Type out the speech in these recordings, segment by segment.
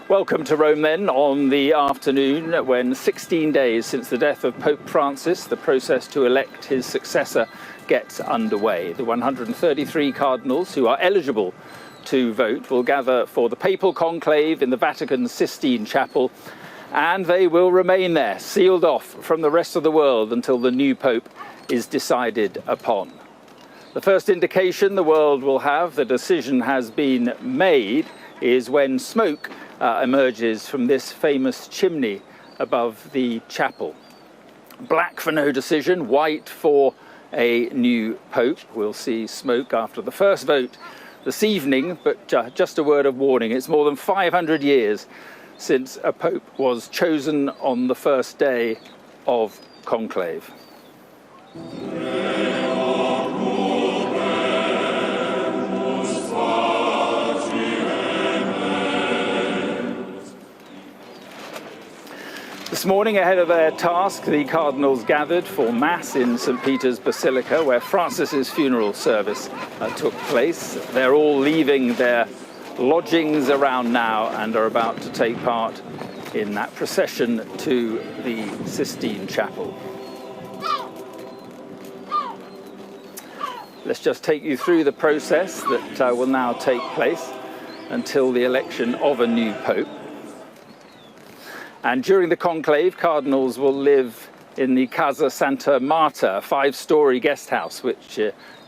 Welcome to Rome then, on the afternoon when 16 days since the death of Pope Francis, the process to elect his successor gets underway. The 133 cardinals who are eligible to vote will gather for the Papal Conclave in the Vatican Sistine Chapel, and they will remain there, sealed off from the rest of the world until the new Pope is decided upon. The first indication the world will have the decision has been made is when smoke emerges from this famous chimney above the chapel. Black for no decision, white for a new Pope. We'll see smoke after the first vote this evening, but just a word of warning, it's more than 500 years since a Pope was chosen on the first day of Conclave. This morning, ahead of their task, the cardinals gathered for Mass in St. Peter's Basilica, where Francis's funeral service took place. They're all leaving their lodgings around now and are about to take part in that procession to the Sistine Chapel. Let's just take you through the process that will now take place until the election of a new Pope. And during the conclave, cardinals will live in the Casa Santa Marta, a 5-story guest house, which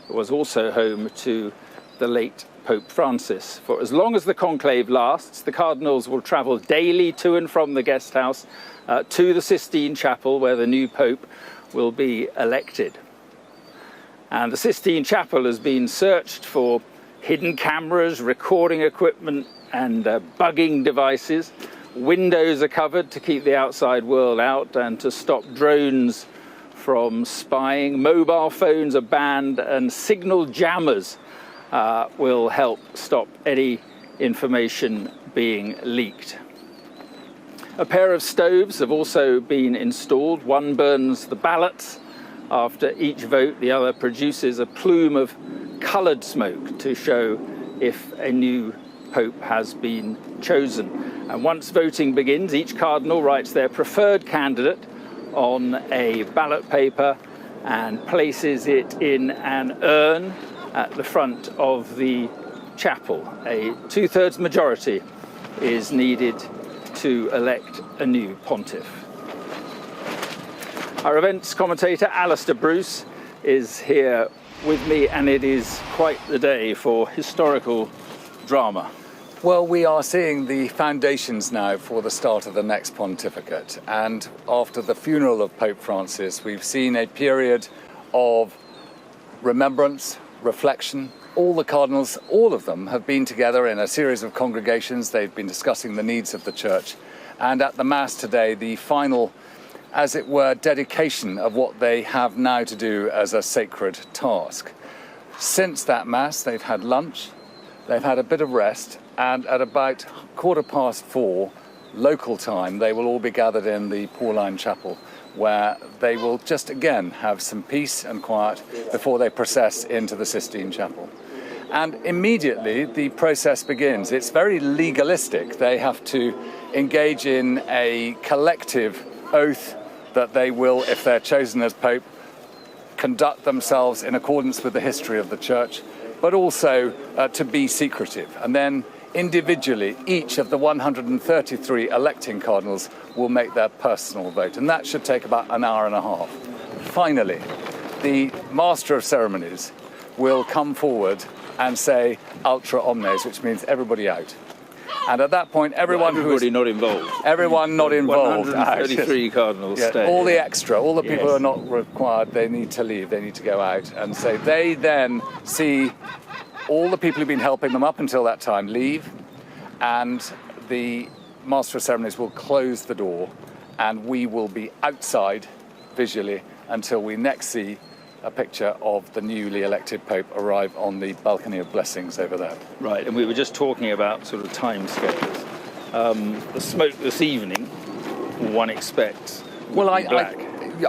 was also home to the late Pope Francis. For as long as the conclave lasts, the cardinals will travel daily to and from the guest house to the Sistine Chapel, where the new Pope will be elected. And the Sistine Chapel has been searched for hidden cameras, recording equipment, and bugging devices. Windows are covered to keep the outside world out and to stop drones from spying. Mobile phones are banned, and signal jammers will help stop any information being leaked. A pair of stoves have also been installed. One burns the ballots. After each vote, the other produces a plume of coloured smoke to show if a new Pope has been chosen. And once voting begins, each cardinal writes their preferred candidate on a ballot paper and places it in an urn at the front of the chapel. A 2/3 majority is needed to elect a new pontiff. Our events commentator Alistair Bruce is here with me, and it is quite the day for historical drama. Well, we are seeing the foundations now for the start of the next pontificate. And after the funeral of Pope Francis, we've seen a period of remembrance, reflection. All the cardinals, all of them, have been together in a series of congregations. They've been discussing the needs of the church. And at the Mass today, the final, as it were, dedication of what they have now to do as a sacred task. Since that Mass, they've had lunch, they've had a bit of rest, and at about 4:15 local time, they will all be gathered in the Pauline Chapel, where they will just again have some peace and quiet before they process into the Sistine Chapel. And immediately the process begins. It's very legalistic. They have to engage in a collective oath that they will, if they're chosen as Pope, conduct themselves in accordance with the history of the Church, but also to be secretive. And then individually, each of the 133 electing cardinals will make their personal vote. And that should take about an hour and a half. Finally, the Master of Ceremonies will come forward and say ultra omnes, which means everybody out. And at that point, everyone not involved. Everyone not involved. 133 cardinals stay. All the extra, all the people who are not required, they need to leave, they need to go out. And so they then see all the people who've been helping them up until that time leave, and the Master of Ceremonies will close the door, and we will be outside visually until we next see a picture of the newly elected Pope arrive on the balcony of blessings over there. Right, and we were just talking about sort of time scales. The smoke this evening, one expects, black.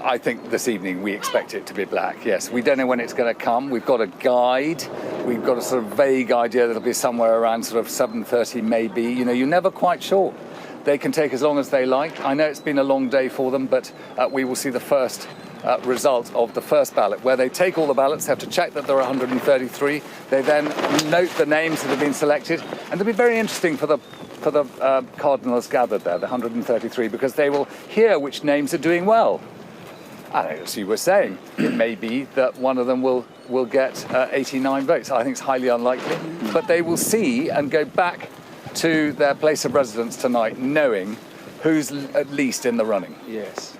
I think this evening we expect it to be black, yes. We don't know when it's going to come. We've got a guide. We've got a sort of vague idea that it'll be somewhere around sort of 7:30 maybe. You know, you're never quite sure. They can take as long as they like. I know it's been a long day for them, but we will see the first result of the first ballot, where they take all the ballots, have to check that there are 133. They then note the names that have been selected, and it'll be very interesting for the cardinals gathered there, the 133, because they will hear which names are doing well. And as you were saying, it may be that one of them will get 89 votes. I think it's highly unlikely, but they will see and go back to their place of residence tonight knowing who's at least in the running. Yes.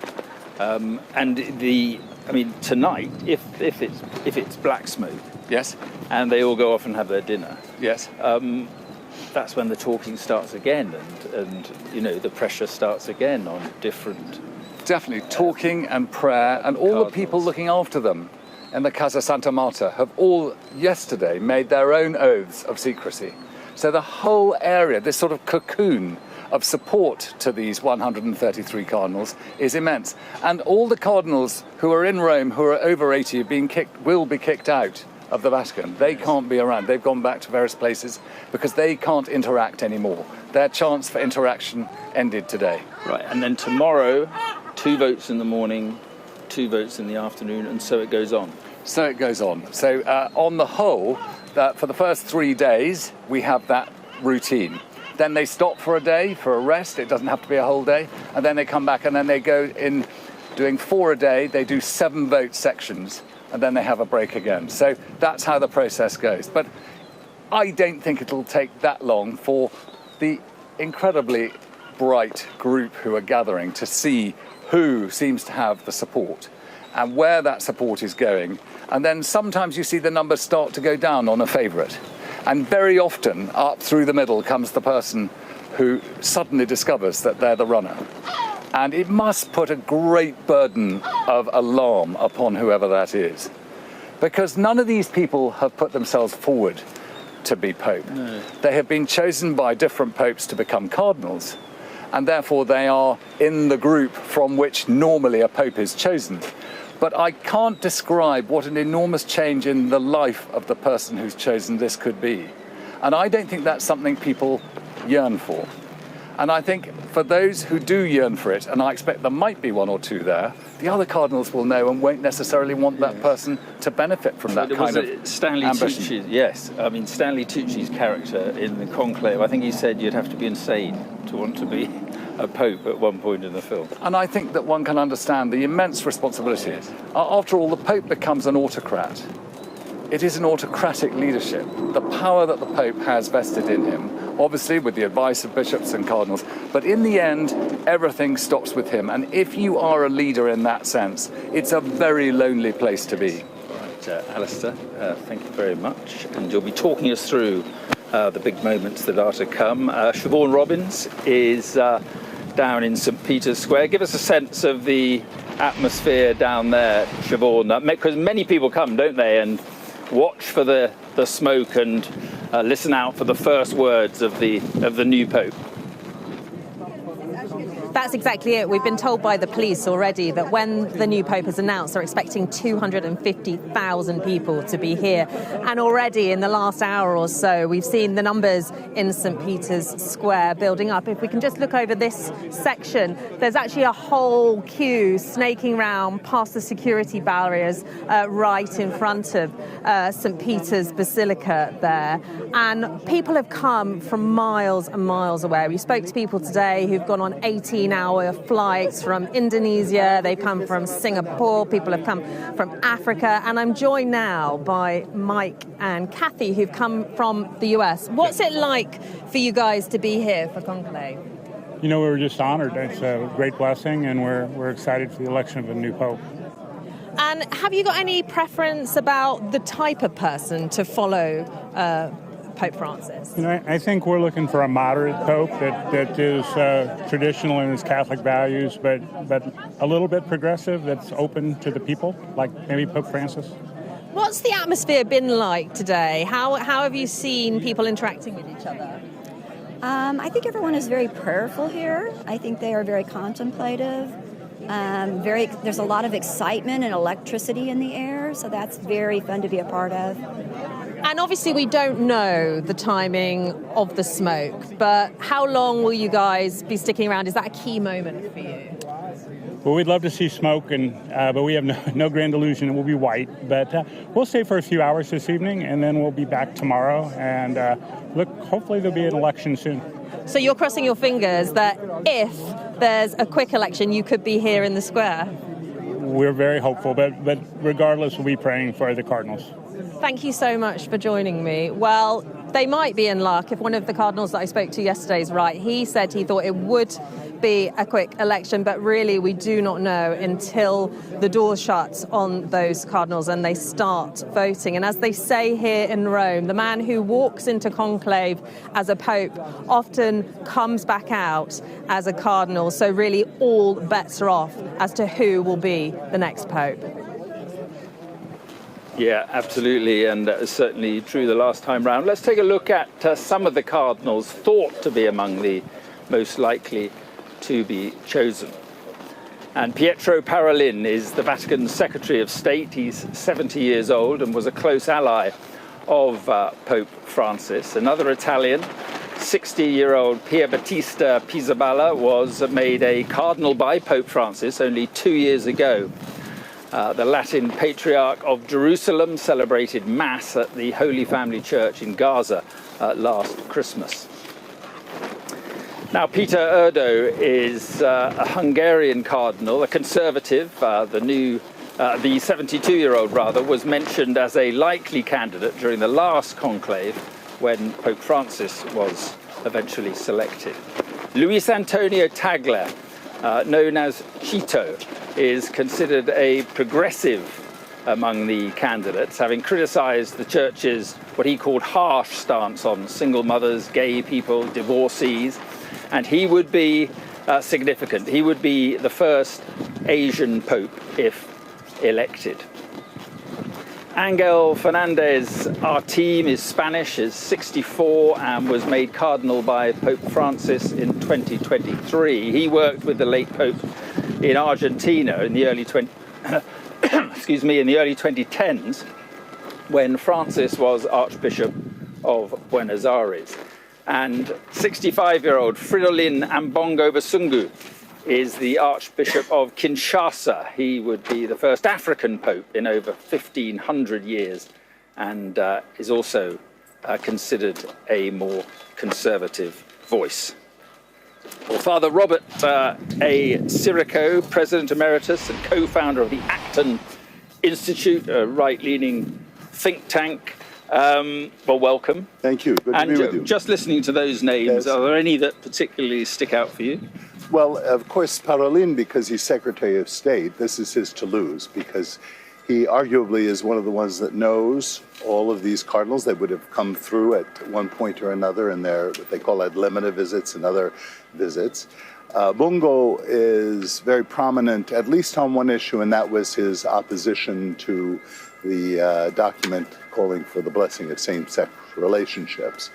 Tonight, if it's black smoke, yes, and they all go off and have their dinner, yes, that's when the talking starts again, and the pressure starts again on different. Definitely talking and prayer, and all Cardinals. The people looking after them in the Casa Santa Marta have all yesterday made their own oaths of secrecy. So the whole area, this sort of cocoon of support to these 133 cardinals is immense. And all the cardinals who are in Rome, who are over 80, will be kicked out of the Vatican. They can't be around. They've gone back to various places because they can't interact anymore. Their chance for interaction ended today. Right, and then tomorrow, 2 votes in the morning, 2 votes in the afternoon, and so it goes on. So it goes on. So on the whole, for the first 3 days, we have that routine. Then they stop for a day, for a rest. It doesn't have to be a whole day. And then they come back, and then they go in doing 4 a day. They do 7 vote sections, and then they have a break again. So that's how the process goes. But I don't think it'll take that long for the incredibly bright group who are gathering to see who seems to have the support and where that support is going. And then sometimes you see the numbers start to go down on a favourite. And very often, up through the middle comes the person who suddenly discovers that they're the runner. And it must put a great burden of alarm upon whoever that is. Because none of these people have put themselves forward to be Pope. No. They have been chosen by different popes to become cardinals. And therefore they are in the group from which normally a Pope is chosen. But I can't describe what an enormous change in the life of the person who's chosen this could be. And I don't think that's something people yearn for. And I think for those who do yearn for it, and I expect there might be 1 or 2 there, the other cardinals will know and won't necessarily want that person to benefit from that kind of Stanley ambition. Tucci, yes. I mean, Stanley Tucci's character in the Conclave, I think he said you'd have to be insane to want to be a pope at one point in the film. And I think that one can understand the immense responsibility. After all, the Pope becomes an autocrat. It is an autocratic leadership. The power that the Pope has vested in him, obviously with the advice of bishops and cardinals, but in the end, everything stops with him. And if you are a leader in that sense, it's a very lonely place to be. Right, Alistair, thank you very much. And you'll be talking us through the big moments that are to come. Siobhan Robbins is down in St. Peter's Square. Give us a sense of the atmosphere down there, Siobhan, because many people come, don't they, and watch for the smoke and listen out for the first words of the new Pope. That's exactly it. We've been told by the police already that when the new Pope is announced, they're expecting 250,000 people to be here. And already in the last hour or so, we've seen the numbers in St. Peter's Square building up. If we can just look over this section, there's actually a whole queue snaking round past the security barriers right in front of St. Peter's Basilica there. And people have come from miles and miles away. We spoke to people today who've gone on 18-hour flights from Indonesia. They've come from Singapore. People have come from Africa. And I'm joined now by Mike and Kathy, who've come from the US. What's it like for you guys to be here for Conclave? You know, we're just honored. It's a great blessing, and we're excited for the election of a new Pope. And have you got any preference about the type of person to follow Pope Francis? You know, I think we're looking for a moderate Pope that is traditional in his Catholic values, but a little bit progressive, that's open to the people, like maybe Pope Francis. What's the atmosphere been like today? How have you seen people interacting with each other? I think everyone is very prayerful here. I think they are very contemplative. There's a lot of excitement and electricity in the air, so that's very fun to be a part of. And obviously we don't know the timing of the smoke, but how long will you guys be sticking around? Is that a key moment for you? Well, we'd love to see smoke, but we have no grand illusion it will be white. But we'll stay for a few hours this evening, and then we'll be back tomorrow. And look, hopefully there'll be an election soon. So you're crossing your fingers that if there's a quick election, you could be here in the square? We're very hopeful, but regardless, we'll be praying for the Cardinals. Thank you so much for joining me. Well, they might be in luck if one of the Cardinals that I spoke to yesterday is right. He said he thought it would be a quick election, but really we do not know until the doors shut on those Cardinals and they start voting. And as they say here in Rome, the man who walks into Conclave as a pope often comes back out as a cardinal. So really all bets are off as to who will be the next pope. Yeah, absolutely, and that is certainly true the last time round. Let's take a look at some of the cardinals thought to be among the most likely to be chosen. And Pietro Parolin is the Vatican Secretary of State. He's 70 years old and was a close ally of Pope Francis. Another Italian, 60-year-old Pier Battista Pizzaballa, was made a cardinal by Pope Francis only 2 years ago. The Latin Patriarch of Jerusalem celebrated Mass at the Holy Family Church in Gaza last Christmas. Now, Peter Erdo is a Hungarian cardinal, a conservative. The 72-year-old rather, was mentioned as a likely candidate during the last conclave when Pope Francis was eventually selected. Luis Antonio Tagle, known as Chito, is considered a progressive among the candidates, having criticised the church's what he called harsh stance on single mothers, gay people, divorcees, and he would be significant. He would be the first Asian pope if elected. Angel Fernandez, our team, is Spanish, is 64 and was made cardinal by Pope Francis in 2023. He worked with the late Pope in Argentina in the early 2010s when Francis was Archbishop of Buenos Aires. And 65-year-old Fridolin Ambongo Basungu is the Archbishop of Kinshasa. He would be the first African Pope in over 1,500 years and is also considered a more conservative voice. Well, Father Robert A. Sirico, President Emeritus and co-founder of the Acton Institute, a right-leaning think tank. Well, welcome. Thank you. Good to be with you. Just listening to those names, Are there any that particularly stick out for you? Well, of course, Parolin, because he's Secretary of State, this is his to lose, because he arguably is one of the ones that knows all of these cardinals that would have come through at one point or another in their, what they call ad limina visits and other visits. Bongo is very prominent, at least on one issue, and that was his opposition to the document calling for the blessing of same-sex relationships.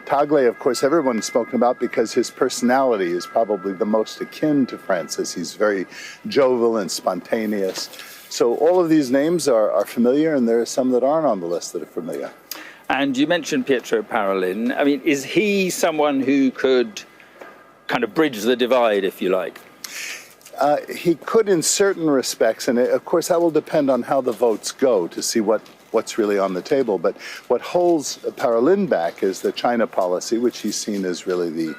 Tagle, of course, everyone's spoken about because his personality is probably the most akin to Francis. He's very jovial and spontaneous. So all of these names are familiar, and there are some that aren't on the list that are familiar. And you mentioned Pietro Parolin. I mean, is he someone who could kind of bridge the divide, if you like? He could in certain respects, and of course that will depend on how the votes go to see what's really on the table. But what holds Parolin back is the China policy, which he's seen as really the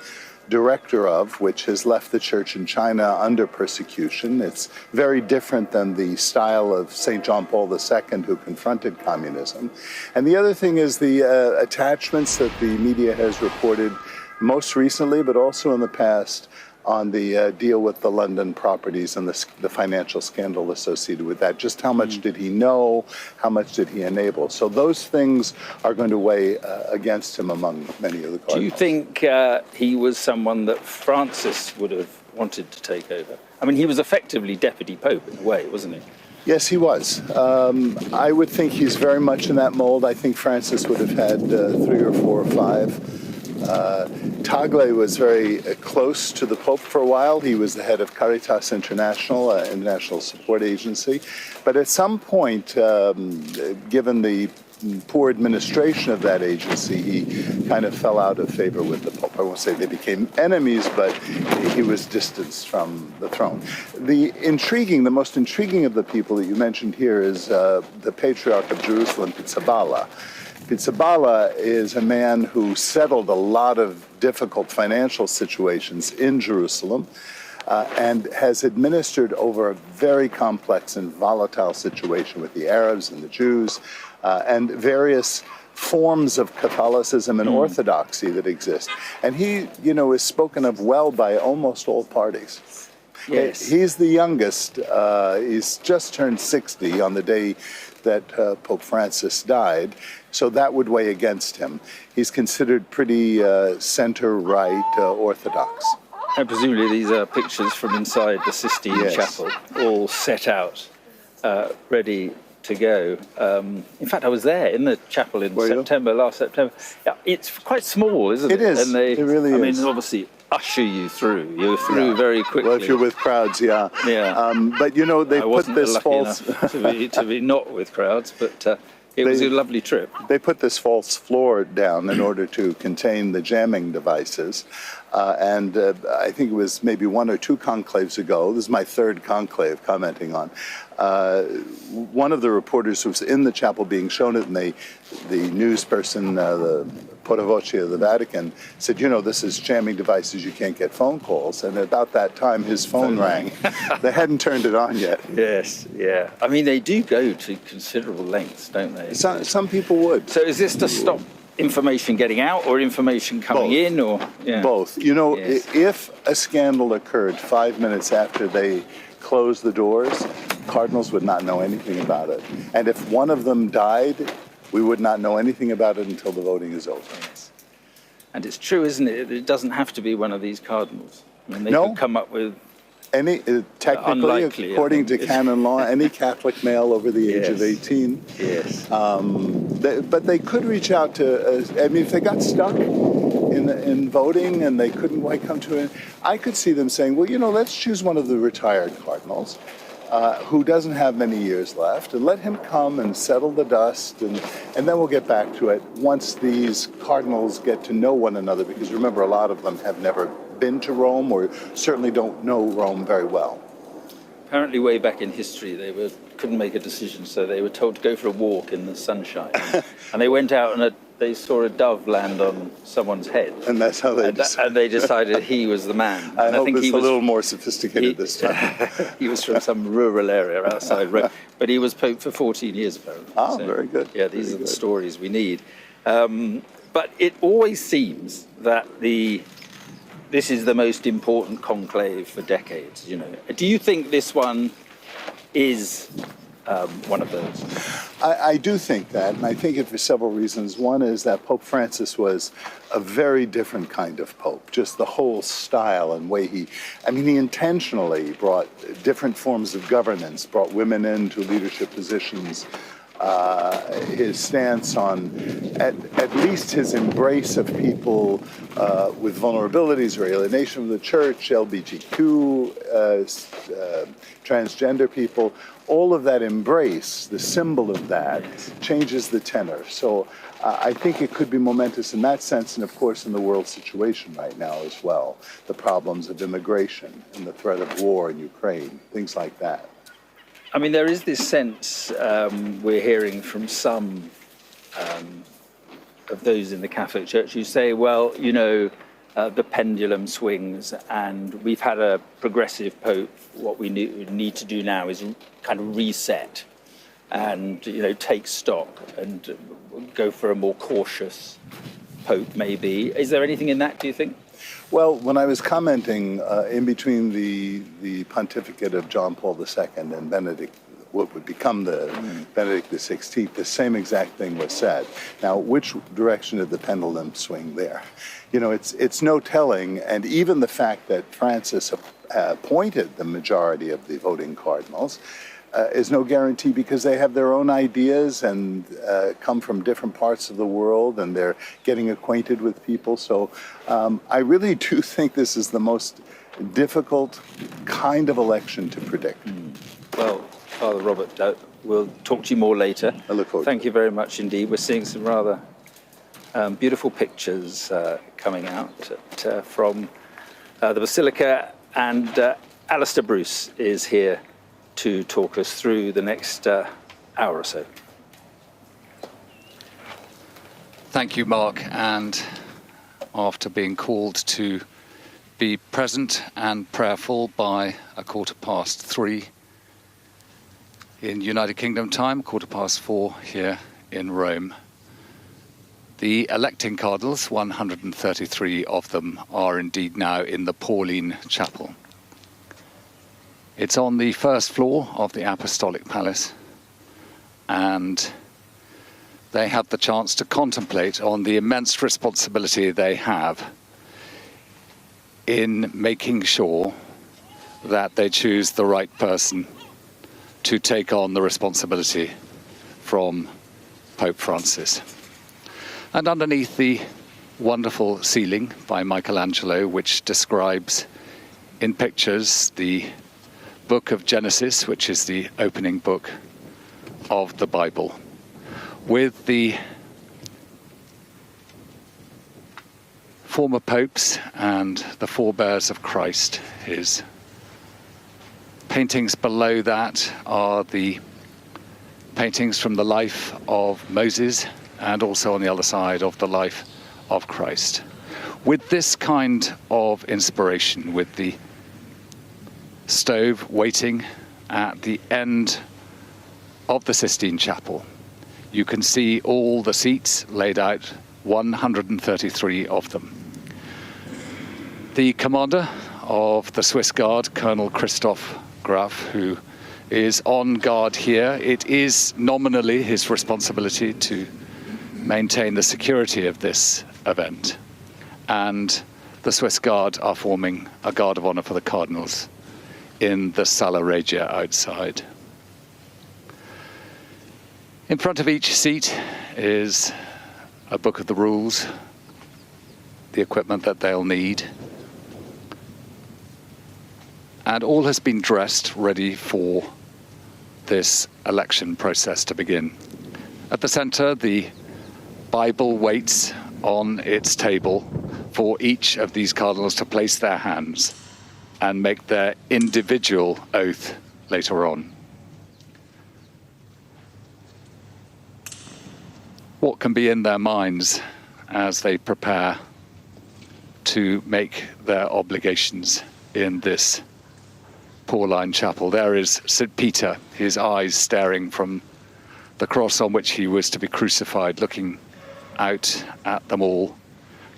director of, which has left the church in China under persecution. It's very different than the style of St. John Paul II, who confronted communism. And the other thing is the attachments that the media has reported most recently, but also in the past, on the deal with the London properties and the financial scandal associated with that. Just how much did he know? How much did he enable? So those things are going to weigh against him among many of the cardinals. Do you think he was someone that Francis would have wanted to take over? I mean, he was effectively deputy pope in a way, wasn't he? Yes, he was. I would think he's very much in that mold. I think Francis would have had 3 or 4 or 5. Tagle was very close to the Pope for a while. He was the head of Caritas International, an international support agency. But at some point, given the poor administration of that agency, he kind of fell out of favor with the Pope. I won't say they became enemies, but he was distanced from the throne. The most intriguing of the people that you mentioned here is the Patriarch of Jerusalem, Pizzaballa. Pizzaballa is a man who settled a lot of difficult financial situations in Jerusalem and has administered over a very complex and volatile situation with the Arabs and the Jews and various forms of Catholicism and Orthodoxy that exist. And he, is spoken of well by almost all parties. Yes. He's the youngest. He's just turned 60 on the day that Pope Francis died, so that would weigh against him. He's considered pretty center-right Orthodox. And presumably these are pictures from inside the Sistine Chapel, all set out, ready to go. In fact, I was there in the chapel in last September. Yeah, it's quite small, isn't it? It is. And it really is. I mean, obviously usher you through. You're through very quickly. Well, if you're with crowds, yeah. Yeah. But they put this false to be not with crowds, but it was a lovely trip. They put this false floor down in order to contain the jamming devices. And I think it was maybe one or two conclaves ago. This is my third conclave commenting on. One of the reporters who was in the chapel being shown it, and the news person, the portavoce of the Vatican, said, this is jamming devices, you can't get phone calls. And about that time, his phone rang. They hadn't turned it on yet. Yes, yeah. I mean, they do go to considerable lengths, don't they? Some people would. So is this to stop information getting out or information coming in? Or Both. If a scandal occurred 5 minutes after they closed the doors, Cardinals would not know anything about it. And if one of them died, we would not know anything about it until the voting is over. Yes. And it's true, isn't it? It doesn't have to be one of these cardinals. I mean, they could come up with technically, unlikely, according to canon law, any Catholic male over the age of 18. Yes. But they could reach out to, if they got stuck in voting and they couldn't quite come to it, I could see them saying, well, let's choose one of the retired cardinals who doesn't have many years left, and let him come and settle the dust, and then we'll get back to it once these cardinals get to know one another, because remember, a lot of them have never been to Rome or certainly don't know Rome very well. Apparently way back in history they couldn't make a decision, so they were told to go for a walk in the sunshine. And they went out and they saw a dove land on someone's head. And that's how they decided. And they decided he was the man. I think it's a little more sophisticated this time. He was from some rural area outside Rome, but he was Pope for 14 years apparently. Oh, so, very good. Yeah, these are the stories we need. But it always seems that this is the most important conclave for decades. Do you think this one is one of those? I do think that, and I think it for several reasons. One is that Pope Francis was a very different kind of pope. Just the whole style and way he intentionally brought different forms of governance, brought women into leadership positions. His stance on, at least his embrace of people with vulnerabilities or alienation from the church, LGBTQ, transgender people, all of that embrace, the symbol of that, changes the tenor. So I think it could be momentous in that sense, and of course in the world situation right now as well. The problems of immigration and the threat of war in Ukraine, things like that. I mean, there is this sense we're hearing from some of those in the Catholic Church who say, well, the pendulum swings and we've had a progressive pope. What we need to do now is kind of reset and, take stock and go for a more cautious pope, maybe. Is there anything in that, do you think? Well, when I was commenting in between the pontificate of John Paul II and Benedict, what would become the Benedict XVI, the same exact thing was said. Now, which direction did the pendulum swing there? It's no telling, and even the fact that Francis appointed the majority of the voting cardinals is no guarantee, because they have their own ideas and come from different parts of the world, and they're getting acquainted with people. So I really do think this is the most difficult kind of election to predict. Well, Father Robert, we'll talk to you more later. I look forward Thank to you very much indeed. We're seeing some rather beautiful pictures coming out from the Basilica, and Alistair Bruce is here to talk us through the next hour or so. Thank you, Mark. And after being called to be present and prayerful by 3:15 in United Kingdom time, 4:15 here in Rome, the electing cardinals, 133 of them, are indeed now in the Pauline Chapel. It's on the first floor of the Apostolic Palace, and they have the chance to contemplate on the immense responsibility they have in making sure that they choose the right person to take on the responsibility from Pope Francis. And underneath the wonderful ceiling by Michelangelo, which describes in pictures the book of Genesis, which is the opening book of the Bible, with the former popes and the forebears of Christ. His paintings below that are the paintings from the life of Moses, and also on the other side of the life of Christ. With this kind of inspiration, with the stove waiting at the end of the Sistine Chapel, you can see all the seats laid out, 133 of them. The commander of the Swiss Guard, Colonel Christoph Graf, who is on guard here, it is nominally his responsibility to maintain the security of this event. And the Swiss Guard are forming a guard of honor for the Cardinals in the Sala Regia outside. In front of each seat is a book of the rules, the equipment that they'll need, and all has been dressed ready for this election process to begin. At the center, the Bible waits on its table for each of these cardinals to place their hands and make their individual oath later on. What can be in their minds as they prepare to make their obligations in this Pauline Chapel? There is St. Peter, his eyes staring from the cross on which he was to be crucified, looking out at them all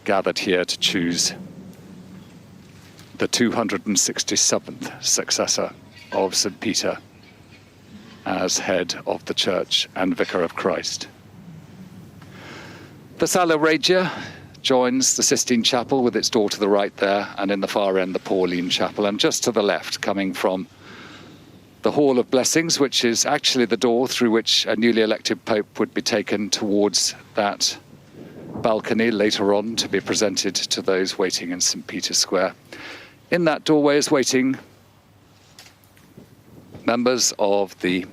gathered here to choose the 267th successor of St. Peter as head of the Church and Vicar of Christ. The Sala Regia joins the Sistine Chapel with its door to the right there, and in the far end the Pauline Chapel, and just to the left, coming from the Hall of Blessings, which is actually the door through which a newly elected Pope would be taken towards that balcony later on to be presented to those waiting in St. Peter's Square. In that doorway is waiting members of the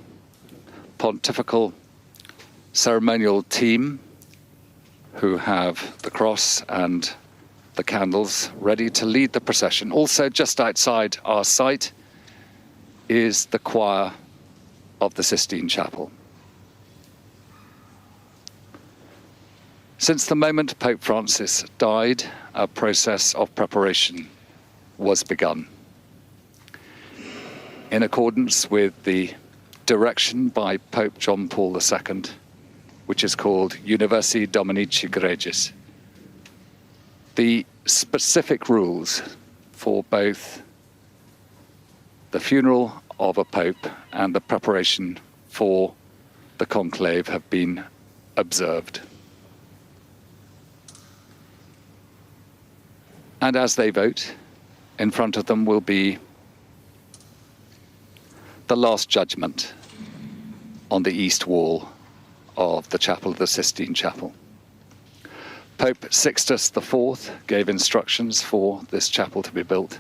pontifical ceremonial team who have the cross and the candles ready to lead the procession. Also, just outside our site is the choir of the Sistine Chapel. Since the moment Pope Francis died, a process of preparation was begun. In accordance with the direction by Pope John Paul II, which is called Universi Dominici Gregis, the specific rules for both the funeral of a pope and the preparation for the conclave have been observed. And as they vote, in front of them will be the last judgment on the east wall of the chapel of the Sistine Chapel. Pope Sixtus IV gave instructions for this chapel to be built.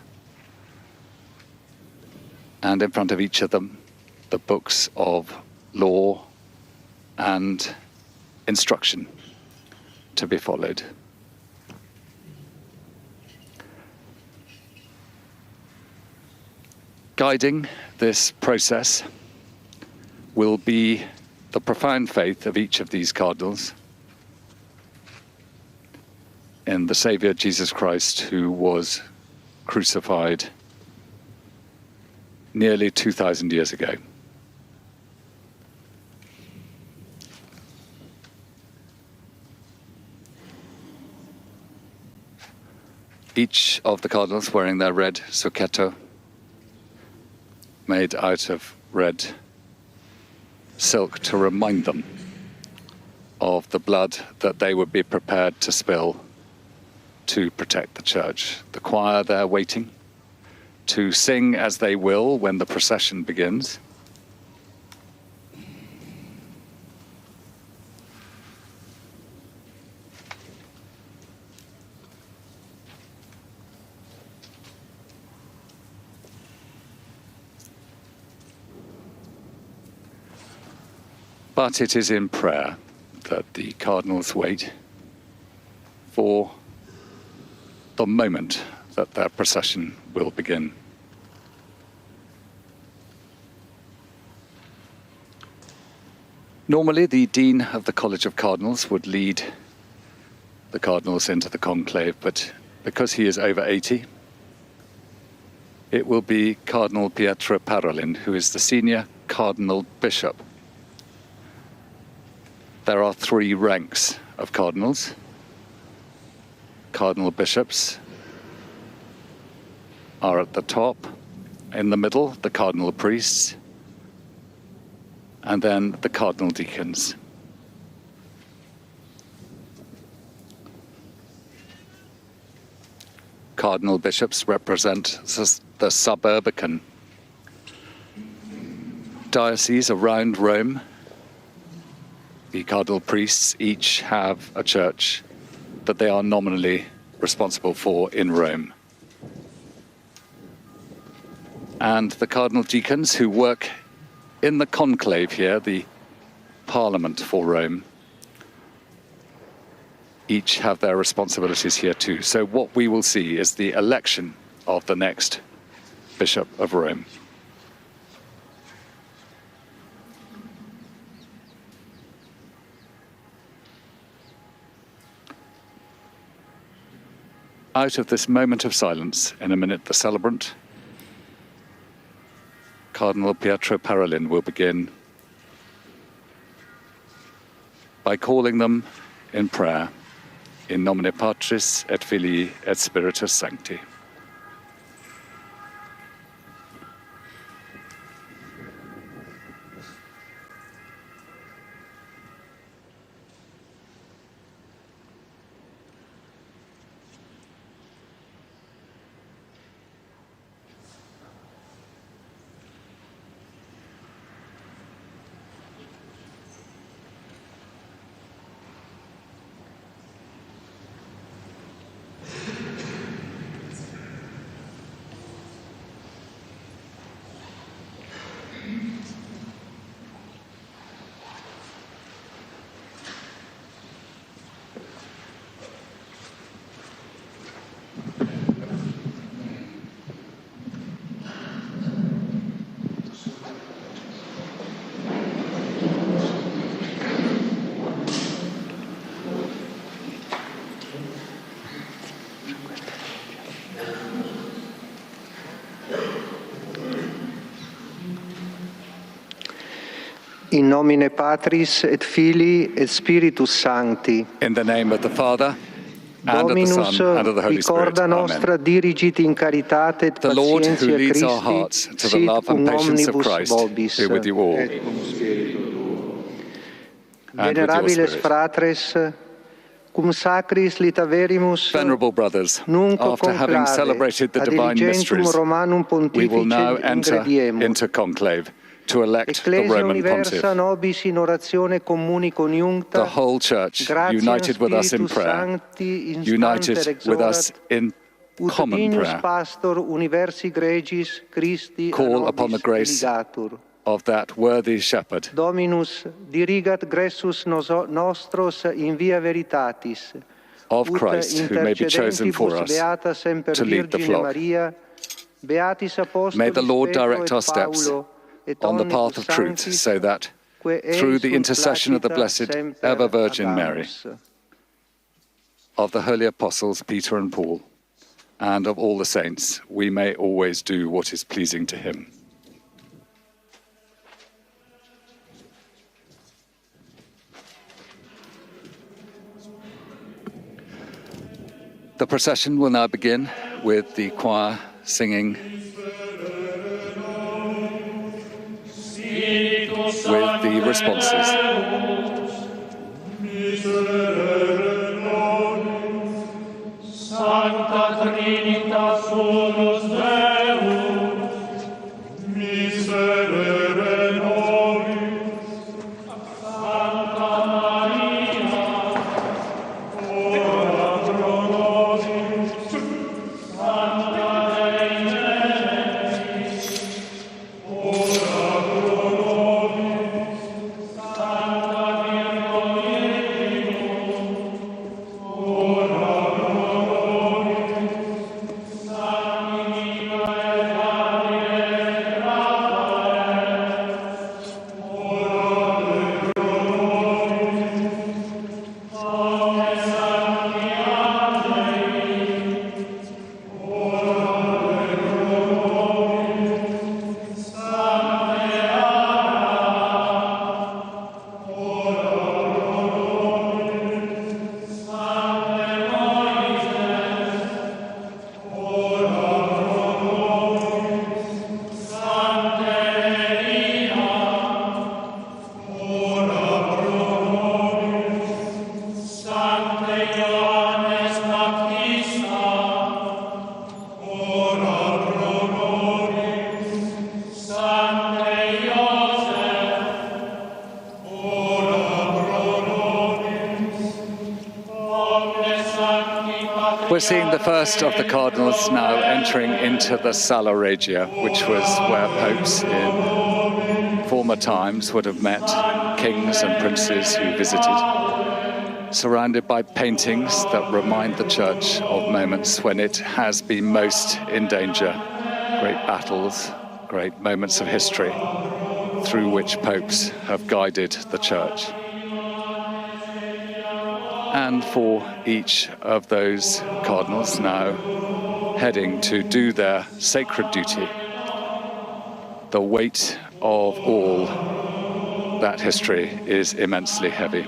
And in front of each of them the books of law and instruction to be followed. Guiding this process will be the profound faith of each of these cardinals in the Saviour Jesus Christ, who was crucified nearly 2,000 years ago. Each of the cardinals wearing their red successor, made out of red silk to remind them of the blood that they would be prepared to spill to protect the church. The choir there waiting to sing as they will when the procession begins. But it is in prayer that the cardinals wait for the moment that their procession will begin. Normally, the Dean of the College of Cardinals would lead the cardinals into the conclave, but because he is over 80, it will be Cardinal Pietro Parolin, who is the senior cardinal bishop. There are 3 ranks of cardinals. Cardinal bishops are at the top. In the middle, the cardinal priests, and then the cardinal deacons. Cardinal bishops represent the suburban diocese around Rome. The cardinal priests each have a church that they are nominally responsible for in Rome. And the cardinal deacons who work in the conclave here, the parliament for Rome, each have their responsibilities here too. So what we will see is the election of the next Bishop of Rome. Out of this moment of silence, in a minute, the celebrant, Cardinal Pietro Parolin, will begin by calling them in prayer, in nomine Patris et Filii et Spiritus Sancti. In nomine Patris et Filii et Spiritus Sancti. In the name of the Father, and Dominus, of the Son, and of the Holy Spirit. ricorda nostra Amen. dirigit in caritate et The Lord who patientia leads our Christi, hearts to the sit love and cum patience of omnibus Christ, vobis. be with you all. And with your Venerabiles spirit. fratres, cum sacris litaverimus, Venerable brothers, nunc after having conclave, celebrated the ad divine diligentum mysteries, Romanum we will now Pontifice enter ingrediemus. into conclave to elect the Ecclesia Roman universa pontiff. nobis in oratione communi coniuncta, The whole church, gratiam united with us in Spiritus prayer, Sancti instanter united with us in ut common dignus prayer, pastor universi gregis Christi call a upon the nobis grace delegatur. of that worthy shepherd, Dominus dirigat gressus nostros in via veritatis, of Christ, who may be chosen for us to lead the flock. May the Lord direct our steps on the path of truth, so that, through the intercession of the Blessed Ever Virgin Mary, of the holy apostles Peter and Paul, and of all the saints, we may always do what is pleasing to him. The procession will now begin with the choir singing with the responses. Sancta Trinitas unus Deus, miserere nobis. Santa Maria, ora pro nobis. Santa Dei Gentris, ora pro nobis. Santa Virgo Virginum, ora pro We're seeing the first of the cardinals now entering into the Sala Regia, which was where popes in former times would have met kings and princes who visited, surrounded by paintings that remind the church of moments when it has been most in danger, great battles, great moments of history through which popes have guided the church. And for each of those cardinals now heading to do their sacred duty, the weight of all that history is immensely heavy.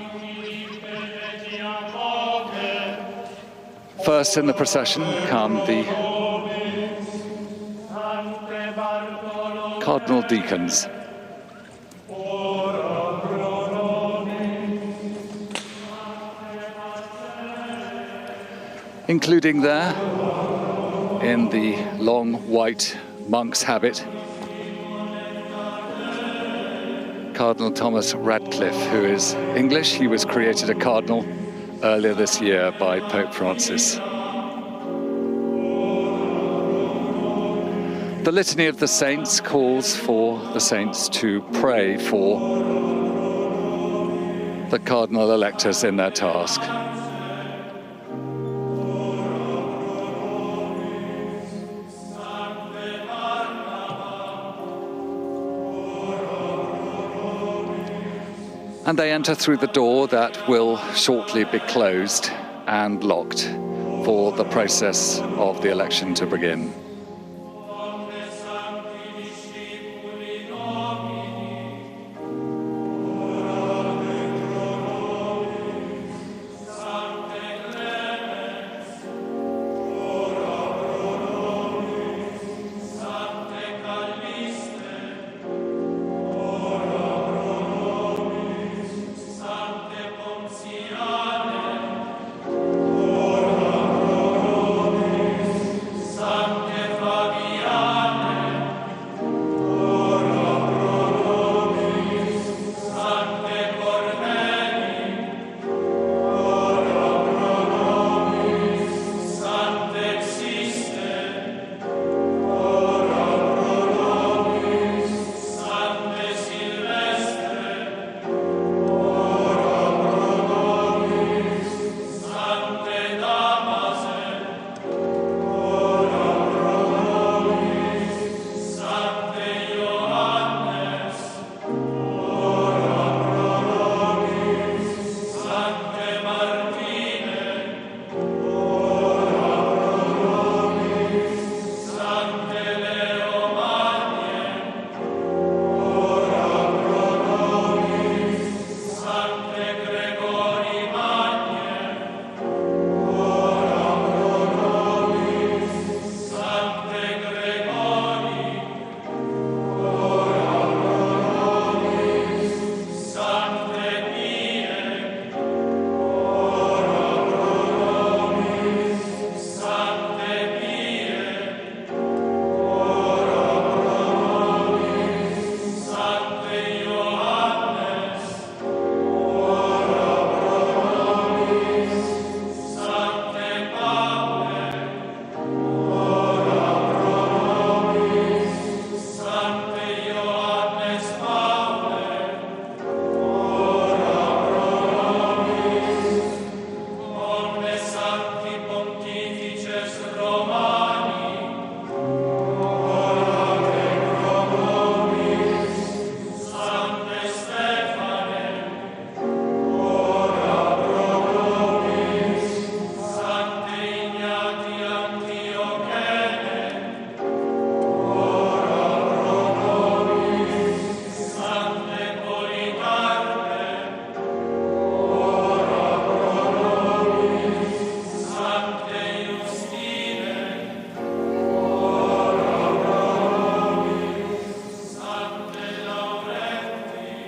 First in the procession come the cardinal deacons. Including there, in the long white monk's habit, Cardinal Thomas Radcliffe, who is English. He was created a cardinal earlier this year by Pope Francis. The Litany of the Saints calls for the saints to pray for the cardinal electors in their task. And they enter through the door that will shortly be closed and locked for the process of the election to begin. Sancte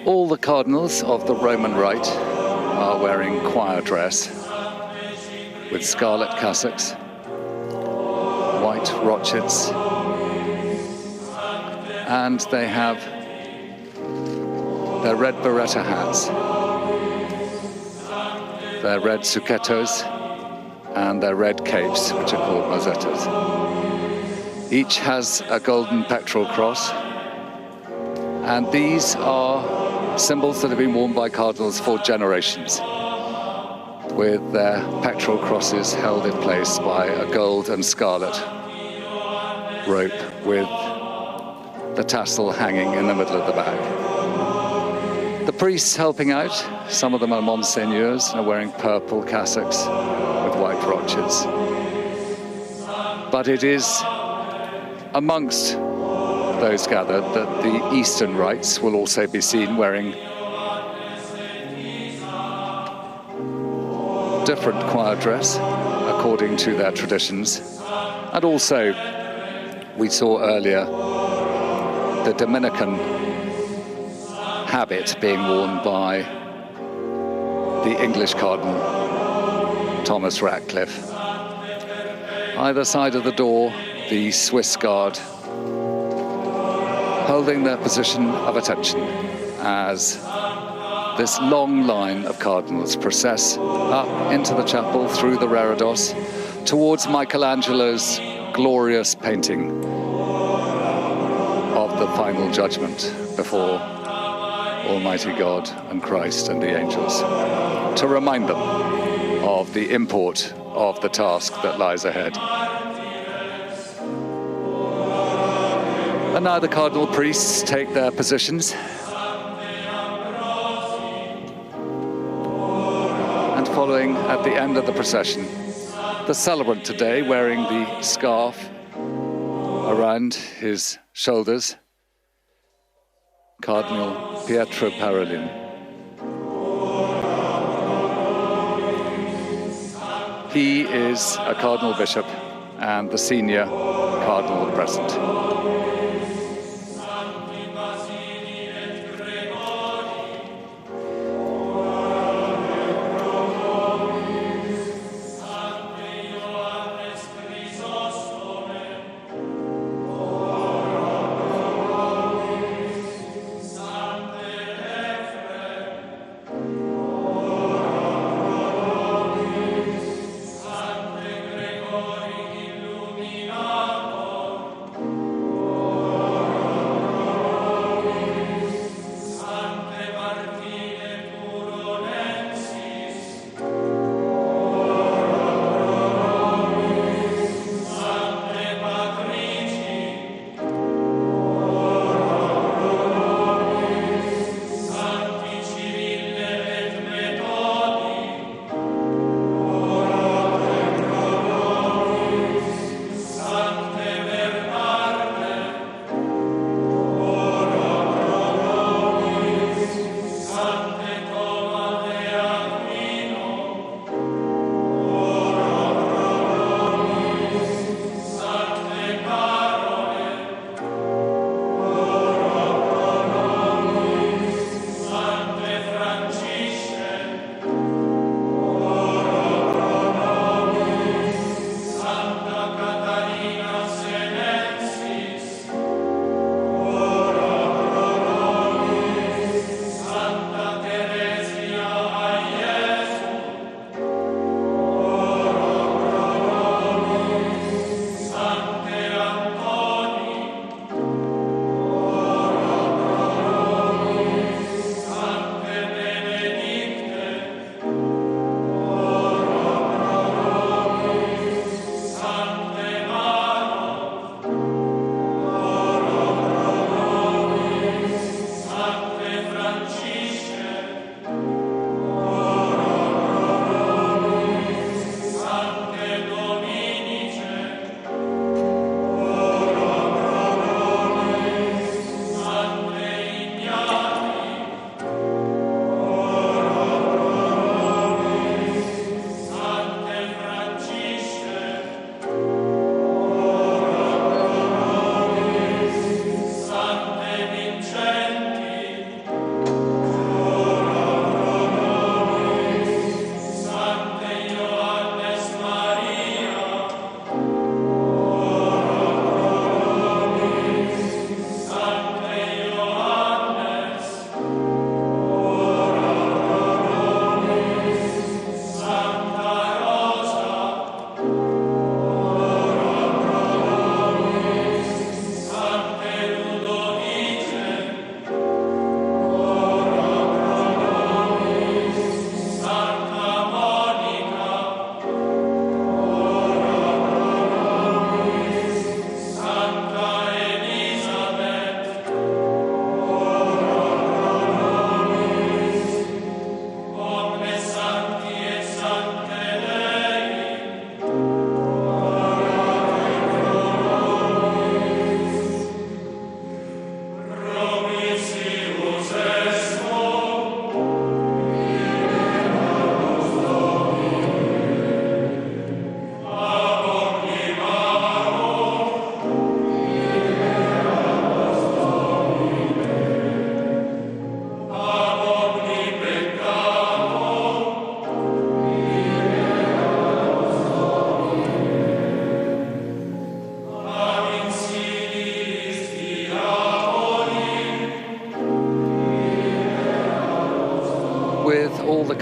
All the cardinals of the Roman Rite are wearing choir dress with scarlet cassocks, white rochets, and they have their red beretta hats, their red successors, and their red capes, which are called rosettas. Each has a golden pectoral cross, and these are symbols that have been worn by cardinals for generations, with their pectoral crosses held in place by a gold and scarlet rope with the tassel hanging in the middle of the bag. The priests helping out, some of them are monsignors and are wearing purple cassocks with white rochets. But it is amongst those gathered that the Eastern rites will also be seen wearing different choir dress according to their traditions. And also, we saw earlier the Dominican habit being worn by the English Cardinal Thomas Ratcliffe. Either side of the door, the Swiss Guard holding their position of attention as this long line of cardinals process up into the chapel through the reredos towards Michelangelo's glorious painting of the final judgment before Almighty God and Christ and the angels, to remind them of the import of the task that lies ahead. And now the cardinal priests take their positions. And following at the end of the procession, the celebrant today wearing the scarf around his shoulders, Cardinal Pietro Parolin. He is a cardinal bishop and the senior cardinal present.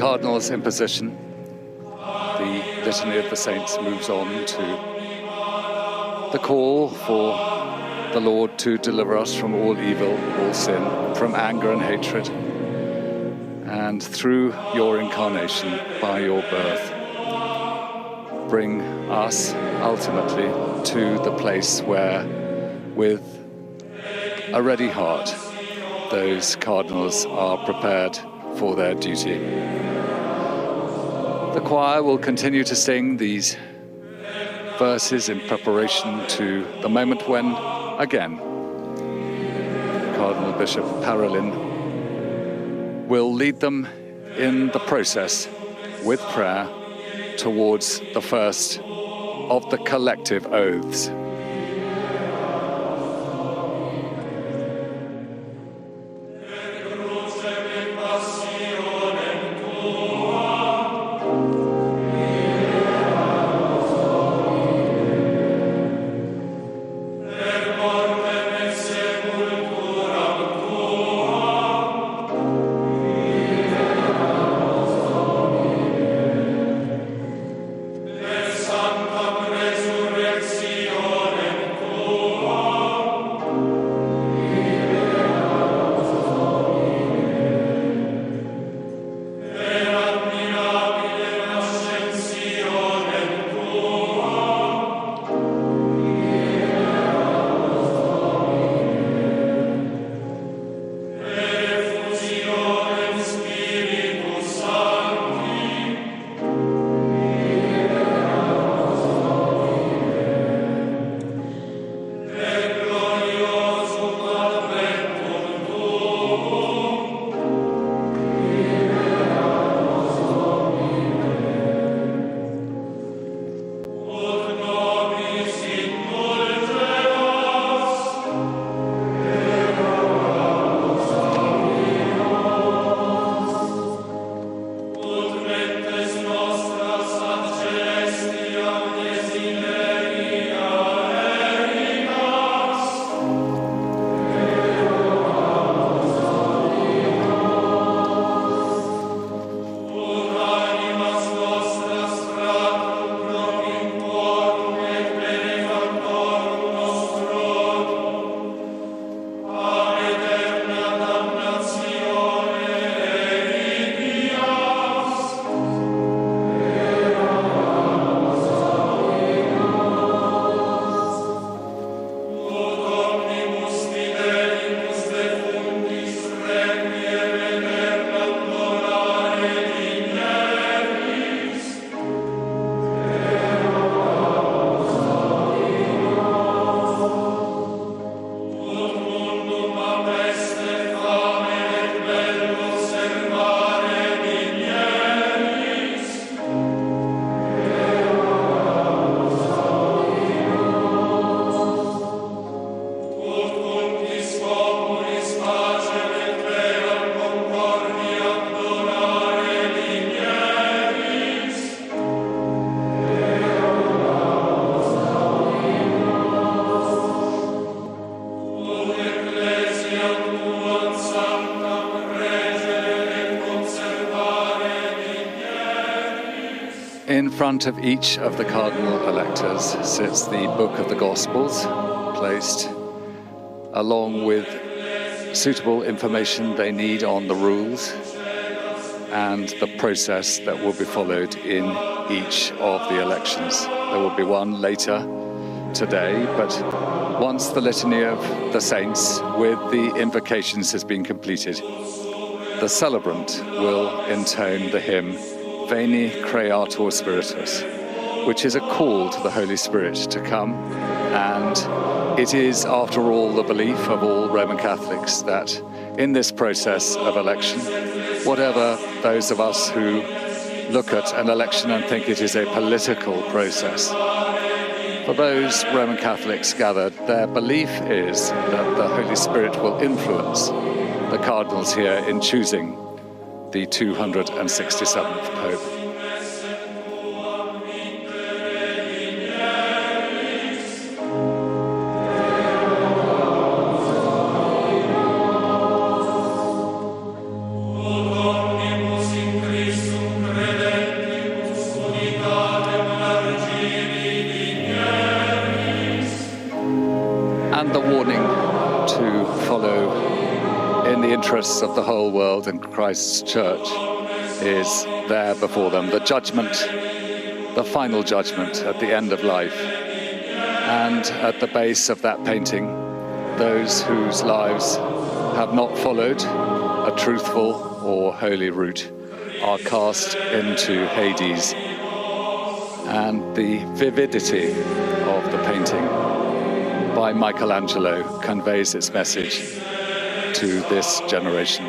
Cardinals in position, the Litany of the Saints moves on to the call for the Lord to deliver us from all evil, all sin, from anger and hatred. And through your incarnation, by your birth, bring us ultimately to the place where, with a ready heart, those cardinals are prepared for their duty. The choir will continue to sing these verses in preparation to the moment when, again, Cardinal Bishop Parolin will lead them in the process with prayer towards the first of the collective oaths. In front of each of the cardinal electors sits the Book of the Gospels, placed along with suitable information they need on the rules and the process that will be followed in each of the elections. There will be one later today, but once the Litany of the Saints with the invocations has been completed, the celebrant will intone the hymn Veni Creator Spiritus, which is a call to the Holy Spirit to come. And it is, after all, the belief of all Roman Catholics that in this process of election, whatever those of us who look at an election and think it is a political process, for those Roman Catholics gathered, their belief is that the Holy Spirit will influence the cardinals here in choosing the 267th Pope. Omnibus in Christum and the warning to follow in the interests of the whole world and Christ's church is there before them. The judgment, the final judgment at the end of life. And at the base of that painting, those whose lives have not followed a truthful or holy route are cast into Hades. And the vividity of the painting by Michelangelo conveys its message to this generation.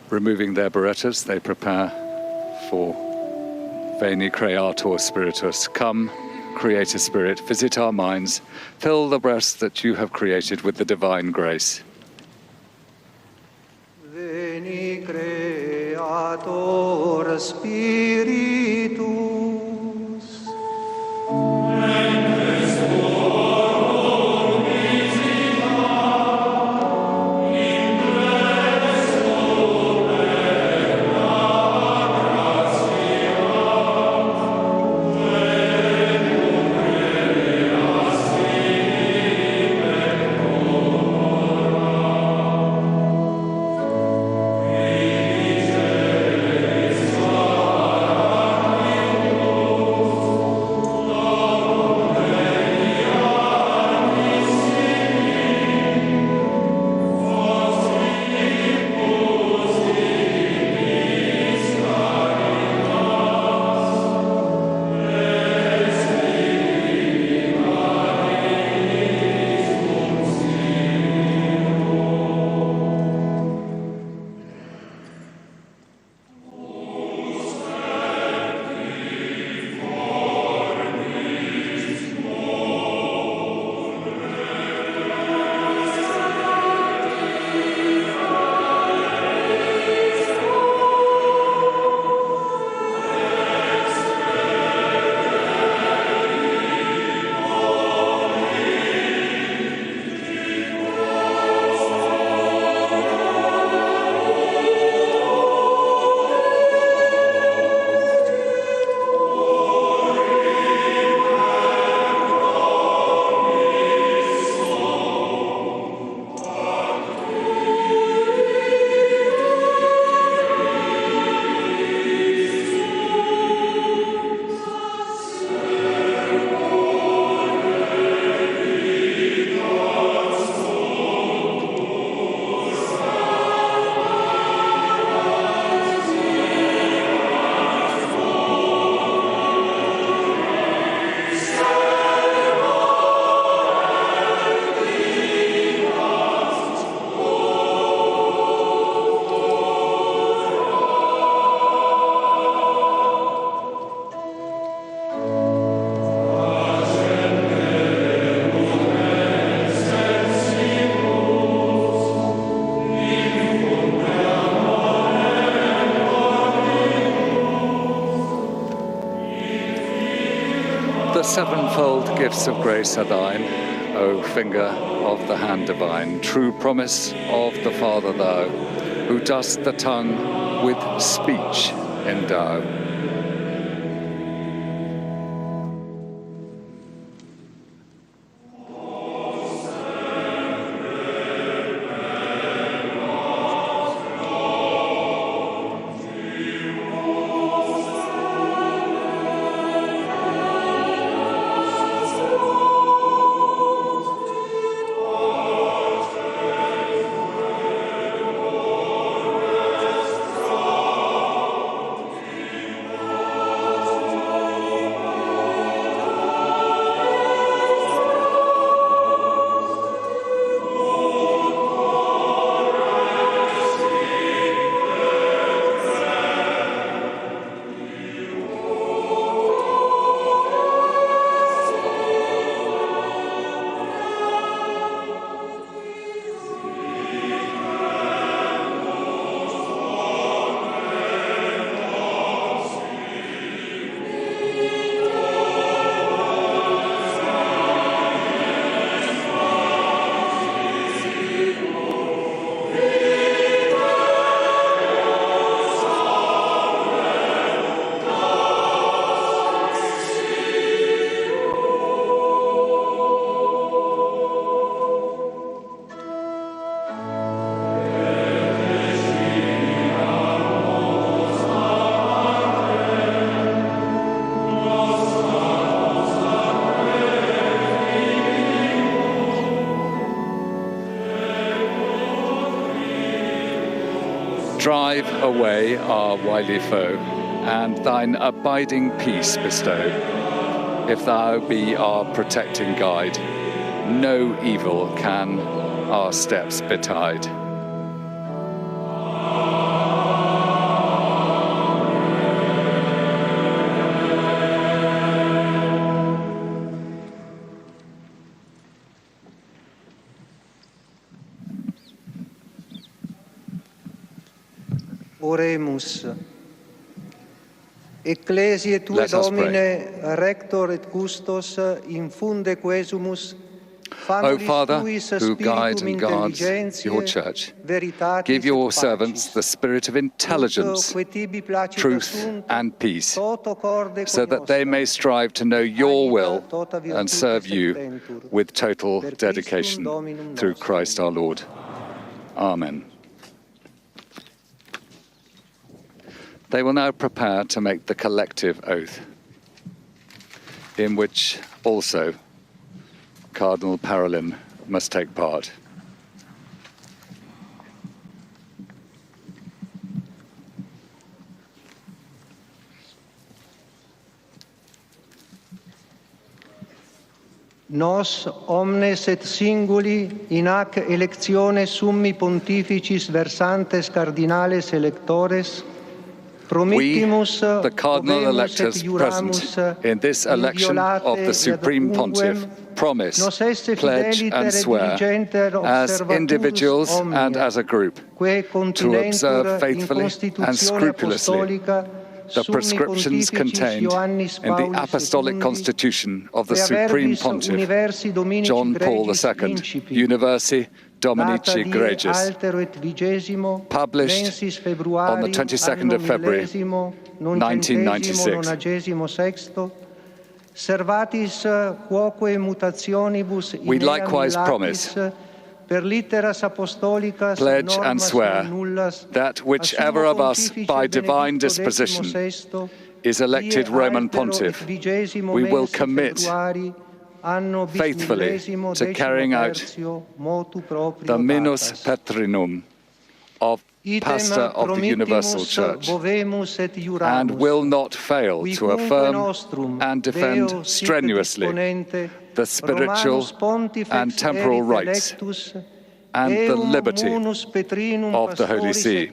Removing their berettas, they prepare for Veni Creator Spiritus. Come, Creator Spirit, visit our minds, fill the breasts that you have created with the divine grace. Veni Creator Spiritus. The sevenfold gifts of grace are thine, O finger of the hand divine, true promise of the Father thou, who dost the tongue with speech endow. drive away our wily foe, and thine abiding peace bestow. If thou be our protecting guide, no evil can our steps betide. Oremus. Ecclesiae tue Let us Domine rector et custos infunde quesumus. O Father, who guide and guards your church, give your servants the spirit of intelligence, truth, and peace, so that they may strive to know your will and serve you with total dedication through Christ our Lord. Amen. They will now prepare to make the collective oath, in which also Cardinal Parolin must take part. Nos omnes et singuli in hac electione summi pontificis versantes cardinales electores. We, the cardinal electors present in this election of the Supreme Pontiff, promise, pledge, and swear, as individuals and as a group, to observe faithfully and scrupulously the prescriptions contained in the Apostolic Constitution of the Supreme Pontiff, John Paul II, Universi Dominici Gregis, published on the 22nd of February, 1996. We likewise promise, pledge and swear that whichever of us by divine disposition is elected Roman Pontiff, we will commit faithfully to carrying out the minus patrinum of pastor of the Universal Church, and will not fail to affirm and defend strenuously the spiritual and temporal rights and the liberty of the Holy See.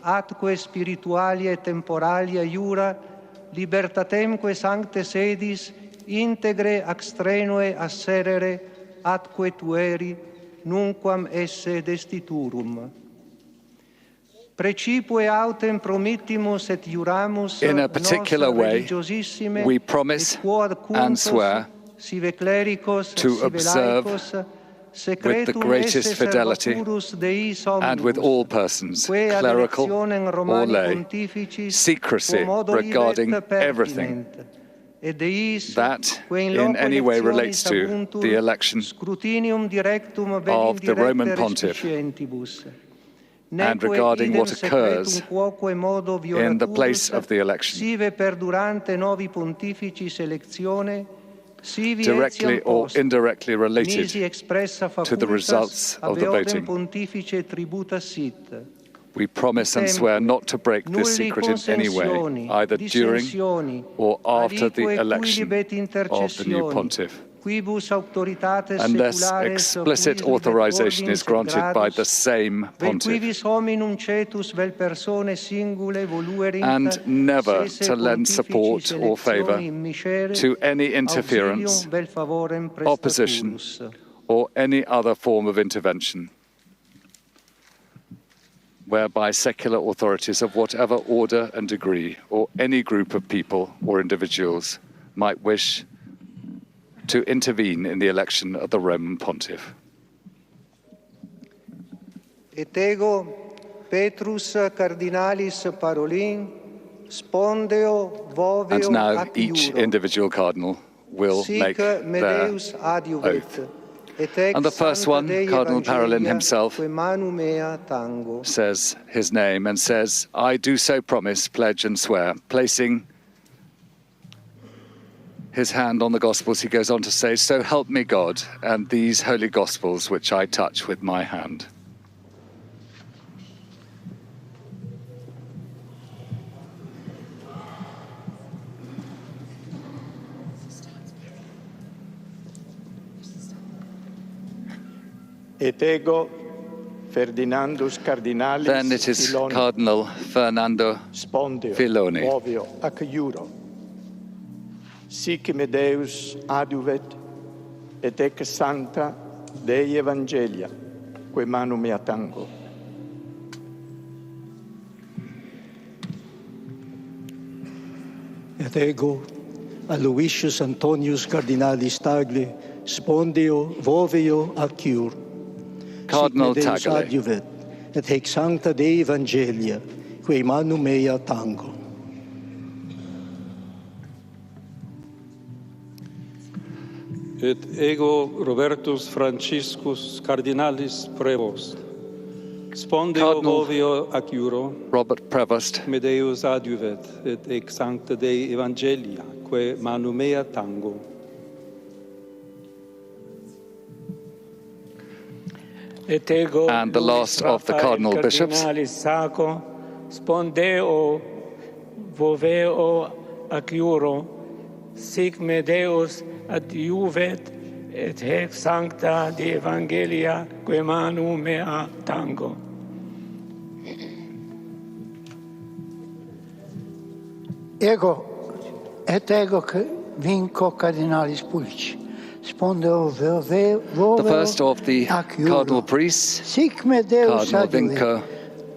Atque spiritualia et temporalia iura, libertatemque sancte sedis, integre axtrenue asserere, atque tueri, nunquam esse destiturum. Precipue autem promittimus et juramus, in a particular way, we promise and swear to observe with the greatest fidelity and with all persons, clerical or lay, secrecy regarding everything that in any way relates to the election of the Roman Pontiff, and regarding what occurs in the place of the election, directly or indirectly related to the results of the voting. We promise and swear not to break this secret in any way, either during or after the election of the new pontiff, unless explicit authorization is granted by the same pontiff, and never to lend support or favor to any interference, opposition, or any other form of intervention whereby secular authorities of whatever order and degree, or any group of people or individuals, might wish to intervene in the election of the Roman Pontiff. Et ego Petrus cardinalis Parolin spondeo voveo And now ac each iuro. individual cardinal will make their Medeus adiuvet. oath. And the first one, Cardinal Parolin himself, says his name and says, "I do so promise, pledge and swear," placing his hand on the Gospels, he goes on to say, "So help me God, and these holy Gospels which I touch with my hand." Et ego Ferdinandus Cardinalis Then it is Filoni, Cardinal Fernando Spondeo, Filoni. Ovio, ac iuro. Sic me Deus adiuvet, et ec sancta Dei Evangelia, que manum mea tango. Et ego Aloysius Antonius Cardinalis Tagle, Spondeo, Vovio, Acur. Cardinal Sic me Deus Tagle. adiuvet, et hec sancta Dei Evangelia, que manum mea tango. Et ego Robertus Franciscus Cardinalis Prevost, Spondeo Cardinal Vovio Acuro, Robert Prevost, me Deus adiuvet, et ec sancta Dei Evangelia, que manum mea tango. Et ego and the last of the cardinal bishops, Cardinalis Saco, Spondeo, Voveo, Acuro, sic me Deus adiuvet, et hec sancta de Evangelia, que manum mea tango. Ego, et ego vinco Cardinalis Pulci. Spondeo, Voveo, the first of the cardinal priests, Sic me Deus Cardinal adiuvet, Vinco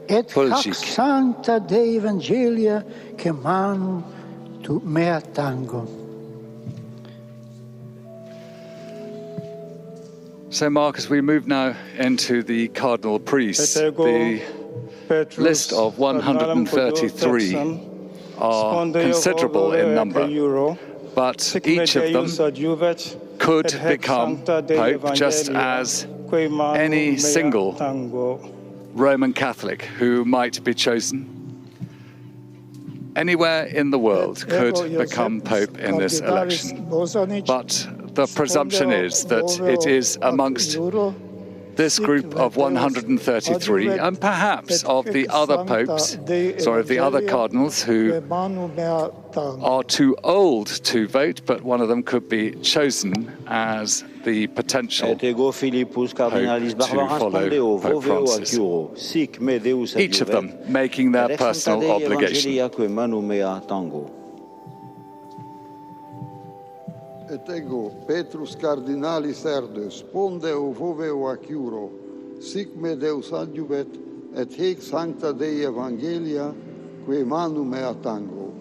et hac Pulcic. sancta Dei Evangelia, que manum mea tango. So, Mark, as we move now into the cardinal priests, the list of 133 are considerable in number, but each of them could become Pope just as any single Roman Catholic who might be chosen anywhere in the world could become Pope in this election. But the presumption is that it is amongst this group of 133 and perhaps of the other popes, of the other cardinals who are too old to vote, but one of them could be chosen as the potential Pope to follow Pope Francis. Each of them making their personal obligation. Et ego Petrus Cardinalis Erdus, Spondeo Voveo Acuro, sic me Deus adiuvet, et hec sancta Dei Evangelia, que manum mea tango.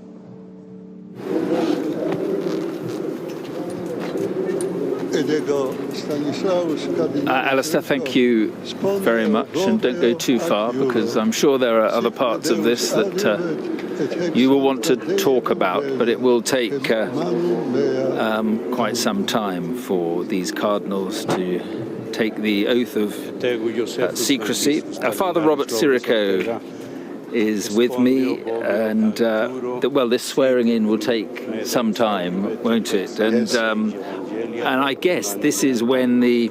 Et ego Stanislaus Cardinalis. Alistair, thank you very much, and don't go too far because I'm sure there are other parts of this that you will want to talk about, but it will take quite some time for these cardinals to take the oath of secrecy. Father Robert Sirico is with me, and this swearing in will take some time, won't it? And I guess this is when the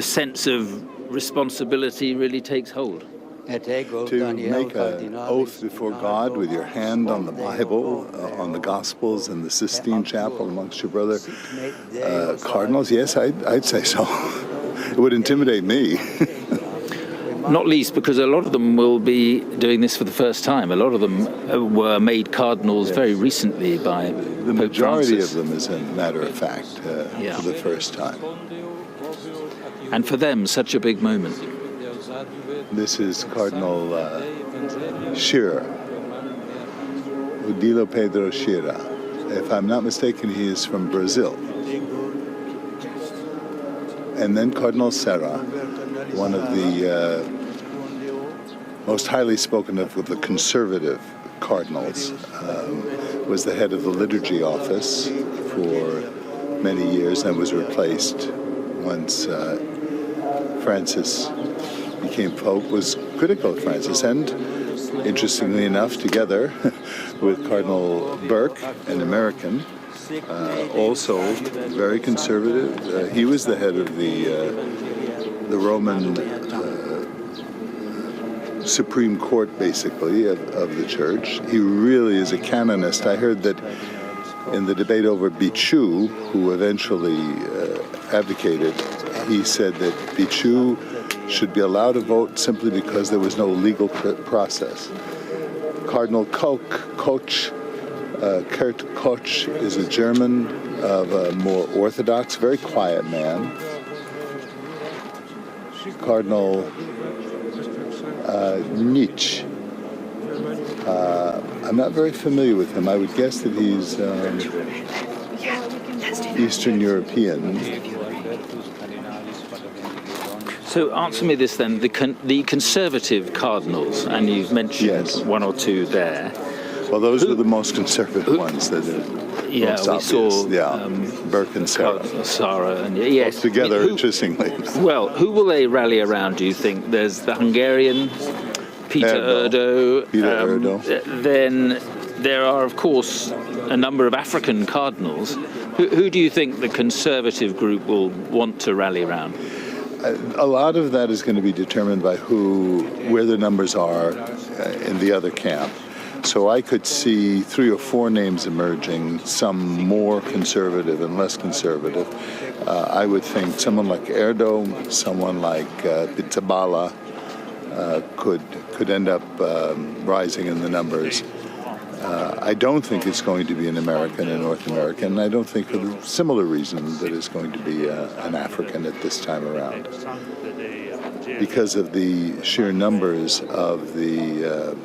sense of responsibility really takes hold. To make an oath before God with your hand on the Bible, on the Gospels and the Sistine Chapel amongst your brother cardinals, yes, I'd say so. It would intimidate me. Not least because a lot of them will be doing this for the first time. A lot of them were made cardinals very recently by the majority of them, as a matter of fact, for the first time. And for them, such a big moment. This is Cardinal Scherer, Odilo Pedro Scherer. If I'm not mistaken, he is from Brazil. And then Cardinal Serra, one of the most highly spoken of the conservative cardinals, was the head of the liturgy office for many years and was replaced once Francis became Pope, was critical of Francis, and interestingly enough, together with Cardinal Burke, an American, also very conservative. He was the head of the Roman Supreme Court, basically, of the Church. He really is a canonist. I heard that in the debate over Bichu, who eventually abdicated, he said that Bichu should be allowed to vote simply because there was no legal process. Cardinal Koch, Kurt Koch, is a German of a more orthodox, very quiet man. Cardinal Nietzsche. I'm not very familiar with him. I would guess that he's Eastern European. So answer me this then, the conservative cardinals, and you've mentioned one or two there. Well, those were the most conservative ones. That are most we obvious. saw Burke and Sarah. And yes, both together, interestingly. Well, who will they rally around, do you think? There's the Hungarian, Peter Erdo. Then there are, of course, a number of African cardinals. Who do you think the conservative group will want to rally around? A lot of that is going to be determined by where the numbers are in the other camp. So I could see 3 or 4 names emerging, some more conservative and less conservative. I would think someone like Erdo, someone like Pizzaballa could end up rising in the numbers. I don't think it's going to be an American, a North American. I don't think for the similar reason that it's going to be an African at this time around. Because of the sheer numbers of the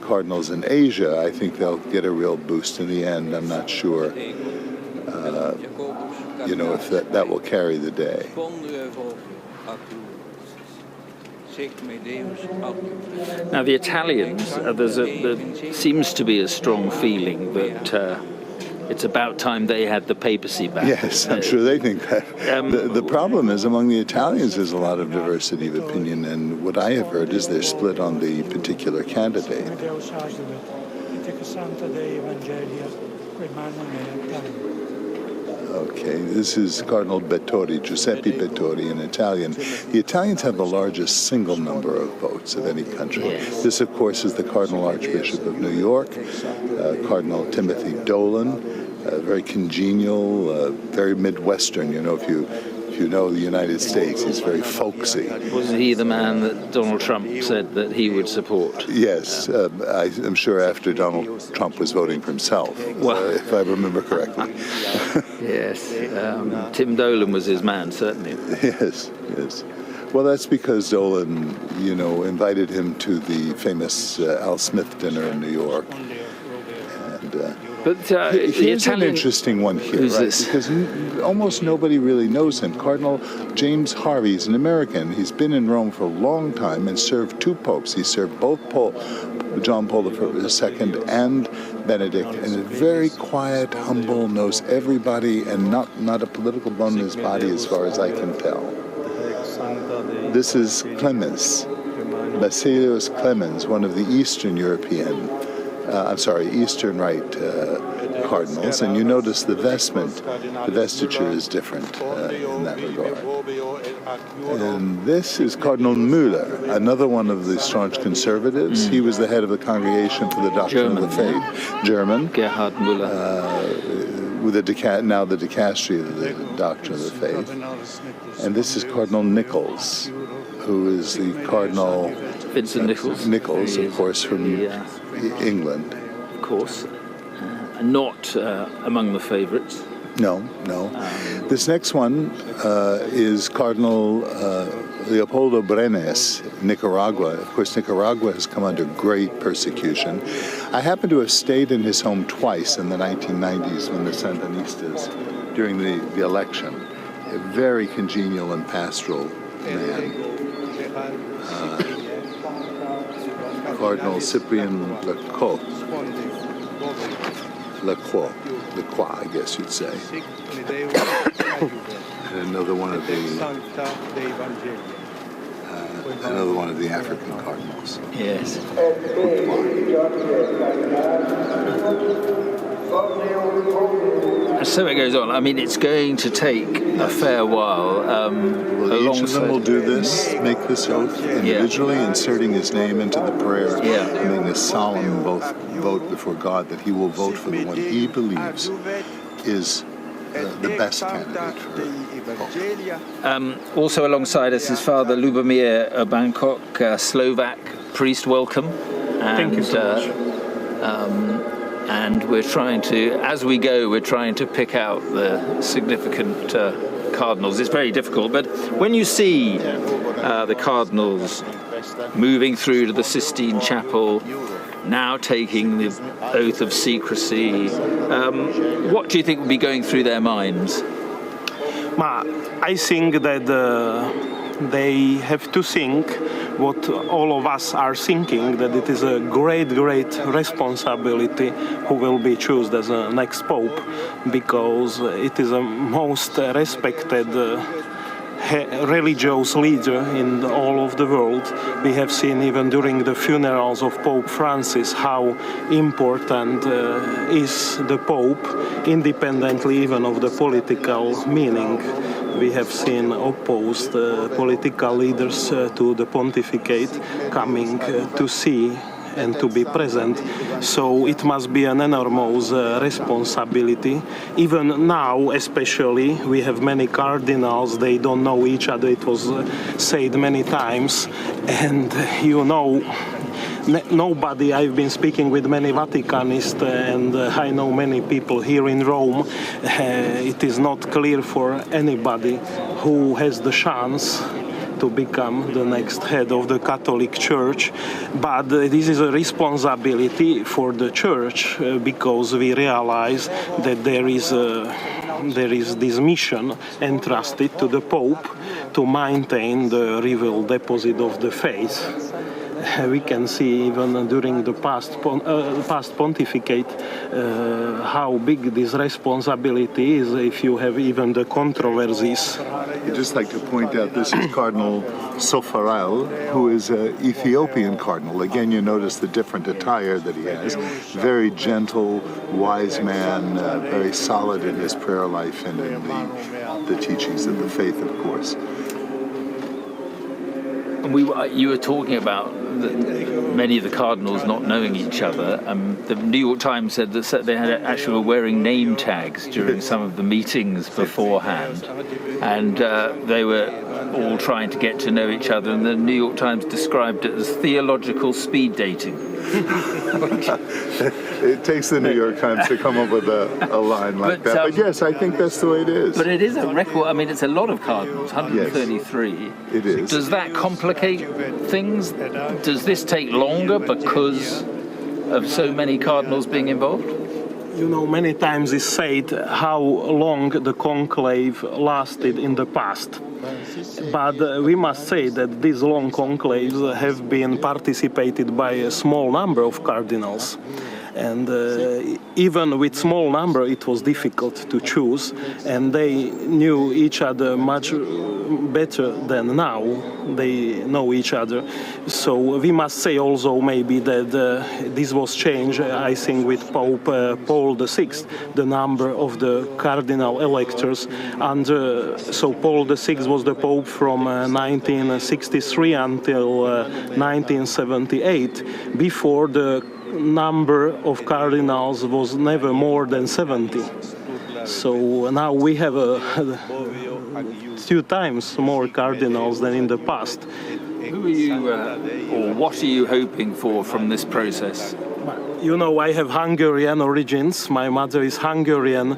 cardinals in Asia, I think they'll get a real boost in the end. I'm not sure, if that will carry the day. Now, the Italians, there seems to be a strong feeling that it's about time they had the papacy back. Yes, I'm sure they think that. The problem is, among the Italians, there's a lot of diversity of opinion, and what I have heard is they're split on the particular candidate. Okay, this is Cardinal Bettori, Giuseppe Bettori in Italian. The Italians have the largest single number of votes of any country. Yes. This, of course, is the Cardinal Archbishop of New York, Cardinal Timothy Dolan, very congenial, very Midwestern. If you know the United States, he's very folksy. Wasn't he the man that Donald Trump said that he would support? Yes, I'm sure after Donald Trump was voting for himself, if I remember correctly. Yes, Tim Dolan was his man, certainly. Yes. Well, that's because Dolan, invited him to the famous Al Smith dinner in New York. But here's an interesting one here, right? Because almost nobody really knows him. Cardinal James Harvey is an American. He's been in Rome for a long time and served 2 popes. He served both John Paul II and Benedict, and is very quiet, humble, knows everybody, and not a political bone in his body as far as I can tell. This is Clemens, Basilius Clemens, one of the Eastern European Eastern Rite cardinals, and you notice the vestiture is different in that regard. And this is Cardinal Müller, another one of the staunch conservatives. He was the head of the Congregation for the Doctrine of the Faith, German. Gerhard Müller. With the dicastery of the Doctrine of the Faith. And this is Cardinal Nichols, who is the Cardinal Vincent Nichols. Nichols, of course, from England. Of course. Not among the favorites. No. This next one is Cardinal Leopoldo Brenes, Nicaragua. Of course, Nicaragua has come under great persecution. I happen to have stayed in his home twice in the 1990s when the Sandinistas, during the election. A very congenial and pastoral man. Cardinal Cyprian Lacroix, I guess you'd say. And another one of the African cardinals. Yes. So it goes on. I mean, it's going to take a fair while. Each of them will do this, make this oath individually, inserting his name into the prayer, and then this solemn vote before God that he will vote for the one he believes is the best candidate for also alongside us is Father Lubomir Bangkok, Slovak priest. Welcome. And, thank you so much. And we're trying to, as we go, we're trying to pick out the significant cardinals. It's very difficult, but when you see the cardinals moving through to the Sistine Chapel, now taking the oath of secrecy, what do you think will be going through their minds? I think that they have to think what all of us are thinking, that it is a great responsibility who will be chosen as a next pope, because it is a most respected religious leader in all of the world. We have seen even during the funerals of Pope Francis how important is the Pope, independently even of the political meaning. We have seen opposed political leaders to the pontificate coming to see and to be present. So it must be an enormous responsibility. Even now, especially, we have many cardinals, they don't know each other. It was said many times. And you know, nobody, I've been speaking with many Vaticanists and I know many people here in Rome. It is not clear for anybody who has the chance to become the next head of the Catholic Church. But this is a responsibility for the Church because we realize that there is this mission entrusted to the Pope to maintain the real deposit of the faith. We can see even during the past pontificate how big this responsibility is if you have even the controversies. I'd just like to point out this is Cardinal Sofaral, who is an Ethiopian cardinal. Again, you notice the different attire that he has. Very gentle, wise man, very solid in his prayer life and in the teachings of the faith, of course. You were talking about many of the cardinals not knowing each other. The New York Times said that they had actually were wearing name tags during some of the meetings beforehand, and they were all trying to get to know each other. And the New York Times described it as theological speed dating. It takes the New York Times to come up with a line like that. But yes, I think that's the way it is. But it is a record. I mean, it's a lot of cardinals, 133. Yes, it is. Does that complicate things? Does this take longer because of so many cardinals being involved? You know, many times it's said how long the conclave lasted in the past. But we must say that these long conclaves have been participated by a small number of cardinals. And even with small number, it was difficult to choose, and they knew each other much better than now. They know each other. So we must say also maybe that this was changed, I think, with Pope Paul VI, the number of the cardinal electors. And so Paul VI was the Pope from 1963 until 1978. Before, the number of cardinals was never more than 70. So now we have 2 times more cardinals than in the past. Who are you, or what are you hoping for from this process? You know, I have Hungarian origins. My mother is Hungarian,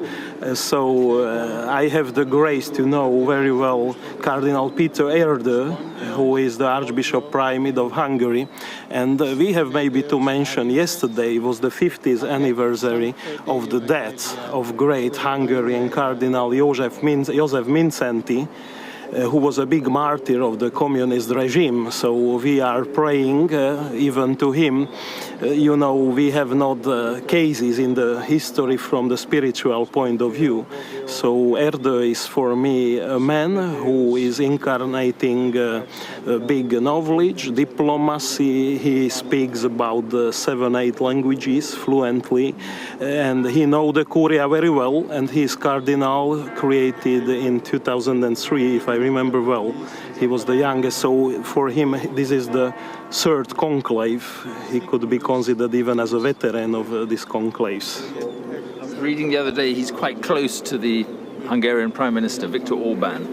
so I have the grace to know very well Cardinal Peter Erde, who is the Archbishop Primate of Hungary. And we have maybe to mention yesterday was the 50th anniversary of the death of great Hungarian Cardinal József Mindszenty, who was a big martyr of the communist regime. So we are praying even to him. You know, we have not cases in the history from the spiritual point of view. So Erdő is for me a man who is incarnating big knowledge, diplomacy. He speaks about 7-8 languages fluently, and he knows the Curia very well, and he is cardinal created in 2003, if I remember well. He was the youngest, so for him this is the third conclave. He could be considered even as a veteran of these conclaves. Reading the other day, he's quite close to the Hungarian Prime Minister, Viktor Orbán.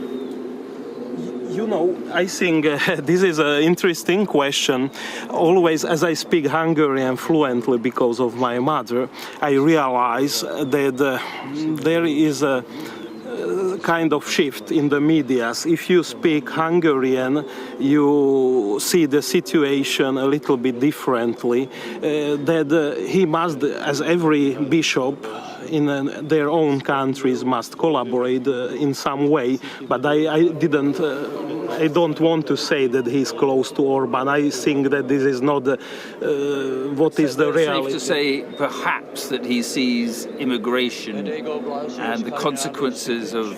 You know, I think this is an interesting question. Always, as I speak Hungarian fluently because of my mother, I realize that there is a kind of shift in the media. If you speak Hungarian, you see the situation a little bit differently. That he must, as every bishop in their own countries, must collaborate in some way. But I don't want to say that he's close to Orban. I think that this is not what is the reality. Safe to say, perhaps, that he sees immigration and the consequences of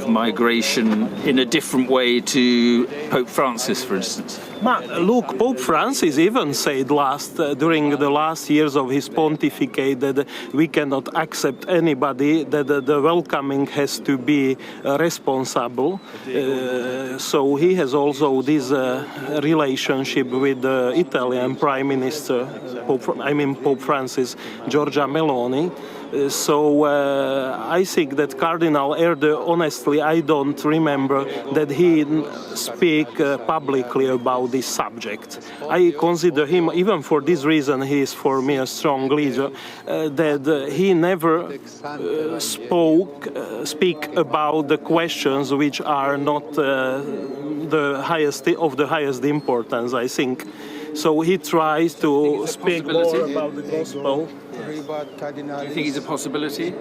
migration in a different way to Pope Francis, for instance. Look, Pope Francis even said during the last years of his pontificate that we cannot accept anybody, that the welcoming has to be responsible. So he has also this relationship with the Italian Prime Minister, Pope Francis, Giorgia Meloni. So I think that Cardinal Erdő, honestly, I don't remember that he speak publicly about this subject. I consider him, even for this reason, he is for me a strong leader, that he never speak about the questions which are not the highest importance, I think. So he tries to speak more about the gospel. Do you think he's a possibility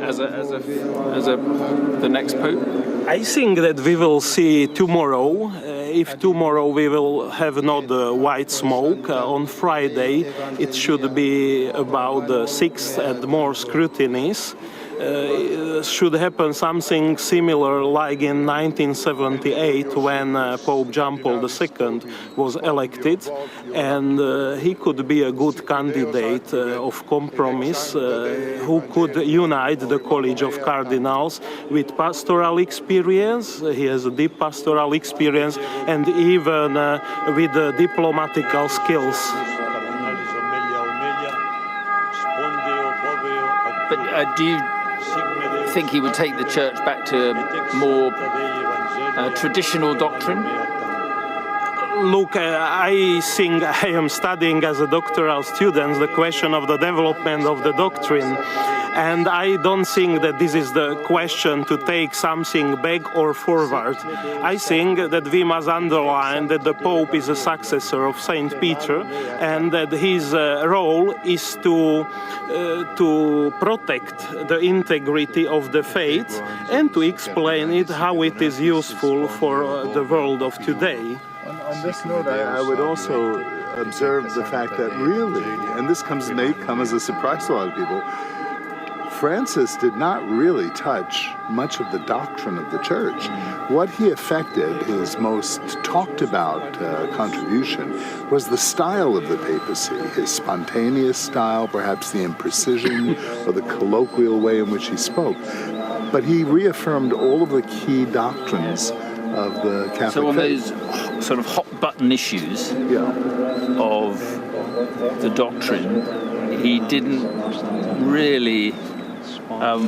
as the next pope? I think that we will see tomorrow. If tomorrow we will have not white smoke, on Friday it should be about 6 and more scrutinies. Should happen something similar like in 1978 when Pope John Paul II was elected, and he could be a good candidate of compromise who could unite the College of Cardinals with pastoral experience. He has a deep pastoral experience and even with diplomatical skills. But do you think he would take the church back to more traditional doctrine? Look, I think I am studying as a doctoral student the question of the development of the doctrine, and I don't think that this is the question to take something back or forward. I think that we must underline that the Pope is a successor of Saint Peter, and that his role is to protect the integrity of the faith and to explain it how it is useful for the world of today. On this note, I would also observe the fact that really, and this may come as a surprise to a lot of people, Francis did not really touch much of the doctrine of the Church. What he affected, his most talked about contribution, was the style of the papacy, his spontaneous style, perhaps the imprecision or the colloquial way in which he spoke. But he reaffirmed all of the key doctrines of the Catholic So on faith. those sort of hot-button issues of the doctrine, he didn't really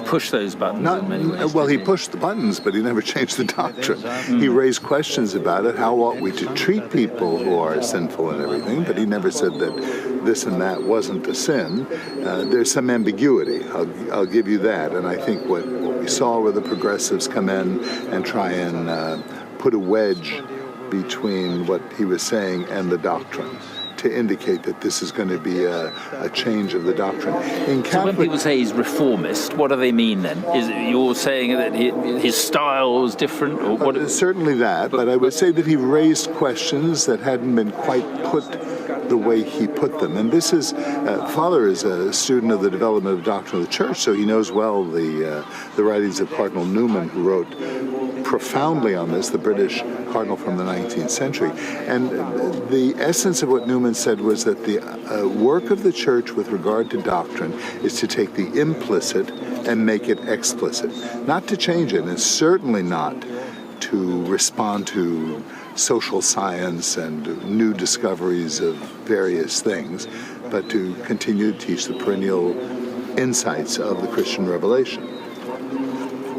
push those buttons in many ways. Well, he pushed the buttons, but he never changed the doctrine. He raised questions about it, how ought we to treat people who are sinful and everything, but he never said that this and that wasn't a sin. There's some ambiguity, I'll give you that, and I think what we saw were the progressives come in and try and put a wedge between what he was saying and the doctrine, to indicate that this is going to be a change of the doctrine. So when people say he's reformist, what do they mean then? Is it, you're saying that his style was different? Or what? Certainly that, but I would say that he raised questions that hadn't been quite put the way he put them. And this is, Father is a student of the development of doctrine of the Church, so he knows well the writings of Cardinal Newman, who wrote profoundly on this, the British cardinal from the 19th century. And the essence of what Newman said was that the work of the Church with regard to doctrine is to take the implicit and make it explicit. Not to change it, and certainly not to respond to social science and new discoveries of various things, but to continue to teach the perennial insights of the Christian revelation.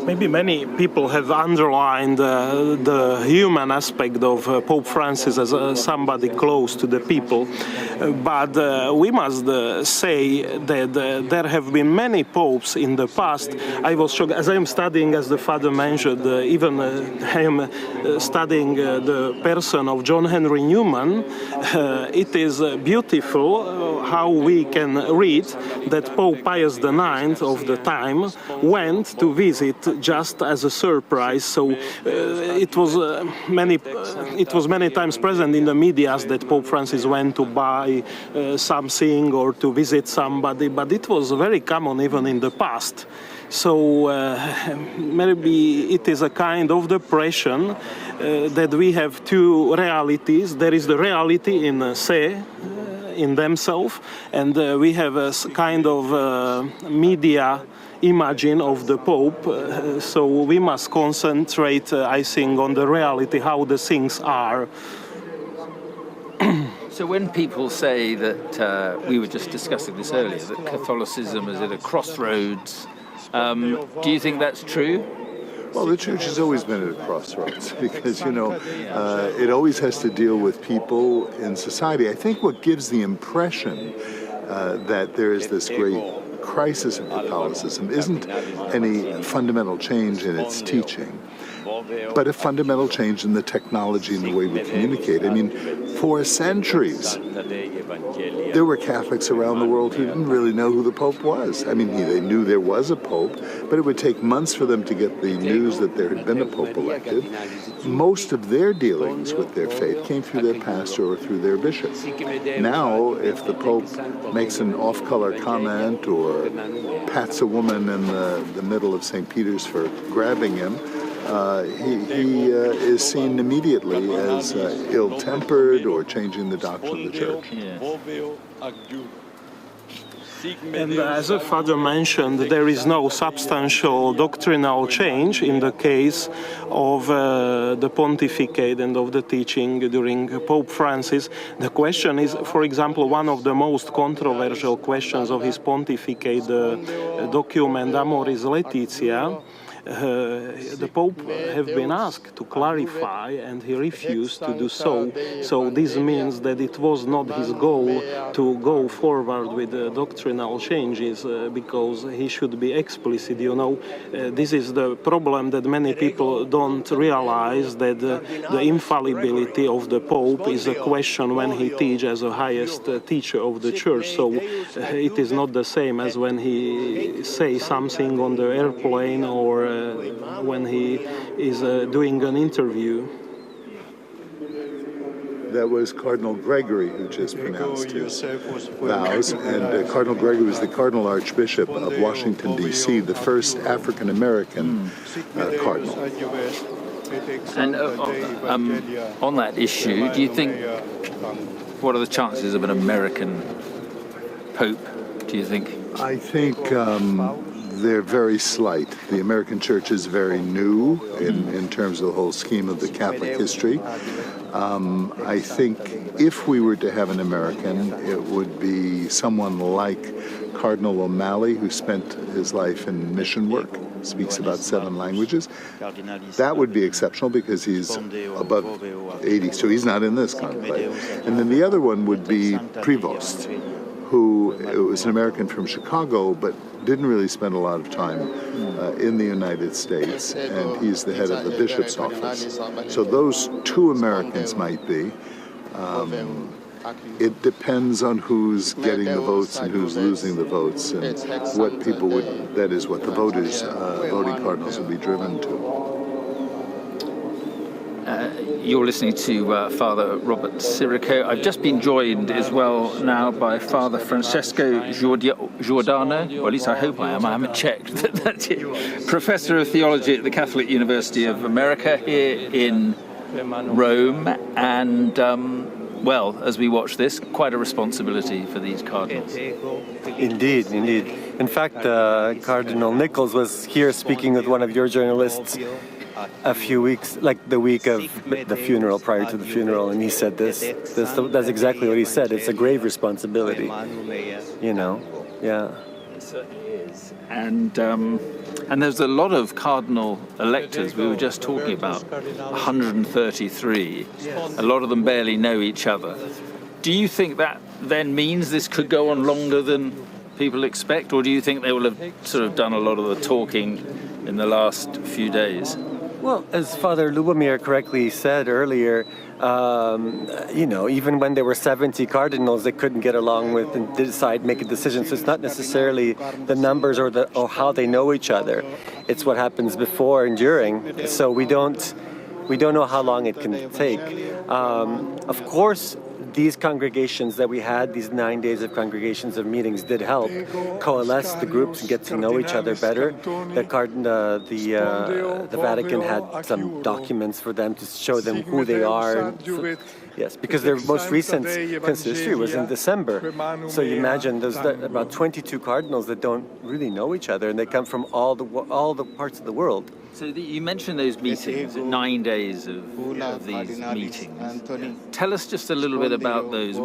Maybe many people have underlined the human aspect of Pope Francis as somebody close to the people, but we must say that there have been many popes in the past. I was shocked, as I am studying, as the Father mentioned, even I am studying the person of John Henry Newman. It is beautiful how we can read that Pope Pius IX of the time went to visit just as a surprise. So it was many times present in the media that Pope Francis went to buy something or to visit somebody, but it was very common even in the past. So maybe it is a kind of depression that we have two realities. There is the reality in se, in themselves, and we have a kind of media imagine of the Pope, so we must concentrate, I think, on the reality, how the things are. So when people say that, we were just discussing this earlier, that Catholicism is at a crossroads, do you think that's true? Well, the Church has always been at a crossroads because, you know, it always has to deal with people in society. I think what gives the impression that there is this great crisis of Catholicism isn't any fundamental change in its teaching, but a fundamental change in the technology and the way we communicate. I mean, for centuries, there were Catholics around the world who didn't really know who the Pope was. I mean, they knew there was a Pope, but it would take months for them to get the news that there had been a Pope elected. Most of their dealings with their faith came through their pastor or through their bishop. Now, if the Pope makes an off-color comment or pats a woman in the middle of St. Peter's for grabbing him, he is seen immediately as ill-tempered or changing the doctrine of the Church. And as the Father mentioned, there is no substantial doctrinal change in the case of the pontificate and of the teaching during Pope Francis. The question is, for example, one of the most controversial questions of his pontificate, the document Amoris Laetitia. The Pope have been asked to clarify and he refused to do so. So this means that it was not his goal to go forward with doctrinal changes because he should be explicit, you know. This is the problem that many people don't realize, that the infallibility of the Pope is a question when he teaches as the highest teacher of the Church. So it is not the same as when he says something on the airplane or when he is doing an interview. That was Cardinal Gregory who just pronounced his vows, and Cardinal Gregory was the Cardinal Archbishop of Washington, D.C., the first African-American cardinal. And on that issue, do you think, what are the chances of an American Pope, do you think? I think they're very slight. The American Church is very new in terms of the whole scheme of the Catholic history. I think if we were to have an American, it would be someone like Cardinal O'Malley, who spent his life in mission work, speaks about 7 languages. That would be exceptional because he's above 80, so he's not in this conclave. And then the other one would be Prevost, who was an American from Chicago, but didn't really spend a lot of time in the United States, and he's the head of the bishop's office. So those 2 Americans might be. It depends on who's getting the votes and who's losing the votes, and what people would, that is, what the voters, voting cardinals would be driven to. You're listening to Father Robert Sirico. I've just been joined as well now by Father Francesco Giordano, or at least I hope I am. I haven't checked. That's it. Professor of Theology at the Catholic University of America here in Rome. And, well, as we watch this, quite a responsibility for these cardinals. Indeed, indeed. In fact, Cardinal Nichols was here speaking with one of your journalists a few weeks, like the week of the funeral, prior to the funeral, and he said this. That's exactly what he said. It's a grave responsibility, you know. Yeah. It certainly is. And there's a lot of cardinal electors. We were just talking about 133. A lot of them barely know each other. Do you think that then means this could go on longer than people expect, or do you think they will have sort of done a lot of the talking in the last few days? Well, as Father Lubomir correctly said earlier, you know, even when there were 70 cardinals, they couldn't get along with and make a decision. So it's not necessarily the numbers or how they know each other. It's what happens before and during. So we don't know how long it can take. Of course, these congregations that we had, these 9 days of congregations of meetings, did help coalesce the groups and get to know each other better. The Vatican had some documents for them to show them who they are. Yes, because their most recent consistory was in December. So you imagine there's about 22 cardinals that don't really know each other, and they come from all the parts of the world. So you mentioned those meetings, 9 days of these meetings. Tell us just a little bit about those.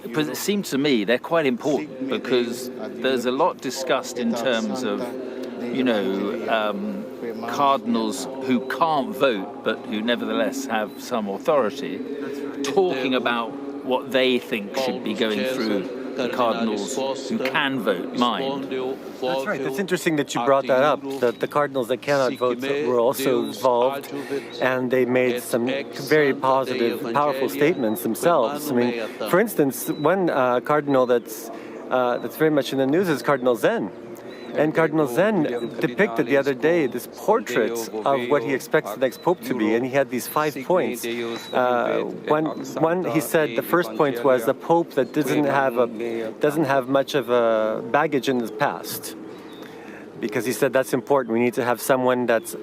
Because it seems to me they're quite important, because there's a lot discussed in terms of, you know, cardinals who can't vote but who nevertheless have some authority, talking about what they think should be going through the cardinals who can vote mind. That's right. It's interesting that you brought that up, that the cardinals that cannot vote were also involved, and they made some very positive, powerful statements themselves. I mean, for instance, one cardinal that's very much in the news is Cardinal Zen. And Cardinal Zen depicted the other day this portrait of what he expects the next pope to be, and he had these 5 points. One, he said the first point was the pope that doesn't have much of a baggage in his past, because he said that's important. We need to have someone that's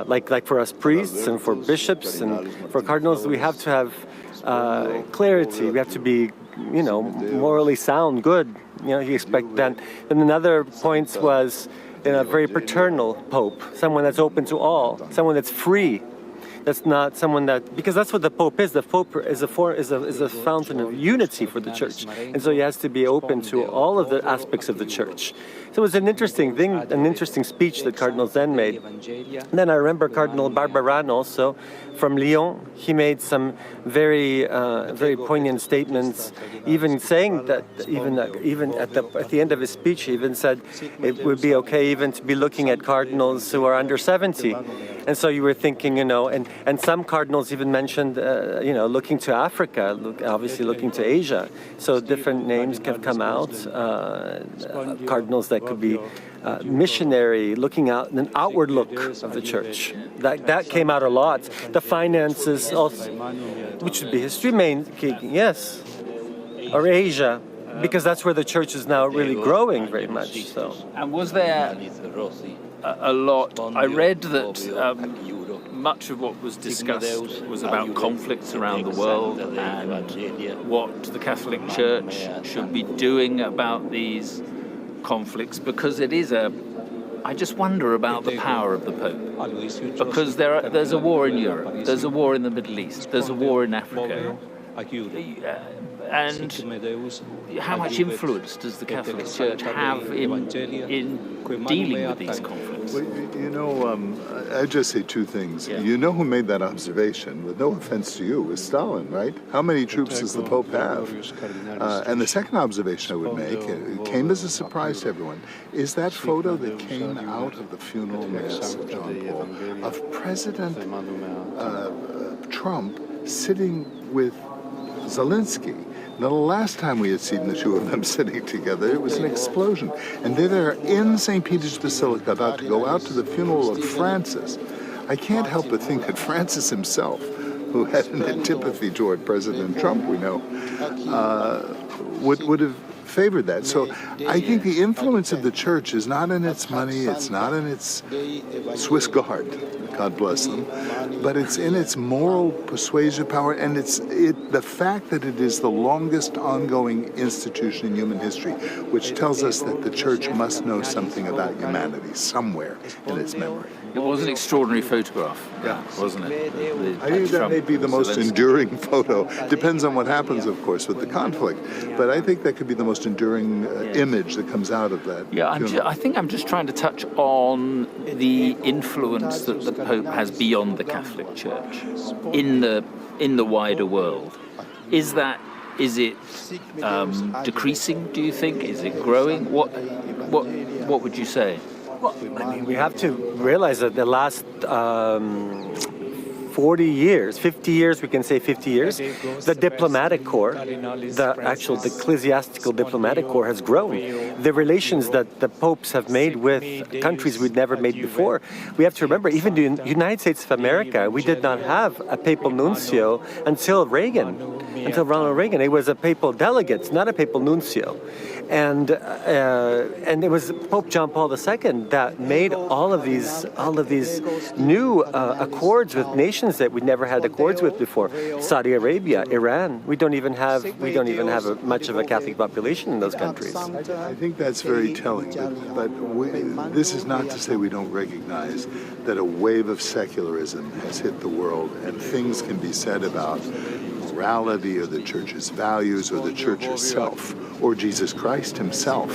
like for us priests and for bishops and for cardinals, we have to have clarity. We have to be, you know, morally sound, good. You know, he expected that. And another point was a very paternal pope, someone that's open to all, someone that's free. That's not someone that, because that's what the Pope is. The Pope is a fountain of unity for the Church, and so he has to be open to all of the aspects of the Church. So it was an interesting thing, an interesting speech that Cardinal Zen made. And then I remember Cardinal Barbaran also from Lyon. He made some very poignant statements, even saying that even at the end of his speech, he even said it would be okay even to be looking at cardinals who are under 70. And so you were thinking, you know, and some cardinals even mentioned, you know, looking to Africa, obviously looking to Asia. So different names have come out, cardinals that could be missionary, looking out, an outward look of the Church. That came out a lot. The finances also, which would be history main, yes, or Asia, because that's where the Church is now really growing very much. So. And was there a lot? I read that much of what was discussed was about conflicts around the world and what the Catholic Church should be doing about these conflicts, because it is I just wonder about the power of the Pope, because there's a war in Europe, there's a war in the Middle East, there's a war in Africa. And how much influence does the Catholic Church have in dealing with these conflicts? Well, you know, I'd just say two things. Yeah. You know who made that observation, with no offense to you, was Stalin, right? How many troops does the Pope have? And the second observation I would make, it came as a surprise to everyone, is that photo that came out of the funeral mass of John Paul of President Trump sitting with Zelensky. Now, the last time we had seen the two of them sitting together, it was an explosion. And there they are in St. Peter's Basilica, about to go out to the funeral of Francis. I can't help but think that Francis himself, who had an antipathy toward President Trump, we know, would have favored that. So I think the influence of the church is not in its money, it's not in its Swiss Guard, God bless them, but it's in its moral persuasive power, and the fact that it is the longest ongoing institution in human history, which tells us that the church must know something about humanity somewhere in its memory. It was an extraordinary photograph, wasn't it? I think that may be the most enduring photo. Depends on what happens, of course, with the conflict. But I think that could be the most enduring image that comes out of that. Yeah, I think I'm just trying to touch on the influence that the Pope has beyond the Catholic Church in the wider world. Is it decreasing? Do you think? Is it growing? What would you say? Well, I mean, we have to realize that the last 40 years, 50 years, we can say 50 years, the diplomatic corps, the ecclesiastical diplomatic corps has grown. The relations that the popes have made with countries we'd never made before. We have to remember, even in the United States of America, we did not have a papal nuncio until Ronald Reagan. It was a papal delegate, not a papal nuncio. And it was Pope John Paul II that made all of these new accords with nations that we never had accords with before. Saudi Arabia, Iran. We don't even have much of a Catholic population in those countries. I think that's very telling. But this is not to say we don't recognize that a wave of secularism has hit the world, and things can be said about morality or the church's values or the church herself or Jesus Christ himself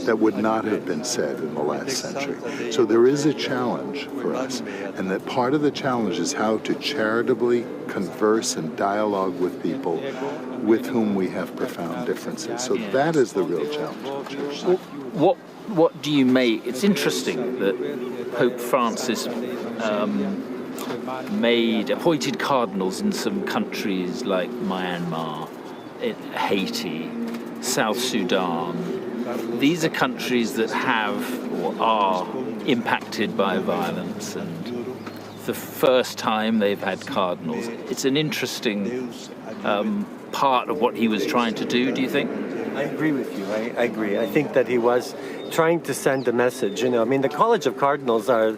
that would not have been said in the last century. So there is a challenge for us, and that part of the challenge is how to charitably converse and dialogue with people with whom we have profound differences. So that is the real challenge of the church. What do you make? It's interesting that Pope Francis appointed cardinals in some countries like Myanmar, Haiti, South Sudan. These are countries that have or are impacted by violence, and the first time they've had cardinals. It's an interesting part of what he was trying to do, do you think? I agree with you. I agree. I think that he was trying to send a message. I mean, the College of Cardinals are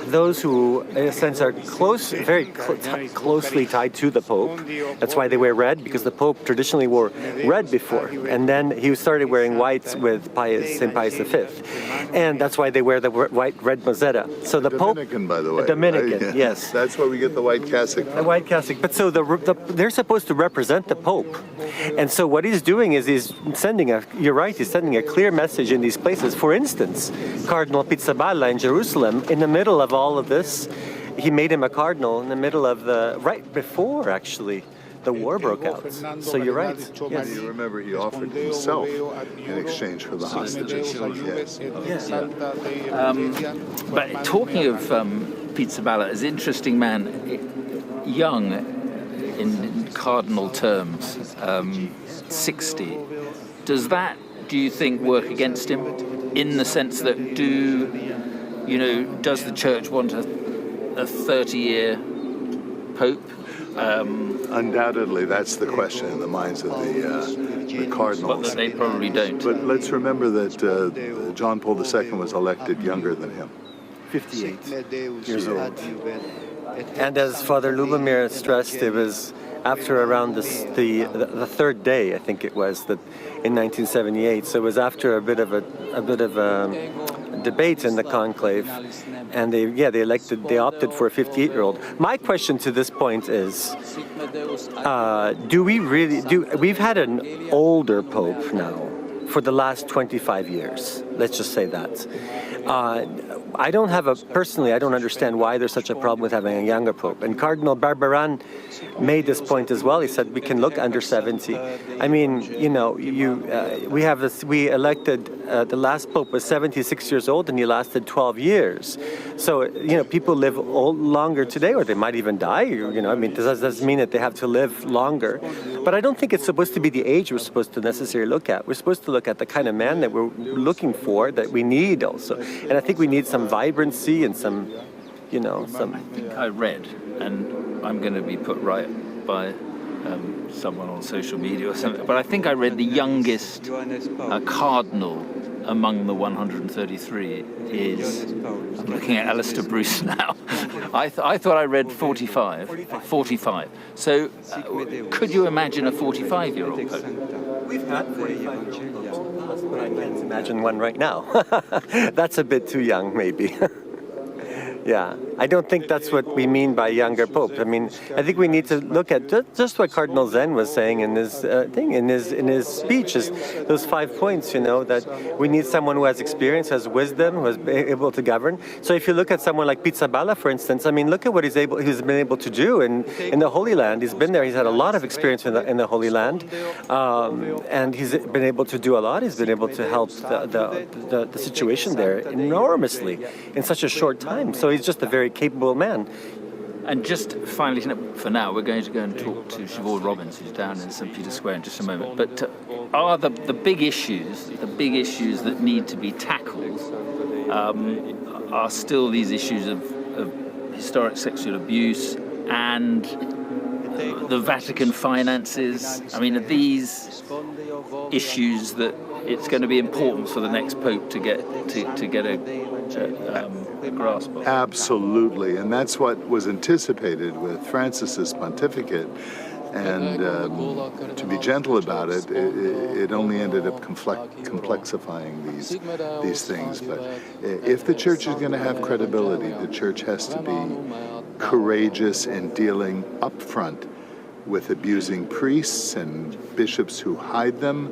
those who, in a sense, are very closely tied to the Pope. That's why they wear red, because the Pope traditionally wore red before, and then he started wearing whites with St. Pius V, and that's why they wear the red mozzetta. So the Dominican, Pope, by the way, Dominican, right? yes, that's why we get the white cassock. The white cassock. But so they're supposed to represent the Pope, and so what he's doing is he's sending he's sending a clear message in these places. For instance, Cardinal Pizzaballa in Jerusalem. In the middle of all of this, he made him a cardinal in the middle of right before actually the war broke out. So you're right. Yes. You remember he offered himself in exchange for the hostages. Yes. But talking of Pizzaballa, is an interesting man, young in cardinal terms, 60. Does that, do you think, work against him in the sense that does the church want a 30-year pope? Undoubtedly, that's the question in the minds of the cardinals. But they probably don't. But let's remember that John Paul II was elected younger than him. 58 years old. And as Father Lubomir stressed, it was after around the third day, I think it was, that in 1978. So it was after a bit of a debate in the conclave, and they opted for a 58-year-old. My question to this point is, we've had an older pope now for the last 25 years. Let's just say that. I don't understand why there's such a problem with having a younger pope. And Cardinal Barbaran made this point as well. He said we can look under 70. I mean, we elected, the last pope was 76 years old and he lasted 12 years. So, people live longer today, or they might even die. This doesn't mean that they have to live longer. But I don't think it's supposed to be the age we're supposed to necessarily look at. We're supposed to look at the kind of man that we're looking for, that we need also. And I think we need some vibrancy and some some. I think I read, and I'm going to be put right by someone on social media or something, but I think I read the youngest cardinal among the 133 is, I'm looking at Alistair Bruce now, I thought I read 45. So could you imagine a 45-year-old Pope? We've had 45-year-olds in the past, but I can't imagine one right now. That's a bit too young, maybe. Yeah, I don't think that's what we mean by younger pope. I mean, I think we need to look at just what Cardinal Zen was saying in his in his speech, is those 5 points. That we need someone who has experience, has wisdom, who is able to govern. So if you look at someone like Pizzaballa, for instance, I mean, look at what he's been able to do in the Holy Land. He's been there. He's had a lot of experience in the Holy Land, and he's been able to do a lot. He's been able to help the situation there enormously in such a short time. So he's just a very capable man. And just finally, for now, we're going to go and talk to Siobhan Robbins, who's down in St. Peter's Square in just a moment. But are the big issues that need to be tackled, are still these issues of historic sexual abuse and the Vatican finances? I mean, are these issues that it's going to be important for the next Pope to get a grasp of? Absolutely, and that's what was anticipated with Francis's pontificate. And to be gentle about it, it only ended up complexifying these things. But if the church is going to have credibility, the church has to be courageous in dealing up front with abusing priests and bishops who hide them,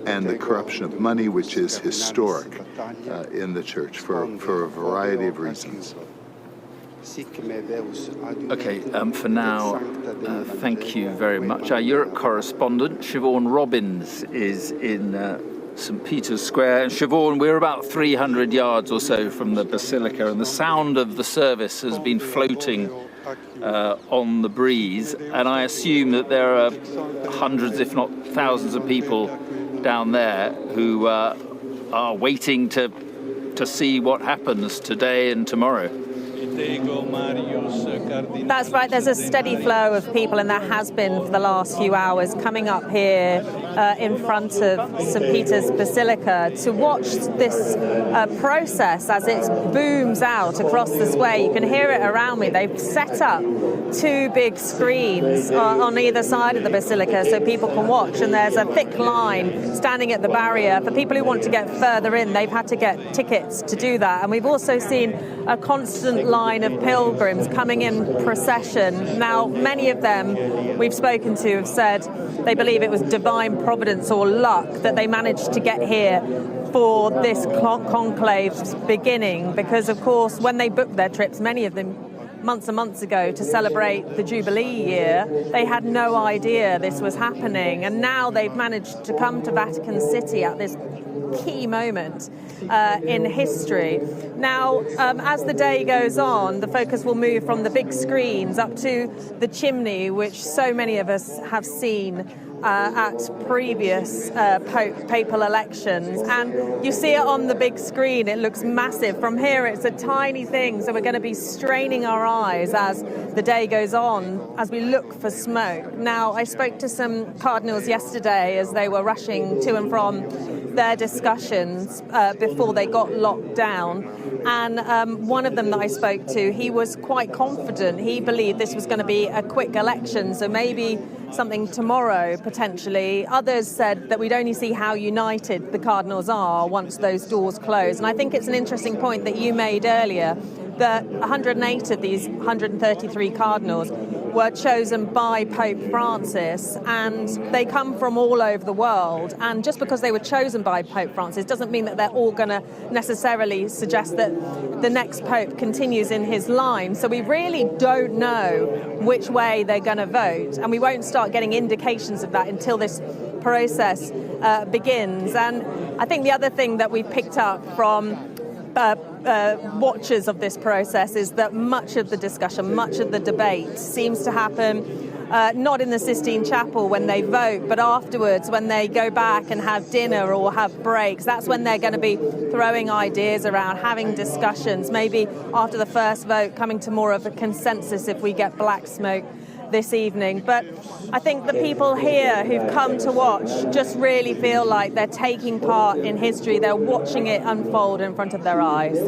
and the corruption of money, which is historic in the church for a variety of reasons. Okay, for now, thank you very much. Our Europe correspondent, Siobhan Robbins, is in St. Peter's Square. And Siobhan, we're about 300 yards or so from the Basilica, and the sound of the service has been floating on the breeze. And I assume that there are hundreds, if not thousands of people down there who are waiting to see what happens today and tomorrow. That's right, there's a steady flow of people, and there has been for the last few hours, coming up here in front of St. Peter's Basilica to watch this process as it booms out across the square. You can hear it around me. They've set up 2 big screens on either side of the Basilica so people can watch, and there's a thick line standing at the barrier. For people who want to get further in, they've had to get tickets to do that. And we've also seen a constant line of pilgrims coming in procession. Now, many of them we've spoken to have said they believe it was divine providence or luck that they managed to get here for this conclave's beginning, because, of course, when they booked their trips, many of them months and months ago to celebrate the Jubilee year, they had no idea this was happening. And now they've managed to come to Vatican City at this key moment in history. Now, as the day goes on, the focus will move from the big screens up to the chimney, which so many of us have seen at previous papal elections. And you see it on the big screen, it looks massive. From here, it's a tiny thing, so we're going to be straining our eyes as the day goes on, as we look for smoke. Now, I spoke to some cardinals yesterday as they were rushing to and from their discussions before they got locked down. And one of them that I spoke to, he was quite confident. He believed this was going to be a quick election, so maybe something tomorrow, potentially. Others said that we'd only see how united the cardinals are once those doors close. And I think it's an interesting point that you made earlier, that 108 of these 133 cardinals were chosen by Pope Francis, and they come from all over the world. And just because they were chosen by Pope Francis doesn't mean that they're all going to necessarily suggest that the next Pope continues in his line. So we really don't know which way they're going to vote, and we won't start getting indications of that until this process begins. And I think the other thing that we picked up from watchers of this process is that much of the discussion, much of the debate seems to happen not in the Sistine Chapel when they vote, but afterwards when they go back and have dinner or have breaks. That's when they're going to be throwing ideas around, having discussions, maybe after the first vote coming to more of a consensus if we get black smoke this evening. But I think the people here who've come to watch just really feel like they're taking part in history. They're watching it unfold in front of their eyes.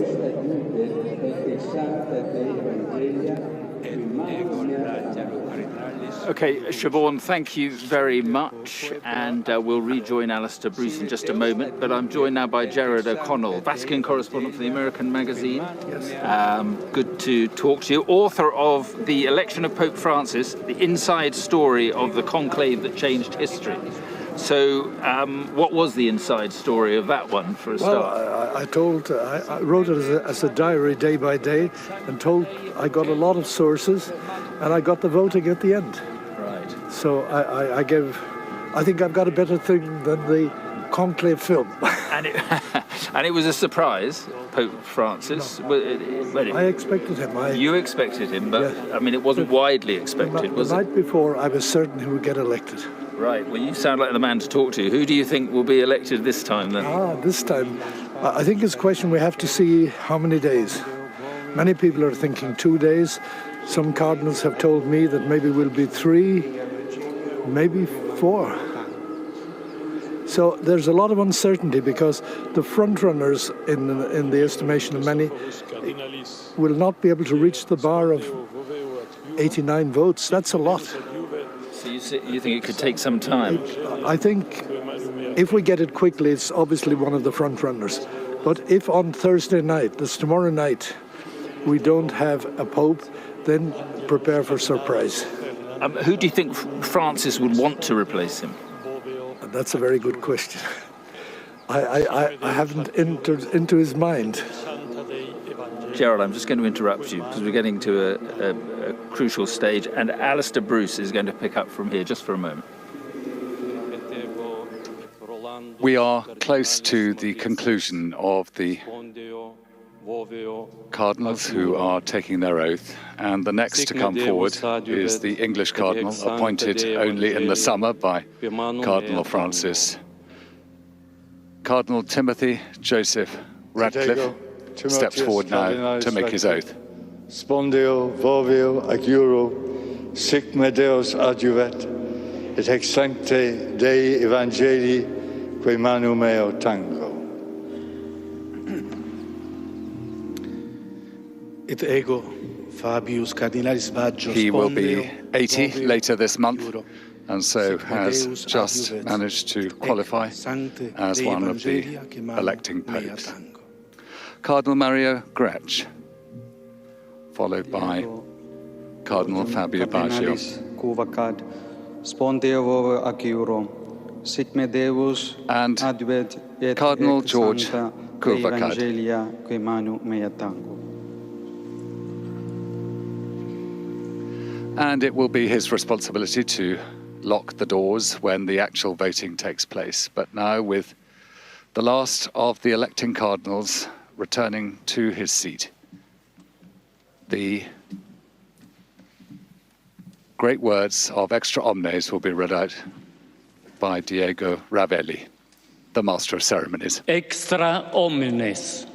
Okay, Siobhan, thank you very much, and we'll rejoin Alistair Bruce in just a moment, but I'm joined now by Gerard O'Connell, Vatican correspondent for the American magazine. Good to talk to you. Author of The Election of Pope Francis, the inside story of the conclave that changed history. So, what was the inside story of that one, for a start? Well, I wrote it as a diary day by day, and I got a lot of sources, and I got the voting at the end. Right. So I think I've got a better thing than the Conclave film. And it was a surprise, Pope Francis. No. I expected him. You expected him, but yes. I mean, it wasn't widely expected, was it? The night before, I was certain he would get elected. Right, well, you sound like the man to talk to. Who do you think will be elected this time, then? This time, I think it's a question we have to see how many days. Many people are thinking 2 days. Some cardinals have told me that maybe we'll be 3, maybe 4. So there's a lot of uncertainty because the front runners, in the estimation of many, will not be able to reach the bar of 89 votes. That's a lot. So you think it could take some time? I think if we get it quickly, it's obviously one of the front runners. But if on Thursday night, that's tomorrow night, we don't have a pope, then prepare for surprise. Who do you think Francis would want to replace him? That's a very good question. I haven't entered into his mind. Gerald, I'm just going to interrupt you because we're getting to a crucial stage, and Alistair Bruce is going to pick up from here just for a moment. We are close to the conclusion of the cardinals who are taking their oath, and the next to come forward is the English cardinal, appointed only in the summer by Cardinal Francis. Cardinal Timothy Joseph Ratcliffe steps forward now to make his oath. Spondeo voveo acuro, sic me Deus adjuvet, et ex sancte Dei Evangelii, quae manu meo tango. Et ego Fabius Cardinalis Baggio. He will be 80 later this month, and so has just managed to qualify as one of the electing popes. Cardinal Mario Gretsch, followed by Cardinal Fabio Baggio. And Cardinal George Couvacad. And it will be his responsibility to lock the doors when the actual voting takes place. But now, with the last of the electing cardinals returning to his seat, the great words of Extra Omnes will be read out by Diego Ravelli, the Master of Ceremonies. Extra Omnes.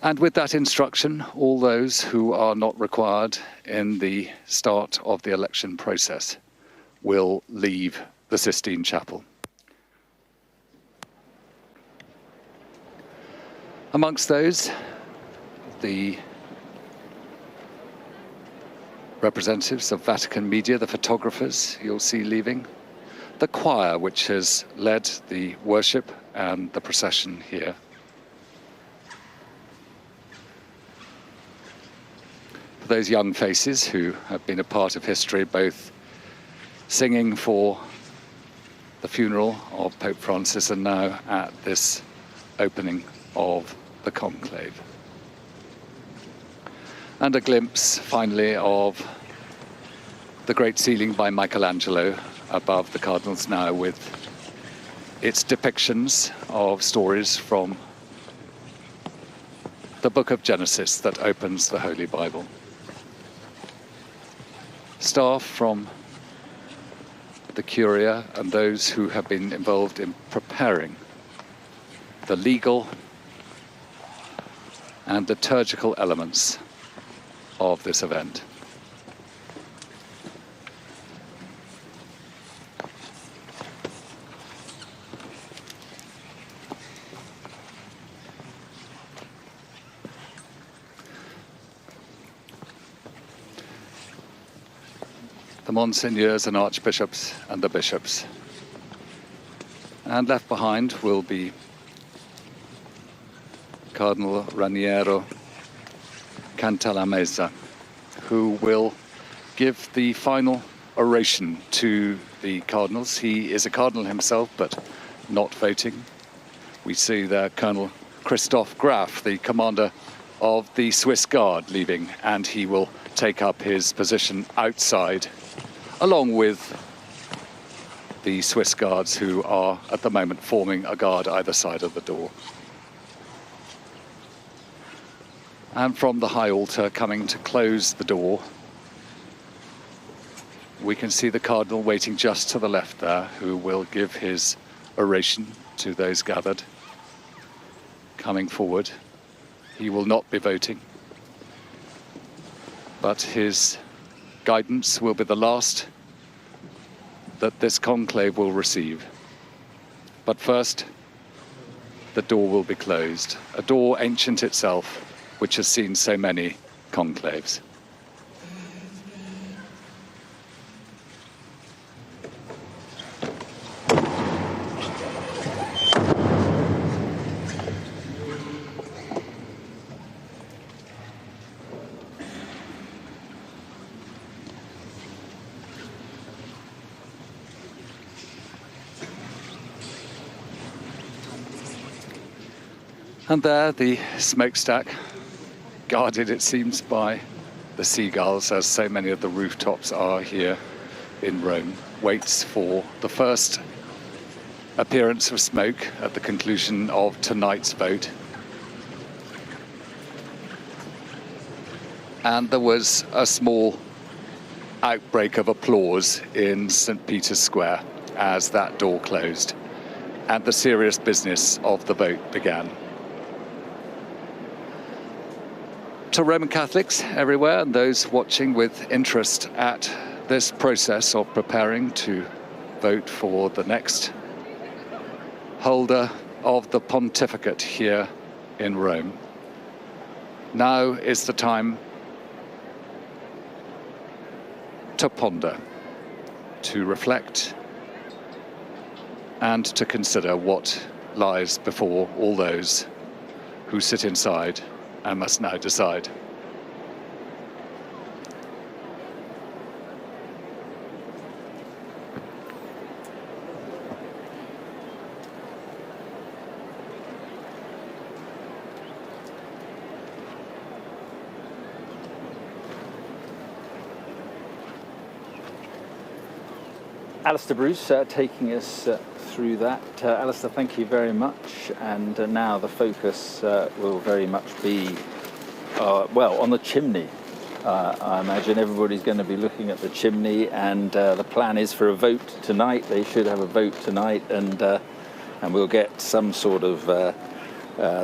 And with that instruction, all those who are not required in the start of the election process will leave the Sistine Chapel. Amongst those, the representatives of Vatican media, the photographers you'll see leaving, the choir which has led the worship and the procession here, those young faces who have been a part of history, both singing for the funeral of Pope Francis and now at this opening of the conclave. And a glimpse, finally, of the great ceiling by Michelangelo above the cardinals now, with its depictions of stories from the book of Genesis that opens the Holy Bible. Staff from the Curia and those who have been involved in preparing the legal and liturgical elements of this event. The Monsignors and Archbishops and the Bishops. And left behind will be Cardinal Raniero Cantalamessa, who will give the final oration to the cardinals. He is a cardinal himself, but not voting. We see there Colonel Christoph Graf, the commander of the Swiss Guard, leaving, and he will take up his position outside, along with the Swiss Guards, who are at the moment forming a guard either side of the door. And from the high altar, coming to close the door, we can see the Cardinal waiting just to the left there, who will give his oration to those gathered. Coming forward, he will not be voting, but his guidance will be the last that this conclave will receive. But first, the door will be closed, a door ancient itself, which has seen so many conclaves. And there, the smokestack, guarded, it seems, by the seagulls, as so many of the rooftops are here in Rome, waits for the first appearance of smoke at the conclusion of tonight's vote. And there was a small outbreak of applause in St. Peter's Square as that door closed and the serious business of the vote began. To Roman Catholics everywhere and those watching with interest at this process of preparing to vote for the next holder of the pontificate here in Rome, now is the time to ponder, to reflect, and to consider what lies before all those who sit inside and must now decide. Alistair Bruce taking us through that. Alistair, thank you very much. And now the focus will very much be, well, on the chimney. I imagine everybody's going to be looking at the chimney, and the plan is for a vote tonight. They should have a vote tonight, and we'll get some sort of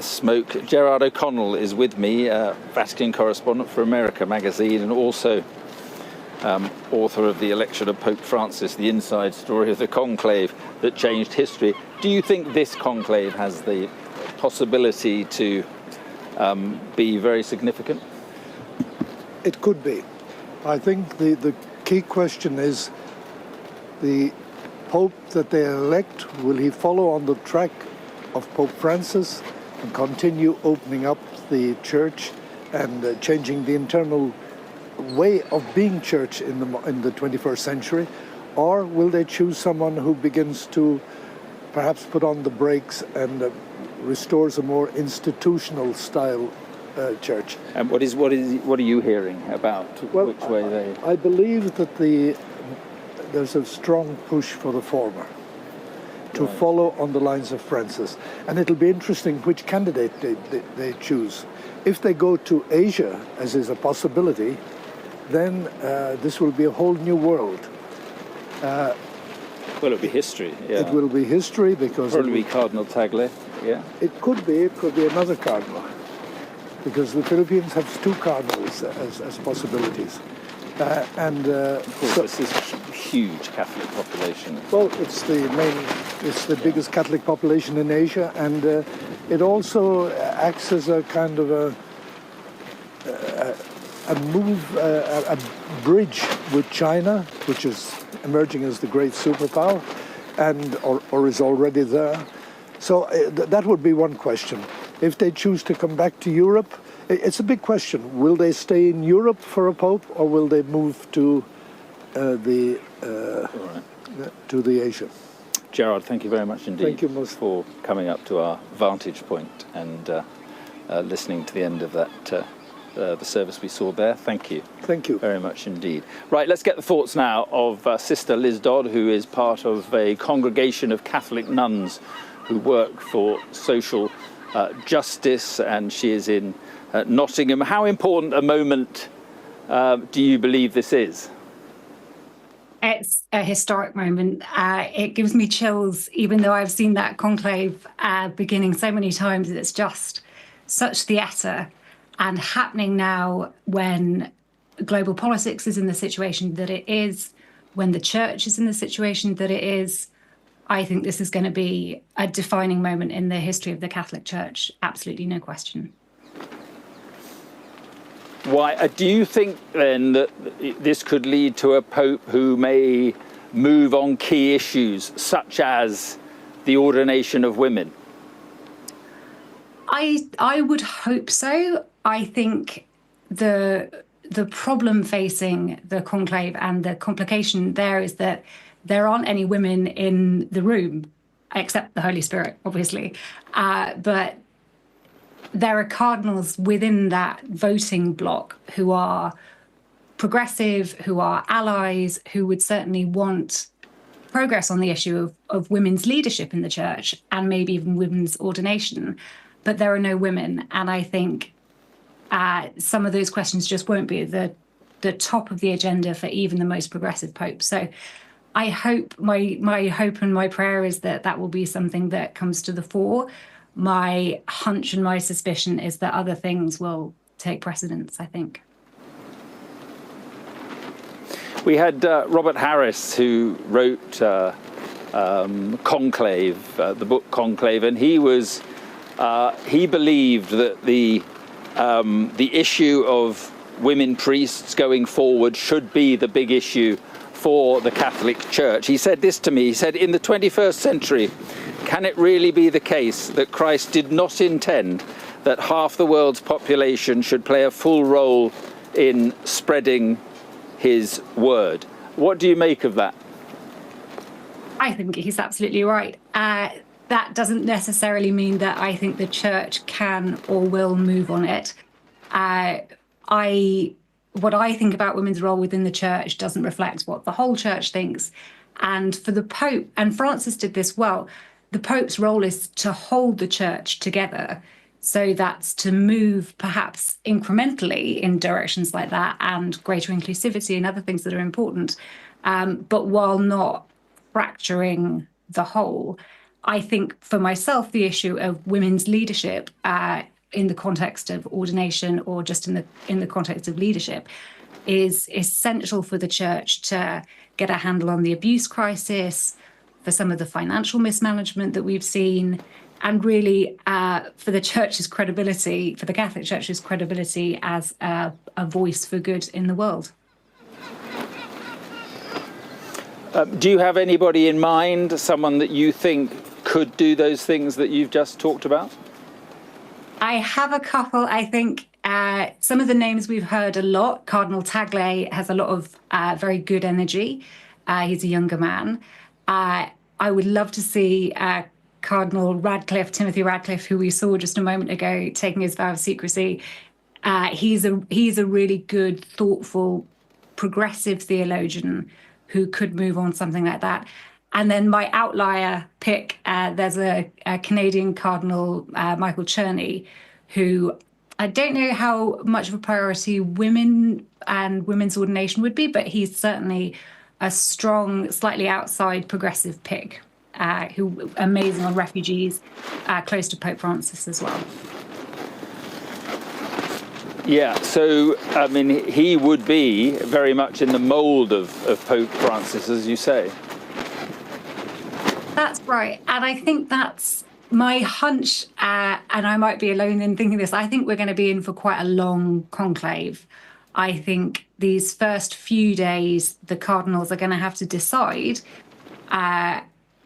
smoke. Gerard O'Connell is with me, Vatican correspondent for America magazine, and also author of The Election of Pope Francis, the inside story of the conclave that changed history. Do you think this conclave has the possibility to be very significant? It could be. I think the key question is the Pope that they elect, will he follow on the track of Pope Francis and continue opening up the church and changing the internal way of being church in the 21st century, or will they choose someone who begins to perhaps put on the brakes and restores a more institutional style church? And what are you hearing about which way they? I believe that there's a strong push for the former, to follow on the lines of Francis, and it'll be interesting which candidate they choose. If they go to Asia, as is a possibility, then this will be a whole new world. Well, it'll be history. Yeah. It will be history because probably be Cardinal Tagle. Yeah. It could be another cardinal, because the Philippines has two cardinals as possibilities. Of course, this is a huge Catholic population. Well, it's the biggest Catholic population in Asia, and it also acts as a kind of a bridge with China, which is emerging as the great superpower, or is already there. So that would be one question. If they choose to come back to Europe, it's a big question. Will they stay in Europe for a pope, or will they move to the Asia? Gerard, thank you very much indeed. Thank you most for coming up to our vantage point and listening to the end of that the service we saw there. Thank you. Thank you very much indeed. Right, let's get the thoughts now of Sister Liz Dodd, who is part of a congregation of Catholic nuns who work for social justice, and she is in Nottingham. How important a moment do you believe this is? It's a historic moment. It gives me chills, even though I've seen that conclave beginning so many times. It's just such theatre, and happening now when global politics is in the situation that it is, when the church is in the situation that it is. I think this is going to be a defining moment in the history of the Catholic Church. Absolutely no question. Why do you think then that this could lead to a pope who may move on key issues such as the ordination of women? I would hope so. I think the problem facing the conclave and the complication there is that there aren't any women in the room, except the Holy Spirit, obviously. But there are cardinals within that voting bloc who are progressive, who are allies, who would certainly want progress on the issue of women's leadership in the church and maybe even women's ordination. But there are no women. And I think some of those questions just won't be at the top of the agenda for even the most progressive pope. So I hope, my hope and my prayer is that that will be something that comes to the fore. My hunch and my suspicion is that other things will take precedence, I think. We had Robert Harris, who wrote Conclave, the book Conclave, and he believed that the issue of women priests going forward should be the big issue for the Catholic Church. He said this to me, he said, in the 21st century, can it really be the case that Christ did not intend that half the world's population should play a full role in spreading his word? What do you make of that? I think he's absolutely right. That doesn't necessarily mean that I think the church can or will move on it. What I think about women's role within the church doesn't reflect what the whole church thinks. And for the Pope, and Francis did this well, the Pope's role is to hold the church together. So that's to move perhaps incrementally in directions like that and greater inclusivity and other things that are important, but while not fracturing the whole. I think for myself, the issue of women's leadership in the context of ordination or just in the context of leadership is essential for the church to get a handle on the abuse crisis, for some of the financial mismanagement that we've seen, and really for the church's credibility, for the Catholic Church's credibility as a voice for good in the world. Do you have anybody in mind, someone that you think could do those things that you've just talked about? I have a couple. I think some of the names we've heard a lot. Cardinal Tagle has a lot of very good energy. He's a younger man. I would love to see Cardinal Radcliffe, Timothy Radcliffe, who we saw just a moment ago taking his vow of secrecy. He's a really good, thoughtful, progressive theologian who could move on something like that. And then my outlier pick, there's a Canadian Cardinal, Michael Cherney, who I don't know how much of a priority women and women's ordination would be, but he's certainly a strong, slightly outside progressive pick, who amazing on refugees, close to Pope Francis as well. Yeah, so, I mean, he would be very much in the mould of Pope Francis, as you say. That's right. And I think that's my hunch, and I might be alone in thinking this. I think we're going to be in for quite a long conclave. I think these first few days, the Cardinals are going to have to decide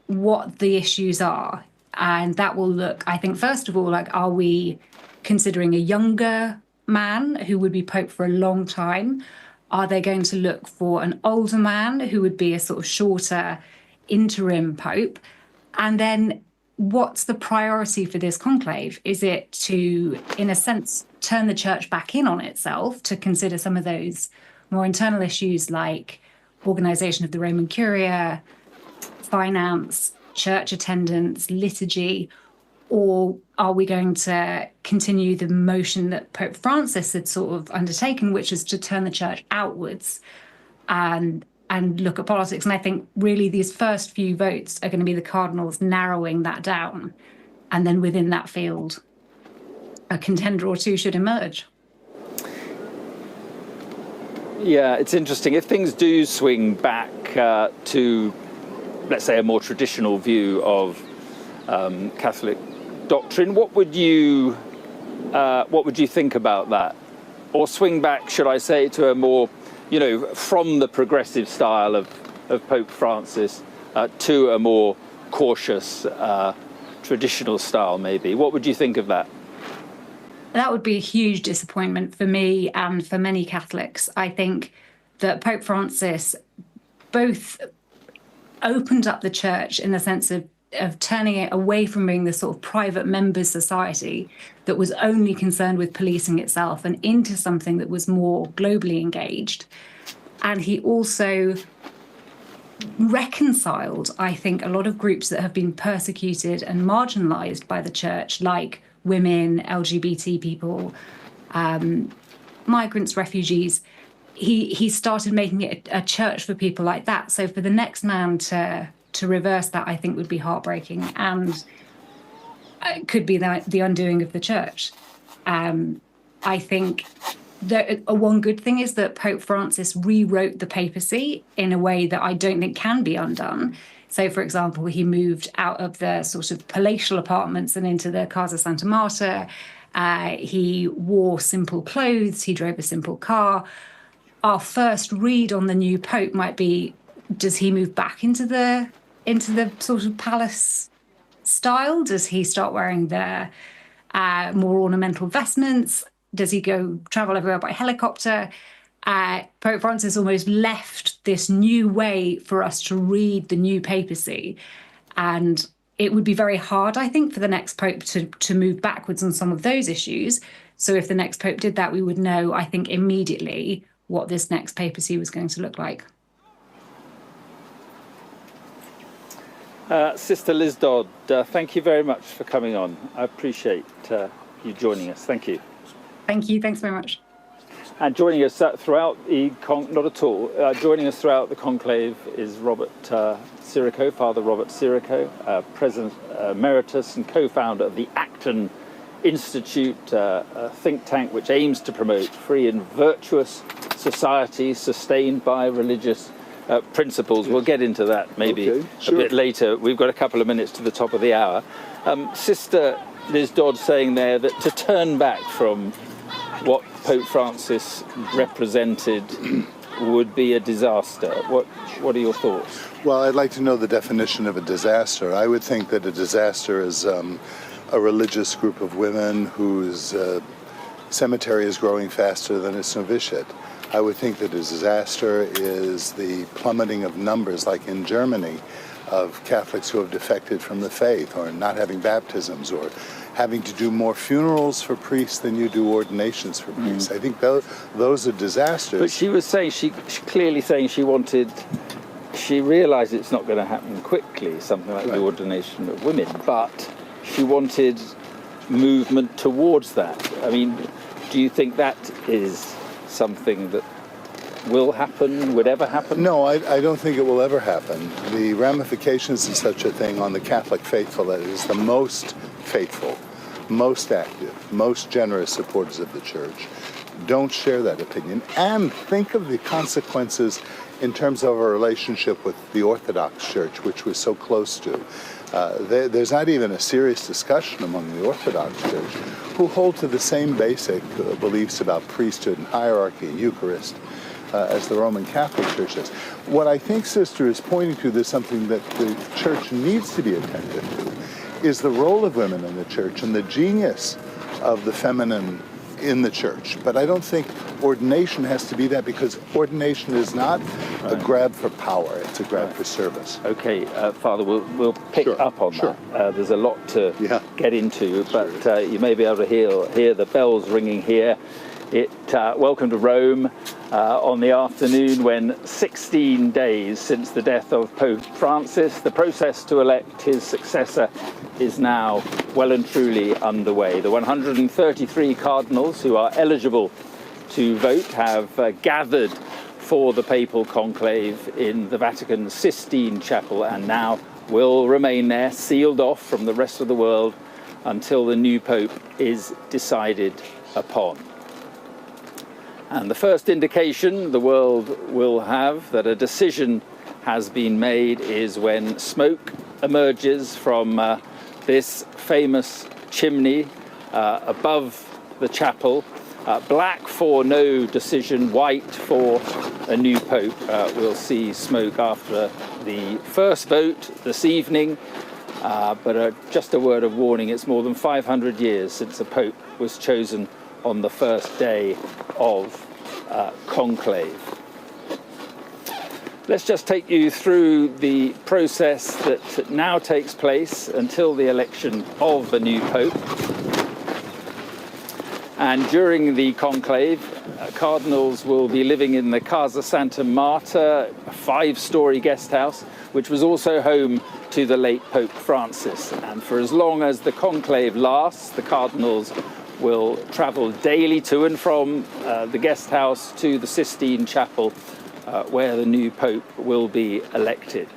what the issues are. And that will look, I think, first of all, like, are we considering a younger man who would be Pope for a long time? Are they going to look for an older man who would be a sort of shorter interim Pope? And then what's the priority for this conclave? Is it to, in a sense, turn the church back in on itself, to consider some of those more internal issues like organisation of the Roman Curia, finance, church attendance, liturgy? Or are we going to continue the motion that Pope Francis had sort of undertaken, which is to turn the church outwards and look at politics? And I think really these first few votes are going to be the Cardinals narrowing that down. And then within that field, a contender or two should emerge. Yeah, it's interesting. If things do swing back to, let's say, a more traditional view of Catholic doctrine, what would you think about that? Or swing back, should I say, to a more, from the progressive style of Pope Francis to a more cautious traditional style, maybe? What would you think of that? That would be a huge disappointment for me and for many Catholics. I think that Pope Francis both opened up the church in the sense of turning it away from being this sort of private members society that was only concerned with policing itself and into something that was more globally engaged. And he also reconciled, I think, a lot of groups that have been persecuted and marginalized by the church, like women, LGBT people, migrants, refugees. He started making it a church for people like that. So for the next man to reverse that, I think would be heartbreaking, and it could be the undoing of the church. I think that one good thing is that Pope Francis rewrote the papacy in a way that I don't think can be undone. So, for example, he moved out of the sort of palatial apartments and into the Casa Santa Marta. He wore simple clothes. He drove a simple car. Our first read on the new Pope might be, does he move back into the sort of palace style? Does he start wearing the more ornamental vestments? Does he go travel everywhere by helicopter? Pope Francis almost left this new way for us to read the new papacy. And it would be very hard, I think, for the next Pope to move backwards on some of those issues. So if the next Pope did that, we would know, I think, immediately what this next papacy was going to look like. Sister Liz Dodd, thank you very much for coming on. I appreciate you joining us. Thank you. Thank you. Thanks very much. And joining us throughout joining us throughout the conclave is Robert Sirico, Father Robert Sirico, President Emeritus and co-founder of the Acton Institute, a think tank which aims to promote free and virtuous society sustained by religious principles. We'll get into that maybe a bit later. We've got a couple of minutes to the top of the hour. Sister Liz Dodd saying there that to turn back from what Pope Francis represented would be a disaster. What are your thoughts? Well, I'd like to know the definition of a disaster. I would think that a disaster is a religious group of women whose cemetery is growing faster than its novitiate. I would think that a disaster is the plummeting of numbers, like in Germany, of Catholics who have defected from the faith, or not having baptisms, or having to do more funerals for priests than you do ordinations for priests. I think those are disasters. But she was saying, she clearly saying she realised it's not going to happen quickly, something like the ordination of women, but she wanted movement towards that. I mean, Do you think that is something that will happen, would ever happen? No, I don't think it will ever happen. The ramifications of such a thing on the Catholic faithful, that is the most faithful, most active, most generous supporters of the Church, don't share that opinion. And think of the consequences in terms of our relationship with the Orthodox Church, which we're so close to. There's not even a serious discussion among the Orthodox Church, who hold to the same basic beliefs about priesthood and hierarchy and Eucharist as the Roman Catholic Church does. What I think Sister is pointing to, there's something that the Church needs to be attentive to, is the role of women in the Church and the genius of the feminine in the Church. But I don't think ordination has to be that, because ordination is not a grab for power, it's a grab for service. Okay, Father, we'll pick up on that. There's a lot to get into, but you may be able to hear the bells ringing here. Welcome to Rome on the afternoon when 16 days since the death of Pope Francis, the process to elect his successor is now well and truly underway. The 133 cardinals who are eligible to vote have gathered for the papal conclave in the Vatican Sistine Chapel, and now will remain there, sealed off from the rest of the world until the new pope is decided upon. And the first indication the world will have that a decision has been made is when smoke emerges from this famous chimney above the chapel. Black for no decision, white for a new pope. We'll see smoke after the first vote this evening. But just a word of warning, it's more than 500 years since a pope was chosen on the first day of conclave. Let's just take you through the process that now takes place until the election of the new pope. And during the conclave, cardinals will be living in the Casa Santa Marta, a 5-story guest house, which was also home to the late Pope Francis. And for as long as the conclave lasts, the cardinals will travel daily to and from the guest house to the Sistine Chapel, where the new pope will be elected.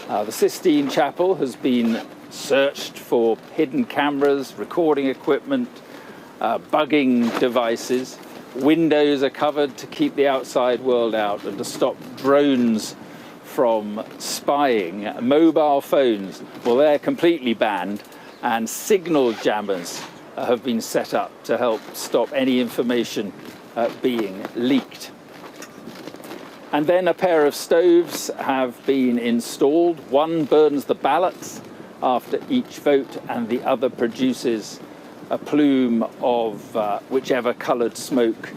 The Sistine Chapel has been searched for hidden cameras, recording equipment, bugging devices. Windows are covered to keep the outside world out and to stop drones from spying. Mobile phones, well, they're completely banned, and signal jammers have been set up to help stop any information being leaked. And then a pair of stoves have been installed. One burns the ballots after each vote, and the other produces a plume of whichever coloured smoke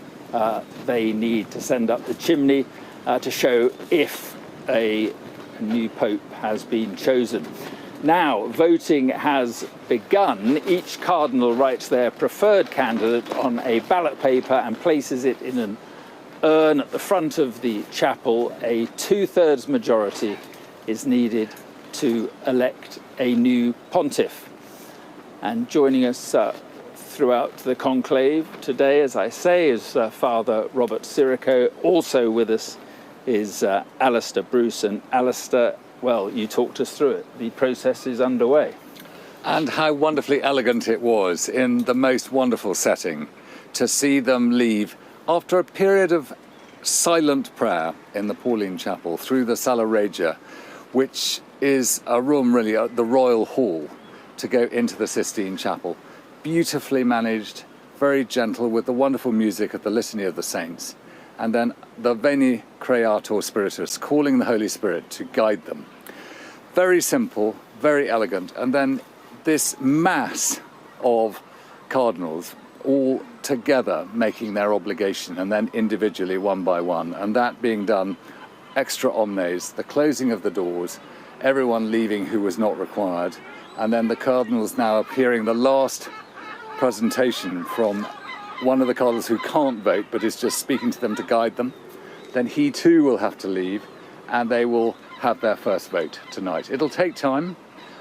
they need to send up the chimney to show if a new pope has been chosen. Now, voting has begun. Each cardinal writes their preferred candidate on a ballot paper and places it in an urn at the front of the chapel. A 2/3 majority is needed to elect a new pontiff. And joining us throughout the conclave today, as I say, is Father Robert Sirico. Also with us is Alistair Bruce. And Alistair, well, you talked us through it. The process is underway. And how wonderfully elegant it was, in the most wonderful setting, to see them leave after a period of silent prayer in the Pauline Chapel through the Sala Regia, which is a room really, the royal hall, to go into the Sistine Chapel. Beautifully managed, very gentle, with the wonderful music of the Litany of the Saints. And then the Veni Creator Spiritus, calling the Holy Spirit to guide them. Very simple, very elegant. And then this mass of cardinals all together making their obligation, and then individually one by one. And that being done extra omnes, the closing of the doors, everyone leaving who was not required. And then the cardinals now appearing, the last presentation from one of the cardinals who can't vote but is just speaking to them to guide them. Then he too will have to leave, and they will have their first vote tonight. It'll take time.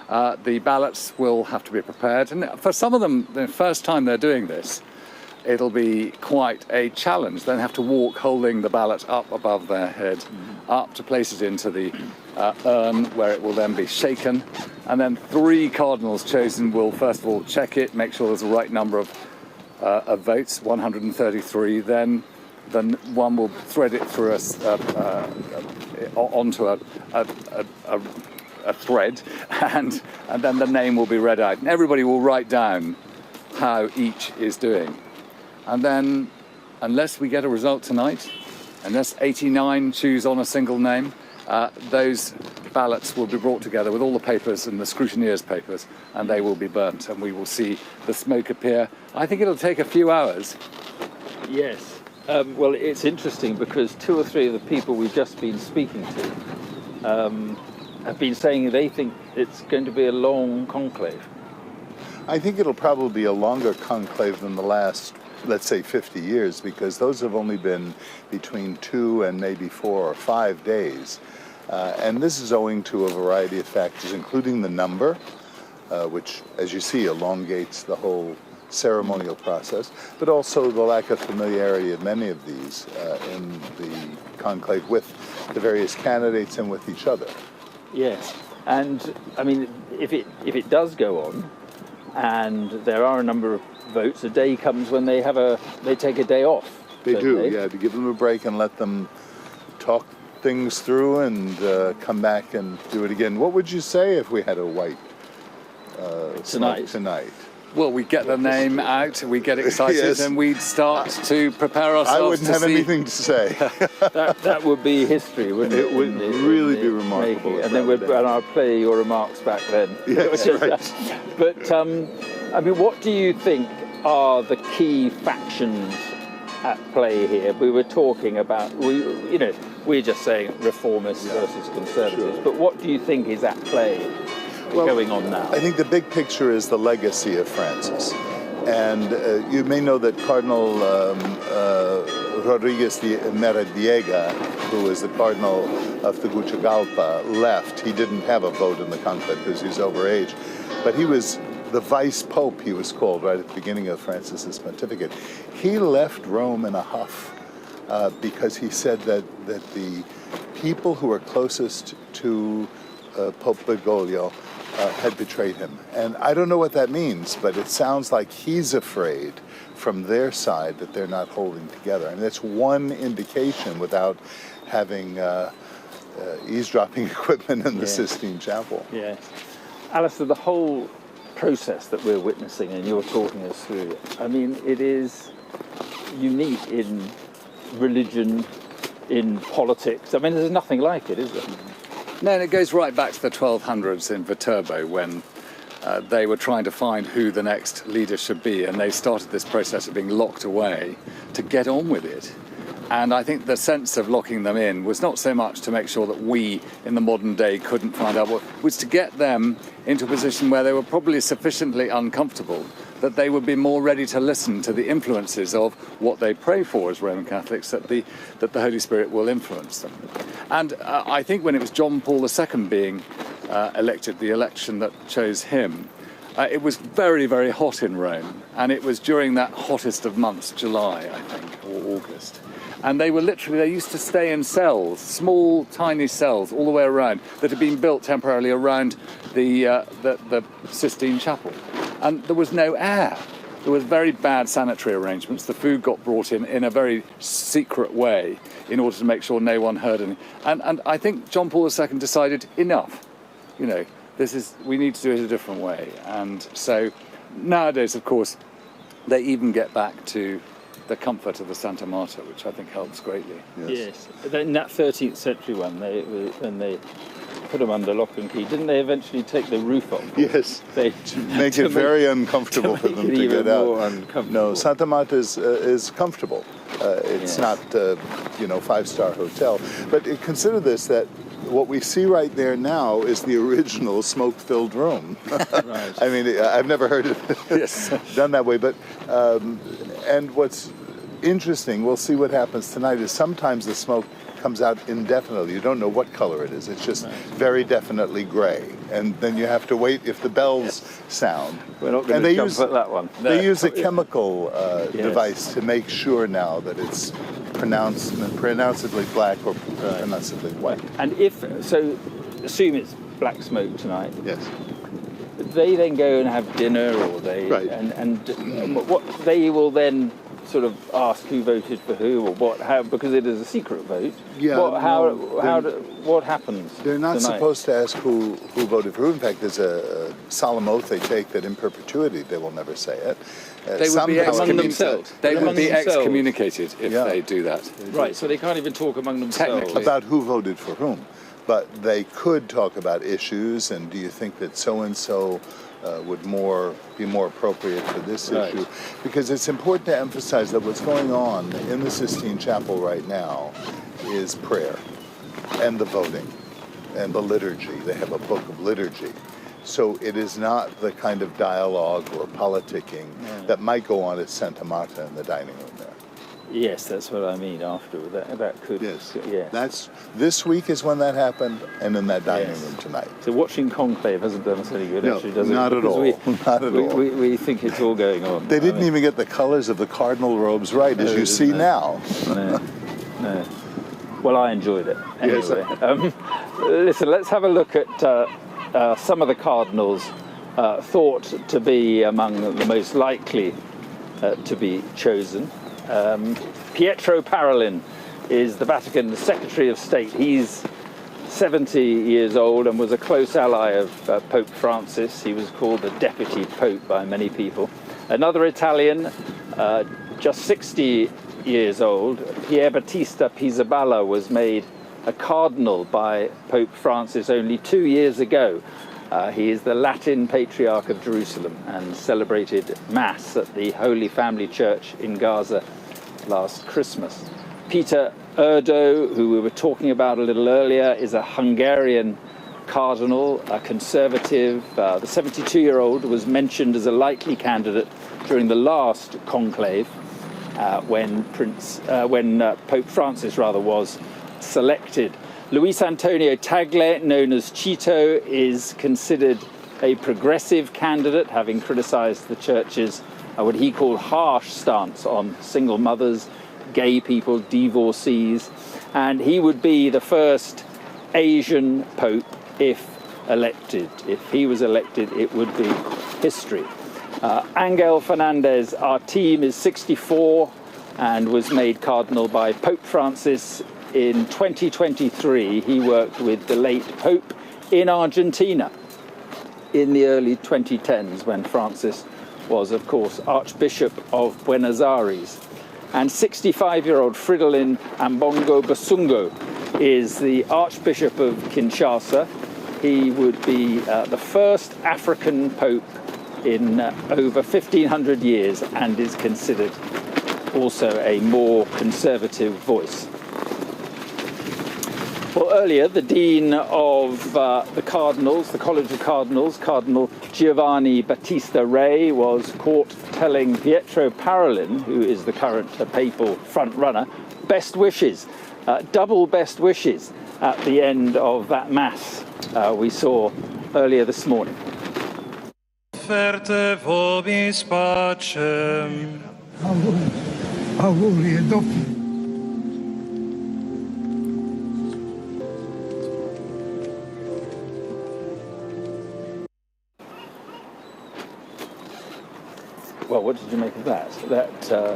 The ballots will have to be prepared, and for some of them, the first time they're doing this, it'll be quite a challenge. They'll have to walk holding the ballot up above their head, up to place it into the urn where it will then be shaken. And then 3 cardinals chosen will first of all check it, make sure there's the right number of votes, 133. Then one will thread it through onto a thread, and then the name will be read out. And everybody will write down how each is doing. And then, unless we get a result tonight, unless 89 choose on a single name, those ballots will be brought together with all the papers and the scrutineers' papers, and they will be burnt, and we will see the smoke appear. I think it'll take a few hours. Yes. Well, it's interesting because 2 or 3 of the people we've just been speaking to have been saying they think it's going to be a long conclave. I think it'll probably be a longer conclave than the last, let's say, 50 years, because those have only been between 2 and maybe 4 or 5 days. And this is owing to a variety of factors, including the number, which, as you see, elongates the whole ceremonial process, but also the lack of familiarity of many of these in the conclave with the various candidates and with each other. Yes, and I mean, if it does go on, and there are a number of votes, a day comes when they take a day off. They do, yeah, to give them a break and let them talk things through and come back and do it again. What would you say if we had a white tonight? Well, we get the name out, we get excited, Yes. and we'd start to prepare ourselves. I wouldn't have anything to say. that would be history, wouldn't it? It would really be remarkable. And then I'll play your remarks back then. Yes, right. But I mean, what do you think are the key factions at play here? We were talking about, we're just saying reformists versus conservatives. But what do you think is at play? Going on now? I think the big picture is the legacy of Francis. And you may know that Cardinal Rodriguez de Meradiega, who was the Cardinal of Tegucigalpa, left. He didn't have a vote in the conclave because he's over age. But he was the vice pope, he was called, right at the beginning of Francis's pontificate. He left Rome in a huff because he said that the people who were closest to Pope Bergoglio had betrayed him. And I don't know what that means, but it sounds like he's afraid from their side that they're not holding together. And that's one indication without having eavesdropping equipment in the Sistine Chapel. Yes. Alistair, the whole process that we're witnessing and you're talking us through, I mean, it is unique in religion, in politics. I mean, there's nothing like it, is there? No, and it goes right back to the 1200s in Viterbo when they were trying to find who the next leader should be, and they started this process of being locked away to get on with it. And I think the sense of locking them in was not so much to make sure that we in the modern day couldn't find out what, was to get them into a position where they were probably sufficiently uncomfortable that they would be more ready to listen to the influences of what they pray for as Roman Catholics, that the Holy Spirit will influence them. And I think when it was John Paul II being elected, the election that chose him, it was very, very hot in Rome. And it was during that hottest of months, July, I think, or August. And they used to stay in cells, small, tiny cells all the way around that had been built temporarily around the Sistine Chapel. And there was no air. There was very bad sanitary arrangements. The food got brought in a very secret way in order to make sure no one heard anything. And I think John Paul II decided, enough. We need to do it a different way. And so nowadays, of course, they even get back to the comfort of the Santa Marta, which I think helps greatly. Yes. In that 13th century one, when they put them under lock and key, didn't they eventually take the roof off? Yes, to make it very uncomfortable for them to get out. No, Santa Marta is comfortable. It's not, 5-star hotel. But consider this, that what we see right there now is the original smoke-filled room. Right. I mean, I've never heard it done that way. But and what's interesting, we'll see what happens tonight, is sometimes the smoke comes out indefinitely. You don't know what color it is. It's just very definitely gray. And then you have to wait if the bells sound. We're not going to jump at that one. They use a chemical device to make sure now that it's pronounceably black or pronounceably white. And assume it's black smoke tonight. Yes. They then go and have dinner, or they and what they will then sort of ask who voted for who, or how, because it is a secret vote. Yeah. What happens? They're not tonight? supposed to ask who voted for who. In fact, there's a solemn oath they take that in perpetuity they will never say it. They would be among themselves. They would be excommunicated if they do that. Right. So they can't even talk among themselves about who voted for whom. But they could talk about issues, and do you think that so-and-so would be more appropriate for this issue? Because it's important to emphasize that what's going on in the Sistine Chapel right now is prayer and the voting and the liturgy. They have a book of liturgy. So it is not the kind of dialogue or politicking that might go on at Santa Marta in the dining room there. Yes, that's what I mean. Afterward, that could. Yes. This week is when that happened, and in that dining room tonight. So watching Conclave hasn't done us any good, no, actually, does it? Not at all. Not at all. We think it's all going on. They didn't even get the colors of the cardinal robes right, as you see now. No. Well, I enjoyed it anyway. Yes. Listen, let's have a look at some of the cardinals thought to be among the most likely to be chosen. Pietro Parolin is the Vatican Secretary of State. He's 70 years old and was a close ally of Pope Francis. He was called the Deputy Pope by many people. Another Italian, just 60 years old, Pier Battista Pizzaballa, was made a cardinal by Pope Francis only 2 years ago. He is the Latin Patriarch of Jerusalem and celebrated Mass at the Holy Family Church in Gaza last Christmas. Peter Erdo, who we were talking about a little earlier, is a Hungarian cardinal, a conservative. The 72-year-old was mentioned as a likely candidate during the last conclave when Pope Francis was selected. Luis Antonio Tagle, known as Chito, is considered a progressive candidate, having criticised the church's what he called harsh stance on single mothers, gay people, divorcees, and he would be the first Asian pope if elected. If he was elected, it would be history. Angel Fernandez, our team, is 64 and was made cardinal by Pope Francis in 2023. He worked with the late Pope in Argentina in the early 2010s when Francis was, of course, Archbishop of Buenos Aires. And 65-year-old Fridolin Ambongo Basungo is the Archbishop of Kinshasa. He would be the first African Pope in over 1,500 years and is considered also a more conservative voice. Well, earlier, the Dean of the Cardinals, the College of Cardinals, Cardinal Giovanni Battista Re, was caught telling Pietro Parolin, who is the current papal front-runner, best wishes, double best wishes at the end of that Mass we saw earlier this morning. Offerte vobis pacem. Auguri e doppio. Well, what did you make of that?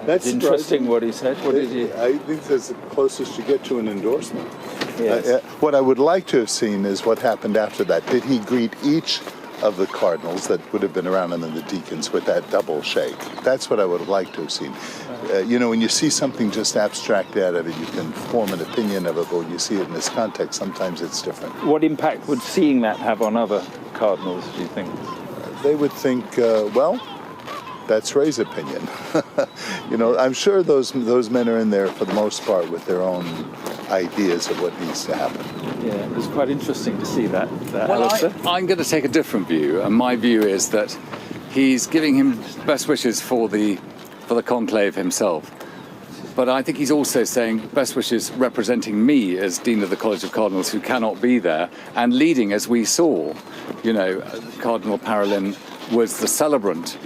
That's interesting what he said. What did he? I think that's the closest you get to an endorsement. Yes. What I would like to have seen is what happened after that. Did he greet each of the cardinals that would have been around and then the deacons with that double shake? That's what I would have liked to have seen. When you see something just abstract out of it, you can form an opinion of it, but when you see it in this context, sometimes it's different. What impact would seeing that have on other cardinals, do you think? They would think, that's Ray's opinion. I'm sure those men are in there for the most part with their own ideas of what needs to happen. Yeah, it was quite interesting to see that. Well, I'm going to take a different view, and my view is that he's giving him best wishes for the conclave himself. But I think he's also saying best wishes representing me as Dean of the College of Cardinals who cannot be there, and leading, as we saw, you know, Cardinal Parolin was the celebrant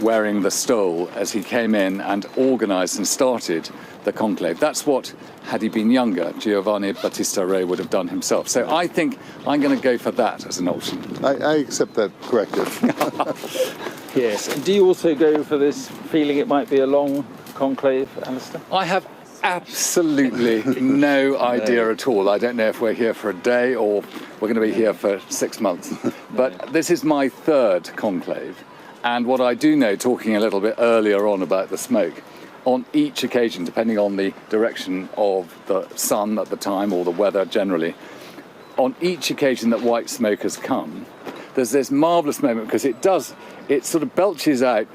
wearing the stole as he came in and organised and started the conclave. That's what, had he been younger, Giovanni Battista Re would have done himself. So I think I'm going to go for that as an option. I accept that corrective. Yes. And do you also go for this feeling it might be a long conclave, Alistair? I have absolutely no idea at all. I don't know if we're here for a day or we're going to be here for 6 months. But this is my third conclave. And what I do know, talking a little bit earlier on about the smoke, on each occasion, depending on the direction of the sun at the time or the weather generally, on each occasion that white smoke has come, there's this marvellous moment because it sort of belches out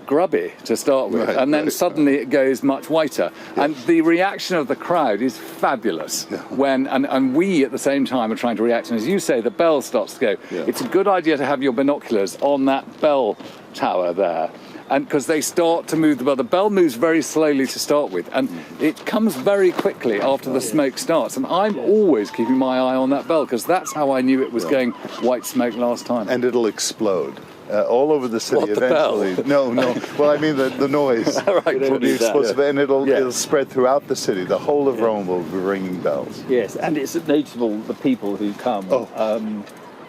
grubby to start with, and then suddenly it goes much whiter. Yeah. And the reaction of the crowd is fabulous when, and we at the same time are trying to react. And as you say, the bell starts to go. Yeah. It's a good idea to have your binoculars on that bell tower there. And because they start to move the bell. The bell moves very slowly to start with, and it comes very quickly after the smoke starts. And I'm always keeping my eye on that bell, because that's how I knew it was going white smoke last time. And it'll explode. All over the city what, eventually. The bell? No. Well, I mean the noise right, will be explosive, and it'll spread throughout the city. The whole of Rome will be ringing bells. Yes, and it's notable the people who come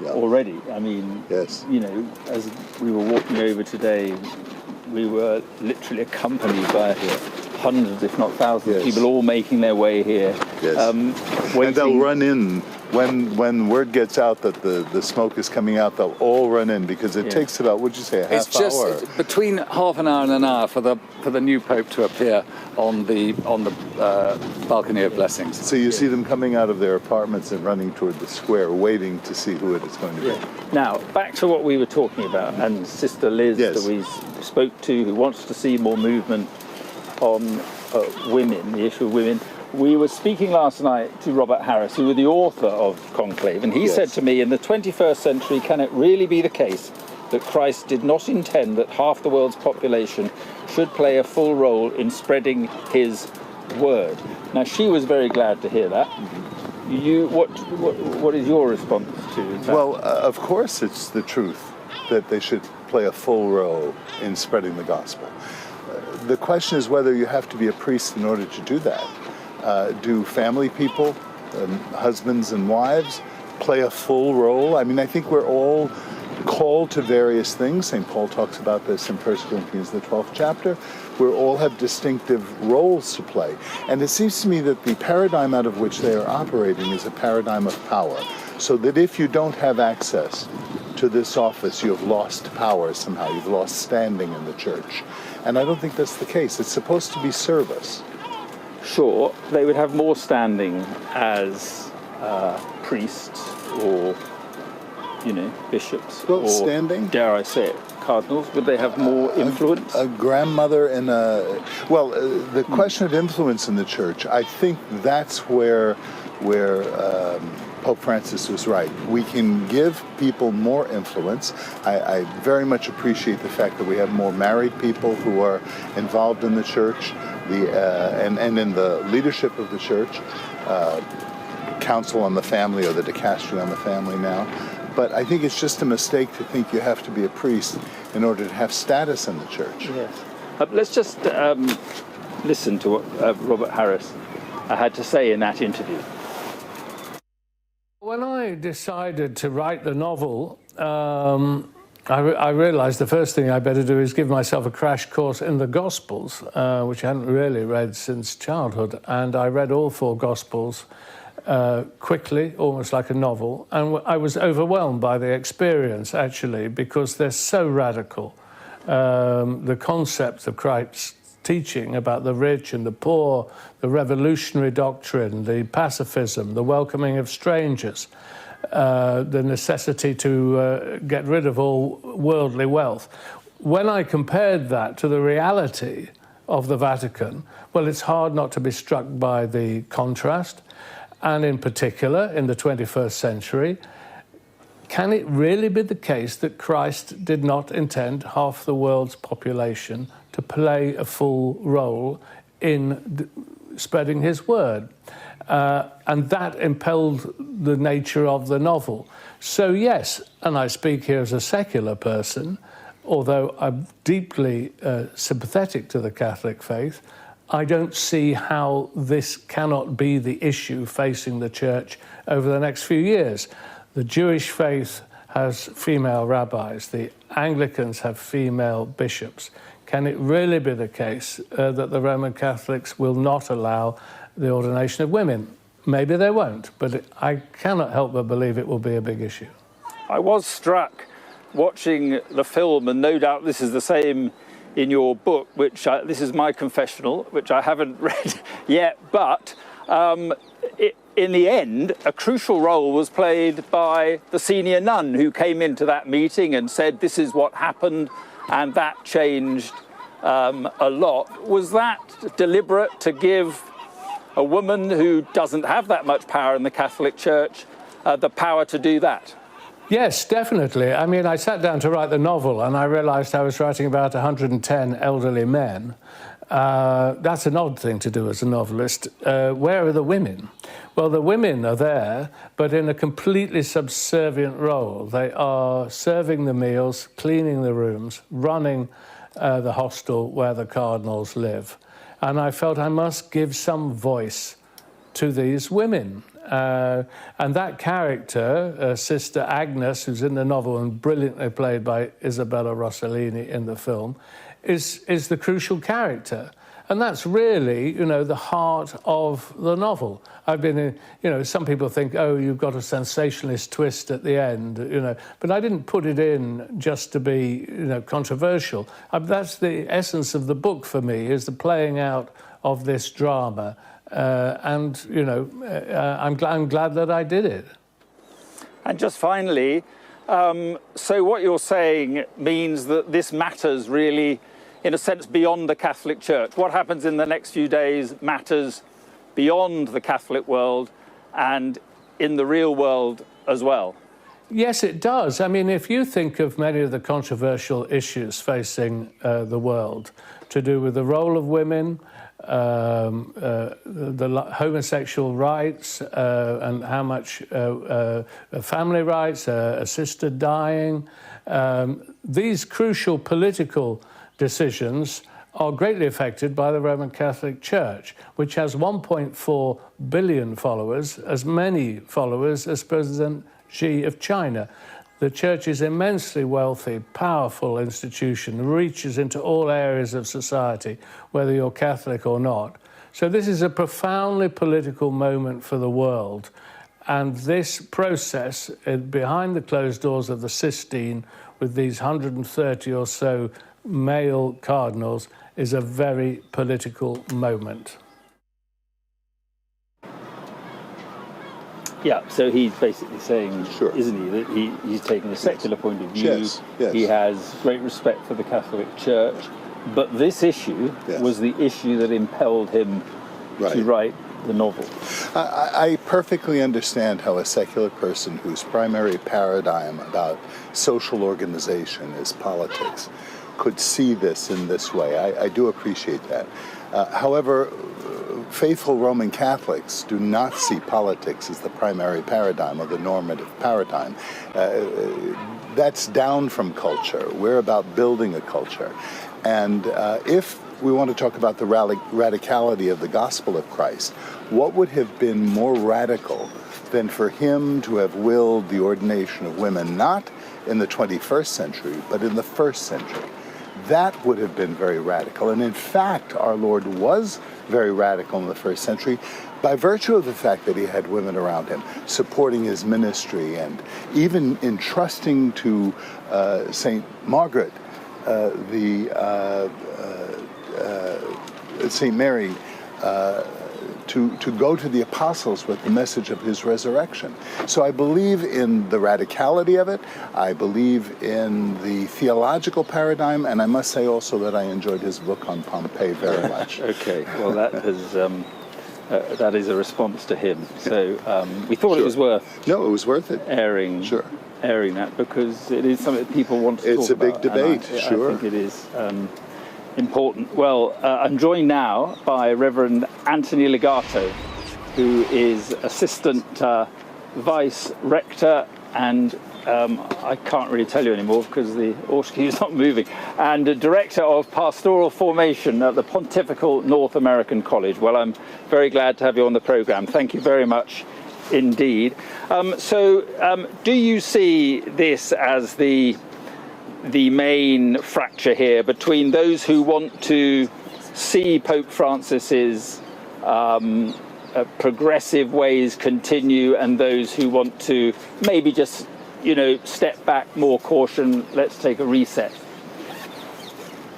already. I mean, you know, as we were walking over today, we were literally accompanied by hundreds, if not thousands, of people all making their way here. Yes. And they'll run in. When word gets out that the smoke is coming out, they'll all run in, because it takes about, what'd you say, a half hour? It's between half an hour and an hour for the new Pope to appear on the balcony of blessings. So you see them coming out of their apartments and running toward the square, waiting to see who it is going to be. Now, back to what we were talking about, and Sister Liz that we spoke to, who wants to see more movement on women, the issue of women. We were speaking last night to Robert Harris, who was the author of Conclave, and he said to me, in the 21st century, can it really be the case that Christ did not intend that half the world's population should play a full role in spreading his word? Now, she was very glad to hear that. What is your response to that? Well, of course it's the truth that they should play a full role in spreading the gospel. The question is whether you have to be a priest in order to do that. Do family people, husbands and wives, play a full role? I mean, I think we're all called to various things. St. Paul talks about this in 1 Corinthians, the 12th chapter. We all have distinctive roles to play. And it seems to me that the paradigm out of which they are operating is a paradigm of power. So that if you don't have access to this office, you have lost power somehow. You've lost standing in the church. And I don't think that's the case. It's supposed to be service. Sure, they would have more standing as priests or, you know, bishops. Well, or, standing? Dare I say it, cardinals? Would they have more influence? A grandmother in a... Well, the question of influence in the church, I think that's where Pope Francis was right. We can give people more influence. I very much appreciate the fact that we have more married people who are involved in the church, and in the leadership of the church, council on the family, or the dicastery on the family now. But I think it's just a mistake to think you have to be a priest in order to have status in the church. Yes. Let's just listen to what Robert Harris had to say in that interview. When I decided to write the novel, I realized the first thing I better do is give myself a crash course in the Gospels, which I hadn't really read since childhood. And I read all 4 Gospels quickly, almost like a novel. And I was overwhelmed by the experience, actually, because they're so radical. The concept of Christ's teaching about the rich and the poor, the revolutionary doctrine, the pacifism, the welcoming of strangers, the necessity to get rid of all worldly wealth. When I compared that to the reality of the Vatican, well, it's hard not to be struck by the contrast. And in particular, in the 21st century, can it really be the case that Christ did not intend half the world's population to play a full role in spreading his word. And that impelled the nature of the novel. So yes, and I speak here as a secular person, although I'm deeply sympathetic to the Catholic faith, I don't see how this cannot be the issue facing the Church over the next few years. The Jewish faith has female rabbis, the Anglicans have female bishops. Can it really be the case that the Roman Catholics will not allow the ordination of women? Maybe they won't, but I cannot help but believe it will be a big issue. I was struck watching the film, and no doubt this is the same in your book, this is my confessional, which I haven't read yet, but in the end, a crucial role was played by the senior nun who came into that meeting and said, this is what happened, and that changed a lot. Was that deliberate, to give a woman who doesn't have that much power in the Catholic Church the power to do that? Yes, definitely. I mean, I sat down to write the novel and I realised I was writing about 110 elderly men. That's an odd thing to do as a novelist. Where are the women? Well, the women are there, but in a completely subservient role. They are serving the meals, cleaning the rooms, running the hostel where the Cardinals live. And I felt I must give some voice to these women. And that character, Sister Agnes, who's in the novel and brilliantly played by Isabella Rossellini in the film, is the crucial character. And that's really, you know, the heart of the novel. I've been in, you know, some people think, oh, you've got a sensationalist twist at the end, you know, but I didn't put it in just to be, you know, controversial. That's the essence of the book for me, is the playing out of this drama. And, you know, I'm glad that I did it. And just finally, so what you're saying means that this matters really, in a sense, beyond the Catholic Church. What happens in the next few days matters beyond the Catholic world and in the real world as well. Yes, it does. I mean, if you think of many of the controversial issues facing the world, to do with the role of women, the homosexual rights, and how much family rights, assisted dying, these crucial political decisions are greatly affected by the Roman Catholic Church, which has 1.4 billion followers, as many followers as President Xi of China. The Church is immensely wealthy, powerful institution, reaches into all areas of society, whether you're Catholic or not. So this is a profoundly political moment for the world. And this process, behind the closed doors of the Sistine, with these 130 or so male cardinals, is a very political moment. Yeah, so he's basically saying, sure, isn't he, that he's taking a secular point of view. Yes, yes. He has great respect for the Catholic Church, but this issue was the issue that impelled him to write the novel. I perfectly understand how a secular person whose primary paradigm about social organization is politics could see this in this way. I do appreciate that. However, faithful Roman Catholics do not see politics as the primary paradigm or the normative paradigm. That's down from culture. We're about building a culture. And if we want to talk about the radicality of the gospel of Christ, what would have been more radical than for him to have willed the ordination of women, not in the 21st century, but in the first century? That would have been very radical. And in fact, our Lord was very radical in the first century by virtue of the fact that he had women around him supporting his ministry, and even entrusting to St. Margaret, St. Mary, to go to the apostles with the message of his resurrection. So I believe in the radicality of it. I believe in the theological paradigm, and I must say also that I enjoyed his book on Pompeii very much. Okay, well that is a response to him. So we thought it was worth. No, it was worth it. Airing that, because it is something that people want to talk about. It's a big debate. I think it is. important. Well, I'm joined now by Reverend Anthony Legato, who is Assistant Vice Rector and I can't really tell you anymore because the auto is not moving, and Director of Pastoral Formation at the Pontifical North American College. Well, I'm very glad to have you on the programme. Thank you very much indeed. Do you see this as the main fracture here between those who want to see Pope Francis's progressive ways continue and those who want to maybe just, step back, more caution, let's take a reset?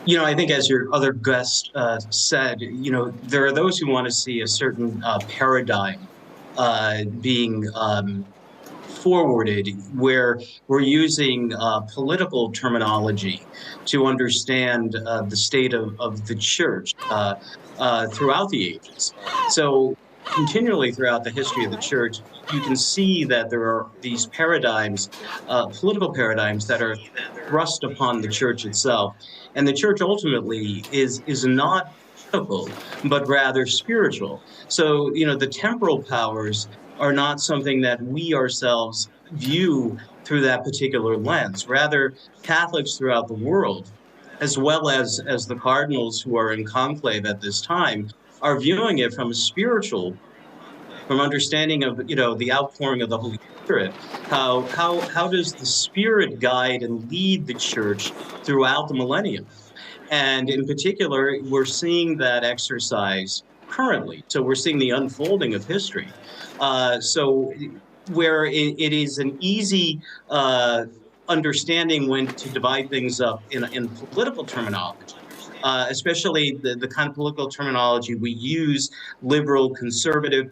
I think as your other guest said, there are those who want to see a certain paradigm being forwarded where we're using political terminology to understand the state of the church throughout the ages. So continually throughout the history of the church, you can see that there are these paradigms, political paradigms that are thrust upon the church itself. And the church ultimately is not political, but rather spiritual. So, the temporal powers are not something that we ourselves view through that particular lens. Rather, Catholics throughout the world, as well as the cardinals who are in conclave at this time, are viewing it from a spiritual, from understanding of, the outpouring of the Holy Spirit. How does the Spirit guide and lead the church throughout the millennium? And in particular, we're seeing that exercise currently. So we're seeing the unfolding of history. So where it is an easy understanding when to divide things up in political terminology, especially the kind of political terminology we use, liberal, conservative.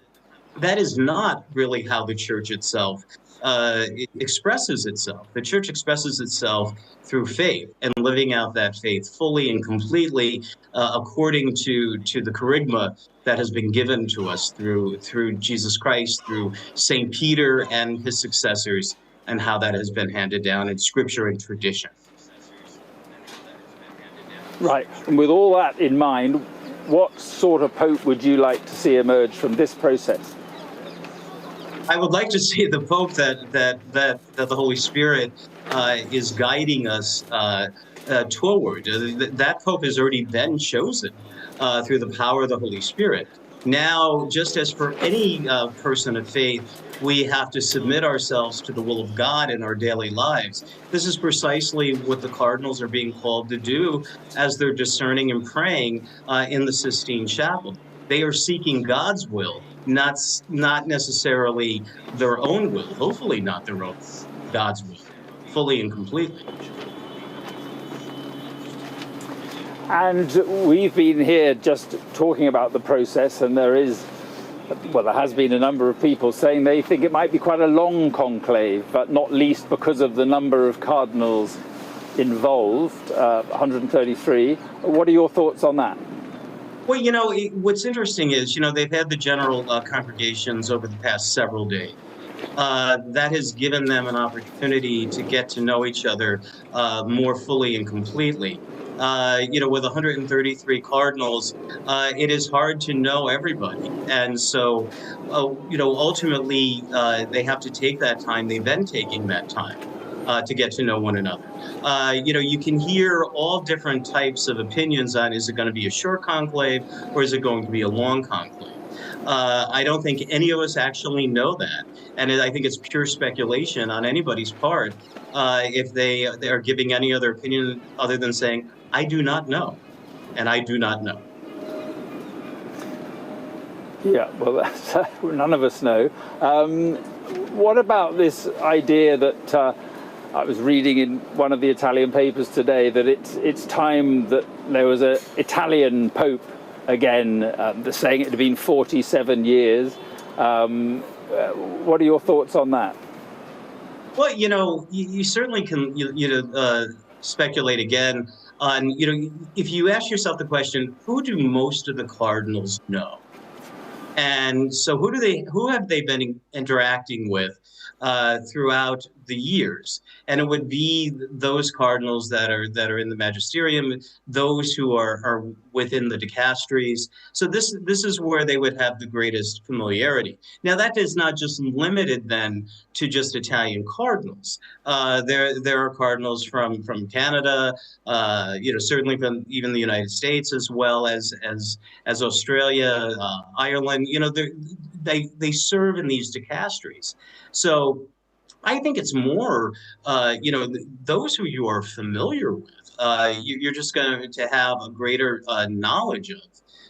That is not really how the church itself expresses itself. The church expresses itself through faith and living out that faith fully and completely according to the charisma that has been given to us through Jesus Christ, through St. Peter and his successors, and how that has been handed down in scripture and tradition. Right, and with all that in mind, what sort of Pope would you like to see emerge from this process? I would like to see the Pope that the Holy Spirit is guiding us toward. That Pope has already been chosen through the power of the Holy Spirit. Now, just as for any person of faith, we have to submit ourselves to the will of God in our daily lives. This is precisely what the cardinals are being called to do as they're discerning and praying in the Sistine Chapel. They are seeking God's will, not necessarily their own will, hopefully not their own, God's will, fully and completely. And we've been here just talking about the process, and there has been a number of people saying they think it might be quite a long conclave, but not least because of the number of cardinals involved, 133. What are your thoughts on that? Well, what's interesting is, they've had the general congregations over the past several days. That has given them an opportunity to get to know each other more fully and completely. With 133 cardinals, it is hard to know everybody. And so, ultimately, they have to take that time. They've been taking that time to get to know one another. You can hear all different types of opinions on, is it going to be a short conclave or is it going to be a long conclave? I don't think any of us actually know that. And I think it's pure speculation on anybody's part if they are giving any other opinion other than saying, I do not know, and I do not know. Yeah, well, none of us know. What about this idea that I was reading in one of the Italian papers today that it's time that there was an Italian Pope again, saying it had been 47 years. What are your thoughts on that? Well, you certainly can speculate again on, if you ask yourself the question, who do most of the cardinals know? And so who have they been interacting with throughout the years, and it would be those cardinals that are in the magisterium, those who are within the dicasteries. So this is where they would have the greatest familiarity. Now that is not just limited then to just Italian cardinals. There are cardinals from Canada, certainly from even the United States, as well as Australia, Ireland. They serve in these dicasteries. So I think it's more, those who you are familiar with, you're just going to have a greater knowledge of.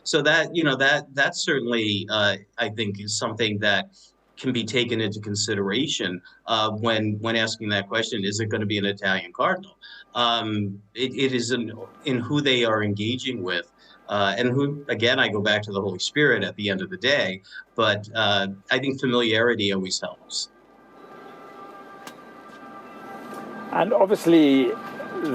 So that certainly, I think, is something that can be taken into consideration when asking that question: is it going to be an Italian cardinal? It is in who they are engaging with. And who, again, I go back to the Holy Spirit at the end of the day, but I think familiarity always helps. And obviously,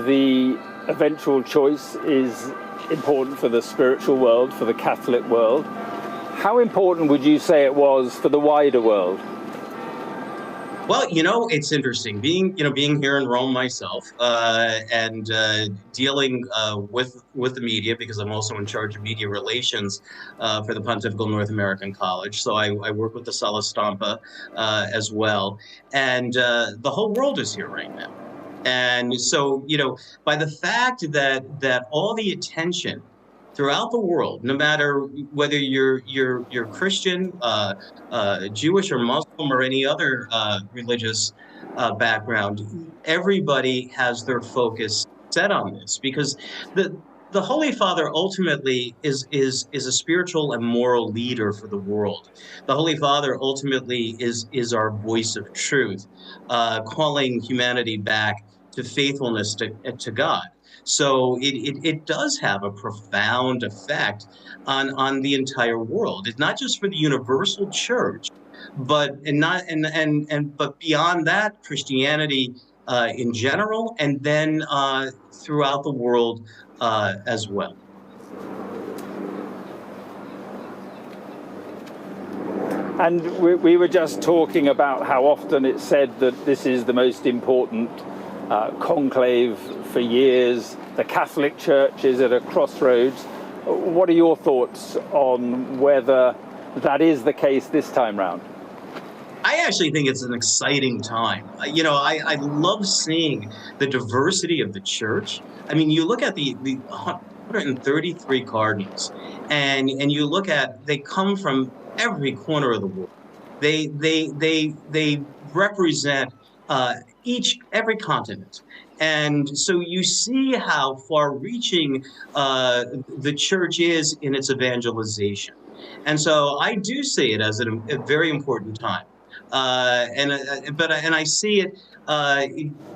the eventual choice is important for the spiritual world, for the Catholic world. How important would you say it was for the wider world? Well, it's interesting being here in Rome myself, and dealing with the media, because I'm also in charge of media relations for the Pontifical North American College. So I work with the Sala Stampa as well, and the whole world is here right now. And so, by the fact that all the attention throughout the world, no matter whether you're Christian, Jewish or Muslim or any other religious background, everybody has their focus set on this, because the Holy Father ultimately is a spiritual and moral leader for the world. The Holy Father ultimately is our voice of truth, calling humanity back to faithfulness to God. So it does have a profound effect on the entire world. It's not just for the universal church, but beyond that, Christianity in general, and then throughout the world as well. And we were just talking about how often it's said that this is the most important conclave for years. The Catholic Church is at a crossroads. What are your thoughts on whether that is the case this time round? I actually think it's an exciting time. I love seeing the diversity of the church. I mean, you look at the 133 cardinals, and you look at, they come from every corner of the world. They represent every continent. And so you see how far-reaching the church is in its evangelization. And so I do see it as a very important time. And I see it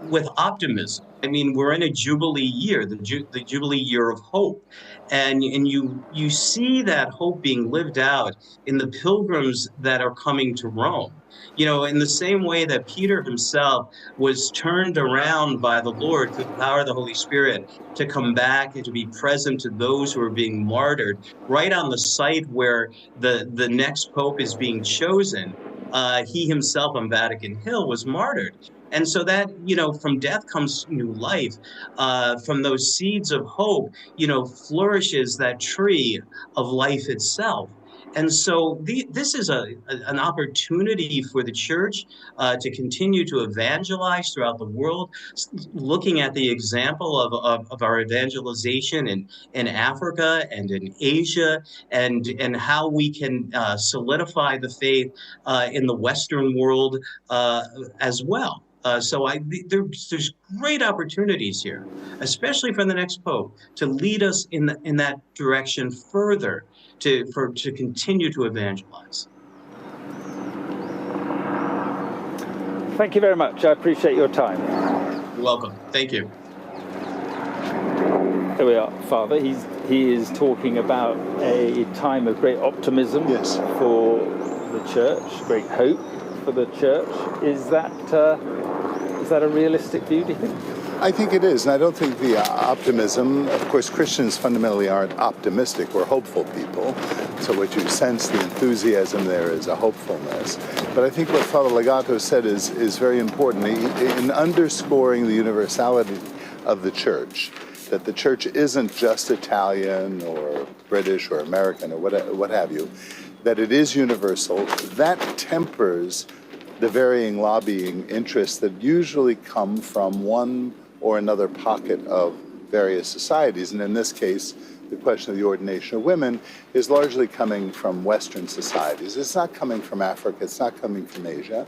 with optimism. I mean, we're in a Jubilee year, the Jubilee year of hope. And you see that hope being lived out in the pilgrims that are coming to Rome. In the same way that Peter himself was turned around by the Lord through the power of the Holy Spirit to come back and to be present to those who are being martyred, right on the site where the next pope is being chosen. He himself on Vatican Hill was martyred. And so that, from death comes new life. From those seeds of hope, flourishes that tree of life itself. And so this is an opportunity for the church to continue to evangelize throughout the world, looking at the example of our evangelization in Africa and in Asia, and how we can solidify the faith in the Western world as well. So there's great opportunities here, especially for the next Pope, to lead us in that direction further, to continue to evangelize. Thank you very much. I appreciate your time. You're welcome. Thank you. Here we are, Father. He is talking about a time of great optimism for the church, great hope for the church. Is that a realistic view, do you think? I think it is, and I don't think the optimism, of course, Christians fundamentally aren't optimistic. We're hopeful people. So what you sense, the enthusiasm there is a hopefulness. But I think what Father Legato said is very important in underscoring the universality of the Church, that the Church isn't just Italian or British or American or what have you, that it is universal. That tempers the varying lobbying interests that usually come from one or another pocket of various societies. And in this case, the question of the ordination of women is largely coming from Western societies. It's not coming from Africa, it's not coming from Asia.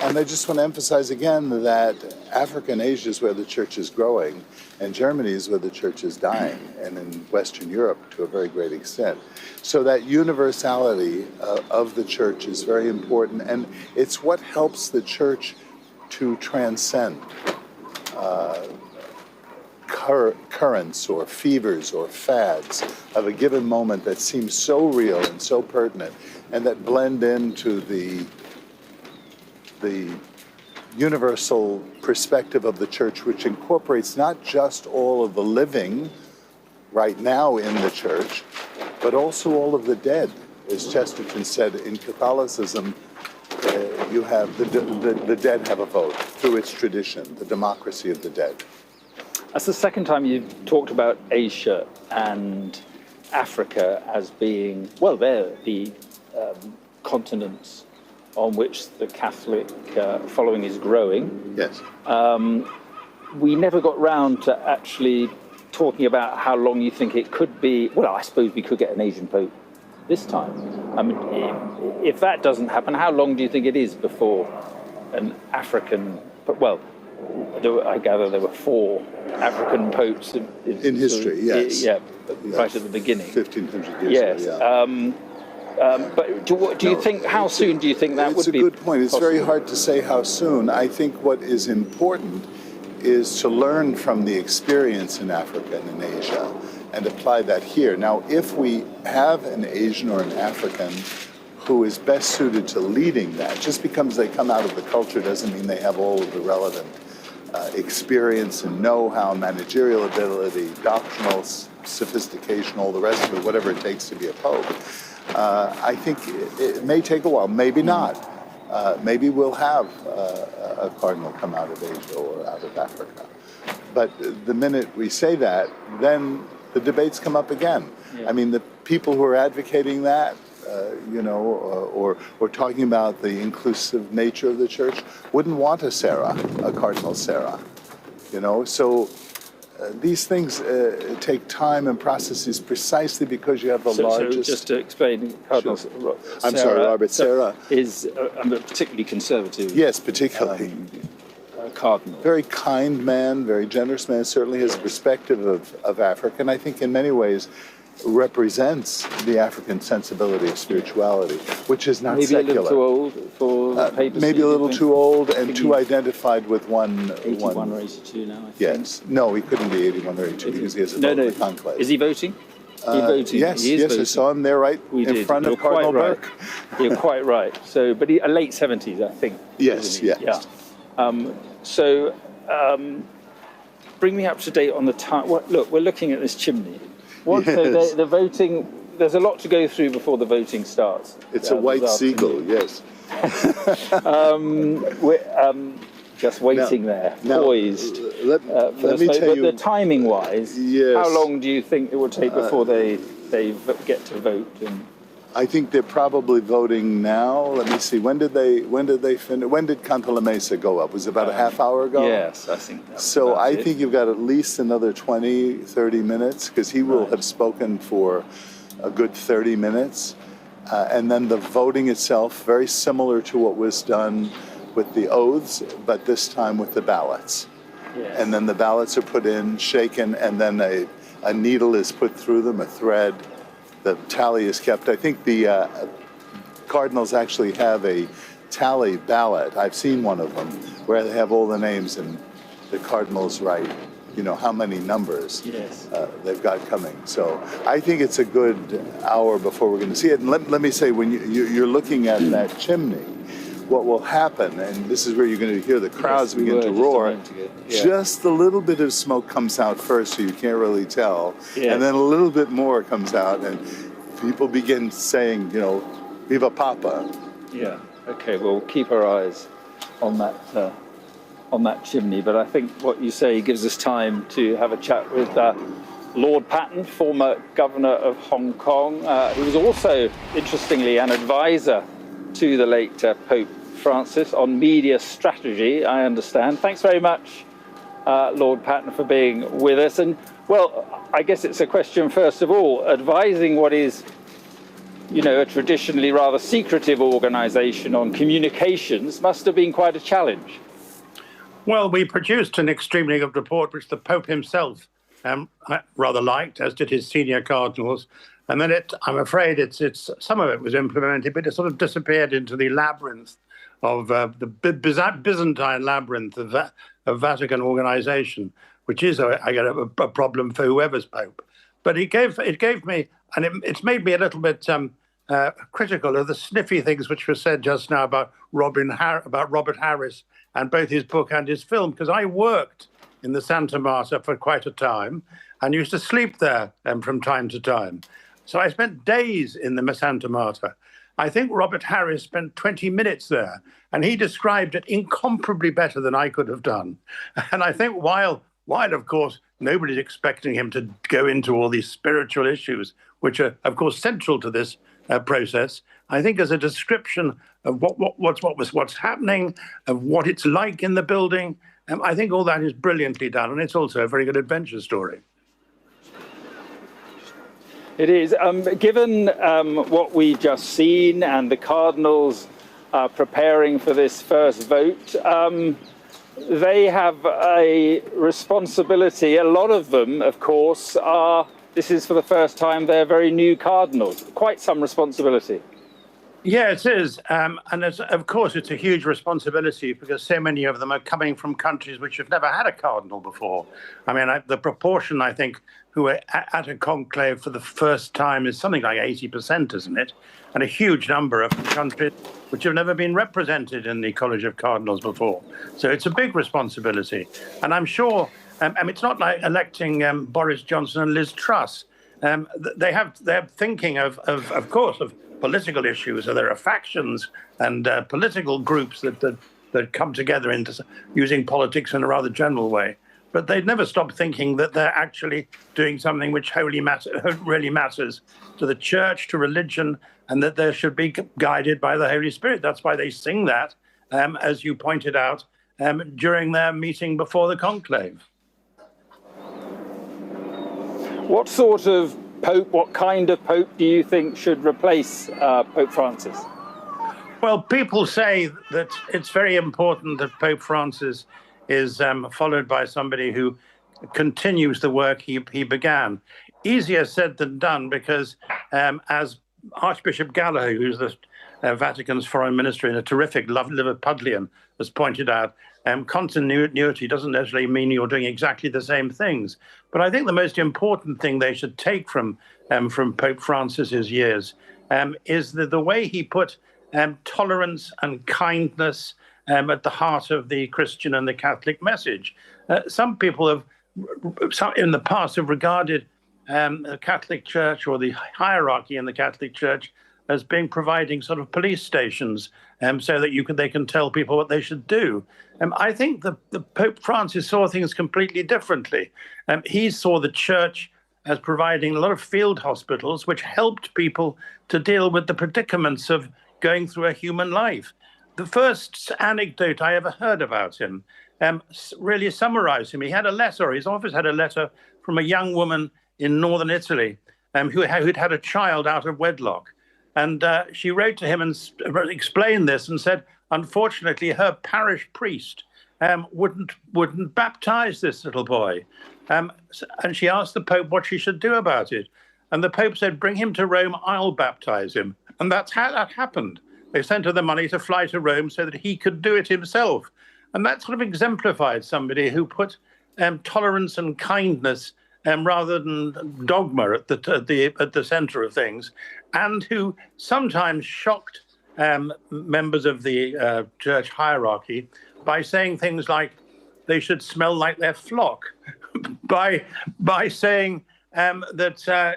And I just want to emphasize again that Africa and Asia is where the Church is growing, and Germany is where the Church is dying, and in Western Europe to a very great extent. So that universality of the Church is very important, and it's what helps the Church to transcend currents or fevers or fads of a given moment that seems so real and so pertinent, and that blend into the universal perspective of the Church, which incorporates not just all of the living right now in the Church, but also all of the dead. As Chesterton said, in Catholicism, you have the dead have a vote through its tradition, the democracy of the dead. That's the second time you've talked about Asia and Africa as being, well, they're the continents on which the Catholic following is growing. Yes. We never got round to actually talking about how long you think it could be. Well, I suppose we could get an Asian Pope this time. I mean, if that doesn't happen, how long do you think it is before an African, well, I gather there were 4 African popes in history, yes. Yeah, right at the beginning. 1500 years yes. ago, yeah. But do you think, how soon do you think that would be? It's a good point. It's possible? very hard to say how soon. I think what is important is to learn from the experience in Africa and in Asia and apply that here. Now, if we have an Asian or an African who is best suited to leading that, just because they come out of the culture doesn't mean they have all of the relevant experience and know-how, managerial ability, doctrinal sophistication, all the rest of it, whatever it takes to be a pope. I think it may take a while, maybe not. Maybe we'll have a cardinal come out of Asia or out of Africa. But the minute we say that, then the debates come up again. Yeah. I mean, the people who are advocating that, or talking about the inclusive nature of the Church, wouldn't want a Sarah, a Cardinal Sarah, So these things take time and processes precisely because you have the largest... So just to explain, Cardinal Sure. I'm sorry, Robert, Sarah is particularly conservative. Yes, particularly. Cardinal. Very kind man, very generous man, certainly has a perspective of Africa, and I think in many ways represents the African sensibility of spirituality, which is not secular. Maybe a little too old for the papacy. Maybe a little too old and too identified with one. 81 or 82 now, I think. Yes. No, he couldn't be 81 or 82 because he has a vote in the Conclave. Is he voting? Yes, voting. I saw him there in front of Cardinal Burke. You're quite right. So, but a late 70s, I think. Yes, yes. Yeah. Bring me up to date on the time. Look, we're looking at this chimney. Yes. The voting, there's a lot to go through before the voting starts. It's a white seagull, yes. We're just waiting there, poised. Let me tell you. But the timing-wise, yes. How long do you think it will take before they get to vote? I think they're probably voting now. Let me see. When did they finish? When did Canta la Mesa go up? Was it about a half hour ago? Yes, I think that's so. I think you've got at least another 20, 30 minutes because he will have spoken for a good 30 minutes. And then the voting itself, very similar to what was done with the oaths, but this time with the ballots. Yes. And then the ballots are put in, shaken, and then a needle is put through them, a thread. The tally is kept. I think the Cardinals actually have a tally ballot. I've seen one of them where they have all the names and the Cardinals write, how many numbers they've got coming. So I think it's a good hour before we're going to see it. And let me say, when you're looking at that chimney, what will happen, and this is where you're going to hear the crowds begin to roar, just a little bit of smoke comes out first, so you can't really tell, and then a little bit more comes out, and people begin saying, you know, Viva Papa. Yeah, okay, we'll keep our eyes on that chimney, but I think what you say gives us time to have a chat with Lord Patten, former governor of Hong Kong, who was also, interestingly, an advisor to the late Pope Francis on media strategy, I understand. Thanks very much, Lord Patten, for being with us. And, well, I guess it's a question, first of all, advising what is, you know, a traditionally rather secretive organisation on communications must have been quite a challenge. Well, we produced an extremely good report, which the Pope himself rather liked, as did his senior cardinals. And then I'm afraid it's some of it was implemented, but it sort of disappeared into the labyrinth of the Byzantine labyrinth of Vatican organization, which is, I get a problem for whoever's Pope. But it gave me, and it's made me a little bit critical of the sniffy things which were said just now about Robert Harris and both his book and his film, because I worked in the Santa Marta for quite a time and used to sleep there from time to time. So I spent days in the Santa Marta. I think Robert Harris spent 20 minutes there, and he described it incomparably better than I could have done. And I think while of course, nobody's expecting him to go into all these spiritual issues, which are, of course, central to this process, I think as a description of what's happening, of what it's like in the building, I think all that is brilliantly done, and it's also a very good adventure story. It is. Given what we've just seen and the Cardinals preparing for this first vote, they have a responsibility. A lot of them, of course, this is for the first time, they're very new Cardinals. Quite some responsibility. Yeah, it is. And of course, it's a huge responsibility because so many of them are coming from countries which have never had a cardinal before. I mean, the proportion, I think, who are at a conclave for the first time is something like 80%, isn't it? And a huge number of countries which have never been represented in the College of Cardinals before. So it's a big responsibility. And I'm sure, it's not like electing Boris Johnson and Liz Truss. They're thinking of course, of political issues. So there are factions and political groups that come together into using politics in a rather general way. But they'd never stop thinking that they're actually doing something which really matters to the church, to religion, and that they should be guided by the Holy Spirit. That's why they sing that, as you pointed out, during their meeting before the conclave. What sort of Pope, what kind of Pope do you think should replace Pope Francis? Well, people say that it's very important that Pope Francis is followed by somebody who continues the work he began. Easier said than done, because as Archbishop Gallagher, who's the Vatican's foreign minister and a terrific Liverpudlian, has pointed out, continuity doesn't necessarily mean you're doing exactly the same things. But I think the most important thing they should take from Pope Francis's years is the way he put tolerance and kindness at the heart of the Christian and the Catholic message. Some people in the past have regarded the Catholic Church or the hierarchy in the Catholic Church as being providing sort of police stations so that they can tell people what they should do. I think the Pope Francis saw things completely differently. He saw the Church as providing a lot of field hospitals which helped people to deal with the predicaments of going through a human life. The first anecdote I ever heard about him really summarized him. He had a letter, his office had a letter from a young woman in northern Italy who'd had a child out of wedlock. And she wrote to him and explained this and said, unfortunately, her parish priest wouldn't baptize this little boy. And she asked the Pope what she should do about it. And the Pope said, bring him to Rome, I'll baptize him. And that's how that happened. They sent her the money to fly to Rome so that he could do it himself. And that sort of exemplified somebody who put tolerance and kindness rather than dogma at the center of things, and who sometimes shocked members of the church hierarchy by saying things like they should smell like their flock, by saying that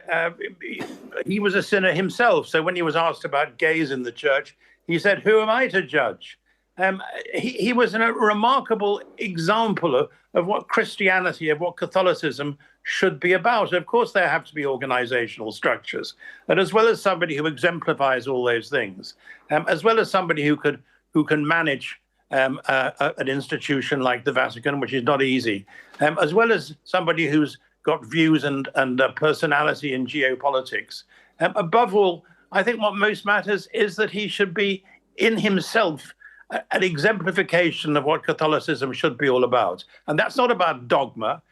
he was a sinner himself. So when he was asked about gays in the church, he said, "Who am I to judge?" He was a remarkable example of what Christianity, of what Catholicism should be about. Of course, there have to be organizational structures, but as well as somebody who exemplifies all those things, as well as somebody who can manage an institution like the Vatican, which is not easy, as well as somebody who's got views and personality in geopolitics. Above all, I think what most matters is that he should be in himself an exemplification of what Catholicism should be all about. And that's not about dogma,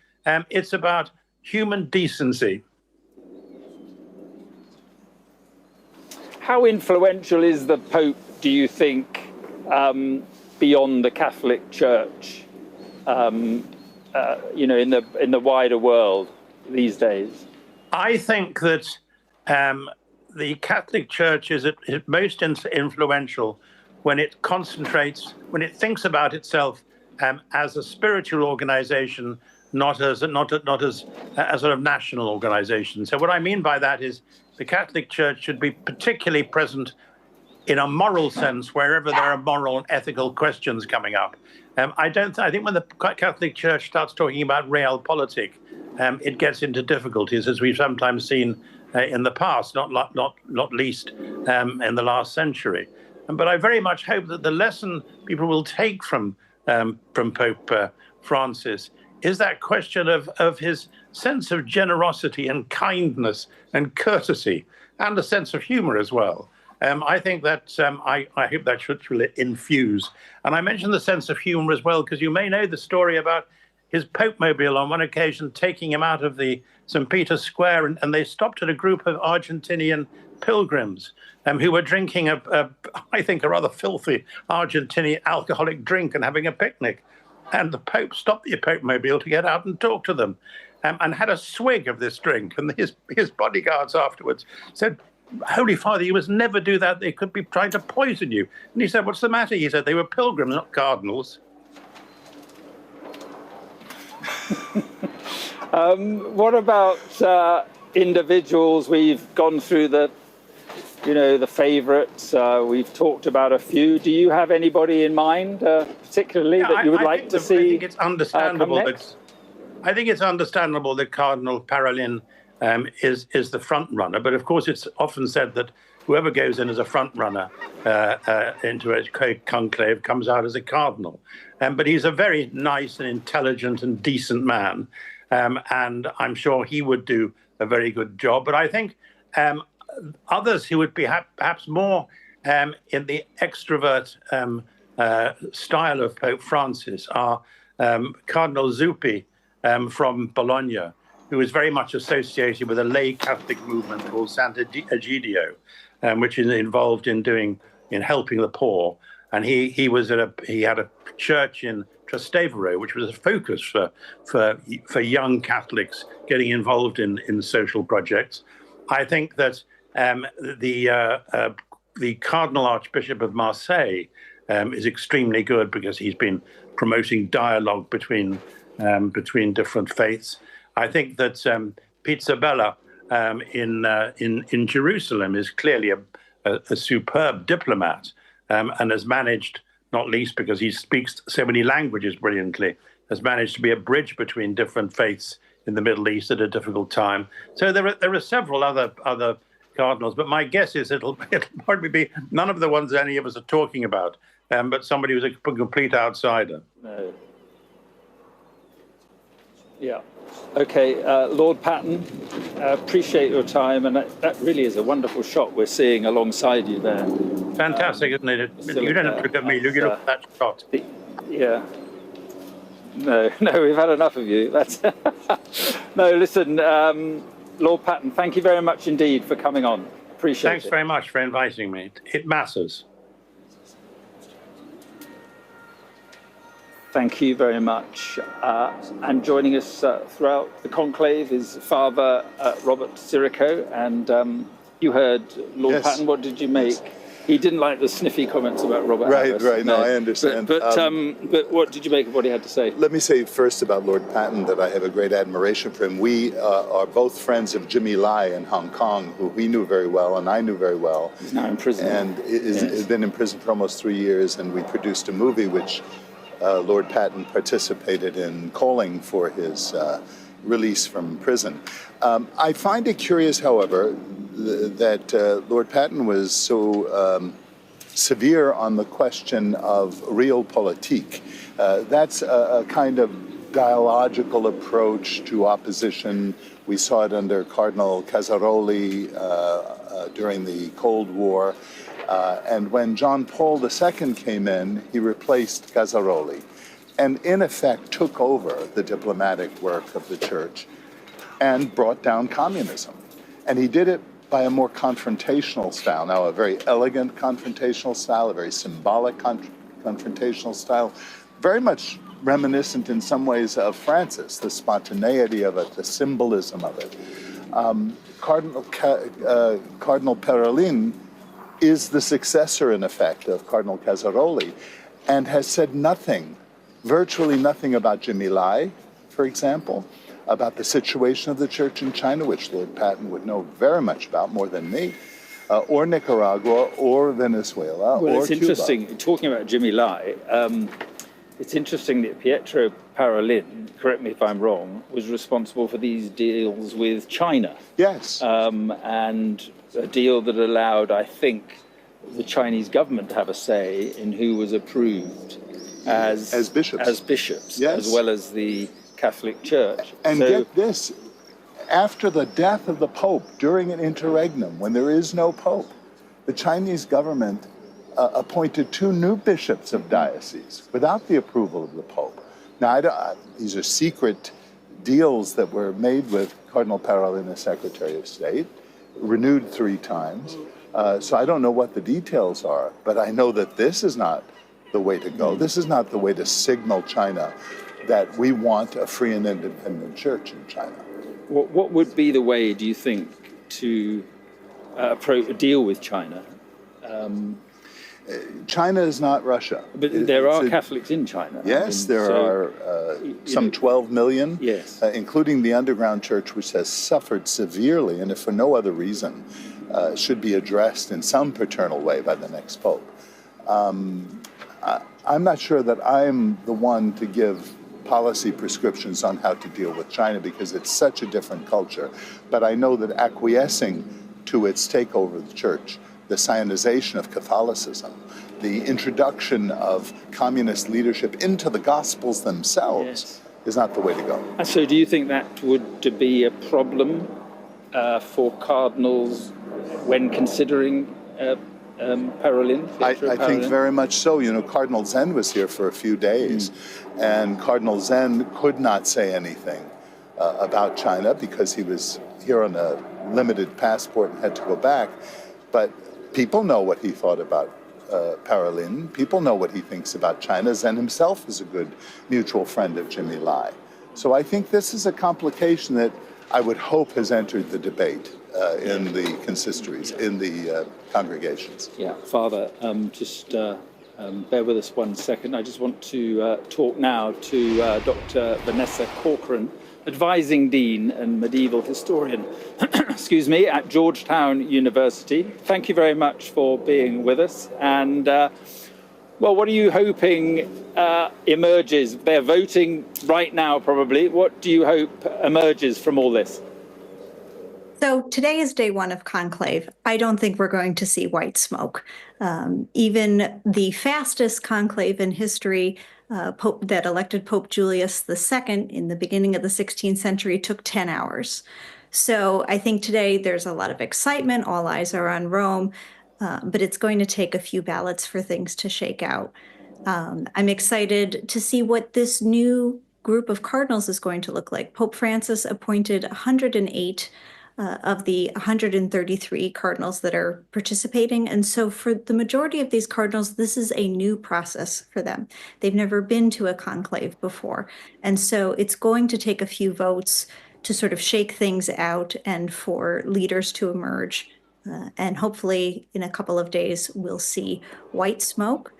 it's about human decency. How influential is the Pope, do you think, beyond the Catholic Church, in the wider world these days? I think that the Catholic Church is most influential when it concentrates, when it thinks about itself as a spiritual organization, not as a sort of national organization. So what I mean by that is the Catholic Church should be particularly present in a moral sense wherever there are moral and ethical questions coming up. I think when the Catholic Church starts talking about realpolitik, it gets into difficulties, as we've sometimes seen in the past, not least in the last century. But I very much hope that the lesson people will take from Pope Francis is that question of his sense of generosity and kindness and courtesy, and a sense of humor as well. I think that I hope that should infuse. And I mention the sense of humor as well, because you may know the story about his Pope mobile on one occasion taking him out of the St. Peter's Square, and they stopped at a group of Argentinian pilgrims who were drinking I think a rather filthy Argentinian alcoholic drink and having a picnic. And the Pope stopped the Pope mobile to get out and talk to them, and had a swig of this drink. And his bodyguards afterwards said, "Holy Father, you must never do that. They could be trying to poison you." And he said, "What's the matter?" He said, "They were pilgrims, not cardinals." What about individuals? We've gone through the favourites. We've talked about a few. Do you have anybody in mind, particularly, that you would like to see? I think it's understandable I think it's understandable that Cardinal Parolin is the front runner. But of course, it's often said that whoever goes in as a front runner into a conclave comes out as a cardinal. But he's a very nice and intelligent and decent man. And I'm sure he would do a very good job. But I think others who would be perhaps more in the extrovert style of Pope Francis are Cardinal Zuppi from Bologna, who is very much associated with a lay Catholic movement called Sant'Egidio, which is involved in helping the poor. And he had a church in Trastevere, which was a focus for young Catholics getting involved in social projects. I think that the Cardinal Archbishop of Marseille is extremely good, because he's been promoting dialogue between different faiths. I think that Pizzabella in Jerusalem is clearly a superb diplomat, and has managed, not least because he speaks so many languages brilliantly, has managed to be a bridge between different faiths in the Middle East at a difficult time. So there are several other cardinals, but my guess is it'll probably be none of the ones any of us are talking about, but somebody who's a complete outsider. No. Yeah. Okay, Lord Patton, appreciate your time, and that really is a wonderful shot we're seeing alongside you there. Fantastic, isn't it? You don't have to look at me, look at that shot. Yeah. No, we've had enough of you. That's no, listen, Lord Patton, thank you very much indeed for coming on. Appreciate it. Thanks very much for inviting me. It matters. Thank you very much. And joining us throughout the conclave is Father Robert Sirico. And you heard Lord Patton. What did you make He didn't like the sniffy comments about Robert Harris. Right. No, I understand. But what did you make of what he had to say? Let me say first about Lord Patton that I have a great admiration for him. We are both friends of Jimmy Lai in Hong Kong, who we knew very well and I knew very well. He's now in prison. And has been in prison for almost 3 years, and we produced a movie which Lord Patton participated in calling for his release from prison. I find it curious, however, that Lord Patton was so severe on the question of realpolitik. That's a kind of dialogical approach to opposition. We saw it under Cardinal Casaroli during the Cold War. And when John Paul II came in, he replaced Casaroli and in effect took over the diplomatic work of the church and brought down communism. And he did it by a more confrontational style. Now, a very elegant confrontational style, a very symbolic confrontational style, very much reminiscent in some ways of Francis, the spontaneity of it, the symbolism of it. Cardinal Parolin is the successor, in effect, of Cardinal Casaroli, and has said nothing, virtually nothing about Jimmy Lai, for example, about the situation of the church in China, which Lord Patton would know very much about, more than me, or Nicaragua, or Venezuela, well, or it's Cuba. interesting, talking about Jimmy Lai, it's interesting that Pietro Parolin, correct me if I'm wrong, was responsible for these deals with China. Yes. And a deal that allowed, I think, the Chinese government to have a say in who was approved as bishops, yes, as well as the Catholic Church. And get this, after the death of the Pope during an interregnum, when there is no Pope, the Chinese government appointed 2 new bishops of dioceses without the approval of the Pope. Now, these are secret deals that were made with Cardinal Parolin as Secretary of State, renewed 3 times. So I don't know what the details are, but I know that this is not the way to go. This is not the way to signal China that we want a free and independent church in China. What would be the way, do you think, to deal with China? China is not Russia. But there are Catholics in China. Yes, there are some 12 million, yes, including the underground church, which has suffered severely, and if for no other reason, should be addressed in some paternal way by the next Pope. I'm not sure that I'm the one to give policy prescriptions on how to deal with China because it's such a different culture. But I know that acquiescing to its takeover of the church, the Zionization of Catholicism, the introduction of communist leadership into the Gospels themselves, is not the way to go. And so do you think that would be a problem for cardinals when considering Parolin? I think very much so. You know, Cardinal Zen was here for a few days, and Cardinal Zen could not say anything about China because he was here on a limited passport and had to go back. But people know what he thought about Parolin. People know what he thinks about China. Zen himself is a good mutual friend of Jimmy Lai. So I think this is a complication that I would hope has entered the debate in the consistories, in the congregations. Yeah, Father, just bear with us 1 second. I just want to talk now to Dr. Vanessa Corcoran, Advising Dean and Medieval Historian, excuse me, at Georgetown University. Thank you very much for being with us. And, well, what are you hoping emerges? They're voting right now, probably. What do you hope emerges from all this? So today is day 1 of Conclave. I don't think we're going to see white smoke. Even the fastest conclave in history, Pope that elected Pope Julius II in the beginning of the 16th century, took 10 hours. So I think today there's a lot of excitement. All eyes are on Rome, but it's going to take a few ballots for things to shake out. I'm excited to see what this new group of cardinals is going to look like. Pope Francis appointed 108 of the 133 cardinals that are participating. And so for the majority of these cardinals, this is a new process for them. They've never been to a conclave before. And so it's going to take a few votes to sort of shake things out and for leaders to emerge And hopefully in a couple of days, we'll see white smoke.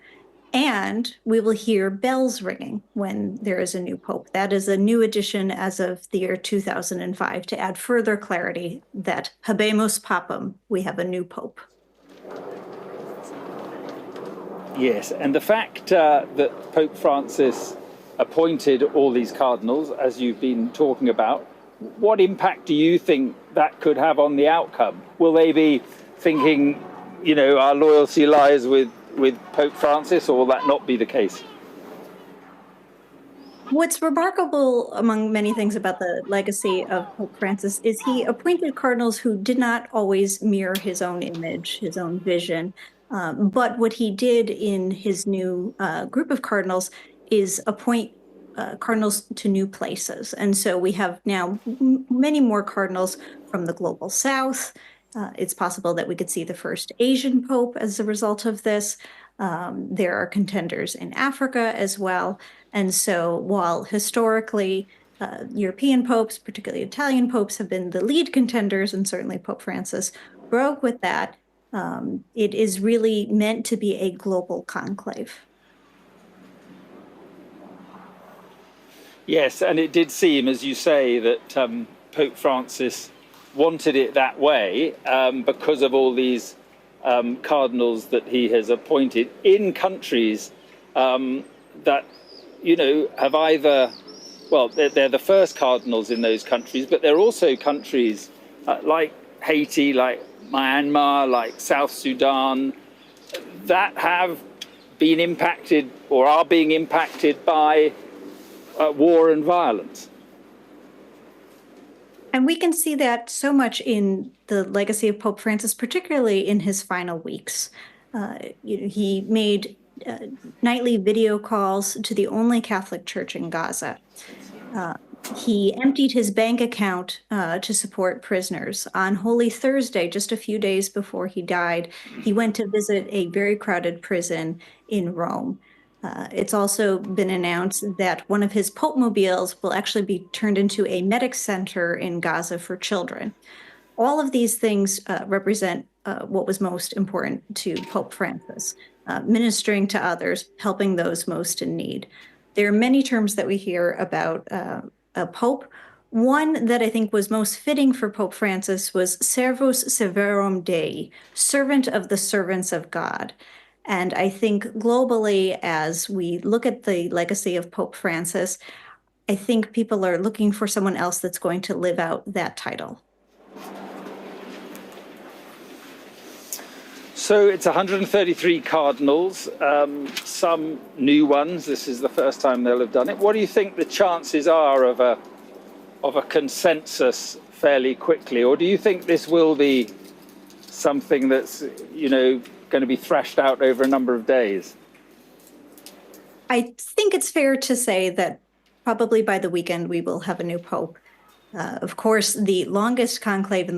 And we will hear bells ringing when there is a new pope. That is a new addition as of the year 2005 to add further clarity that habemus papam, we have a new pope. Yes, and the fact that Pope Francis appointed all these cardinals, as you've been talking about, what impact do you think that could have on the outcome? Will they be thinking, our loyalty lies with Pope Francis, or will that not be the case? What's remarkable, among many things about the legacy of Pope Francis, is he appointed cardinals who did not always mirror his own image, his own vision. But what he did in his new group of cardinals is appoint cardinals to new places. And so we have now many more cardinals from the global south. It's possible that we could see the first Asian pope as a result of this. There are contenders in Africa as well. And so while historically European popes, particularly Italian popes, have been the lead contenders, and certainly Pope Francis broke with that, it is really meant to be a global conclave. Yes, and it did seem, as you say, that Pope Francis wanted it that way because of all these cardinals that he has appointed in countries that, have either, they're the first cardinals in those countries, but they're also countries like Haiti, like Myanmar, like South Sudan, that have been impacted or are being impacted by war and violence. And we can see that so much in the legacy of Pope Francis, particularly in his final weeks. He made nightly video calls to the only Catholic church in Gaza. He emptied his bank account to support prisoners. On Holy Thursday, just a few days before he died, he went to visit a very crowded prison in Rome. It's also been announced that one of his Pope mobiles will actually be turned into a medic center in Gaza for children. All of these things represent what was most important to Pope Francis, ministering to others, helping those most in need. There are many terms that we hear about a pope. One that I think was most fitting for Pope Francis was servus servorum Dei, servant of the servants of God. And I think globally, as we look at the legacy of Pope Francis, I think people are looking for someone else that's going to live out that title. So it's 133 cardinals, some new ones. This is the first time they'll have done it. What do you think the chances are of a consensus fairly quickly? Or do you think this will be something that's, going to be thrashed out over a number of days? I think it's fair to say that probably by the weekend we will have a new pope. Of course, the longest conclave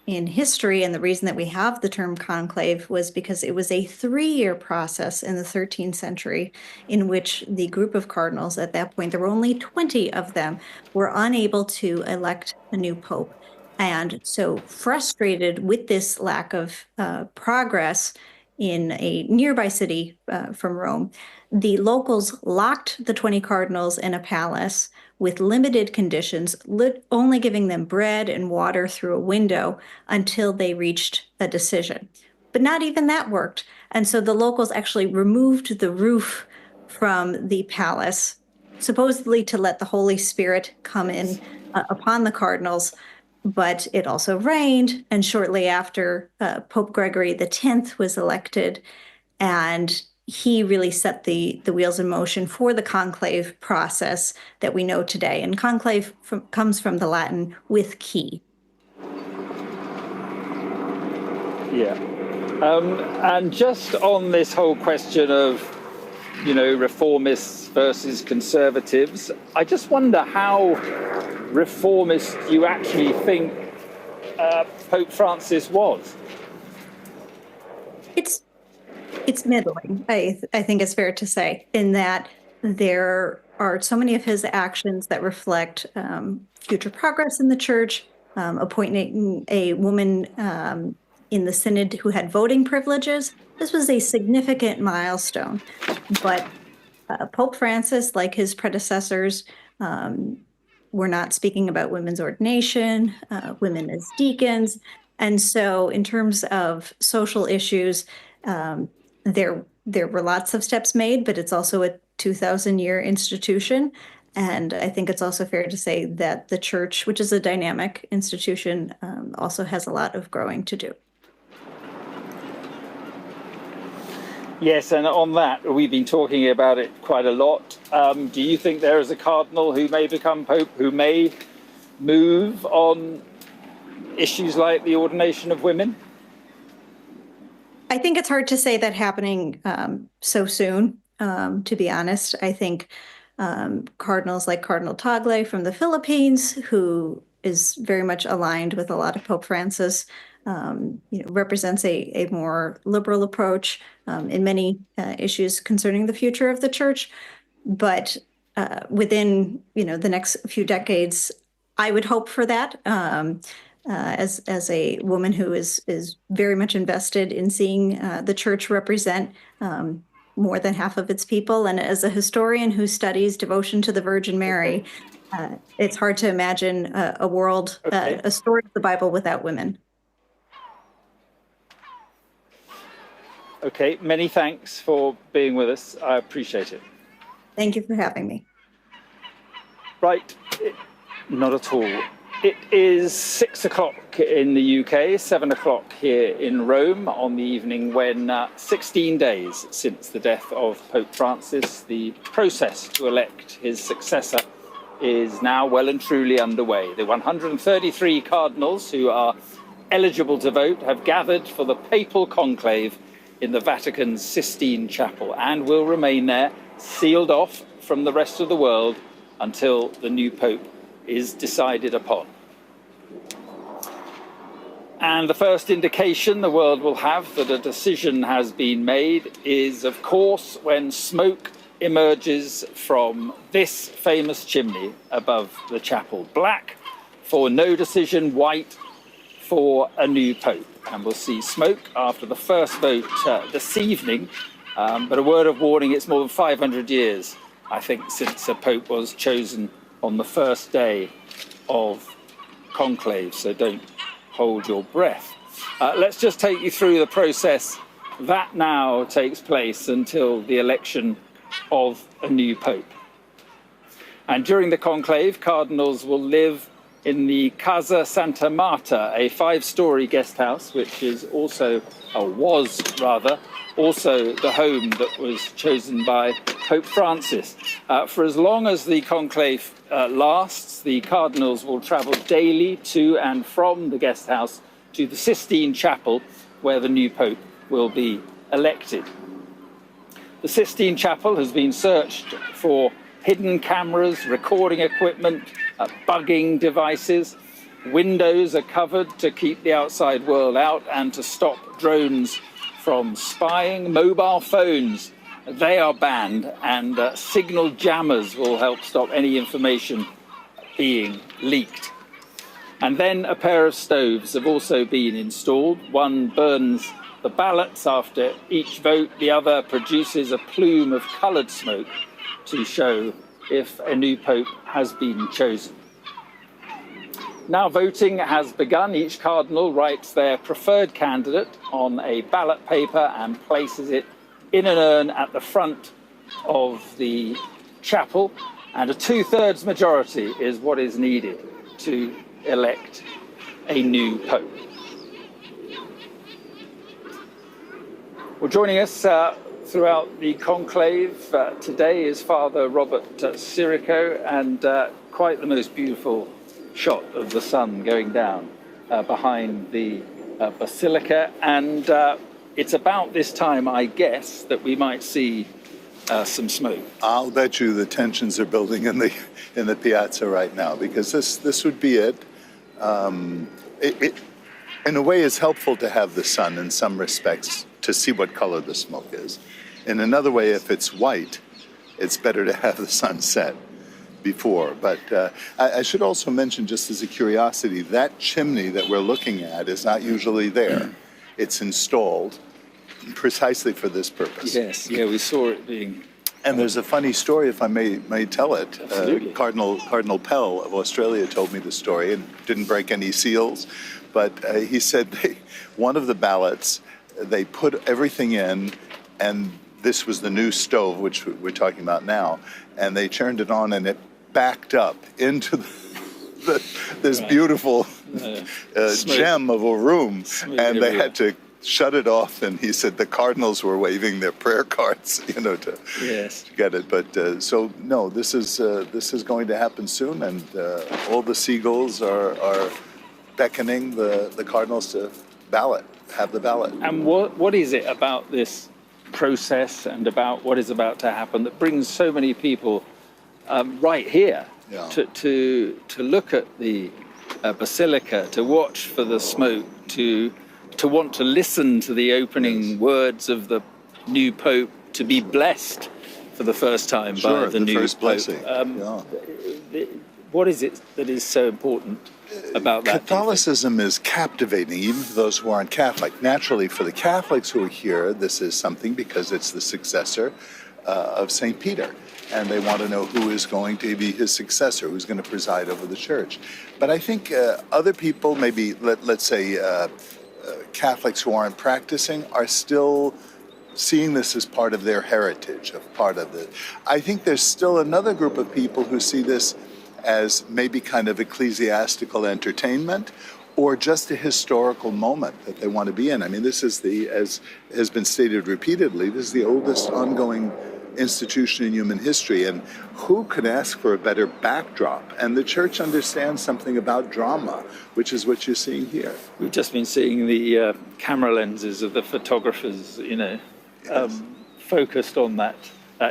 in history, and the reason that we have the term conclave was because it was a 3-year process in the 13th century in which the group of cardinals, at that point, there were only 20 of them, were unable to elect a new pope. And so frustrated with this lack of progress in a nearby city from Rome, the locals locked the 20 cardinals in a palace with limited conditions, only giving them bread and water through a window until they reached a decision. But not even that worked. And so the locals actually removed the roof from the palace, supposedly to let the Holy Spirit come in upon the cardinals. But it also rained, and shortly after, Pope Gregory X was elected, and he really set the wheels in motion for the conclave process that we know today. And conclave comes from the Latin with key. Yeah. And just on this whole question of, reformists versus conservatives, I just wonder how reformist you actually think Pope Francis was. It's middling, I think it's fair to say, in that there are so many of his actions that reflect future progress in the church, appointing a woman in the synod who had voting privileges. This was a significant milestone, but Pope Francis, like his predecessors, were not speaking about women's ordination, women as deacons. And so in terms of social issues, there were lots of steps made, but it's also a 2,000-year institution. And I think it's also fair to say that the church, which is a dynamic institution, also has a lot of growing to do. Yes, and on that, we've been talking about it quite a lot. Do you think there is a cardinal who may become pope, who may move on issues like the ordination of women? I think it's hard to say that happening so soon, to be honest. I think cardinals like Cardinal Tagle from the Philippines, who is very much aligned with a lot of Pope Francis, represents a more liberal approach in many issues concerning the future of the church. But within the next few decades, I would hope for that. As a woman who is very much invested in seeing the church represent more than half of its people, and as a historian who studies devotion to the Virgin Mary, it's hard to imagine a world, a story of the Bible without women. Okay, many thanks for being with us. I appreciate it. Thank you for having me. Right, not at all. It is 6 o'clock in the UK, 7 o'clock here in Rome on the evening when 16 days since the death of Pope Francis, the process to elect his successor is now well and truly underway. The 133 cardinals who are eligible to vote have gathered for the Papal Conclave in the Vatican's Sistine Chapel and will remain there, sealed off from the rest of the world until the new Pope is decided upon. And the first indication the world will have that a decision has been made is, of course, when smoke emerges from this famous chimney above the chapel. Black for no decision, white for a new Pope. And we'll see smoke after the first vote this evening. But a word of warning, it's more than 500 years, I think, since a Pope was chosen on the first day of conclave, so don't hold your breath. Let's just take you through the process that now takes place until the election of a new Pope. And during the conclave, cardinals will live in the Casa Santa Marta, a 5-story guest house, which is also, or was rather, also the home that was chosen by Pope Francis. For as long as the conclave lasts, the cardinals will travel daily to and from the guest house to the Sistine Chapel, where the new Pope will be elected. The Sistine Chapel has been searched for hidden cameras, recording equipment, bugging devices. Windows are covered to keep the outside world out and to stop drones from spying. Mobile phones, they are banned, and signal jammers will help stop any information being leaked. And then a pair of stoves have also been installed. One burns the ballots after each vote, the other produces a plume of coloured smoke to show if a new Pope has been chosen. Now voting has begun. Each cardinal writes their preferred candidate on a ballot paper and places it in an urn at the front of the chapel, and a 2/3 majority is what is needed to elect a new Pope. Well, joining us throughout the conclave today is Father Robert Sirico, and quite the most beautiful shot of the sun going down behind the basilica. And it's about this time, I guess, that we might see some smoke. I'll bet you the tensions are building in the piazza right now, because this would be it. It in a way is helpful to have the sun in some respects to see what color the smoke is. In another way, if it's white, it's better to have the sun set before. But I should also mention, just as a curiosity, that chimney that we're looking at is not usually there. it's installed precisely for this purpose. Yes, yeah, we saw it being. And there's a funny story, if I may tell it. Cardinal Pell of Australia told me the story and didn't break any seals, but he said one of the ballots, they put everything in, and this was the new stove, which we're talking about now, and they turned it on and it backed up into this beautiful gem of a room, and they had to shut it off, and he said the Cardinals were waving their prayer cards, to get it. But so no, this is going to happen soon, and all the seagulls are beckoning the Cardinals to have the ballot. And what is it about this process and about what is about to happen that brings so many people right here to look at the basilica, to watch for the smoke, to want to listen to the opening words of the new Pope, to be blessed for the first time by the new first Pope. blessing. What is it that is so important about that? Catholicism is captivating, even for those who aren't Catholic. Naturally, for the Catholics who are here, this is something because it's the successor of St. Peter. And they want to know who is going to be his successor, who's going to preside over the church. But I think other people, maybe let's say Catholics who aren't practicing, are still seeing this as part of their heritage, I think there's still another group of people who see this as maybe kind of ecclesiastical entertainment or just a historical moment that they want to be in. I mean, this is as has been stated repeatedly, this is the oldest ongoing institution in human history, and who could ask for a better backdrop? And the church understands something about drama, which is what you're seeing here. We've just been seeing the camera lenses of the photographers, focused on that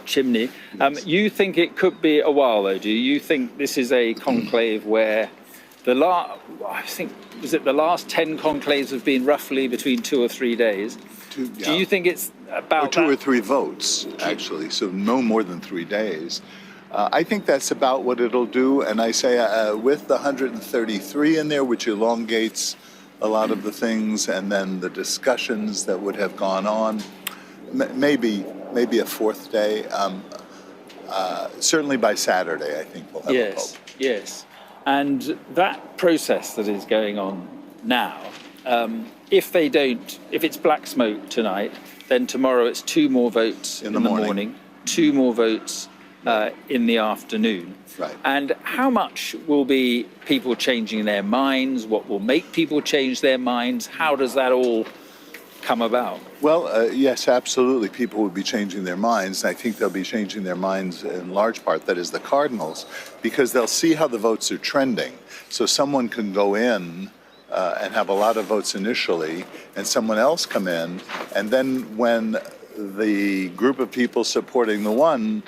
chimney. You think it could be a while, though, do you? You think this is a conclave where the last 10 conclaves have been roughly between 2 or 3 days? Do you think it's about 2 or 3 votes, actually, so no more than 3 days. I think that's about what it'll do, and I say with the 133 in there, which elongates a lot of the things, and then the discussions that would have gone on, maybe a 4th day. Certainly by Saturday, I think we'll have a Pope. Yes. And that process that is going on now, if it's black smoke tonight, then tomorrow it's 2 more votes in the morning, 2 more votes in the afternoon. Right. And how much will be people changing their minds? What will make people change their minds? How does that all come about? Well, yes, absolutely. People will be changing their minds. I think they'll be changing their minds in large part, that is the Cardinals, because they'll see how the votes are trending. So someone can go in and have a lot of votes initially, and someone else come in, and then when the group of people supporting the one,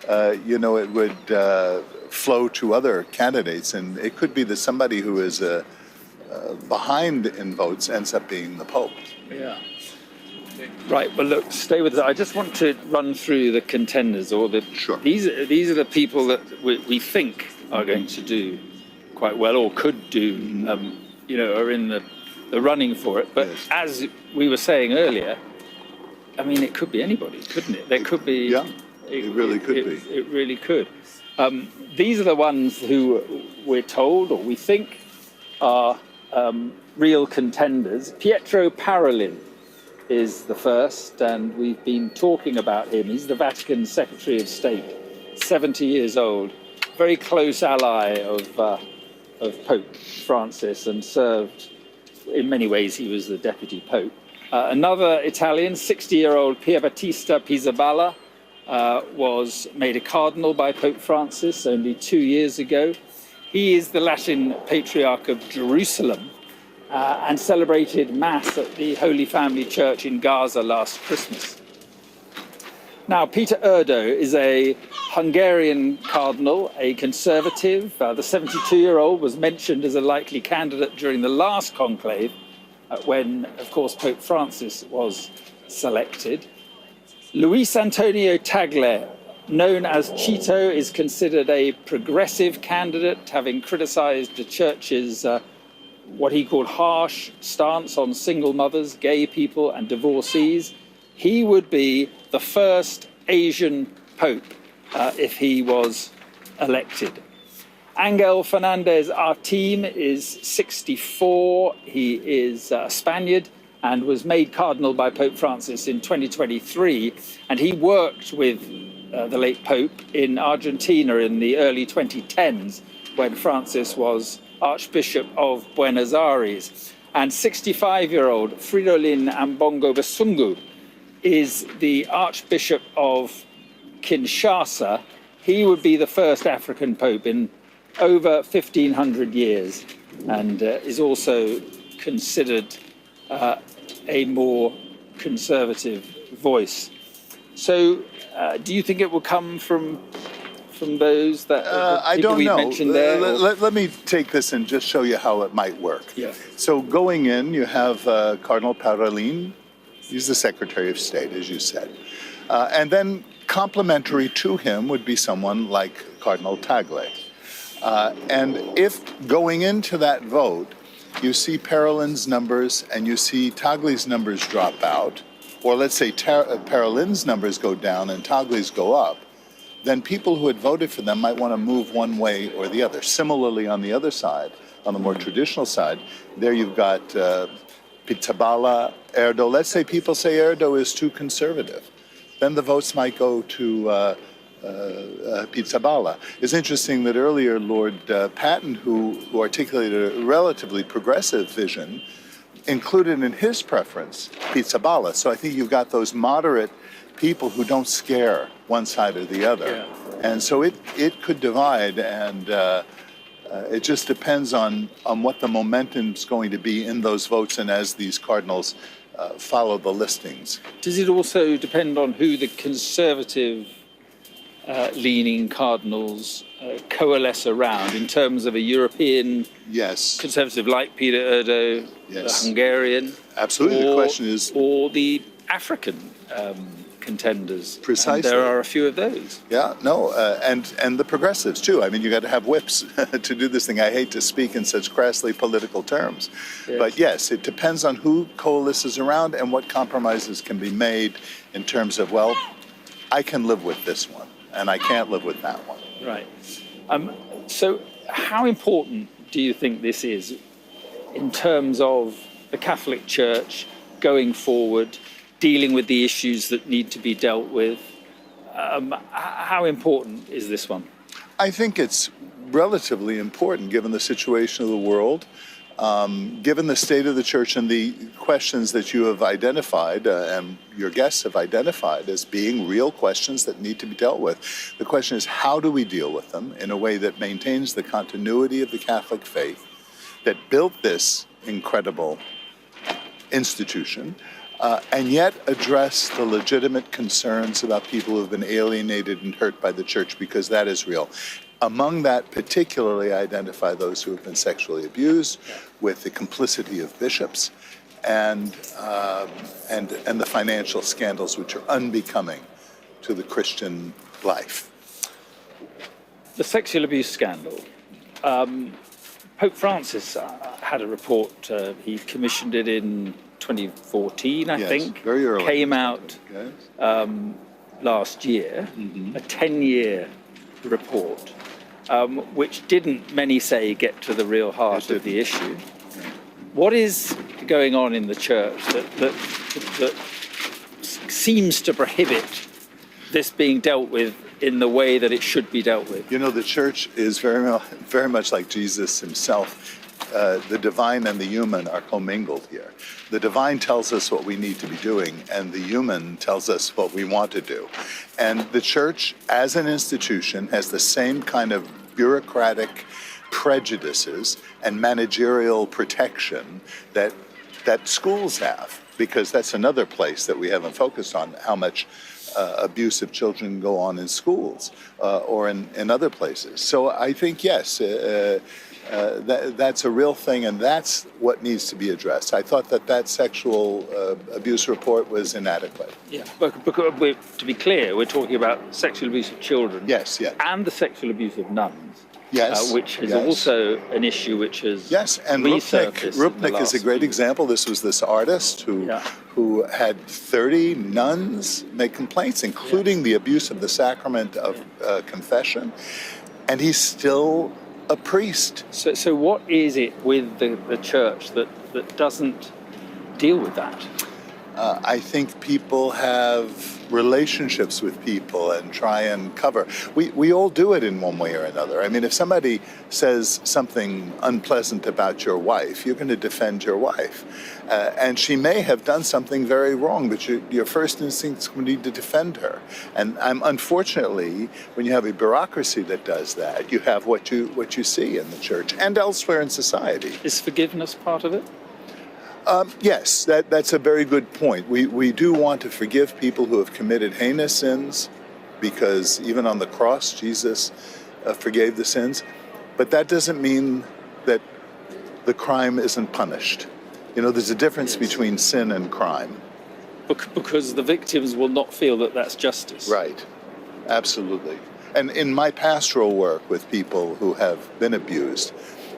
it would flow to other candidates, and it could be that somebody who is behind in votes ends up being the Pope. Yeah. Right. Well, look, stay with us. I just want to run through the contenders, These are the people that we think are going to do quite well, or could do. Are in the running for it. But as we were saying earlier, I mean, it could be anybody, couldn't it? There could be. Yeah, it really could be. It really could. These are the ones who we're told, or we think, are real contenders. Pietro Parolin is the first, and we've been talking about him. He's the Vatican Secretary of State, 70 years old, very close ally of Pope Francis, and served, in many ways, he was the deputy pope. Another Italian, 60-year-old Pierbattista Pizzaballa, was made a cardinal by Pope Francis only 2 years ago. He is the Latin Patriarch of Jerusalem and celebrated Mass at the Holy Family Church in Gaza last Christmas. Now, Peter Erdo is a Hungarian cardinal, a conservative. The 72-year-old was mentioned as a likely candidate during the last conclave, when, of course, Pope Francis was selected. Luis Antonio Tagle, known as Chito, is considered a progressive candidate, having criticized the church's what he called harsh stance on single mothers, gay people and divorcees. He would be the first Asian Pope if he was elected. Angel Fernandez Artim is 64. He is a Spaniard and was made cardinal by Pope Francis in 2023. And he worked with the late Pope in Argentina in the early 2010s when Francis was Archbishop of Buenos Aires. And 65-year-old Fridolin Ambongo Basungu is the Archbishop of Kinshasa. He would be the first African Pope in over 1,500 years and is also considered a more conservative voice. So do you think it will come from those that I don't know. Mentioned there? Let me take this and just show you how it might work. Yeah. So going in, you have Cardinal Parolin. He's the Secretary of State, as you said. And then complementary to him would be someone like Cardinal Tagle. And if going into that vote, you see Parolin's numbers and you see Tagle's numbers drop out, or let's say Parolin's numbers go down and Tagle's go up, then people who had voted for them might want to move one way or the other. Similarly, on the other side, on the more traditional side, there you've got Pizzaballa, Erdo. Let's say people say Erdo is too conservative. Then the votes might go to Pizzaballa. It's interesting that earlier Lord Patton, who articulated a relatively progressive vision, included in his preference Pizzaballa. So I think you've got those moderate people who don't scare one side or the other. Yeah. And so it could divide, and it just depends on what the momentum's going to be in those votes and as these cardinals follow the listings. Does it also depend on who the conservative leaning cardinals coalesce around in terms of a European conservative like Peter Erdo, the Hungarian? Absolutely. The question is... Or the African contenders. Precisely. And there are a few of those. Yeah, no, and the progressives too. I mean, you got to have whips to do this thing. I hate to speak in such crassly political terms, but yes, it depends on who coalesces around and what compromises can be made in terms of, well, I can live with this one and I can't live with that one. Right. So how important do you think this is in terms of the Catholic Church going forward, dealing with the issues that need to be dealt with? How important is this one? I think it's relatively important given the situation of the world, given the state of the church and the questions that you have identified and your guests have identified as being real questions that need to be dealt with. The question is, how do we deal with them in a way that maintains the continuity of the Catholic faith that built this incredible institution, and yet address the legitimate concerns about people who have been alienated and hurt by the church, because that is real. Among that, particularly identify those who have been sexually abused, with the complicity of bishops, and the financial scandals which are unbecoming to the Christian life. The sexual abuse scandal. Pope Francis had a report. He commissioned it in 2014, I think. Very early. Came out last year, a 10-year report, which didn't, many say, get to the real heart of the issue. What is going on in the church that seems to prohibit this being dealt with in the way that it should be dealt with? You know, the church is very much like Jesus himself. The divine and the human are commingled here. The divine tells us what we need to be doing, and the human tells us what we want to do. And the church, as an institution, has the same kind of bureaucratic prejudices and managerial protection that schools have, because that's another place that we haven't focused on, how much abuse of children go on in schools or in other places. So I think, yes, that's a real thing, and that's what needs to be addressed. I thought that sexual abuse report was inadequate. Yeah, but to be clear, we're talking about sexual abuse of children. Yes, yes. And the sexual abuse of nuns. Yes, which is yes. also an issue which has and resurfaced. Rupnik is a great example. This was this artist who had 30 nuns make complaints, including the abuse of the sacrament of confession, and he's still a priest. So what is it with the church that doesn't deal with that? I think people have relationships with people and try and cover. We all do it in one way or another. I mean, if somebody says something unpleasant about your wife, you're going to defend your wife. And she may have done something very wrong, but your first instinct is going to be to defend her. And unfortunately, when you have a bureaucracy that does that, you have what you see in the church and elsewhere in society. Is forgiveness part of it? Yes, that's a very good point. We do want to forgive people who have committed heinous sins, because even on the cross, Jesus forgave the sins. But that doesn't mean that the crime isn't punished. You know, there's a difference between sin and crime. Because the victims will not feel that that's justice. Right, absolutely. And in my pastoral work with people who have been abused,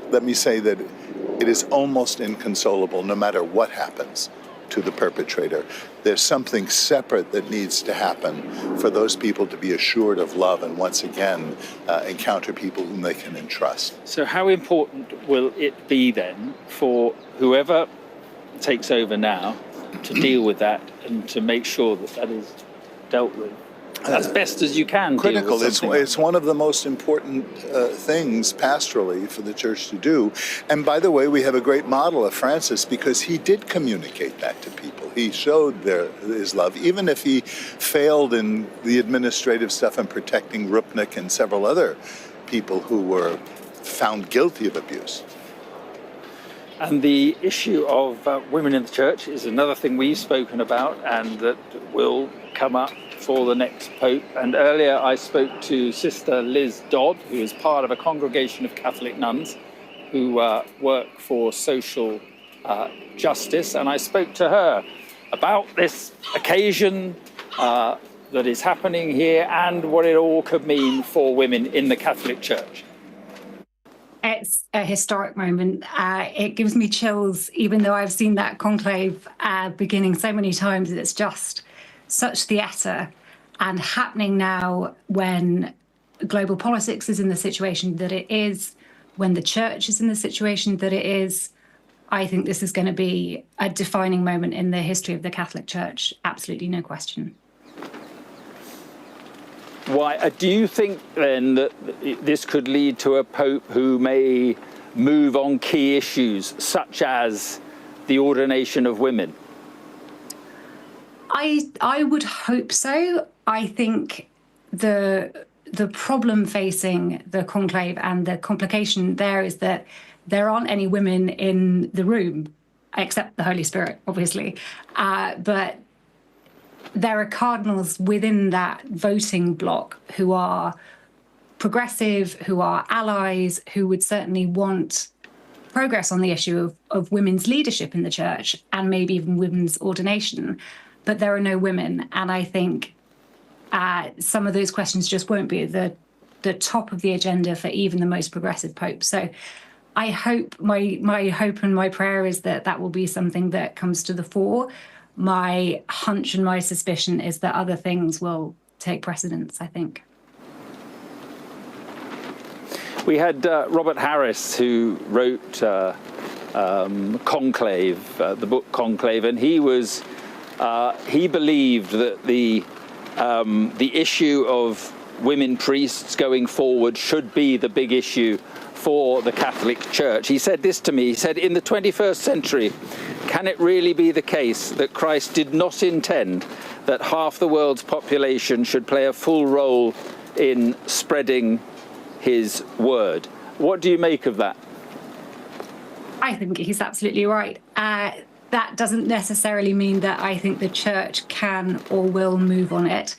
let me say that it is almost inconsolable, no matter what happens to the perpetrator. There's something separate that needs to happen for those people to be assured of love and once again encounter people whom they can entrust. So how important will it be then for whoever takes over now to deal with that and to make sure that that is dealt with as best as you can? Critical. It's one of the most important things pastorally for the church to do. And by the way, we have a great model of Francis, because he did communicate that to people. He showed his love, even if he failed in the administrative stuff and protecting Rupnik and several other people who were found guilty of abuse. And the issue of women in the church is another thing we've spoken about and that will come up for the next Pope. And earlier I spoke to Sister Liz Dodd, who is part of a congregation of Catholic nuns who work for social justice. And I spoke to her about this occasion that is happening here and what it all could mean for women in the Catholic Church. It's a historic moment. It gives me chills, even though I've seen that conclave beginning so many times. It's just such theatre, and happening now when global politics is in the situation that it is, when the church is in the situation that it is. I think this is going to be a defining moment in the history of the Catholic Church. Absolutely no question. Why? Do you think then that this could lead to a Pope who may move on key issues such as the ordination of women? I would hope so. I think the problem facing the conclave and the complication there is that there aren't any women in the room, except the Holy Spirit, obviously. But there are cardinals within that voting bloc who are progressive, who are allies, who would certainly want progress on the issue of women's leadership in the church and maybe even women's ordination. But there are no women. And I think some of those questions just won't be at the top of the agenda for even the most progressive pope. So I hope, my hope and my prayer is that that will be something that comes to the fore. My hunch and my suspicion is that other things will take precedence, I think. We had Robert Harris, who wrote Conclave, the book Conclave, and he believed that the issue of women priests going forward should be the big issue for the Catholic Church. He said this to me, he said, in the 21st century, can it really be the case that Christ did not intend that half the world's population should play a full role in spreading his word? What do you make of that? I think he's absolutely right. That doesn't necessarily mean that I think the church can or will move on it.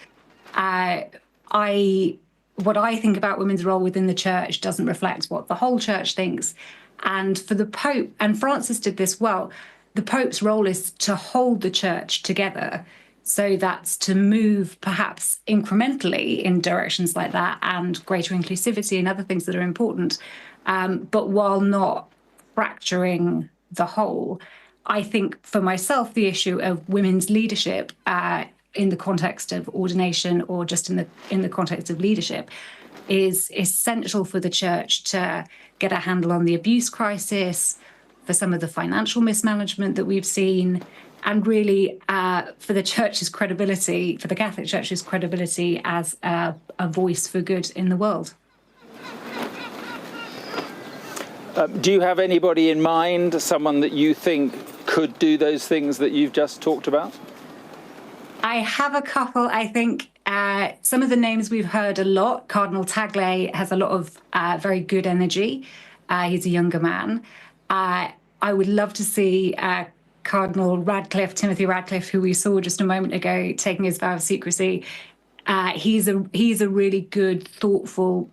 What I think about women's role within the church doesn't reflect what the whole church thinks. And for the Pope, and Francis did this well, the Pope's role is to hold the church together, So that's to move perhaps incrementally in directions like that and greater inclusivity and other things that are important, but while not fracturing the whole. I think for myself, the issue of women's leadership in the context of ordination or just in the context of leadership is essential for the church to get a handle on the abuse crisis, for some of the financial mismanagement that we've seen, and really for the church's credibility, for the Catholic Church's credibility as a voice for good in the world. Do you have anybody in mind, someone that you think could do those things that you've just talked about? I have a couple. I think some of the names we've heard a lot. Cardinal Tagle has a lot of very good energy. He's a younger man. I would love to see Cardinal Radcliffe, Timothy Radcliffe, who we saw just a moment ago taking his vow of secrecy. He's a really good, thoughtful,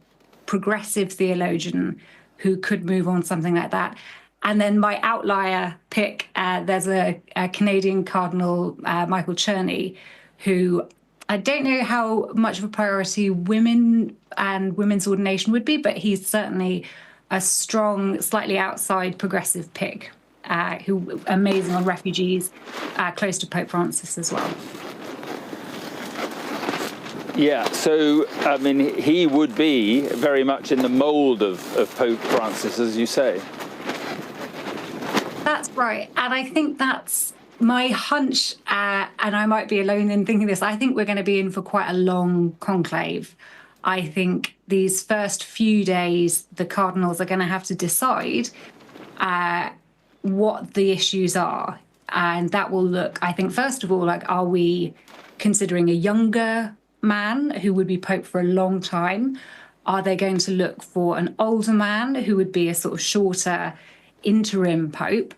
progressive theologian who could move on something like that. And then my outlier pick, there's a Canadian Cardinal, Michael Cherney, who I don't know how much of a priority women and women's ordination would be, but he's certainly a strong, slightly outside progressive pick, who amazing on refugees, close to Pope Francis as well. Yeah, so, I mean, he would be very much in the mould of Pope Francis, as you say. That's right. And I think that's my hunch, and I might be alone in thinking this. I think we're going to be in for quite a long conclave. I think these first few days, the cardinals are going to have to decide what the issues are. And that will look, I think, first of all, like, are we considering a younger man who would be Pope for a long time? Are they going to look for an older man who would be a sort of shorter interim Pope?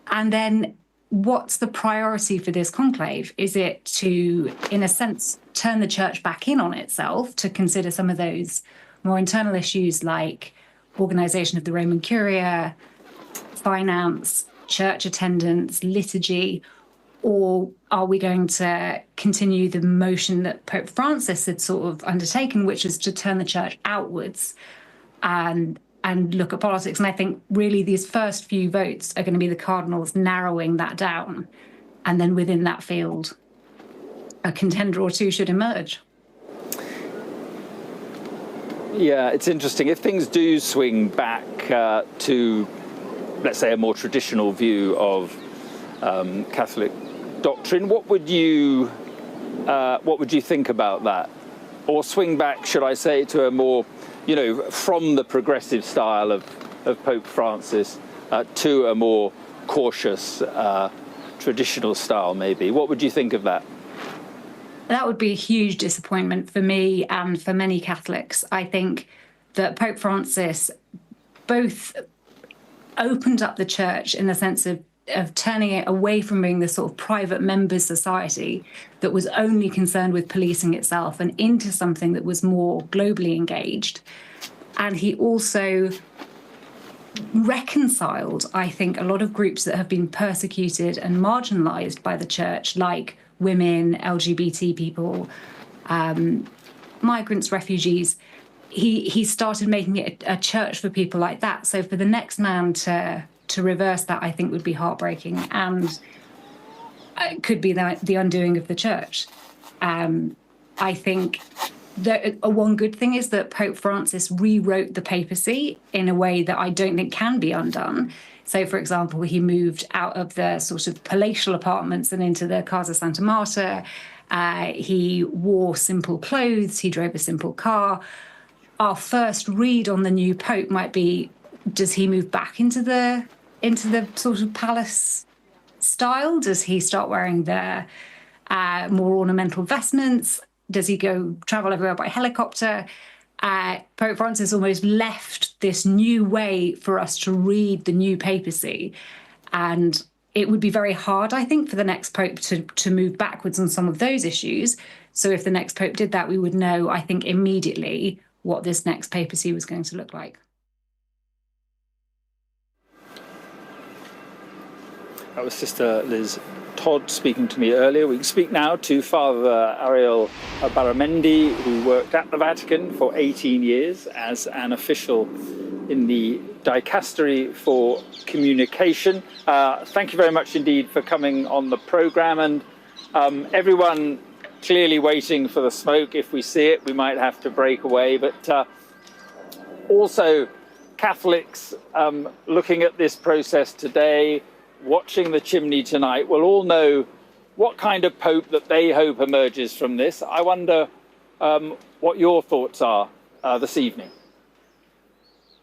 And then what's the priority for this conclave? Is it to, in a sense, turn the church back in on itself to consider some of those more internal issues like organisation of the Roman Curia, finance, church attendance, liturgy? Or are we going to continue the motion that Pope Francis had sort of undertaken, which is to turn the church outwards and look at politics? And I think really these first few votes are going to be the cardinals narrowing that down. And then within that field, a contender or two should emerge. Yeah, it's interesting. If things do swing back to, let's say, a more traditional view of Catholic doctrine, what would you think about that? Or swing back, should I say, to a more, from the progressive style of Pope Francis to a more cautious traditional style, maybe? What would you think of that? That would be a huge disappointment for me and for many Catholics. I think that Pope Francis both opened up the church in the sense of turning it away from being this sort of private members society that was only concerned with policing itself and into something that was more globally engaged. And he also reconciled, I think, a lot of groups that have been persecuted and marginalized by the church, like women, LGBT people, migrants, refugees. He started making it a church for people like that. So for the next man to reverse that, I think would be heartbreaking, and it could be the undoing of the church. I think that one good thing is that Pope Francis rewrote the papacy in a way that I don't think can be undone. So, for example, he moved out of the sort of palatial apartments and into the Casa Santa Marta. He wore simple clothes. He drove a simple car. Our first read on the new Pope might be, does he move back into the sort of palace style? Does he start wearing the more ornamental vestments? Does he go travel everywhere by helicopter? Pope Francis almost left this new way for us to read the new papacy. And it would be very hard, I think, for the next Pope to move backwards on some of those issues. So if the next Pope did that, we would know, I think, immediately what this next papacy was going to look like. That was Sister Liz Todd speaking to me earlier. We can speak now to Father Ariel Baramendi, who worked at the Vatican for 18 years as an official in the Dicastery for Communication. Thank you very much indeed for coming on the programme, and everyone clearly waiting for the smoke. If we see it, we might have to break away, but also Catholics looking at this process today, watching the chimney tonight, will all know what kind of Pope that they hope emerges from this. I wonder what your thoughts are this evening.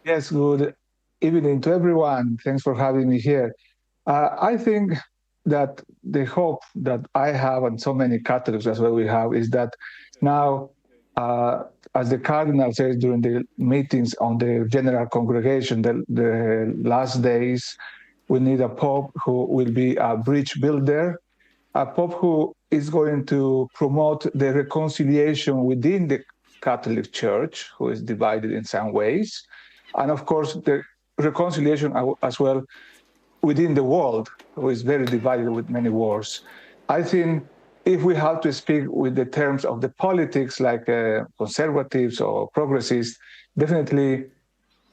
Yes, good evening to everyone. Thanks for having me here. I think that the hope that I have, and so many Catholics as well we have, is that now, as the Cardinal says during the meetings on the General Congregation, the last days, we need a Pope who will be a bridge builder, a Pope who is going to promote the reconciliation within the Catholic Church, who is divided in some ways, and of course the reconciliation as well within the world, who is very divided with many wars. I think if we have to speak with the terms of the politics, like conservatives or progressists, definitely,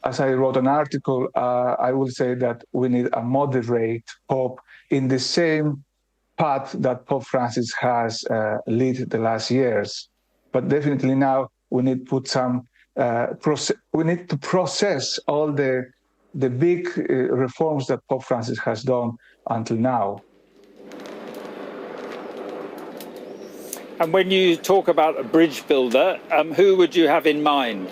as I wrote an article, I will say that we need a moderate Pope in the same path that Pope Francis has led the last years. But definitely now we need to put some, we need to process all the big reforms that Pope Francis has done until now. And when you talk about a bridge builder, who would you have in mind?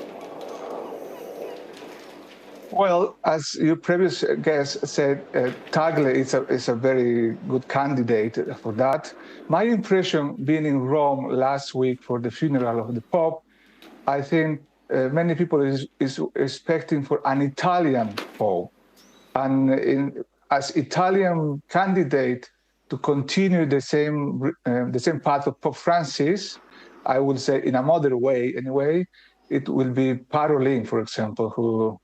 Well, as your previous guest said, Tagle is a very good candidate for that. My impression, being in Rome last week for the funeral of the Pope, I think many people is expecting for an Italian Pope, and as Italian candidate to continue the same path of Pope Francis, I would say in a moderate way anyway, it will be Parolin, for example, who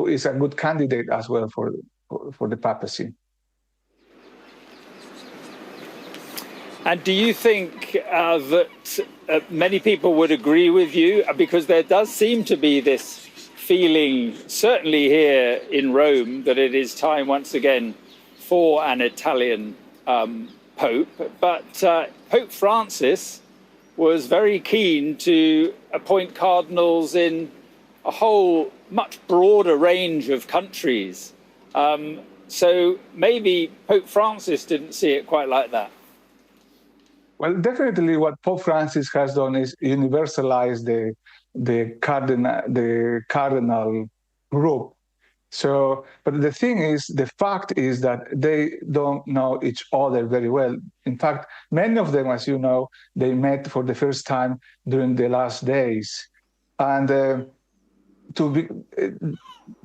is a good candidate as well for the papacy. And do you think that many people would agree with you? Because there does seem to be this feeling, certainly here in Rome, that it is time once again for an Italian Pope. But Pope Francis was very keen to appoint cardinals in a whole much broader range of countries. So maybe Pope Francis didn't see it quite like that. Well, definitely what Pope Francis has done is universalize the cardinal group. So, but the thing is, the fact is that they don't know each other very well. In fact, many of them, as you know, they met for the first time during the last days. And to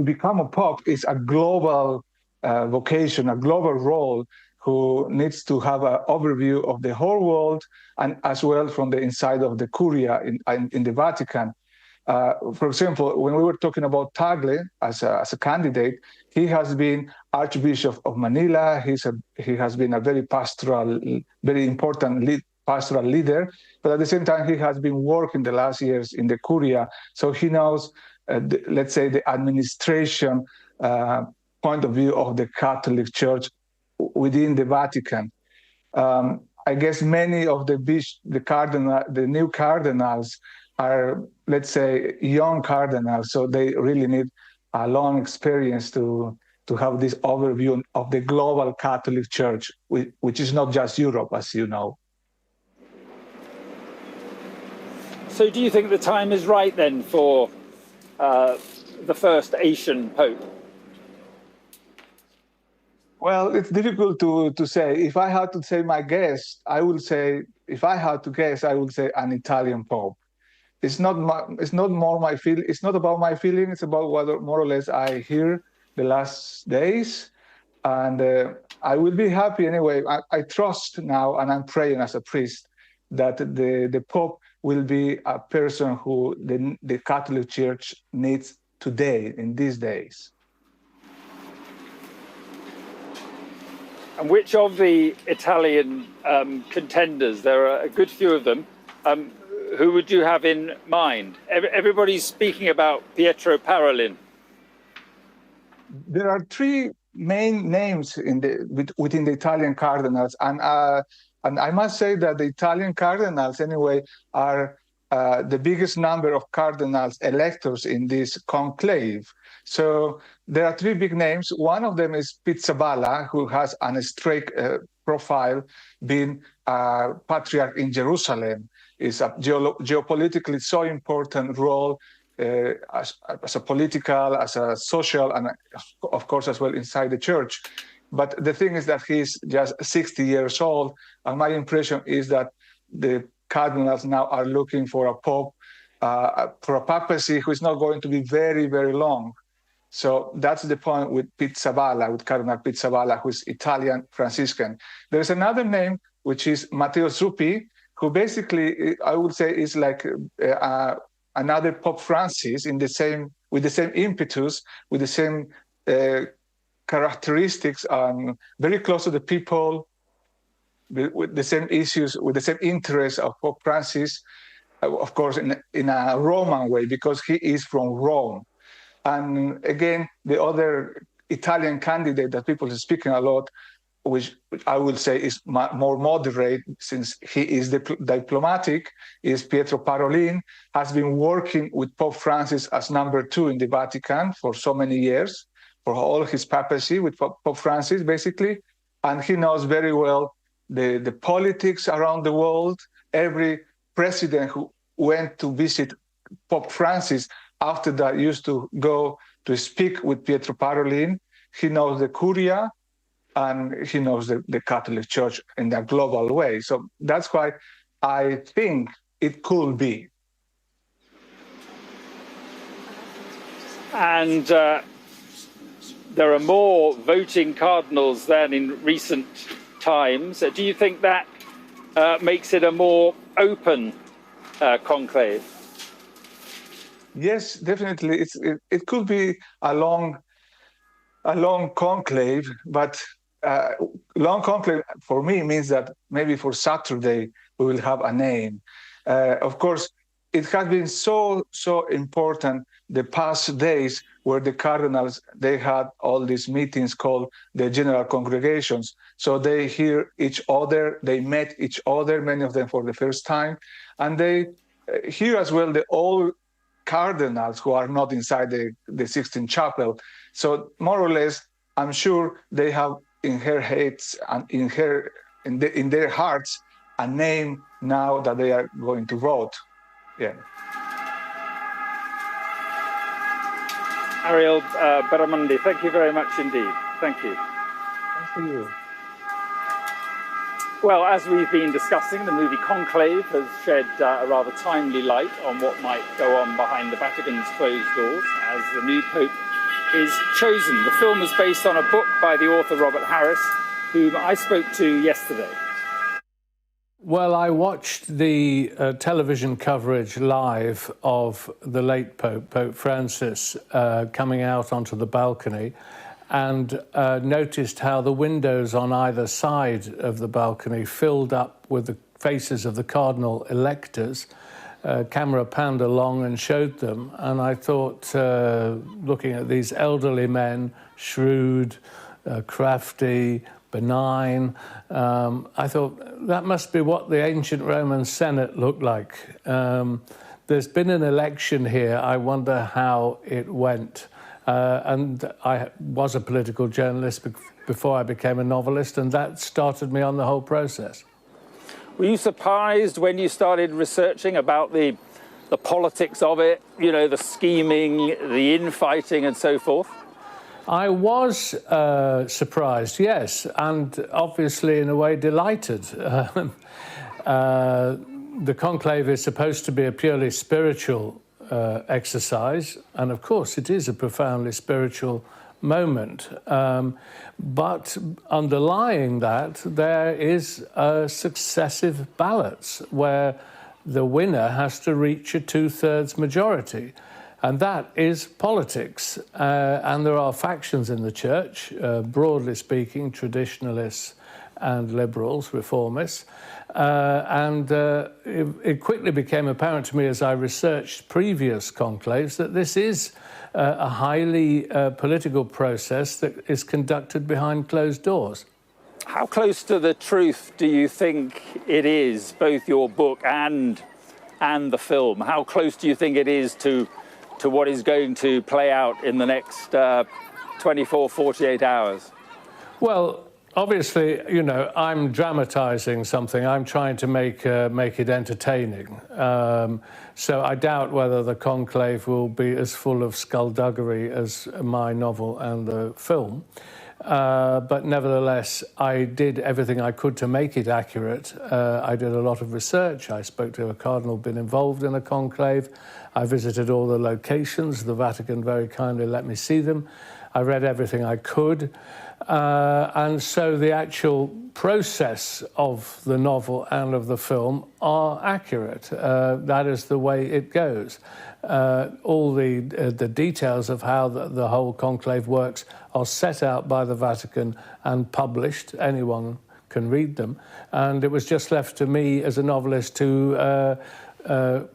become a Pope is a global vocation, a global role, who needs to have an overview of the whole world, and as well from the inside of the Curia in the Vatican. For example, when we were talking about Tagle as a candidate, he has been Archbishop of Manila. He has been a very pastoral, very important pastoral leader, but at the same time, he has been working the last years in the Curia, so he knows, let's say, the administration point of view of the Catholic Church within the Vatican. I guess many of the new cardinals are, let's say, young cardinals, so they really need a long experience to have this overview of the global Catholic Church, which is not just Europe, as you know. So do you think the time is right then for the first Asian Pope? Well, it's difficult to say. If I had to say my guess, I would say, if I had to guess, I would say an Italian Pope. It's not more my feel. It's not about my feeling. It's about what more or less I hear the last days, and I will be happy anyway. I trust now, and I'm praying as a priest that the Pope will be a person who the Catholic Church needs today in these days. And which of the Italian contenders, there are a good few of them, who would you have in mind? Everybody's speaking about Pietro Parolin. There are three main names within the Italian cardinals, and I must say that the Italian cardinals, anyway, are the biggest number of cardinals electors in this conclave. So there are three big names. One of them is Pizzaballa, who has an straight profile, being a patriarch in Jerusalem. Is a geopolitically so important role as a political, as a social, and of course as well inside the church. But the thing is that he's just 60 years old, and my impression is that the cardinals now are looking for a pope, for a papacy who is not going to be very, very long. So that's the point with Pizzaballa, with Cardinal Pizzaballa, who is Italian Franciscan. There's another name, which is Matteo Zuppi, who basically, I would say, is like another Pope Francis with the same impetus, with the same characteristics, very close to the people, with the same issues, with the same interests of Pope Francis, of course, in a Roman way, because he is from Rome. And again, the other Italian candidate that people are speaking a lot, which I would say is more moderate, since he is diplomatic, is Pietro Parolin, has been working with Pope Francis as number 2 in the Vatican for so many years, for all his papacy with Pope Francis, basically. And he knows very well the politics around the world. Every president who went to visit Pope Francis after that used to go to speak with Pietro Parolin. He knows the Curia, and he knows the Catholic Church in a global way. So that's why I think it could be. And there are more voting cardinals than in recent times. Do you think that makes it a more open conclave? Yes, definitely. It could be a long conclave, but long conclave for me means that maybe for Saturday we will have a name. Of course, it has been so important the past days where the cardinals, they had all these meetings called the general congregations. So they hear each other, they met each other, many of them for the first time, and they hear as well the old cardinals who are not inside the Sistine Chapel. So more or less, I'm sure they have in their heads and in their hearts a name now that they are going to vote. Yeah. Ariel Baramundi, thank you very much indeed. Thank you. Thanks to you. Well, as we've been discussing, the movie Conclave has shed a rather timely light on what might go on behind the Vatican's closed doors as the new Pope is chosen. The film is based on a book by the author Robert Harris, whom I spoke to yesterday. Well, I watched the television coverage live of the late Pope, Pope Francis, coming out onto the balcony, and noticed how the windows on either side of the balcony filled up with the faces of the cardinal electors. Camera panned along and showed them, and I thought, looking at these elderly men, shrewd, crafty, benign, I thought that must be what the ancient Roman Senate looked like. There's been an election here. I wonder how it went. And I was a political journalist before I became a novelist, and that started me on the whole process. Were you surprised when you started researching about the politics of it, you know, the scheming, the infighting and so forth? I was surprised, yes, and obviously in a way delighted. The conclave is supposed to be a purely spiritual exercise, and of course it is a profoundly spiritual moment. But underlying that, there is successive ballots where the winner has to reach a 2/3 majority. And that is politics. And there are factions in the church, broadly speaking, traditionalists and liberals, reformists. It quickly became apparent to me as I researched previous conclaves that this is a highly political process that is conducted behind closed doors. How close to the truth do you think it is, both your book and the film? How close do you think it is to what is going to play out in the next 24, 48 hours? Well, obviously, you know, I'm dramatizing something. I'm trying to make it entertaining. So I doubt whether the conclave will be as full of skullduggery as my novel and the film. But nevertheless, I did everything I could to make it accurate. I did a lot of research. I spoke to a cardinal been involved in a conclave. I visited all the locations. The Vatican very kindly let me see them. I read everything I could. And so the actual process of the novel and of the film are accurate. That is the way it goes. All the details of how the whole conclave works are set out by the Vatican and published. Anyone can read them. And it was just left to me as a novelist to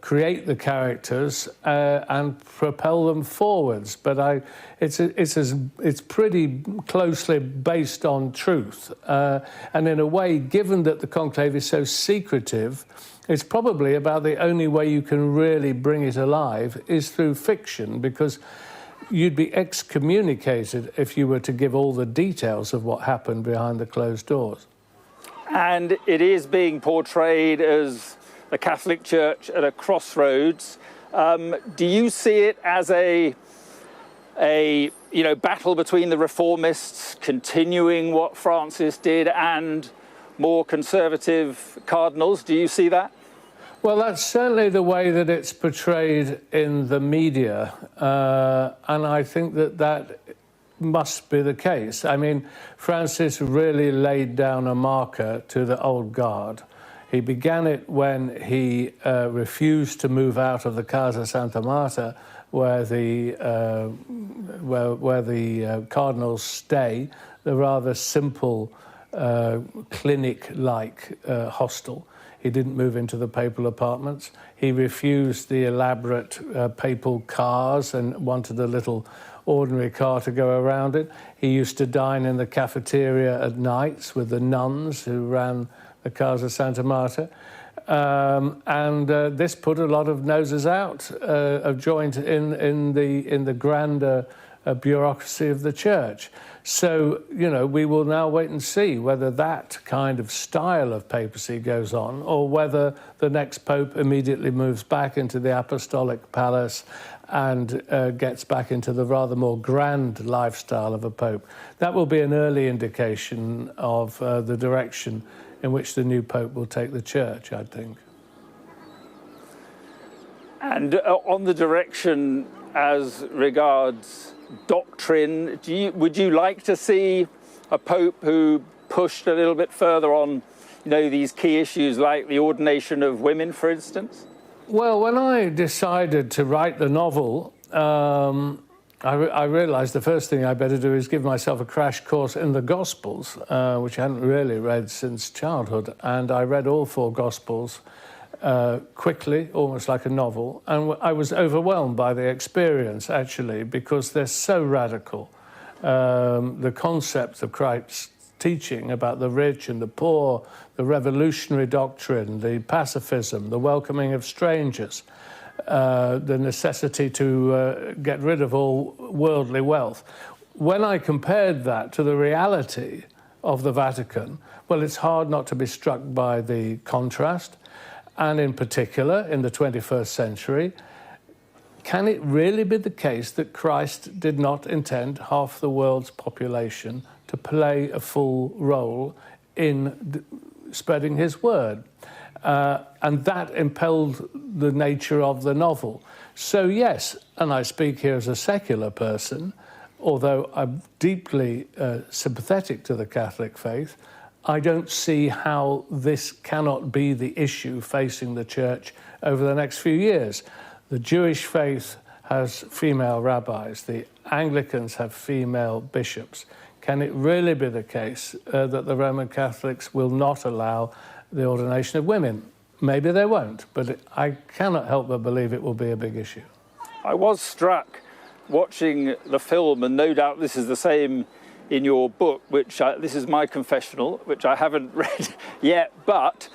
create the characters and propel them forwards. But it's pretty closely based on truth. And in a way, given that the conclave is so secretive, it's probably about the only way you can really bring it alive is through fiction, because you'd be excommunicated if you were to give all the details of what happened behind the closed doors. And it is being portrayed as the Catholic Church at a crossroads. Do you see it as a battle between the reformists continuing what Francis did and more conservative cardinals? Do you see that? Well, that's certainly the way that it's portrayed in the media, and I think that must be the case. I mean, Francis really laid down a marker to the old guard. He began it when he refused to move out of the Casa Santa Marta, where the cardinals stay, the rather simple clinic-like hostel. He didn't move into the papal apartments. He refused the elaborate papal cars and wanted a little ordinary car to go around it. He used to dine in the cafeteria at nights with the nuns who ran the Casa Santa Marta. This put a lot of noses out of joint in the grander bureaucracy of the church. So, you know, we will now wait and see whether that kind of style of papacy goes on, or whether the next pope immediately moves back into the apostolic palace and gets back into the rather more grand lifestyle of a pope. That will be an early indication of the direction in which the new pope will take the church, I think. And on the direction as regards doctrine, would you like to see a pope who pushed a little bit further on, you know, these key issues like the ordination of women, for instance? Well, when I decided to write the novel, I realised the first thing I better do is give myself a crash course in the Gospels, which I hadn't really read since childhood. And I read all 4 Gospels quickly, almost like a novel. And I was overwhelmed by the experience, actually, because they're so radical. The concept of Christ's teaching about the rich and the poor, the revolutionary doctrine, the pacifism, the welcoming of strangers, the necessity to get rid of all worldly wealth. When I compared that to the reality of the Vatican, well, it's hard not to be struck by the contrast. And in particular, in the 21st century, can it really be the case that Christ did not intend half the world's population to play a full role in spreading his word? And that impelled the nature of the novel. So yes, and I speak here as a secular person, although I'm deeply sympathetic to the Catholic faith, I don't see how this cannot be the issue facing the church over the next few years. The Jewish faith has female rabbis. The Anglicans have female bishops. Can it really be the case that the Roman Catholics will not allow the ordination of women? Maybe they won't, but I cannot help but believe it will be a big issue. I was struck watching the film, and no doubt this is the same in your book, which this is my confessional, which I haven't read yet, but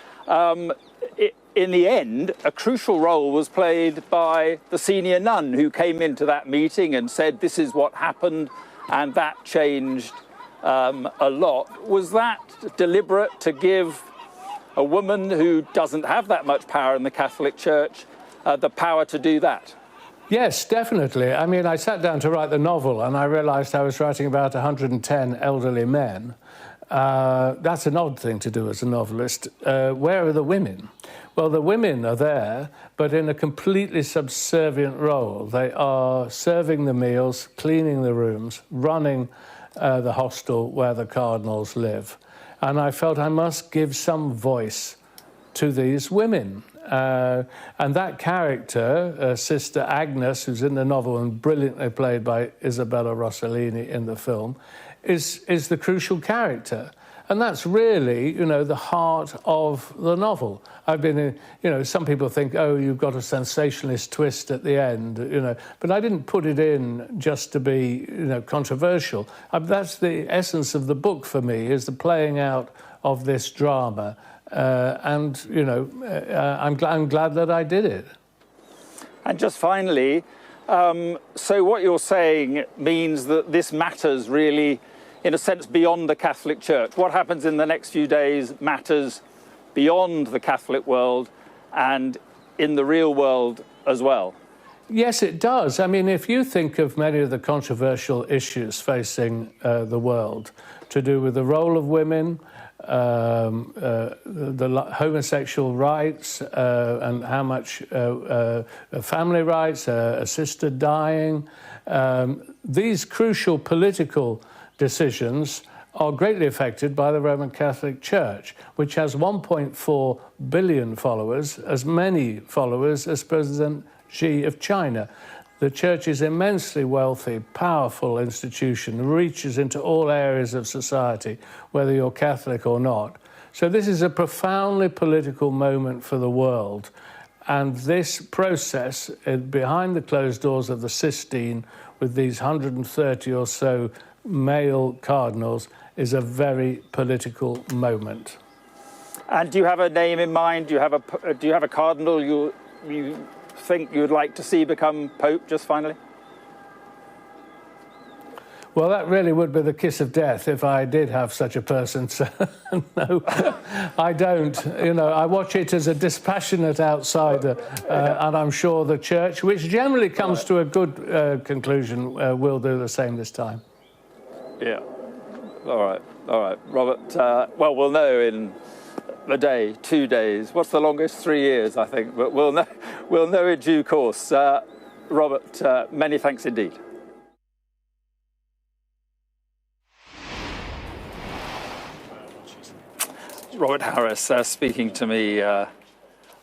in the end, a crucial role was played by the senior nun who came into that meeting and said, this is what happened, and that changed a lot. Was that deliberate, to give a woman who doesn't have that much power in the Catholic Church the power to do that? Yes, definitely. I mean, I sat down to write the novel and I realised I was writing about 110 elderly men. That's an odd thing to do as a novelist. Where are the women? Well, the women are there, but in a completely subservient role. They are serving the meals, cleaning the rooms, running the hostel where the cardinals live. And I felt I must give some voice to these women. And that character, Sister Agnes, who's in the novel and brilliantly played by Isabella Rossellini in the film, is the crucial character. And that's really, you know, the heart of the novel. I've been in, you know, some people think, oh, you've got a sensationalist twist at the end, you know, but I didn't put it in just to be, you know, controversial. That's the essence of the book for me, is the playing out of this drama. And, you know, I'm glad that I did it. And just finally, so what you're saying means that this matters really, in a sense, beyond the Catholic Church. What happens in the next few days matters beyond the Catholic world and in the real world as well. Yes, it does. I mean, if you think of many of the controversial issues facing the world, to do with the role of women, the homosexual rights, and how much family rights, assisted dying, these crucial political decisions are greatly affected by the Roman Catholic Church, which has 1.4 billion followers, as many followers as President Xi of China. The Church is immensely wealthy, powerful institution, reaches into all areas of society, whether you're Catholic or not. So this is a profoundly political moment for the world. And this process, behind the closed doors of the Sistine, with these 130 or so male cardinals, is a very political moment. And do you have a name in mind? Do you have a cardinal you think you'd like to see become Pope, just finally? Well, that really would be the kiss of death if I did have such a person. So, no, I don't. You know, I watch it as a dispassionate outsider, and I'm sure the Church, which generally comes to a good conclusion, will do the same this time. Yeah. All right. Robert, well, we'll know in a day, 2 days. What's the longest? 3 years, I think. But we'll know in due course. Robert, many thanks indeed. Robert Harris speaking to me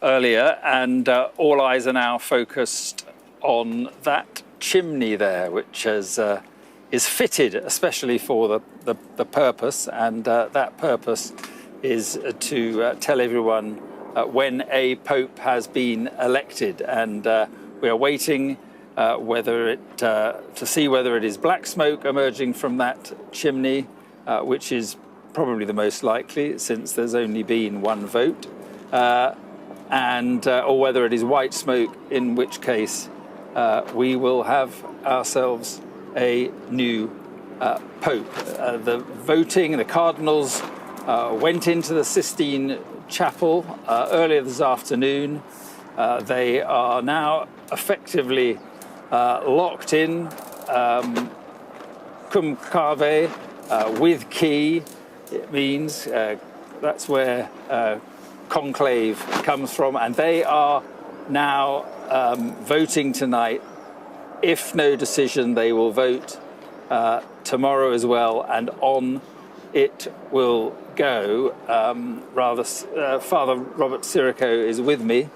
earlier, and all eyes are now focused on that chimney there, which is fitted especially for the purpose, and that purpose is to tell everyone when a pope has been elected, and we are waiting to see whether it is black smoke emerging from that chimney, which is probably the most likely, since there's only been one vote, or whether it is white smoke, in which case we will have ourselves a new pope. The voting, the cardinals went into the Sistine Chapel earlier this afternoon. They are now effectively locked in, Conclave, with key. It means that's where conclave comes from, and they are now voting tonight. If no decision, they will vote tomorrow as well, and on it will go. Father Robert Sirico is with me.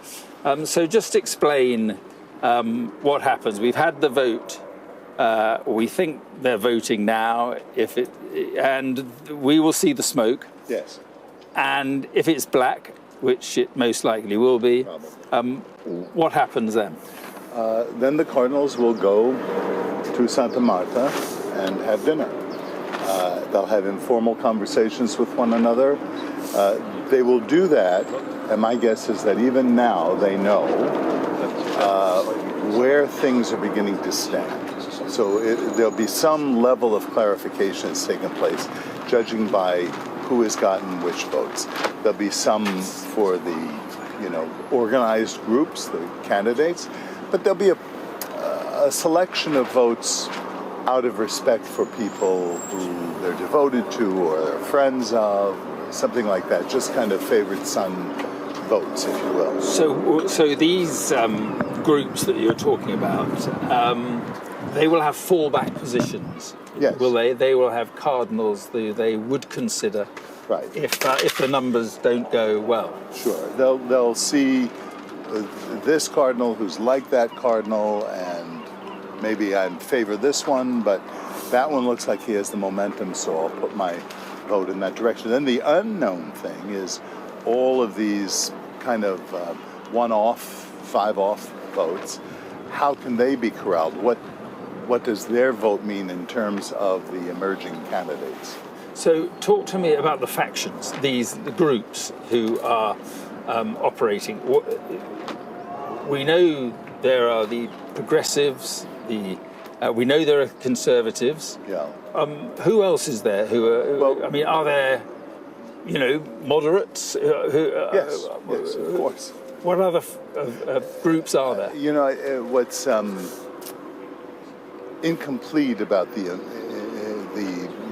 So just explain what happens? We've had the vote. We think they're voting now. And we will see the smoke. Yes. And if it's black, which it most likely will be, what happens then? Then the Cardinals will go to Santa Marta and have dinner. They'll have informal conversations with one another. They will do that, and my guess is that even now they know where things are beginning to stand. So there'll be some level of clarification that's taken place, judging by who has gotten which votes. There'll be some for the, organized groups, the candidates, but there'll be a selection of votes out of respect for people who they're devoted to or they're friends of, something like that, just kind of favorite son votes, if you will. So these groups that you're talking about, they will have fallback positions. Yes. Will they? They will have cardinals they would consider. Right. If the numbers don't go well. Sure. They'll see this cardinal who's like that cardinal, and maybe I favor this one, but that one looks like he has the momentum, so I'll put my vote in that direction. Then the unknown thing is all of these kind of one-off, five-off votes. How can they be corralled? What does their vote mean in terms of the emerging candidates? So talk to me about the factions, the groups who are operating. We know there are the progressives, we know there are conservatives. Yeah. Who else is there? Are there, moderates? Yes, of course. What other groups are there? What's incomplete about the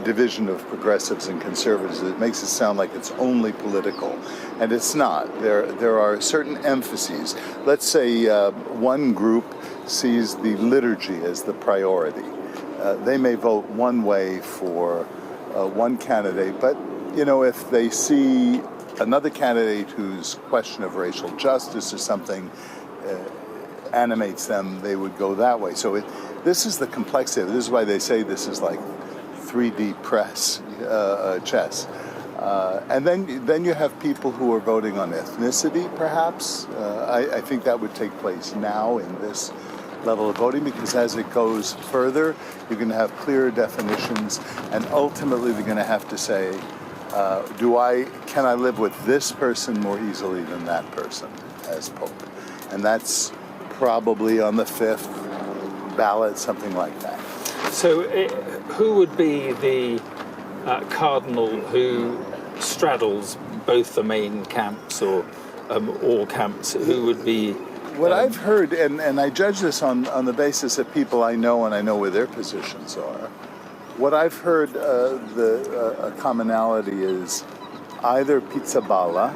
division of progressives and conservatives, it makes it sound like it's only political, and it's not. There are certain emphases. Let's say one group sees the liturgy as the priority. They may vote one way for one candidate, but if they see another candidate whose question of racial justice or something animates them, they would go that way. So this is the complexity. This is why they say this is like 3D chess. And then you have people who are voting on ethnicity, perhaps. I think that would take place now in this level of voting, because as it goes further, you're going to have clearer definitions, and ultimately they're going to have to say, can I live with this person more easily than that person as Pope? And that's probably on the 5th ballot, something like that. So who would be the cardinal who straddles both the main camps or all camps? Who would be... What I've heard, and I judge this on the basis of people I know and I know where their positions are, what I've heard a commonality is either Pizzaballa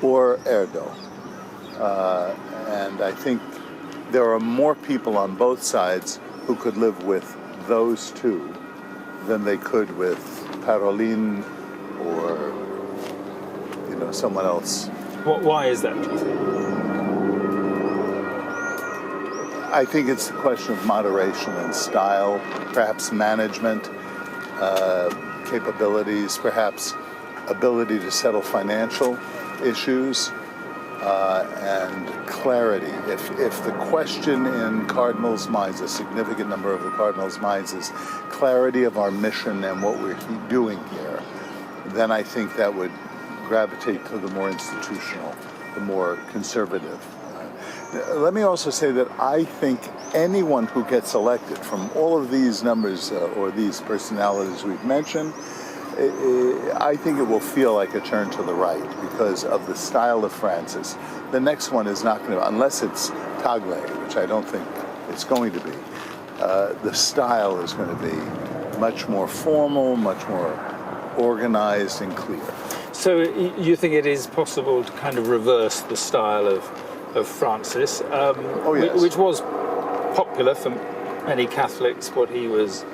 or Erdo. And I think there are more people on both sides who could live with those two than they could with Parolin or someone else. Why is that? I think it's a question of moderation and style, perhaps management capabilities, perhaps ability to settle financial issues, and clarity. If the question in Cardinals' minds, a significant number of the Cardinals' minds, is clarity of our mission and what we're doing here, then I think that would gravitate to the more institutional, the more conservative. Let me also say that I think anyone who gets elected from all of these numbers or these personalities we've mentioned, I think it will feel like a turn to the right because of the style of Francis. The next one is not going to, unless it's Tagle, which I don't think it's going to be, the style is going to be much more formal, much more organized and clear. So you think it is possible to kind of reverse the style of Francis, yes. which was popular for many Catholics, what he was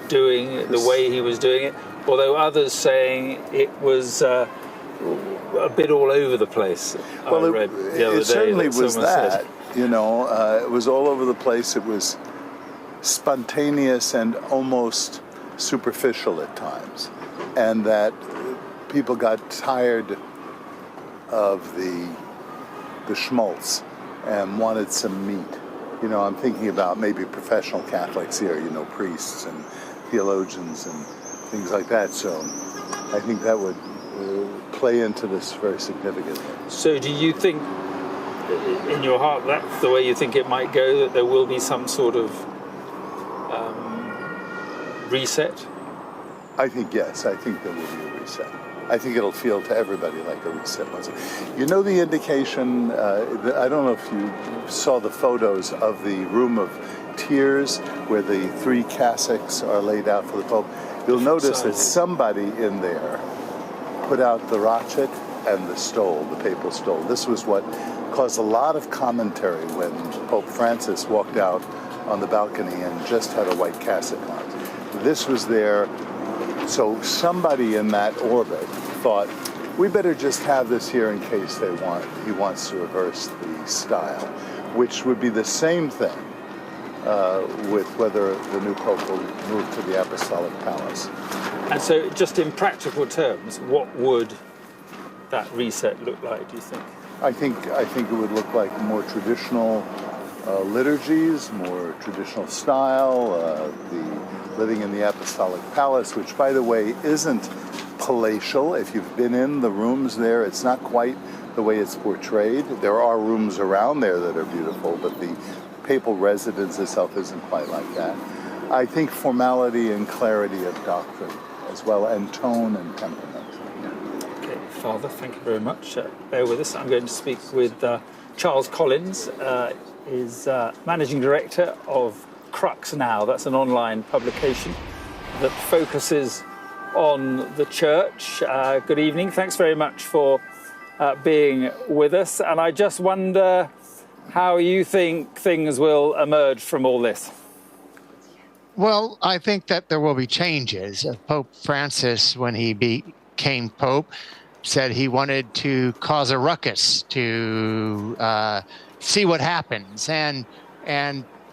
doing, the way he was doing it, although others saying it was a bit all over the place. Well, I read the other it certainly day was that. It was all over the place. It was spontaneous and almost superficial at times, and that people got tired of the schmaltz and wanted some meat. I'm thinking about maybe professional Catholics here, priests and theologians and things like that. So I think that would play into this very significantly. So do you think, in your heart, that's the way you think it might go, that there will be some sort of reset? I think yes. I think there will be a reset. I think it'll feel to everybody like a reset. The indication, I don't know if you saw the photos of the room of tears where the 3 cassocks are laid out for the Pope. You'll notice that somebody in there put out the rochet and the stole, the papal stole. This was what caused a lot of commentary when Pope Francis walked out on the balcony and just had a white cassock on. This was there. So somebody in that orbit thought, we better just have this here in case he wants to reverse the style, which would be the same thing with whether the new Pope will move to the Apostolic Palace. And so just in practical terms, what would that reset look like, do you think? I think it would look like more traditional liturgies, more traditional style, the living in the Apostolic Palace, which, by the way, isn't palatial. If you've been in the rooms there, it's not quite the way it's portrayed. There are rooms around there that are beautiful, but the papal residence itself isn't quite like that. I think formality and clarity of doctrine as well, and tone and temperament. Okay, Father, thank you very much. Bear with us. I'm going to speak with Charles Collins, is Managing Director of Crux Now. That's an online publication that focuses on the church. Good evening. Thanks very much for being with us. And I just wonder how you think things will emerge from all this. Well, I think that there will be changes. Pope Francis, when he became Pope, said he wanted to cause a ruckus to see what happens. And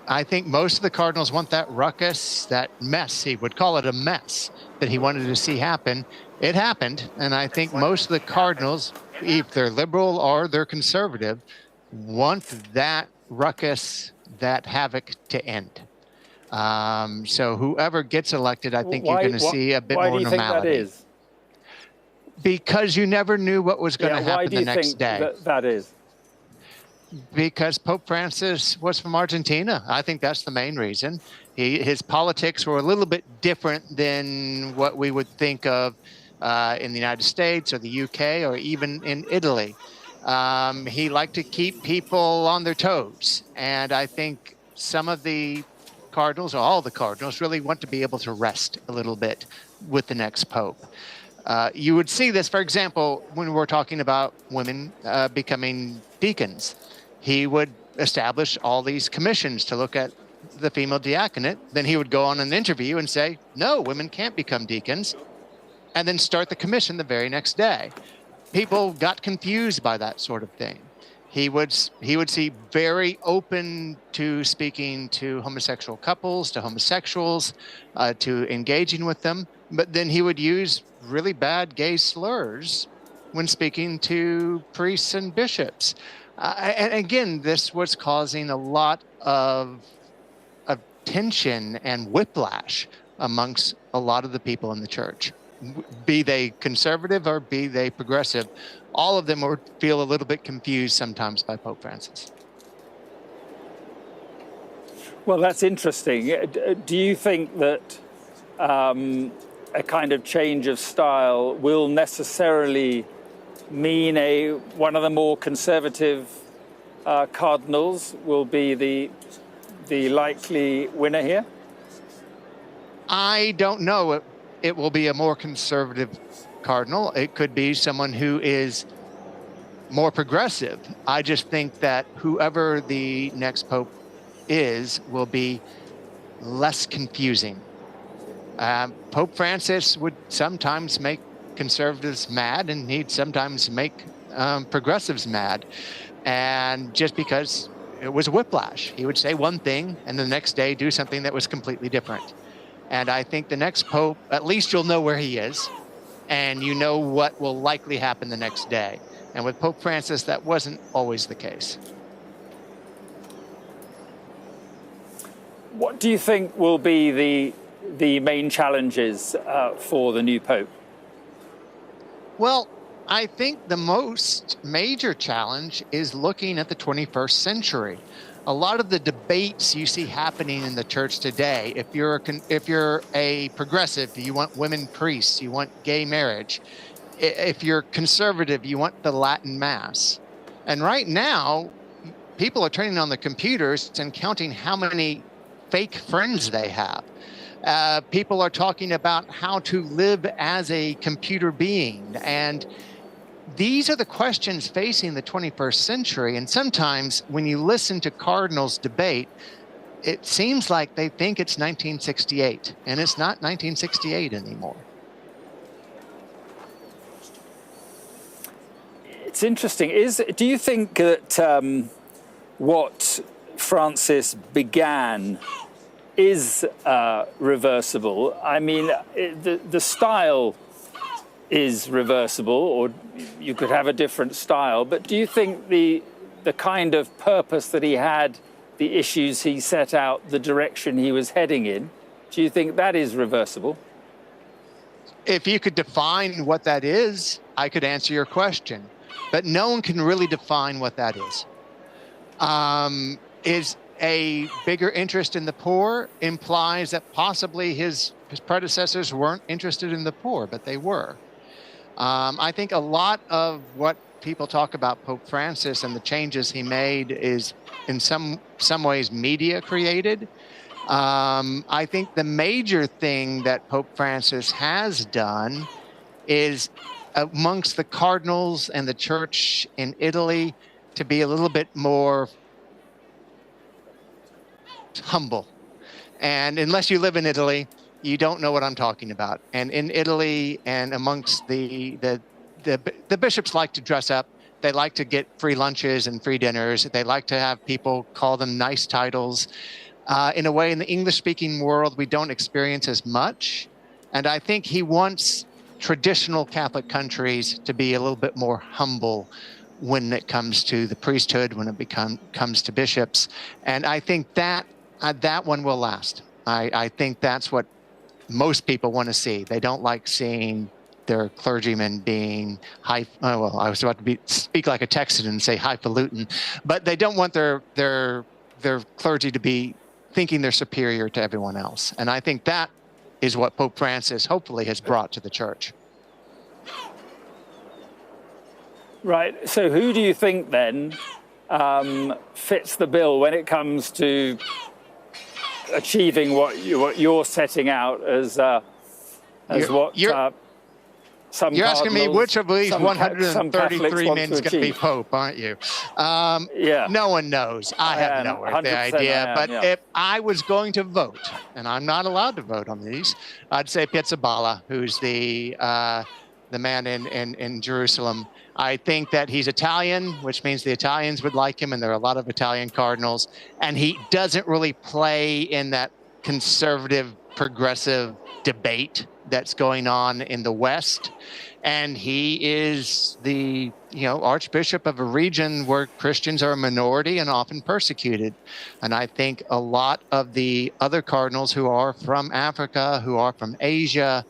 I think most of the cardinals want that ruckus, that mess. He would call it a mess that he wanted to see happen. It happened. And I think most of the cardinals, if they're liberal or they're conservative, want that ruckus, that havoc to end. So whoever gets elected, I think you're going to see a bit more normality. Why do you think that is? Because you never knew what was going to happen the next day. Why do you think that is? Because Pope Francis was from Argentina. I think that's the main reason. His politics were a little bit different than what we would think of in the United States or the UK or even in Italy. He liked to keep people on their toes. And I think some of the cardinals, or all the cardinals, really want to be able to rest a little bit with the next Pope. You would see this, for example, when we're talking about women becoming deacons. He would establish all these commissions to look at the female diaconate. Then he would go on an interview and say, no, women can't become deacons, and then start the commission the very next day. People got confused by that sort of thing. He would see very open to speaking to homosexual couples, to homosexuals, to engaging with them. But then he would use really bad gay slurs when speaking to priests and bishops. And again, this was causing a lot of tension and whiplash amongst a lot of the people in the church. Be they conservative or be they progressive, all of them would feel a little bit confused sometimes by Pope Francis. Well, that's interesting. Do you think that a kind of change of style will necessarily mean one of the more conservative cardinals will be the likely winner here? I don't know. It will be a more conservative cardinal. It could be someone who is more progressive. I just think that whoever the next pope is will be less confusing. Pope Francis would sometimes make conservatives mad, and he'd sometimes make progressives mad. And just because it was whiplash. He would say one thing and the next day do something that was completely different. And I think the next pope, at least you'll know where he is, and you know what will likely happen the next day. And with Pope Francis, that wasn't always the case. What do you think will be the main challenges for the new pope? Well, I think the most major challenge is looking at the 21st century. A lot of the debates you see happening in the church today, if you're a progressive, you want women priests, you want gay marriage. If you're conservative, you want the Latin Mass. And right now, people are turning on the computers and counting how many fake friends they have. People are talking about how to live as a computer being. And these are the questions facing the 21st century. And sometimes when you listen to Cardinals debate, it seems like they think it's 1968, and it's not 1968 anymore. It's interesting. Do you think that what Francis began is reversible? I mean, the style is reversible, or you could have a different style, but do you think the kind of purpose that he had, the issues he set out, the direction he was heading in, do you think that is reversible? If you could define what that is, I could answer your question, but no one can really define what that is. Is a bigger interest in the poor implies that possibly his predecessors weren't interested in the poor, but they were. I think a lot of what people talk about Pope Francis and the changes he made is in some ways media created. I think the major thing that Pope Francis has done is amongst the cardinals and the church in Italy to be a little bit more humble. And unless you live in Italy, you don't know what I'm talking about. And in Italy and amongst the bishops like to dress up. They like to get free lunches and free dinners. They like to have people call them nice titles. In a way, in the English-speaking world, we don't experience as much. And I think he wants traditional Catholic countries to be a little bit more humble when it comes to the priesthood, when it comes to bishops. And I think that one will last. I think that's what most people want to see. They don't like seeing their clergymen being I was about to speak like a Texan and say highfalutin, but they don't want their clergy to be thinking they're superior to everyone else. And I think that is what Pope Francis hopefully has brought to the church. Right. So who do you think then fits the bill when it comes to achieving what you're setting out as some You're asking me which of these 133 men is going to be Pope, aren't you? Yeah. No one knows. I have no idea. But if I was going to vote, and I'm not allowed to vote on these, I'd say Pizzaballa, who's the man in Jerusalem. I think that he's Italian, which means the Italians would like him, and there are a lot of Italian cardinals. And he doesn't really play in that conservative, progressive debate that's going on in the West. And he is the Archbishop of a region where Christians are a minority and often persecuted. And I think a lot of the other cardinals who are from Africa, who are from Asia,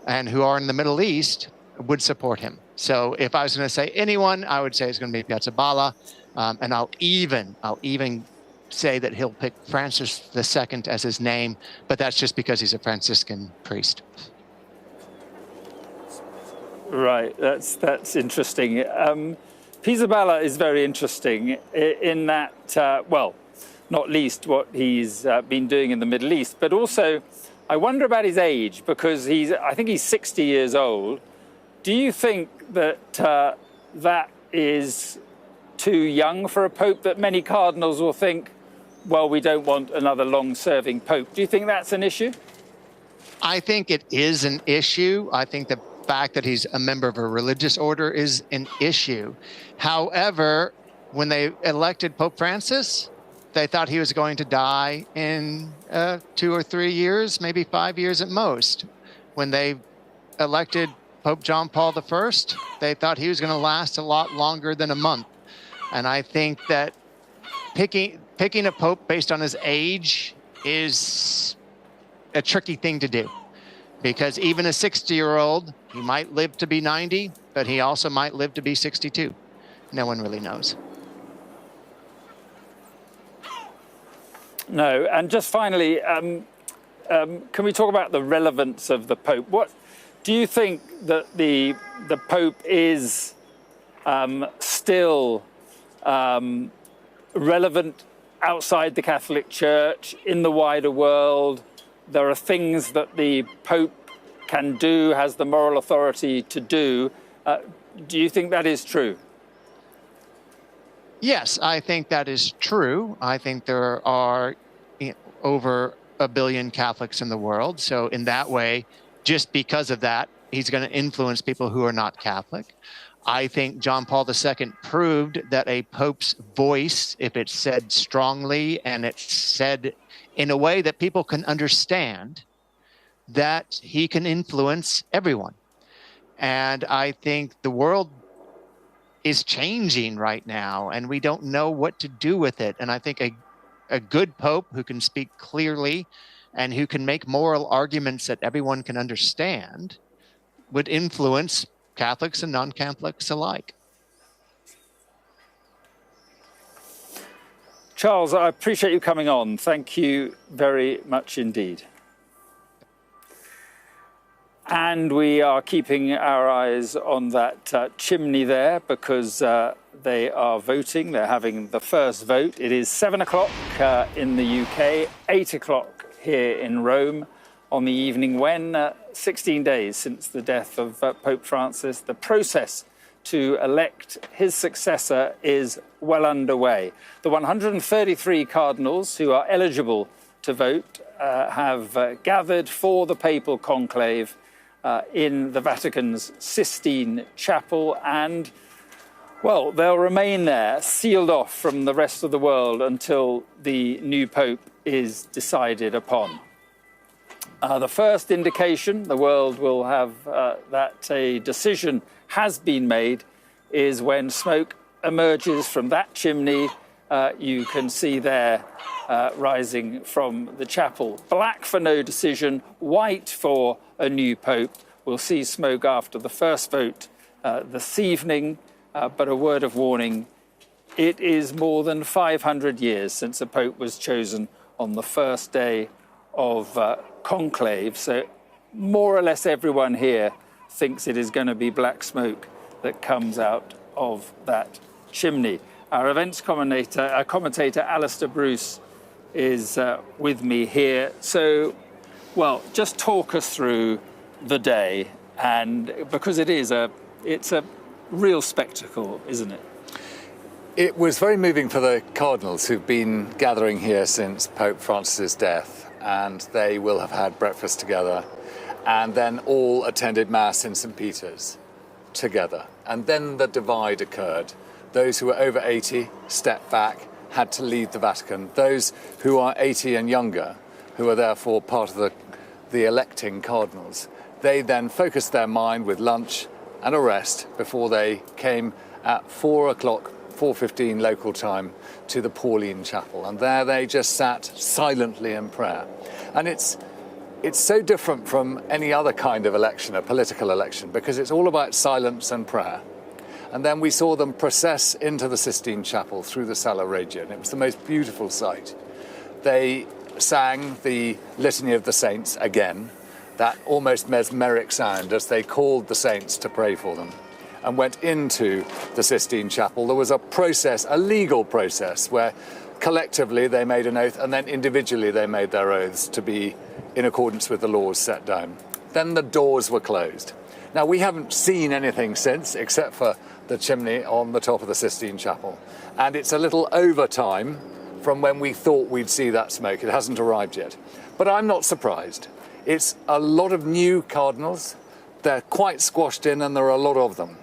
and who are in the Middle East would support him. So if I was going to say anyone, I would say it's going to be Pizzaballa. And I'll even say that he'll pick Francis II as his name, but that's just because he's a Franciscan priest. Right, that's interesting. Pizzaballa is very interesting in that, not least what he's been doing in the Middle East, but also I wonder about his age, because I think he's 60 years old. Do you think that that is too young for a pope, that many cardinals will think, well, we don't want another long-serving pope? Do you think that's an issue? I think it is an issue. I think the fact that he's a member of a religious order is an issue. However, when they elected Pope Francis, they thought he was going to die in 2 or 3 years, maybe 5 years at most. When they elected Pope John Paul I, they thought he was going to last a lot longer than a month. And I think that picking a pope based on his age is a tricky thing to do, because even a 60-year-old, he might live to be 90, but he also might live to be 62. No one really knows. No, and just finally, can we talk about the relevance of the Pope? What do you think that the Pope is still relevant outside the Catholic Church, in the wider world? There are things that the Pope can do, has the moral authority to do. Do you think that is true? Yes, I think that is true. I think there are over 1 billion Catholics in the world. So in that way, just because of that, he's going to influence people who are not Catholic. I think John Paul II proved that a pope's voice, if it's said strongly and it's said in a way that people can understand, that he can influence everyone. And I think the world is changing right now, and we don't know what to do with it. And I think a good pope who can speak clearly and who can make moral arguments that everyone can understand would influence Catholics and non-Catholics alike. Charles, I appreciate you coming on. Thank you very much indeed. And we are keeping our eyes on that chimney there, because they are voting. They're having the first vote. It is 7 o'clock in the UK, 8 o'clock here in Rome, on the evening when, 16 days since the death of Pope Francis, the process to elect his successor is well underway. The 133 cardinals who are eligible to vote have gathered for the papal conclave in the Vatican's Sistine Chapel, and, well, they'll remain there, sealed off from the rest of the world until the new Pope is decided upon. The first indication the world will have that a decision has been made is when smoke emerges from that chimney. You can see there rising from the chapel. Black for no decision, white for a new Pope. We'll see smoke after the first vote this evening, but a word of warning, it is more than 500 years since a Pope was chosen on the first day of Conclave, so more or less everyone here thinks it is going to be black smoke that comes out of that chimney. Our events commentator Alistair Bruce is with me here. So, well, just talk us through the day, and because it's a real spectacle, isn't it? It was very moving for the cardinals who've been gathering here since Pope Francis's death, and they will have had breakfast together, and then all attended Mass in St. Peter's together. And then the divide occurred. Those who were over 80 stepped back, had to leave the Vatican. Those who are 80 and younger, who are therefore part of the electing cardinals, they then focused their mind with lunch and a rest before they came at 4 o'clock, 4:15 local time, to the Pauline Chapel. And there they just sat silently in prayer. And it's so different from any other kind of election, a political election, because it's all about silence and prayer. And then we saw them process into the Sistine Chapel through the Sala Regia, and it was the most beautiful sight. They sang the Litany of the Saints again, that almost mesmeric sound as they called the saints to pray for them, and went into the Sistine Chapel. There was a process, a legal process, where collectively they made an oath, and then individually they made their oaths to be in accordance with the laws set down. Then the doors were closed. Now, we haven't seen anything since, except for the chimney on the top of the Sistine Chapel. And it's a little over time from when we thought we'd see that smoke. It hasn't arrived yet. But I'm not surprised. It's a lot of new cardinals. They're quite squashed in, and there are a lot of them.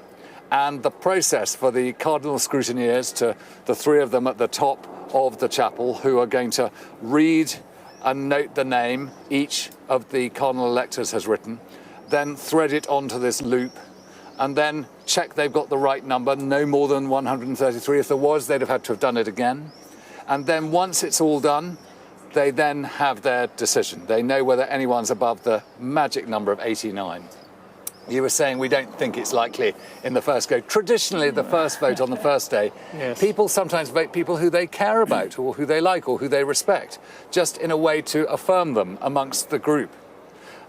And the process for the cardinal scrutineers, to the three of them at the top of the chapel, who are going to read and note the name each of the cardinal electors has written, then thread it onto this loop, and then check they've got the right number, no more than 133. If there was, they'd have had to have done it again. And then once it's all done, they then have their decision. They know whether anyone's above the magic number of 89. You were saying we don't think it's likely in the first go. Traditionally, the first vote on the first day, yes, people sometimes vote people who they care about or who they like or who they respect, just in a way to affirm them amongst the group.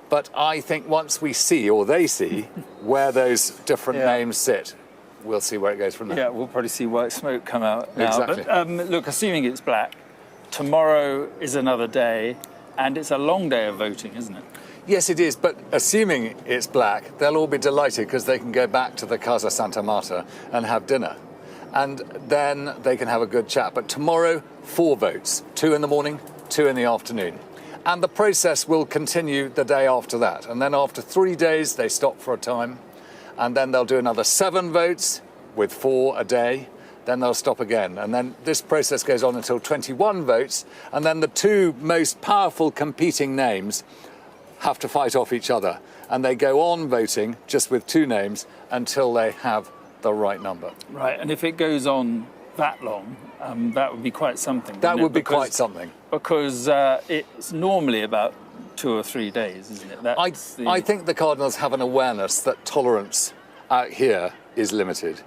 But I think once we see, or they see, where those different names sit, we'll see where it goes from there. Yeah, we'll probably see white smoke come out now. Exactly. But look, assuming it's black, tomorrow is another day, and it's a long day of voting, isn't it? Yes, it is, but assuming it's black, they'll all be delighted because they can go back to the Casa Santa Marta and have dinner. And then they can have a good chat. But tomorrow, 4 votes, 2 in the morning, 2 in the afternoon. And the process will continue the day after that. And then after 3 days, they stop for a time. And then they'll do another 7 votes with 4 a day. Then they'll stop again. And then this process goes on until 21 votes. And then the 2 most powerful competing names have to fight off each other, and they go on voting just with 2 names until they have the right number. Right, and if it goes on that long, that would be quite something. That would be quite something. Because it's normally about 2 or 3 days, isn't it? I think the Cardinals have an awareness that tolerance out here is limited.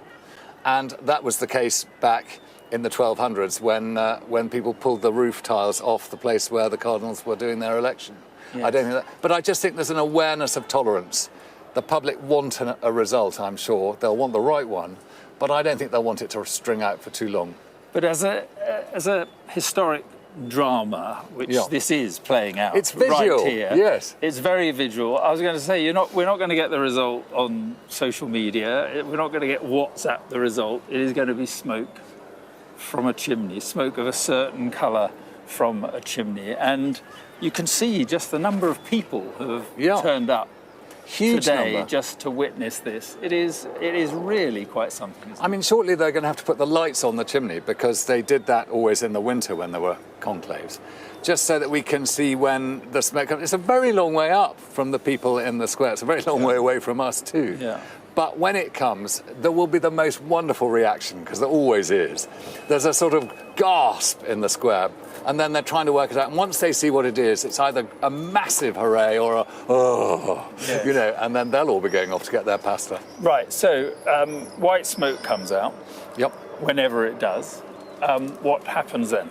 And that was the case back in the 1200s when people pulled the roof tiles off the place where the Cardinals were doing their election. Yes. I don't think that, but I just think there's an awareness of tolerance. The public want a result, I'm sure. They'll want the right one, but I don't think they'll want it to string out for too long. But as a historic drama, which this is playing out, it's visual, right here. Yes, it's very visual. I was going to say we're not going to get the result on social media. We're not going to get WhatsApp the result. It is going to be smoke from a chimney, smoke of a certain colour from a chimney, and you can see just the number of people who have turned up today just to witness this. It is really quite something. I mean, shortly they're going to have to put the lights on the chimney, because they did that always in the winter when there were conclaves, just so that we can see when the smoke comes. It's a very long way up from the people in the square. It's a very long way away from us too. Yeah. But when it comes, there will be the most wonderful reaction, because there always is. There's a sort of gasp in the square, and then they're trying to work it out. And once they see what it is, it's either a massive hooray or you know, and then they'll all be going off to get their pasta. Right, so white smoke comes out. Yep. Whenever it does. What happens then?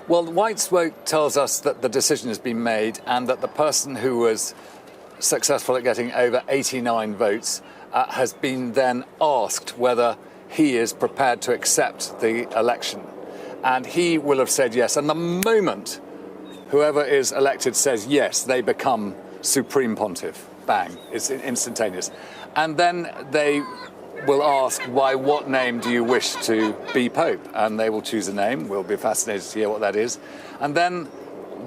Well, the white smoke tells us that the decision has been made, and that the person who was successful at getting over 89 votes has been then asked whether he is prepared to accept the election. And he will have said yes. And the moment whoever is elected says yes, they become Supreme Pontiff. Bang. It's instantaneous. And then they will ask, by what name do you wish to be Pope? And they will choose a name. We'll be fascinated to hear what that is. And then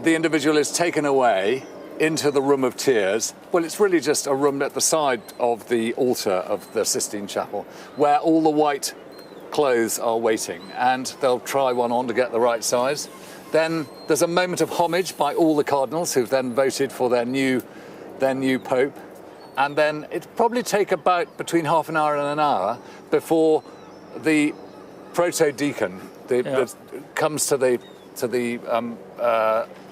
the individual is taken away into the room of tears. Well, it's really just a room at the side of the altar of the Sistine Chapel, where all the white clothes are waiting, and they'll try one on to get the right size. Then there's a moment of homage by all the cardinals who've then voted for their new Pope. And then it'll probably take about between half an hour and an hour before the proto-deacon comes to the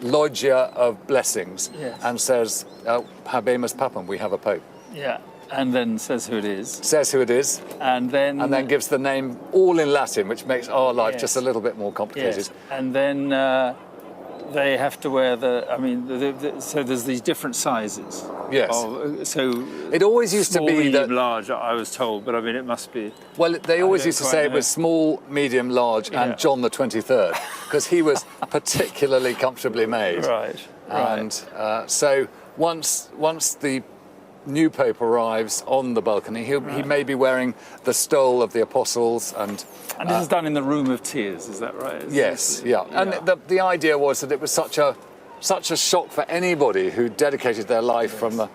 loggia of blessings and says, Habemus Papam, we have a Pope. Yeah, and then says who it is. Says who it is. And then gives the name all in Latin, which makes our life just a little bit more complicated. Yes. And then they have to wear so there's these different sizes. Yes. So it always used to be medium, large, I was told, but I mean, it must be. Well, they always used to say it was small, medium, large, and John the 23rd, because he was particularly comfortably made. Right. And so once the new Pope arrives on the balcony, he may be wearing the stole of the apostles, and this is done in the Room of Tears, is that right? Yes, yeah. And the idea was that it was such a shock for anybody who dedicated their life from the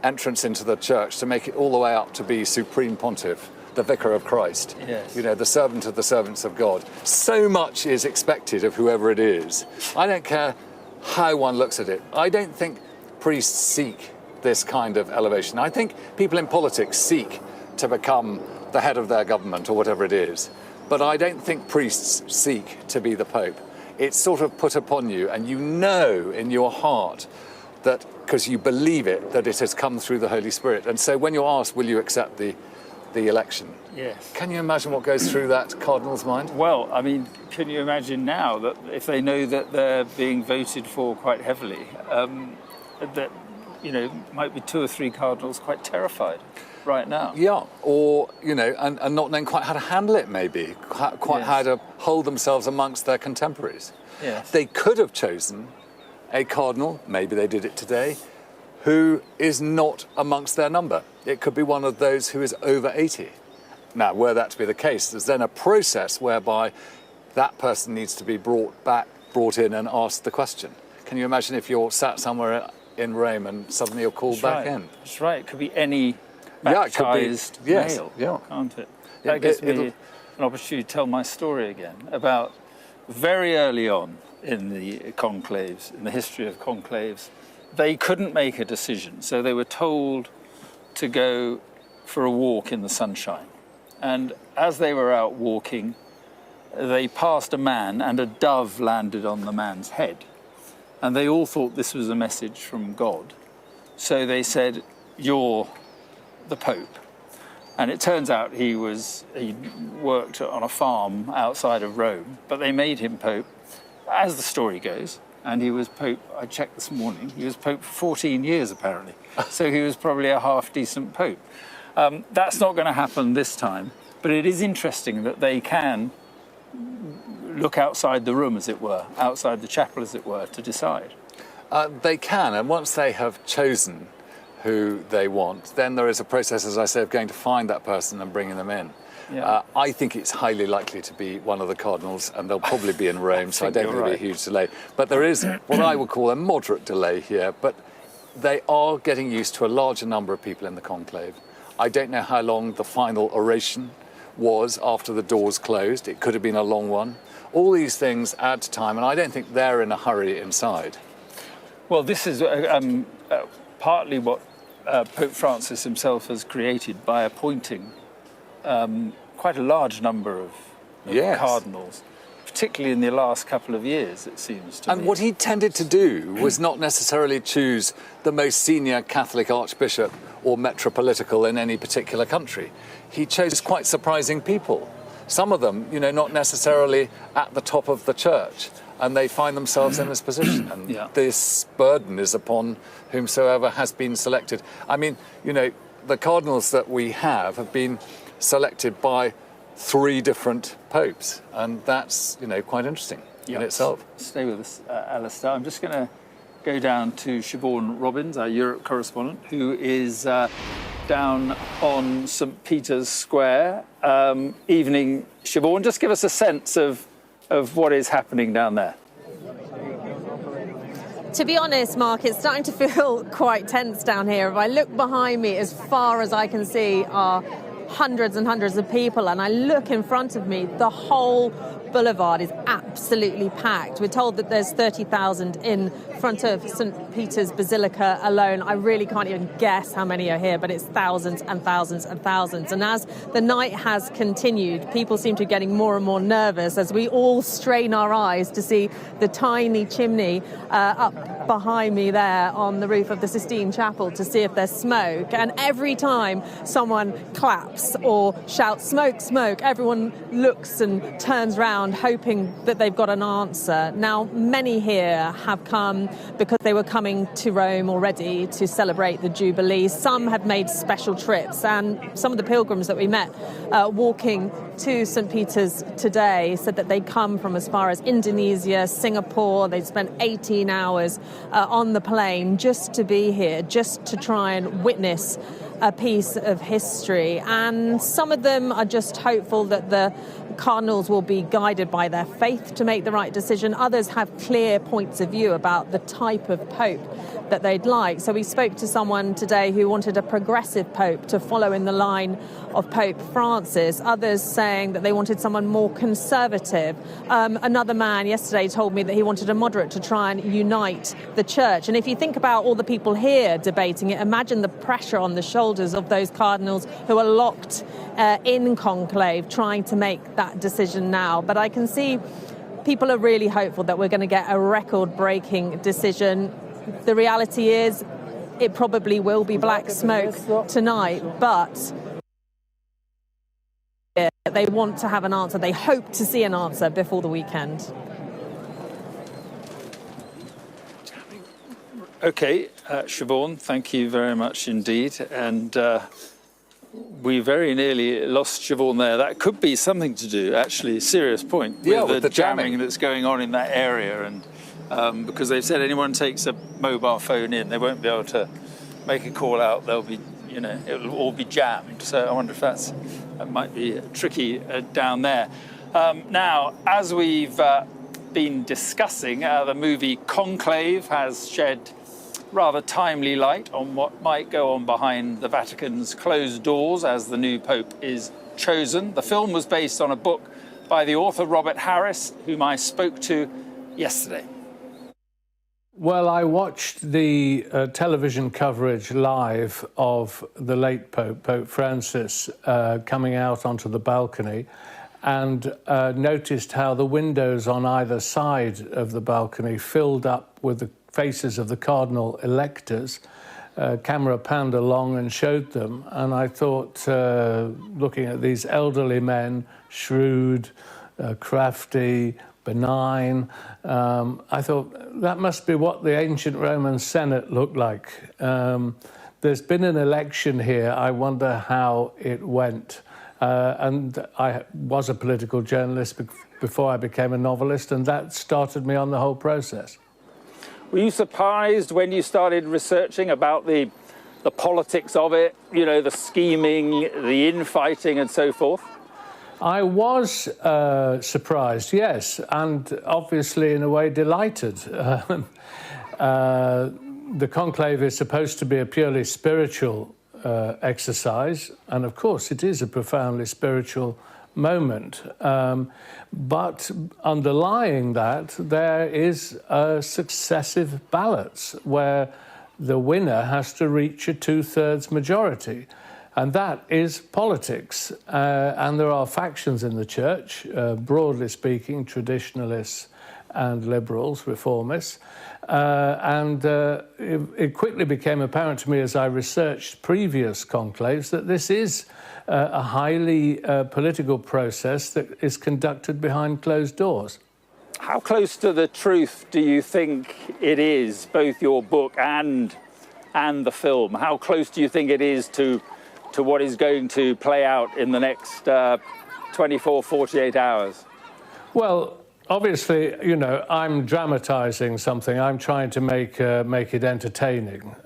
entrance into the church to make it all the way up to be Supreme Pontiff, the vicar of Christ. Yes. You know, the servant of the servants of God. So much is expected of whoever it is. I don't care how one looks at it. I don't think priests seek this kind of elevation. I think people in politics seek to become the head of their government or whatever it is. But I don't think priests seek to be the Pope. It's sort of put upon you, and you know in your heart that, because you believe it, that it has come through the Holy Spirit. And so when you're asked, will you accept the election? Yes. Can you imagine what goes through that cardinal's mind? Well, I mean, can you imagine now that if they know that they're being voted for quite heavily, that, you know, might be 2 or 3 cardinals quite terrified right now? Yeah, or, you know, and not knowing quite how to handle it, maybe, quite how to hold themselves amongst their contemporaries. Yes. They could have chosen a cardinal, maybe they did it today, who is not amongst their number. It could be one of those who is over 80. Now, were that to be the case, there's then a process whereby that person needs to be brought in and asked the question. Can you imagine if you're sat somewhere in Rome and suddenly you're called back in? That's right. It could be any baptized male, can't it? That gives me an opportunity to tell my story again about very early on in the conclaves, in the history of conclaves. They couldn't make a decision, so they were told to go for a walk in the sunshine. And as they were out walking, they passed a man and a dove landed on the man's head. And they all thought this was a message from God. So they said, "You're the Pope." And it turns out he worked on a farm outside of Rome, but they made him Pope, as the story goes. And he was Pope, I checked this morning, he was Pope for 14 years apparently. So he was probably a half-decent Pope. That's not going to happen this time, but it is interesting that they can look outside the room, as it were, outside the chapel, as it were, to decide. They can, and once they have chosen who they want, then there is a process, as I say, of going to find that person and bringing them in. Yeah. I think it's highly likely to be one of the cardinals, and they'll probably be in Rome, so I don't think it'll be a huge delay. But there is what I would call a moderate delay here, but they are getting used to a larger number of people in the conclave. I don't know how long the final oration was after the doors closed. It could have been a long one. All these things add to time, and I don't think they're in a hurry inside. Well, this is partly what Pope Francis himself has created by appointing quite a large number of cardinals, particularly in the last couple of years, it seems to me. And what he tended to do was not necessarily choose the most senior Catholic archbishop or metropolitical in any particular country. He chose quite surprising people. Some of them, you know, not necessarily at the top of the church, and they find themselves in this position. And this burden is upon whomsoever has been selected. I mean, you know, the cardinals that we have been selected by 3 different popes, and that's, you know, quite interesting in itself. Stay with us, Alistair. I'm just going to go down to Siobhan Robbins, our Europe correspondent, who is down on St. Peter's Square. Evening, Siobhan. Just give us a sense of what is happening down there. To be honest, Mark, it's starting to feel quite tense down here. If I look behind me, as far as I can see are hundreds and hundreds of people, and I look in front of me, the whole boulevard is absolutely packed. We're told that there's 30,000 in front of St. Peter's Basilica alone. I really can't even guess how many are here, but it's thousands and thousands and thousands. And as the night has continued, people seem to be getting more and more nervous as we all strain our eyes to see the tiny chimney up behind me there on the roof of the Sistine Chapel to see if there's smoke. And every time someone claps or shouts, "Smoke, smoke," everyone looks and turns around hoping that they've got an answer. Now, many here have come because they were coming to Rome already to celebrate the Jubilee. Some have made special trips, and some of the pilgrims that we met walking to St. Peter's today said that they come from as far as Indonesia, Singapore. They'd spent 18 hours on the plane just to be here, just to try and witness a piece of history. And some of them are just hopeful that the cardinals will be guided by their faith to make the right decision. Others have clear points of view about the type of pope that they'd like. So we spoke to someone today who wanted a progressive pope to follow in the line of Pope Francis. Others saying that they wanted someone more conservative. Another man yesterday told me that he wanted a moderate to try and unite the church. And if you think about all the people here debating it, imagine the pressure on the shoulders of those cardinals who are locked in conclave trying to make that decision now. But I can see people are really hopeful that we're going to get a record-breaking decision. The reality is it probably will be black smoke tonight, but they want to have an answer. They hope to see an answer before the weekend. Okay, Siobhan, thank you very much indeed. And we very nearly lost Siobhan there. That could be something to do, actually, serious point, with the jamming that's going on in that area. And because they've said anyone takes a mobile phone in, they won't be able to make a call out. They'll be, it'll all be jammed. So I wonder if that might be tricky down there. Now, as we've been discussing, the movie Conclave has shed rather timely light on what might go on behind the Vatican's closed doors as the new Pope is chosen. The film was based on a book by the author Robert Harris, whom I spoke to yesterday. Well, I watched the television coverage live of the late Pope, Pope Francis, coming out onto the balcony, and noticed how the windows on either side of the balcony filled up with the faces of the cardinal electors. Camera panned along and showed them, and I thought, looking at these elderly men, shrewd, crafty, benign, I thought that must be what the ancient Roman Senate looked like. There's been an election here. I wonder how it went. And I was a political journalist before I became a novelist, and that started me on the whole process. Were you surprised when you started researching about the politics of it, the scheming, the infighting and so forth? I was surprised, yes, and obviously in a way delighted. The conclave is supposed to be a purely spiritual exercise, and of course it is a profoundly spiritual moment. But underlying that, there is successive ballots where the winner has to reach a 2/3 majority. And that is politics. And there are factions in the church, broadly speaking, traditionalists and liberals, reformists. It quickly became apparent to me as I researched previous conclaves that this is a highly political process that is conducted behind closed doors. How close to the truth do you think it is, both your book and the film? How close do you think it is to what is going to play out in the next 24, 48 hours? Well, obviously, I'm dramatizing something. I'm trying to make it entertaining.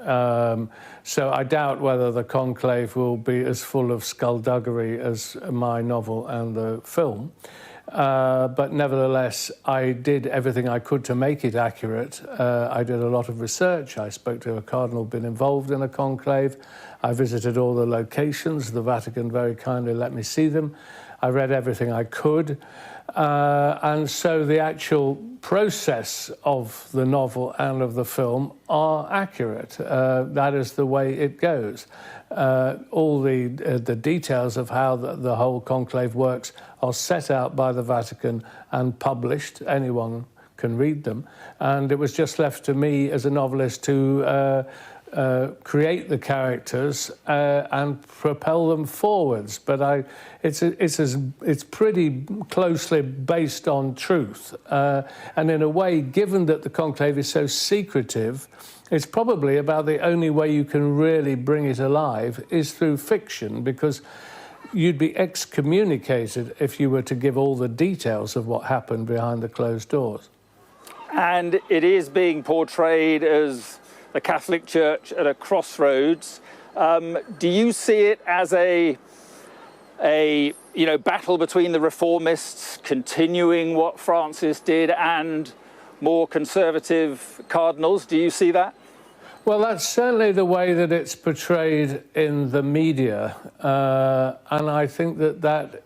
So I doubt whether the conclave will be as full of skullduggery as my novel and the film. But nevertheless, I did everything I could to make it accurate. I did a lot of research. I spoke to a cardinal who'd been involved in a conclave. I visited all the locations. The Vatican very kindly let me see them. I read everything I could. And so the actual process of the novel and of the film are accurate. That is the way it goes. All the details of how the whole conclave works are set out by the Vatican and published. Anyone can read them. And it was just left to me as a novelist to create the characters and propel them forwards. But it's pretty closely based on truth. And in a way, given that the conclave is so secretive, it's probably about the only way you can really bring it alive is through fiction, because you'd be excommunicated if you were to give all the details of what happened behind the closed doors. And it is being portrayed as the Catholic Church at a crossroads. Do you see it as a battle between the reformists continuing what Francis did and more conservative cardinals? Do you see that? Well, that's certainly the way that it's portrayed in the media, and I think that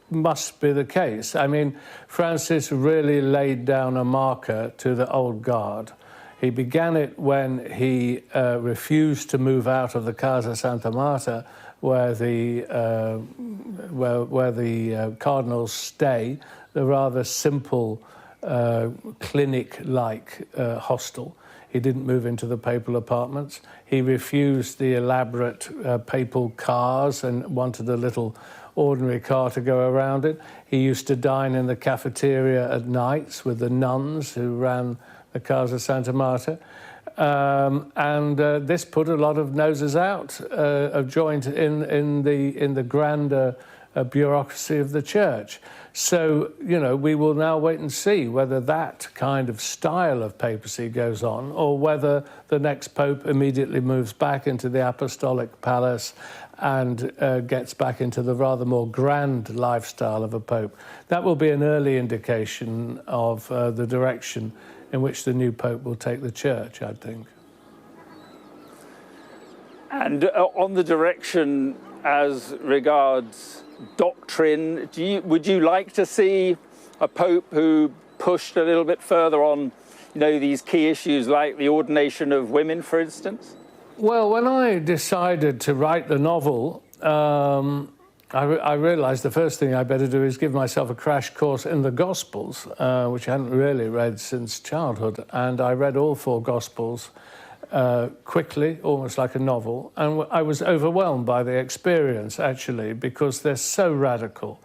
must be the case. I mean, Francis really laid down a marker to the old guard. He began it when he refused to move out of the Casa Santa Marta, where the cardinals stay, the rather simple clinic-like hostel. He didn't move into the papal apartments. He refused the elaborate papal cars and wanted a little ordinary car to go around it. He used to dine in the cafeteria at nights with the nuns who ran the Casa Santa Marta. This put a lot of noses out of joint in the grander bureaucracy of the church. So, we will now wait and see whether that kind of style of papacy goes on, or whether the next pope immediately moves back into the apostolic palace and gets back into the rather more grand lifestyle of a pope. That will be an early indication of the direction in which the new pope will take the church, I think. And on the direction as regards doctrine, would you like to see a pope who pushed a little bit further on, these key issues like the ordination of women, for instance? Well, when I decided to write the novel, I realised the first thing I better do is give myself a crash course in the Gospels, which I hadn't really read since childhood. And I read all 4 Gospels quickly, almost like a novel. And I was overwhelmed by the experience, actually, because they're so radical.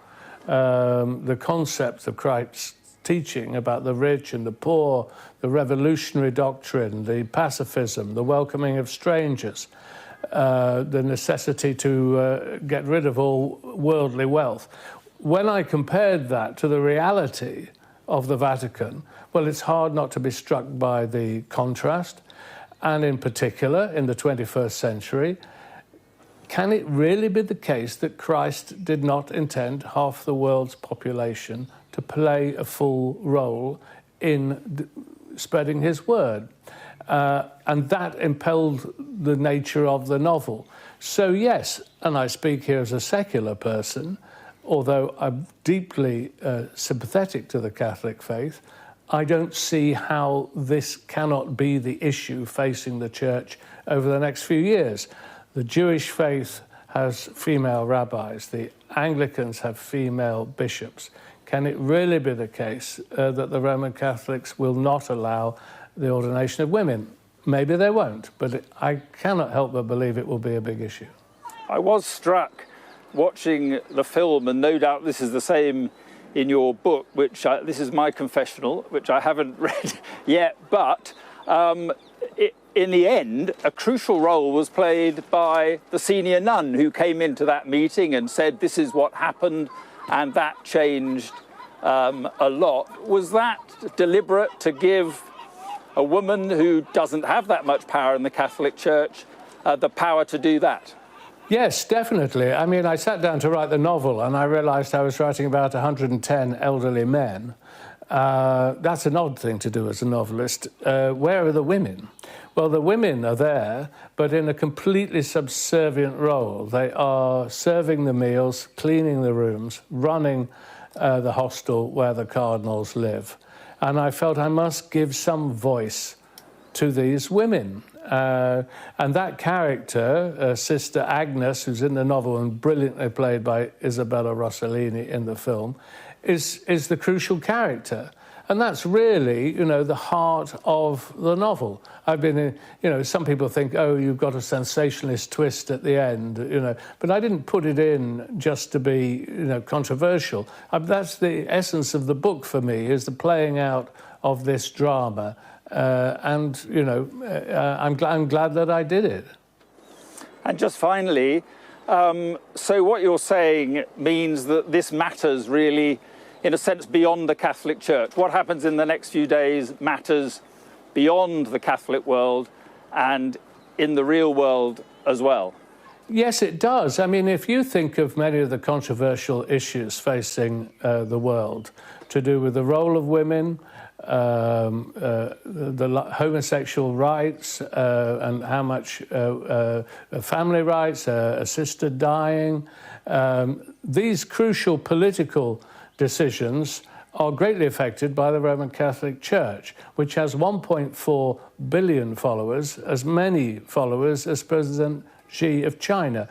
The concept of Christ's teaching about the rich and the poor, the revolutionary doctrine, the pacifism, the welcoming of strangers, the necessity to get rid of all worldly wealth. When I compared that to the reality of the Vatican, well, it's hard not to be struck by the contrast. And in particular, in the 21st century, can it really be the case that Christ did not intend half the world's population to play a full role in spreading his word? And that impelled the nature of the novel. So yes, and I speak here as a secular person, although I'm deeply sympathetic to the Catholic faith, I don't see how this cannot be the issue facing the church over the next few years. The Jewish faith has female rabbis, the Anglicans have female bishops. Can it really be the case that the Roman Catholics will not allow the ordination of women? Maybe they won't, but I cannot help but believe it will be a big issue. I was struck watching the film, and no doubt this is the same in your book, which this is my confessional, which I haven't read yet, but in the end, a crucial role was played by the senior nun who came into that meeting and said, this is what happened, and that changed a lot. Was that deliberate, to give a woman who doesn't have that much power in the Catholic Church the power to do that? Yes, definitely. I mean, I sat down to write the novel and I realised I was writing about 110 elderly men. That's an odd thing to do as a novelist. Where are the women? Well, the women are there, but in a completely subservient role. They are serving the meals, cleaning the rooms, running the hostel where the cardinals live. And I felt I must give some voice to these women. And that character, Sister Agnes, who's in the novel and brilliantly played by Isabella Rossellini in the film, is the crucial character. And that's really, the heart of the novel. I've been, some people think, oh, you've got a sensationalist twist at the end, but I didn't put it in just to be, controversial. That's the essence of the book for me, is the playing out of this drama. I'm glad that I did it. And just finally, so what you're saying means that this matters really, in a sense, beyond the Catholic Church. What happens in the next few days matters beyond the Catholic world and in the real world as well. Yes, it does. I mean, if you think of many of the controversial issues facing the world to do with the role of women, the homosexual rights, and how much family rights, assisted dying, these crucial political decisions are greatly affected by the Roman Catholic Church, which has 1.4 billion followers, as many followers as President Xi of China.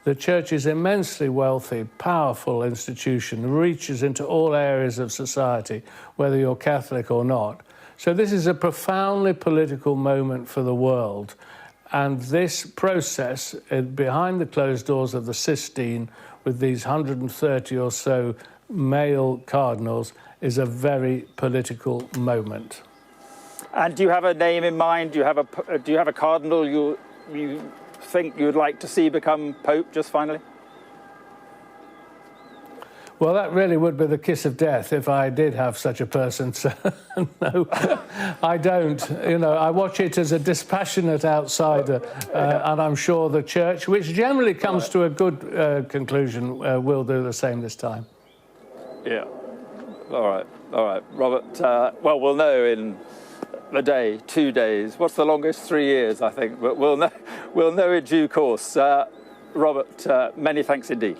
The church is immensely wealthy, powerful institution, reaches into all areas of society, whether you're Catholic or not. So this is a profoundly political moment for the world. And this process, behind the closed doors of the Sistine, with these 130 or so male cardinals, is a very political moment. And do you have a name in mind? Do you have a cardinal you think you'd like to see become Pope, just finally? Well, that really would be the kiss of death if I did have such a person. So, no, I don't. You know, I watch it as a dispassionate outsider, and I'm sure the Church, which generally comes to a good conclusion, will do the same this time. Yeah. All right. Robert, well, we'll know in a day, 2 days. What's the longest? 3 years, I think. But we'll know in due course. Robert, many thanks indeed.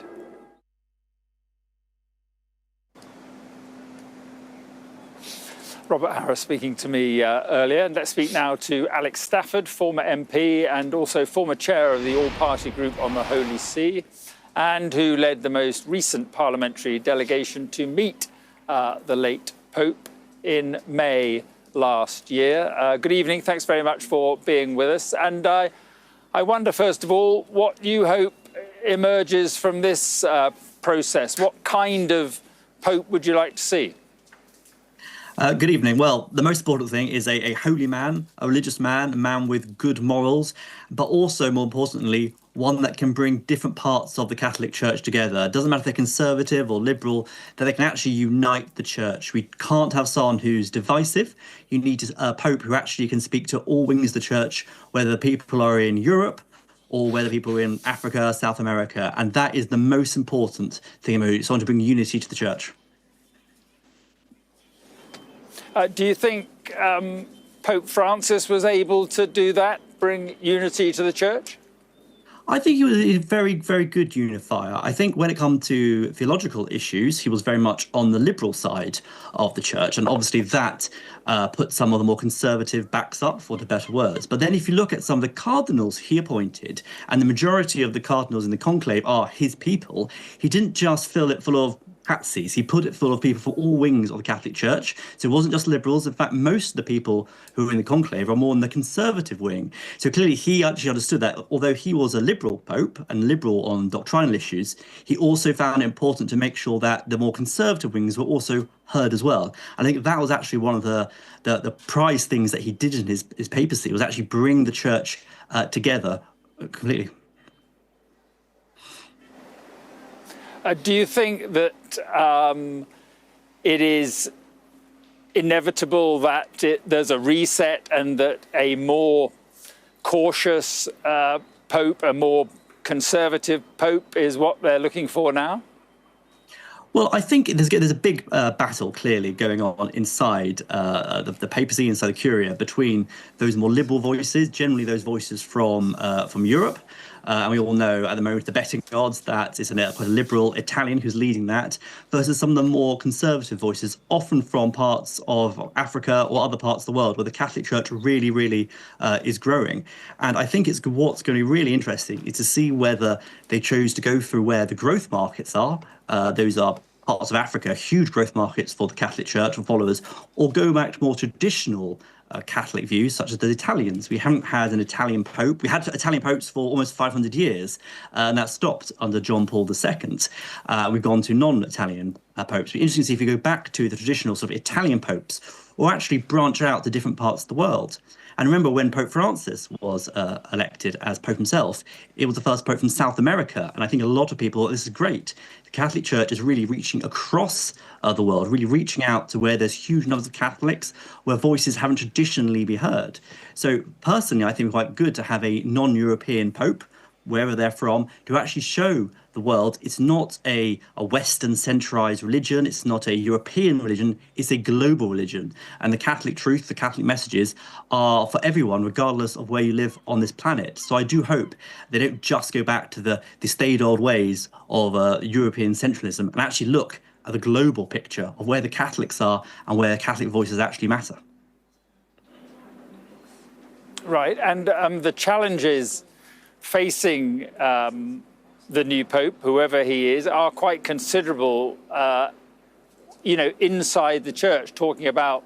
Robert Harris speaking to me earlier. And let's speak now to Alex Stafford, former MP and also former chair of the All-Party Group on the Holy See, and who led the most recent parliamentary delegation to meet the late Pope in May last year. Good evening. Thanks very much for being with us. And I wonder, first of all, what you hope emerges from this process. What kind of Pope would you like to see? Good evening. Well, the most important thing is a holy man, a religious man, a man with good morals, but also, more importantly, one that can bring different parts of the Catholic Church together. It doesn't matter if they're conservative or liberal, that they can actually unite the Church. We can't have someone who's divisive. You need a Pope who actually can speak to all wings of the Church, whether people are in Europe or whether people are in Africa, South America. And that is the most important thing about it. Someone to bring unity to the Church. Do you think Pope Francis was able to do that, bring unity to the Church? I think he was a very, very good unifier. I think when it comes to theological issues, he was very much on the liberal side of the Church. And obviously that put some of the more conservative backs up, for the better words. But then if you look at some of the cardinals he appointed, and the majority of the cardinals in the conclave are his people, he didn't just fill it full of patsies. He put it full of people from all wings of the Catholic Church. So it wasn't just liberals. In fact, most of the people who were in the conclave are more in the conservative wing. So clearly he actually understood that although he was a liberal pope and liberal on doctrinal issues, he also found it important to make sure that the more conservative wings were also heard as well. I think that was actually one of the prize things that he did in his papacy, was actually bring the Church together completely. Do you think that it is inevitable that there's a reset and that a more cautious Pope, a more conservative Pope is what they're looking for now? Well, I think there's a big battle clearly going on inside the papacy, inside the Curia, between those more liberal voices, generally those voices from Europe. And we all know at the moment the betting odds that it's quite a liberal Italian who's leading that, versus some of the more conservative voices, often from parts of Africa or other parts of the world where the Catholic Church really, really is growing. And I think what's going to be really interesting is to see whether they chose to go through where the growth markets are. Those are parts of Africa, huge growth markets for the Catholic Church and followers, or go back to more traditional Catholic views, such as the Italians. We haven't had an Italian pope. We had Italian popes for almost 500 years, and that stopped under John Paul II. We've gone to non-Italian popes. It'd be interesting to see if we go back to the traditional sort of Italian popes, or actually branch out to different parts of the world. And remember, when Pope Francis was elected as Pope himself, it was the first Pope from South America. And I think a lot of people, this is great. The Catholic Church is really reaching across the world, really reaching out to where there's huge numbers of Catholics, where voices haven't traditionally been heard. So personally, I think it's quite good to have a non-European Pope, wherever they're from, to actually show the world it's not a Western centralized religion, it's not a European religion, it's a global religion. And the Catholic truth, the Catholic messages are for everyone, regardless of where you live on this planet. So I do hope they don't just go back to the staid old ways of European centralism and actually look at the global picture of where the Catholics are and where Catholic voices actually matter. Right, and the challenges facing the new Pope, whoever he is, are quite considerable, inside the church, talking about,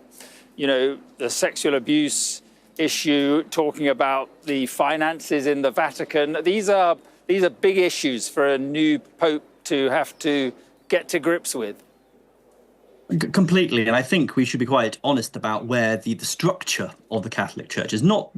the sexual abuse issue, talking about the finances in the Vatican. These are big issues for a new Pope to have to get to grips with. Completely, and I think we should be quite honest about where the structure of the Catholic Church is. Not,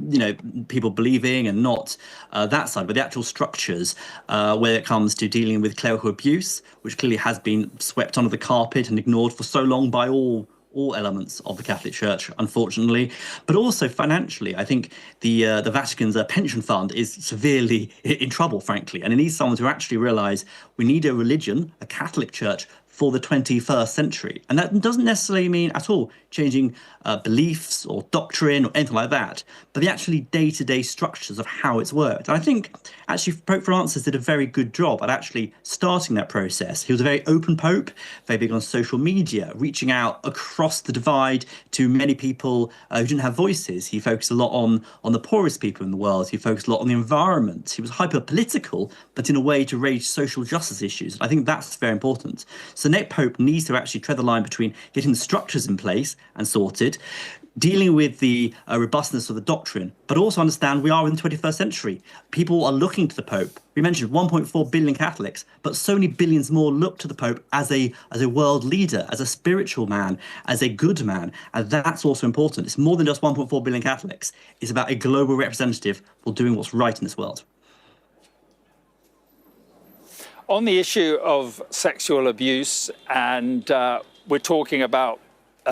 people believing and not that side, but the actual structures where it comes to dealing with clerical abuse, which clearly has been swept under the carpet and ignored for so long by all elements of the Catholic Church, unfortunately. But also financially, I think the Vatican's pension fund is severely in trouble, frankly, and it needs someone to actually realise we need a religion, a Catholic Church, for the 21st century. And that doesn't necessarily mean at all changing beliefs or doctrine or anything like that, but the actually day-to-day structures of how it's worked. And I think actually Pope Francis did a very good job at actually starting that process. He was a very open Pope, very big on social media, reaching out across the divide to many people who didn't have voices. He focused a lot on the poorest people in the world. He focused a lot on the environment. He was hyper-political, but in a way to raise social justice issues. I think that's very important. So the next Pope needs to actually tread the line between getting the structures in place and sorted, dealing with the robustness of the doctrine, but also understand we are in the 21st century. People are looking to the Pope. We mentioned 1.4 billion Catholics, but so many billions more look to the Pope as a world leader, as a spiritual man, as a good man. And that's also important. It's more than just 1.4 billion Catholics. It's about a global representative for doing what's right in this world. On the issue of sexual abuse, and we're talking about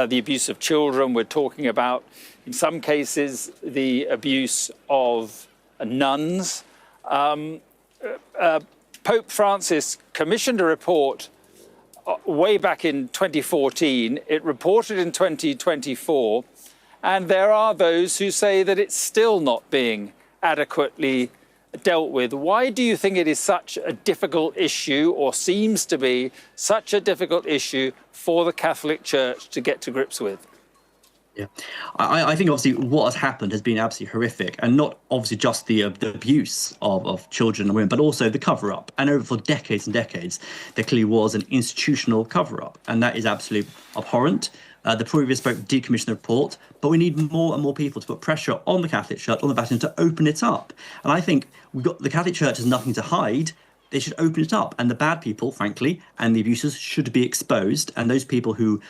the abuse of children, we're talking about, in some cases, the abuse of nuns. Pope Francis commissioned a report way back in 2014. It reported in 2024, and there are those who say that it's still not being adequately dealt with. Why do you think it is such a difficult issue, or seems to be such a difficult issue for the Catholic Church to get to grips with? Yeah, I think obviously what has happened has been absolutely horrific, and not obviously just the abuse of children and women, but also the cover-up. And over for decades and decades, there clearly was an institutional cover-up, and that is absolutely abhorrent. The previous Pope did commission the report, but we need more and more people to put pressure on the Catholic Church, on the Vatican, to open it up. And I think the Catholic Church has nothing to hide. They should open it up, and the bad people, frankly, and the abusers should be exposed, and those people who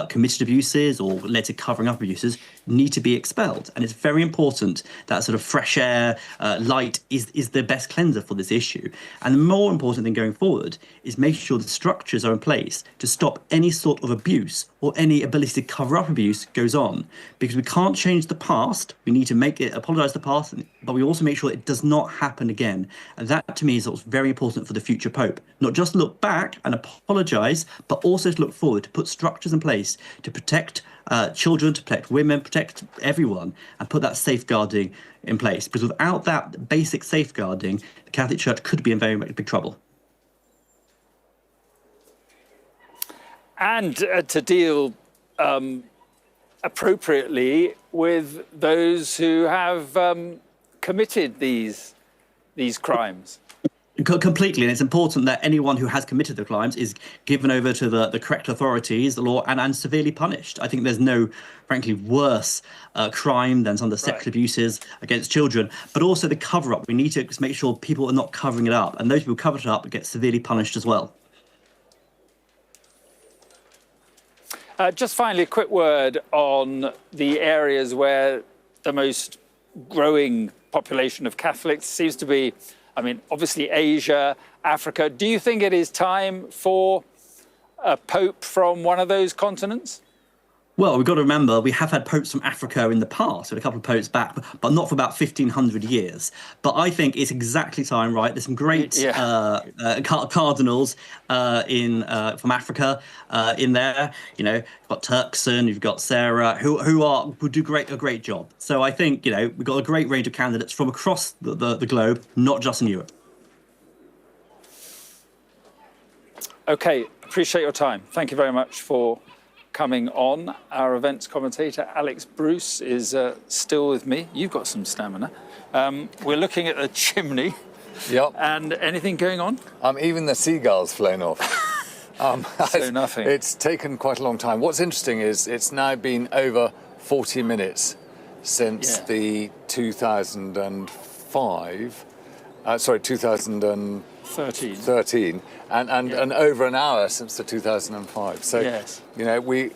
committed abuses or led to covering up abuses need to be expelled. And it's very important that sort of fresh air, light is the best cleanser for this issue. And the more important thing going forward is making sure the structures are in place to stop any sort of abuse or any ability to cover up abuse goes on. Because we can't change the past. We need to apologise the past, but we also make sure it does not happen again. And that, to me, is what's very important for the future Pope. Not just look back and apologise, but also to look forward, to put structures in place to protect children, to protect women, protect everyone, and put that safeguarding in place. Because without that basic safeguarding, the Catholic Church could be in very big trouble. And to deal appropriately with those who have committed these crimes. Completely, and it's important that anyone who has committed the crimes is given over to the correct authorities, the law, and severely punished. I think there's no, frankly, worse crime than some of the sexual abuses against children, but also the cover-up. We need to make sure people are not covering it up, and those people who cover it up get severely punished as well. Just finally, a quick word on the areas where the most growing population of Catholics seems to be, obviously Asia, Africa. Do you think it is time for a pope from one of those continents? Well, we've got to remember we have had popes from Africa in the past, with a couple of popes back, but not for about 1,500 years. But I think it's exactly time, right? There's some great cardinals from Africa in there. You know, you've got Turkson, you've got Sarah, who do a great job. So I think, you know, we've got a great range of candidates from across the globe, not just in Europe. Okay, appreciate your time. Thank you very much for coming on. Our events commentator, Alex Bruce, is still with me. You've got some stamina. We're looking at the chimney. Yep. And anything going on? Even the seagulls flown off. So nothing. It's taken quite a long time. What's interesting is it's now been over 40 minutes since the 2013, and over an hour since the 2005. So, you know,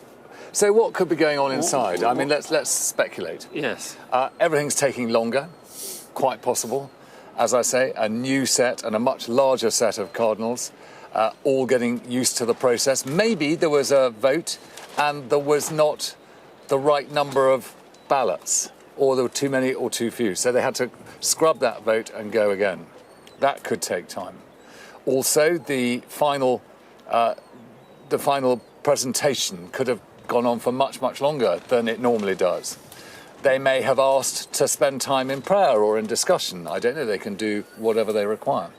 so what could be going on inside? I mean, let's speculate. Yes. Everything's taking longer, quite possible. As I say, a new set and a much larger set of cardinals, all getting used to the process. Maybe there was a vote and there was not the right number of ballots, or there were too many or too few. So they had to scrub that vote and go again. That could take time. Also, the final presentation could have gone on for much, much longer than it normally does. They may have asked to spend time in prayer or in discussion. I don't know, they can do whatever they require.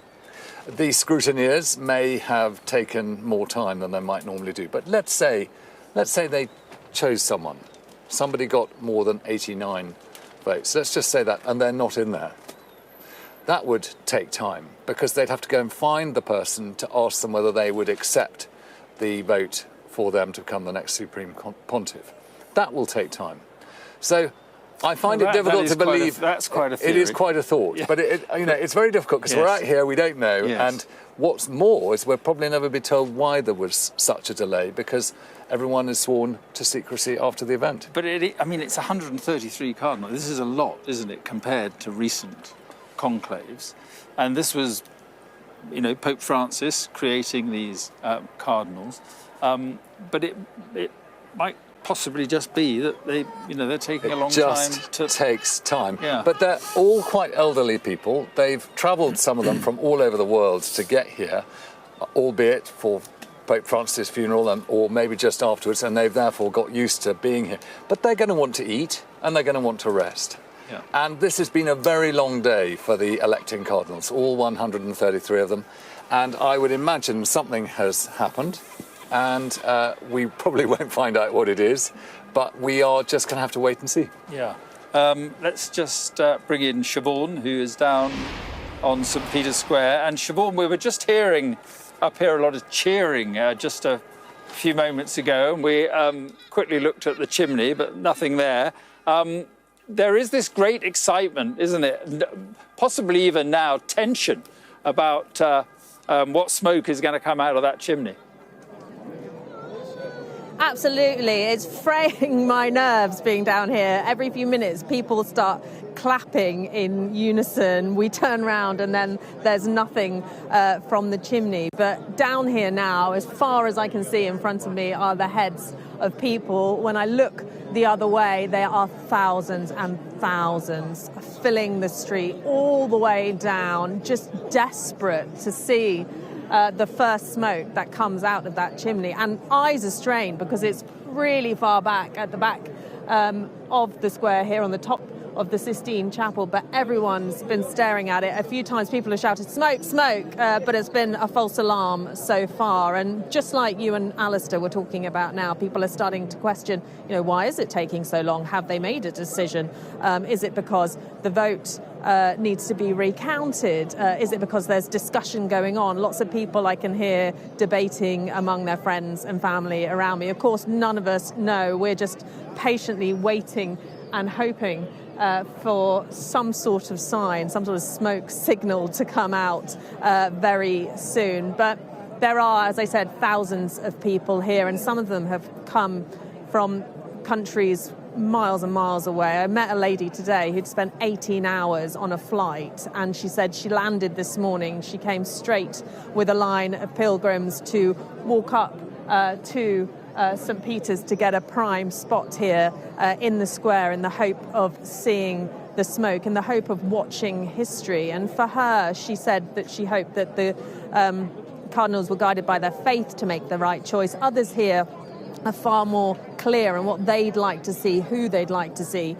The scrutineers may have taken more time than they might normally do. But let's say they chose someone. Somebody got more than 89 votes. Let's just say that, and they're not in there. That would take time, because they'd have to go and find the person to ask them whether they would accept the vote for them to become the next Supreme Pontiff. That will take time. So I find it difficult to believe. That's quite a theory. It is quite a thought, but it's very difficult, because we're out here, we don't know, and what's more is we'll probably never be told why there was such a delay, because everyone is sworn to secrecy after the event. But it's 133 cardinals. This is a lot, isn't it, compared to recent conclaves? And this was, you know, Pope Francis creating these cardinals. But it might possibly just be that they're taking a long time. It just takes time. Yeah. But they're all quite elderly people. They've travelled, some of them, from all over the world to get here, albeit for Pope Francis' funeral or maybe just afterwards, and they've therefore got used to being here. But they're going to want to eat and they're going to want to rest. Yeah. And this has been a very long day for the electing cardinals, all 133 of them. And I would imagine something has happened, and we probably won't find out what it is, but we are just going to have to wait and see. Yeah. Let's just bring in Siobhan, who is down on St. Peter's Square. And Siobhan, we were just hearing up here a lot of cheering just a few moments ago, and we quickly looked at the chimney, but nothing there. There is this great excitement, isn't it? Possibly even now tension about what smoke is going to come out of that chimney. Absolutely. It's fraying my nerves being down here. Every few minutes, people start clapping in unison. We turn around and then there's nothing from the chimney. But down here now, as far as I can see in front of me, are the heads of people. When I look the other way, there are thousands and thousands filling the street all the way down, just desperate to see the first smoke that comes out of that chimney. And eyes are strained because it's really far back at the back of the square here on the top of the Sistine Chapel, but everyone's been staring at it. A few times people have shouted, smoke, smoke, but it's been a false alarm so far. And just like you and Alistair were talking about now, people are starting to question, why is it taking so long? Have they made a decision? Is it because the vote needs to be recounted? Is it because there's discussion going on? Lots of people I can hear debating among their friends and family around me. Of course, none of us know. We're just patiently waiting and hoping for some sort of sign, some sort of smoke signal to come out very soon. But there are, as I said, thousands of people here, and some of them have come from countries miles and miles away. I met a lady today who'd spent 18 hours on a flight, and she said she landed this morning. She came straight with a line of pilgrims to walk up to St. Peter's to get a prime spot here in the square in the hope of seeing the smoke, in the hope of watching history. And for her, she said that she hoped that the Cardinals were guided by their faith to make the right choice. Others here are far more clear in what they'd like to see, who they'd like to see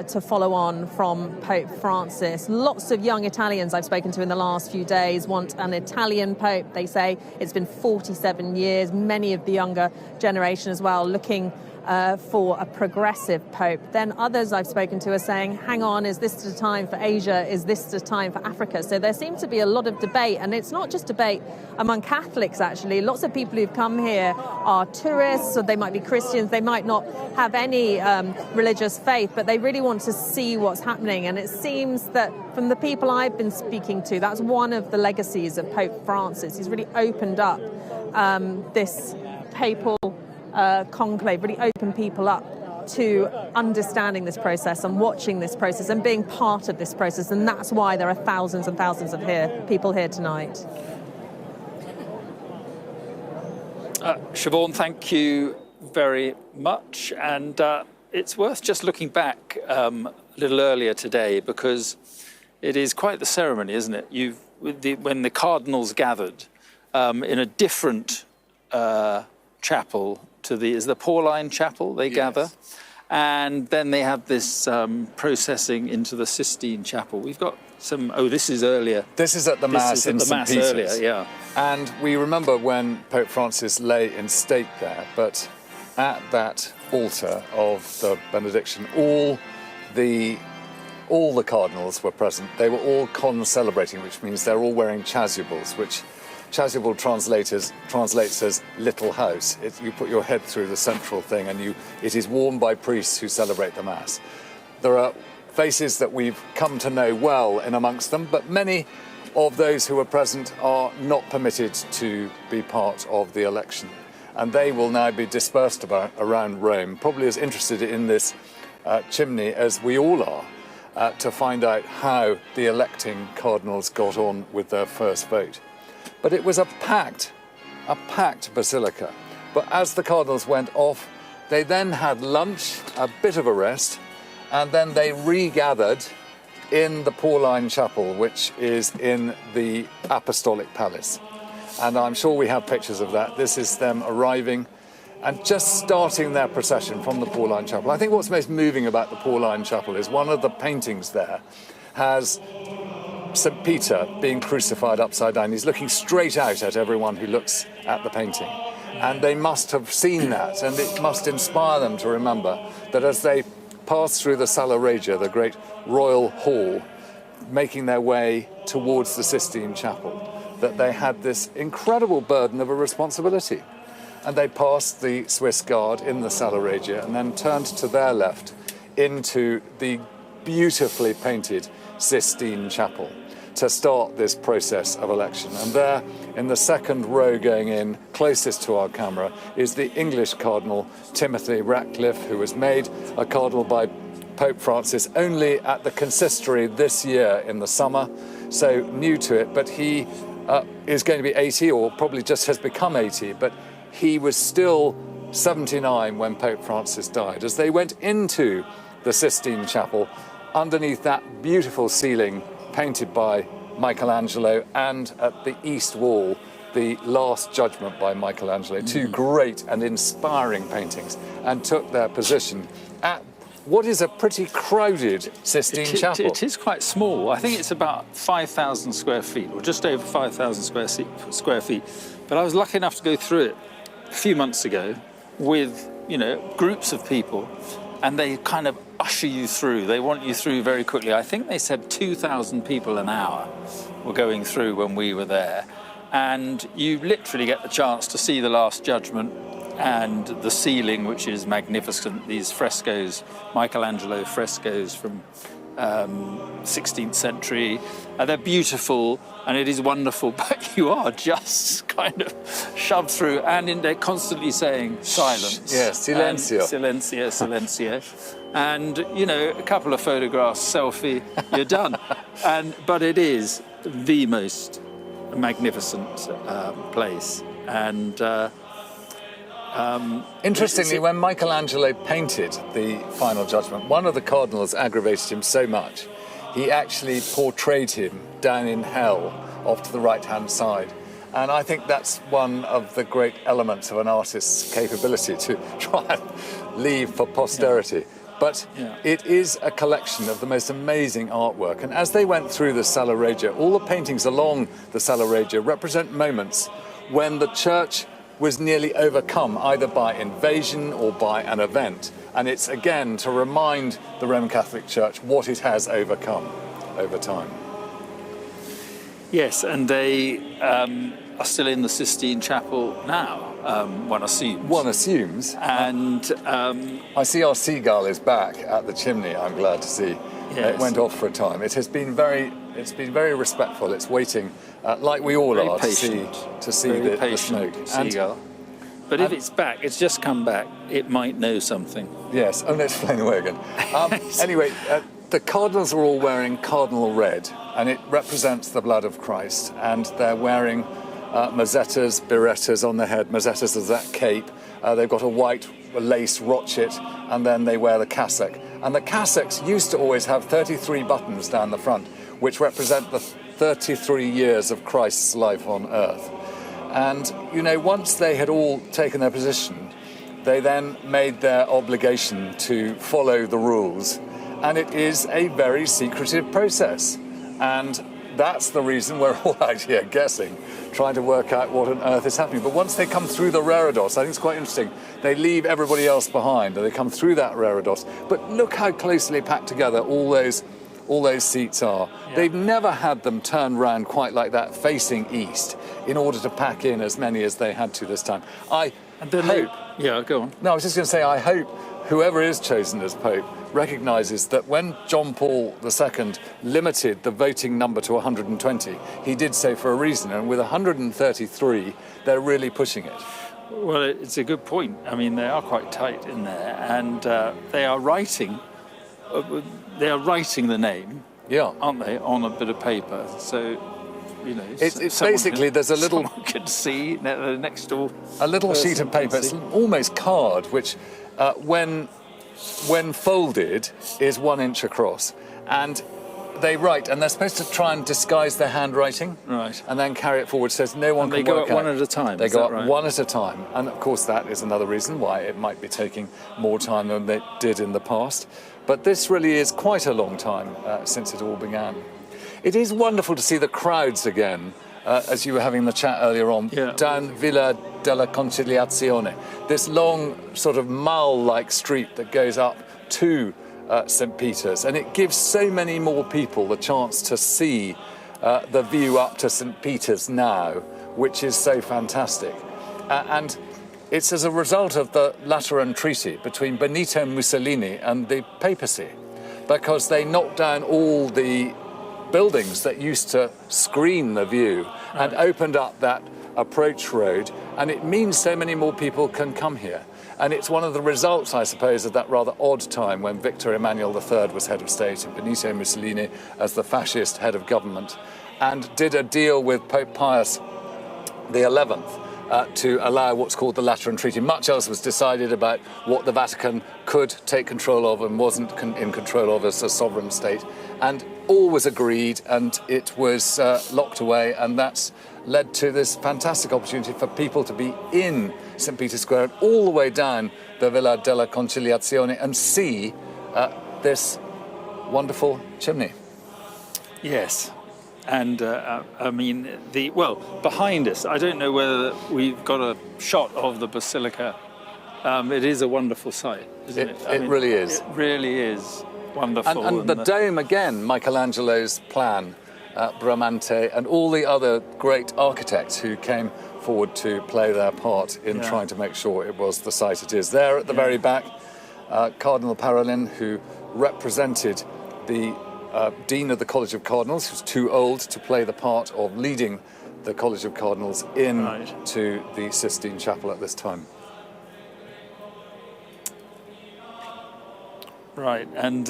to follow on from Pope Francis. Lots of young Italians I've spoken to in the last few days want an Italian Pope. They say it's been 47 years. Many of the younger generation as well looking for a progressive Pope. Then others I've spoken to are saying, hang on, is this the time for Asia? Is this the time for Africa? So there seems to be a lot of debate, and it's not just debate among Catholics, actually. Lots of people who've come here are tourists, or they might be Christians, they might not have any religious faith, but they really want to see what's happening. And it seems that from the people I've been speaking to, that's one of the legacies of Pope Francis. He's really opened up this papal conclave, really open people up to understanding this process and watching this process and being part of this process. And that's why there are thousands and thousands of people here tonight. Siobhan, thank you very much. And it's worth just looking back a little earlier today, because it is quite the ceremony, isn't it? When the Cardinals gathered in a different chapel is the Pauline Chapel they gather, and then they have this processing into the Sistine Chapel. We've got some, this is earlier. This is at the Mass in St. Peter's. Earlier, yeah. And we remember when Pope Francis lay in state there, but at that altar of the benediction, all the cardinals were present. They were all con-celebrating, which means they're all wearing chasubles, which chasuble translates as little house. You put your head through the central thing, and it is worn by priests who celebrate the Mass. There are faces that we've come to know well in amongst them, but many of those who are present are not permitted to be part of the election. And they will now be dispersed around Rome, probably as interested in this chimney as we all are, to find out how the electing cardinals got on with their first vote. But it was a packed basilica. But as the cardinals went off, they then had lunch, a bit of a rest, and then they regathered in the Pauline Chapel, which is in the Apostolic Palace. And I'm sure we have pictures of that. This is them arriving and just starting their procession from the Pauline Chapel. I think what's most moving about the Pauline Chapel is one of the paintings there has St. Peter being crucified upside down. He's looking straight out at everyone who looks at the painting. And they must have seen that, and it must inspire them to remember that as they pass through the Sala Regia, the great royal hall, making their way towards the Sistine Chapel, that they had this incredible burden of a responsibility. And they passed the Swiss Guard in the Sala Regia and then turned to their left into the beautifully painted Sistine Chapel to start this process of election. And there, in the second row going in, closest to our camera, is the English Cardinal Timothy Ratcliffe, who was made a cardinal by Pope Francis only at the consistory this year in the summer, so new to it, but he is going to be 80, or probably just has become 80, but he was still 79 when Pope Francis died. As they went into the Sistine Chapel, underneath that beautiful ceiling painted by Michelangelo, and at the east wall, the Last Judgment by Michelangelo, two great and inspiring paintings, and took their position at what is a pretty crowded Sistine Chapel. It is quite small. I think it's about 5,000 square feet, or just over 5,000 square feet. But I was lucky enough to go through it a few months ago with, groups of people, and they kind of usher you through. They want you through very quickly. I think they said 2,000 people an hour were going through when we were there. And you literally get the chance to see the Last Judgment and the ceiling, which is magnificent. These frescoes, Michelangelo frescoes from 16th century. They're beautiful and it is wonderful, but you are just kind of shoved through, and they're constantly saying silence. Yes, silencio. Silencio, silencio. And, a couple of photographs, selfie, you're done. But it is the most magnificent place. And Interestingly, when Michelangelo painted the Final Judgment, one of the cardinals aggravated him so much, he actually portrayed him down in hell off to the right-hand side. And I think that's one of the great elements of an artist's capability, to try and leave for posterity. But it is a collection of the most amazing artwork. And as they went through the Sala Regia, all the paintings along the Sala Regia represent moments when the church was nearly overcome, either by invasion or by an event. And it's, again, to remind the Roman Catholic Church what it has overcome over time. Yes, and they are still in the Sistine Chapel now, one assumes. One assumes. And I see our seagull is back at the chimney, I'm glad to see. Yes. It went off for a time. It has been very respectful. It's waiting, like we all very are, patient. to see the smoke. Seagull. But if it's back, it's just come back, it might know something. Yes, and it's flown away again. Anyway, the cardinals are all wearing cardinal red, and it represents the blood of Christ. And they're wearing mazzettas, birrettas on their head. Mazzettas is that cape. They've got a white lace rochet, and then they wear the cassock. And the cassocks used to always have 33 buttons down the front, which represent the 33 years of Christ's life on earth. And, you know, once they had all taken their position, they then made their obligation to follow the rules. And it is a very secretive process. And that's the reason we're all out here guessing, trying to work out what on earth is happening. But once they come through the reredos, I think it's quite interesting, they leave everybody else behind and they come through that reredos. But look how closely packed together all those seats are. Yeah. They've never had them turned round quite like that, facing east, in order to pack in as many as they had to this time. I hope... Yeah, go on. No, I was just going to say, I hope whoever is chosen as Pope recognises that when John Paul II limited the voting number to 120, he did so for a reason, and with 133, they're really pushing it. Well, it's a good point. I mean, they are quite tight in there, and they are writing the name, aren't they, on a bit of paper? So, you know, it's basically there's a little someone can see next door. A little sheet of paper, it's almost card, which when folded is 1 inch across, and they write, and they're supposed to try and disguise their handwriting, right, and then carry it forward. Says no one can work out. They go up one at a time. They go up one at a time, and of course that is another reason why it might be taking more time than they did in the past. But this really is quite a long time since it all began. It is wonderful to see the crowds again, as you were having the chat earlier on, down Villa della Conciliazione, this long sort of mall-like street that goes up to St. Peter's, and it gives so many more people the chance to see the view up to St. Peter's now, which is so fantastic. And it's as a result of the Lateran Treaty between Benito Mussolini and the papacy, because they knocked down all the buildings that used to screen the view and opened up that approach road, and it means so many more people can come here. And it's one of the results, I suppose, of that rather odd time when Victor Emmanuel III was head of state and Benito Mussolini as the fascist head of government, and did a deal with Pope Pius XI to allow what's called the Lateran Treaty. Much else was decided about what the Vatican could take control of and wasn't in control of as a sovereign state. And all was agreed, and it was locked away, and that's led to this fantastic opportunity for people to be in St. Peter's Square and all the way down the Villa della Conciliazione and see this wonderful chimney. Yes. And I mean, behind us, I don't know whether we've got a shot of the basilica. It is a wonderful sight, isn't it? It really is. It really is wonderful. And the dome, again, Michelangelo's plan, Bramante, and all the other great architects who came forward to play their part in trying to make sure it was the site it is. There at the very back, Cardinal Parolin, who represented the Dean of the College of Cardinals, who's too old to play the part of leading the College of Cardinals to the Sistine Chapel at this time. Right, and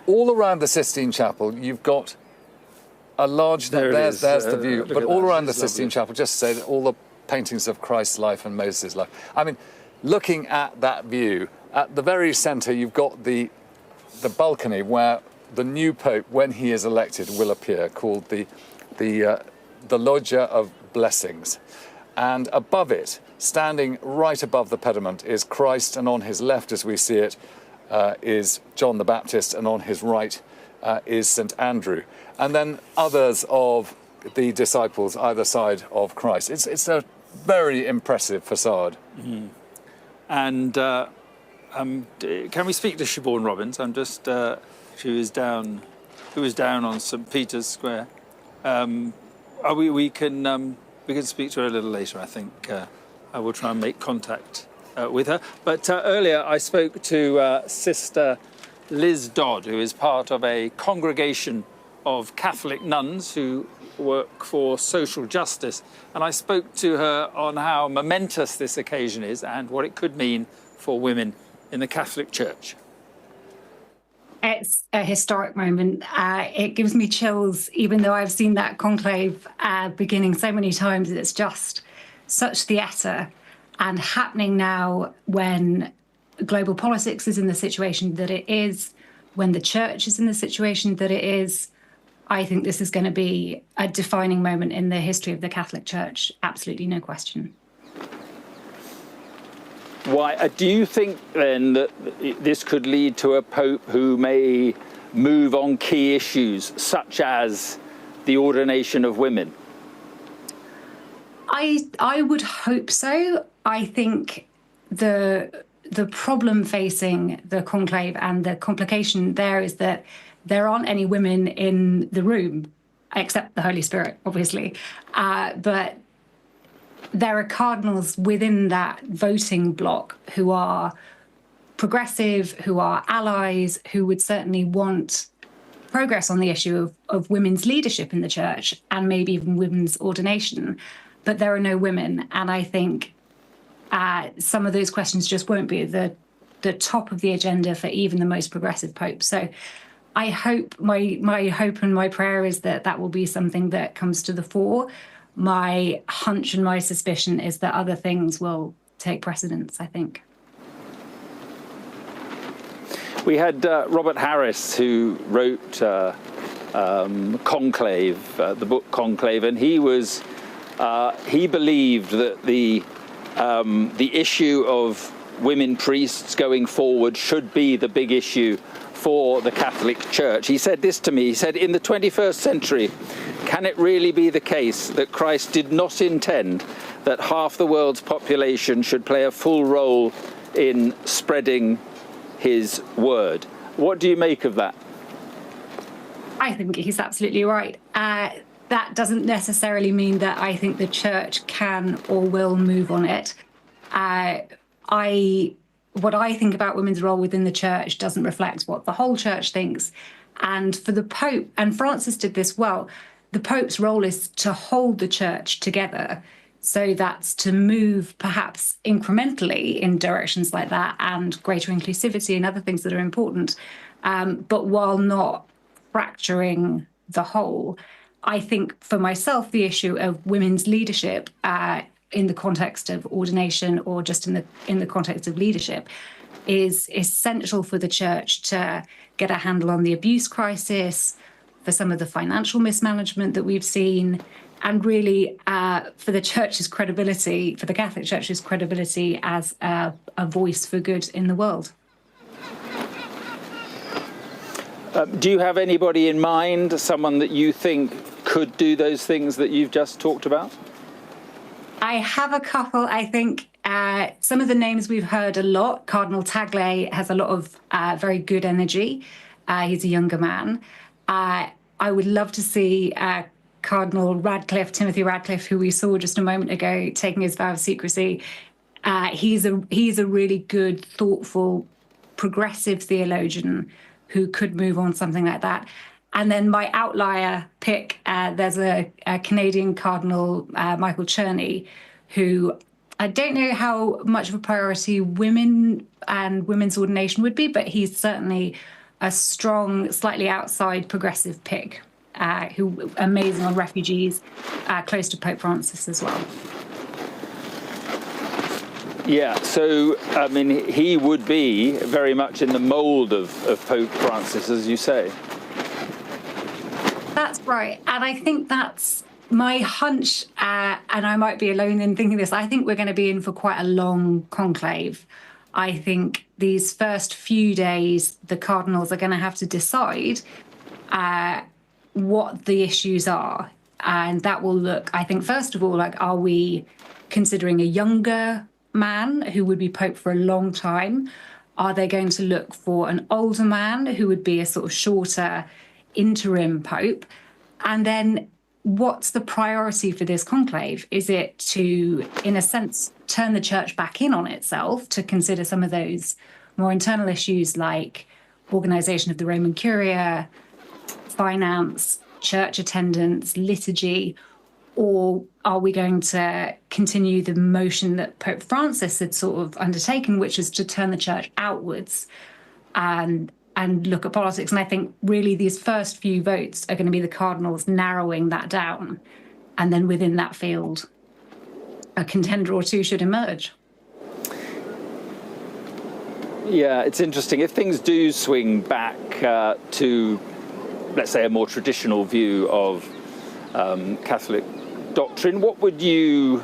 all around the Sistine Chapel, you've got a large... There's the view. But all around the Sistine Chapel, just to say that all the paintings of Christ's life and Moses' life. I mean, looking at that view, at the very centre, you've got the balcony where the new Pope, when he is elected, will appear, called the Loggia of Blessings. And above it, standing right above the pediment, is Christ, and on his left, as we see it, is John the Baptist, and on his right is St. Andrew. And then others of the disciples either side of Christ. It's a very impressive facade. Mm-hmm. And can we speak to Siobhan Robbins? I'm just... who was down on St. Peter's Square. We can speak to her a little later, I think. I will try and make contact with her. But earlier I spoke to Sister Liz Dodd, who is part of a congregation of Catholic nuns who work for social justice. And I spoke to her on how momentous this occasion is and what it could mean for women in the Catholic Church. It's a historic moment. It gives me chills, even though I've seen that conclave beginning so many times. It's just such theatre, and happening now when global politics is in the situation that it is, when the church is in the situation that it is. I think this is going to be a defining moment in the history of the Catholic Church. Absolutely no question. Why do you think then that this could lead to a pope who may move on key issues such as the ordination of women? I would hope so. I think the problem facing the conclave and the complication there is that there aren't any women in the room, except the Holy Spirit, obviously. But there are cardinals within that voting bloc who are progressive, who are allies, who would certainly want progress on the issue of women's leadership in the church and maybe even women's ordination. But there are no women. And I think some of those questions just won't be at the top of the agenda for even the most progressive pope. So I hope, my hope and my prayer is that will be something that comes to the fore. My hunch and my suspicion is that other things will take precedence, I think. We had Robert Harris, who wrote Conclave, the book Conclave, and he believed that the issue of women priests going forward should be the big issue for the Catholic Church. He said this to me, he said, in the 21st century, can it really be the case that Christ did not intend that half the world's population should play a full role in spreading his word? What do you make of that? I think he's absolutely right. That doesn't necessarily mean that I think the church can or will move on it. What I think about women's role within the church doesn't reflect what the whole church thinks. And for the Pope, and Francis did this well, the Pope's role is to hold the church together. So that's to move perhaps incrementally in directions like that and greater inclusivity and other things that are important, but while not fracturing the whole. I think for myself, the issue of women's leadership in the context of ordination or just in the context of leadership is essential for the church to get a handle on the abuse crisis, for some of the financial mismanagement that we've seen, and really for the church's credibility, for the Catholic Church's credibility as a voice for good in the world. Do you have anybody in mind, someone that you think could do those things that you've just talked about? I have a couple. I think some of the names we've heard a lot. Cardinal Tagle has a lot of very good energy. He's a younger man. I would love to see Cardinal Radcliffe, Timothy Radcliffe, who we saw just a moment ago, taking his vow of secrecy. He's a really good, thoughtful, progressive theologian who could move on something like that. And then my outlier pick, there's a Canadian Cardinal, Michael Cherney, who I don't know how much of a priority women and women's ordination would be, but he's certainly a strong, slightly outside progressive pick. who are amazing on refugees, close to Pope Francis as well. Yeah, so, I mean, he would be very much in the mould of Pope Francis, as you say. That's right. And I think that's my hunch, and I might be alone in thinking this. I think we're going to be in for quite a long conclave. I think these first few days, the Cardinals are going to have to decide what the issues are. And that will look, I think, first of all, like, are we considering a younger man who would be Pope for a long time? Are they going to look for an older man who would be a sort of shorter interim Pope? And then what's the priority for this conclave? Is it to, in a sense, turn the church back in on itself, to consider some of those more internal issues like organisation of the Roman Curia, finance, church attendance, liturgy? Or are we going to continue the motion that Pope Francis had sort of undertaken, which is to turn the church outwards and look at politics? And I think really these first few votes are going to be the Cardinals narrowing that down. And then within that field, a contender or two should emerge. Yeah, it's interesting. If things do swing back to, let's say, a more traditional view of Catholic doctrine, what would you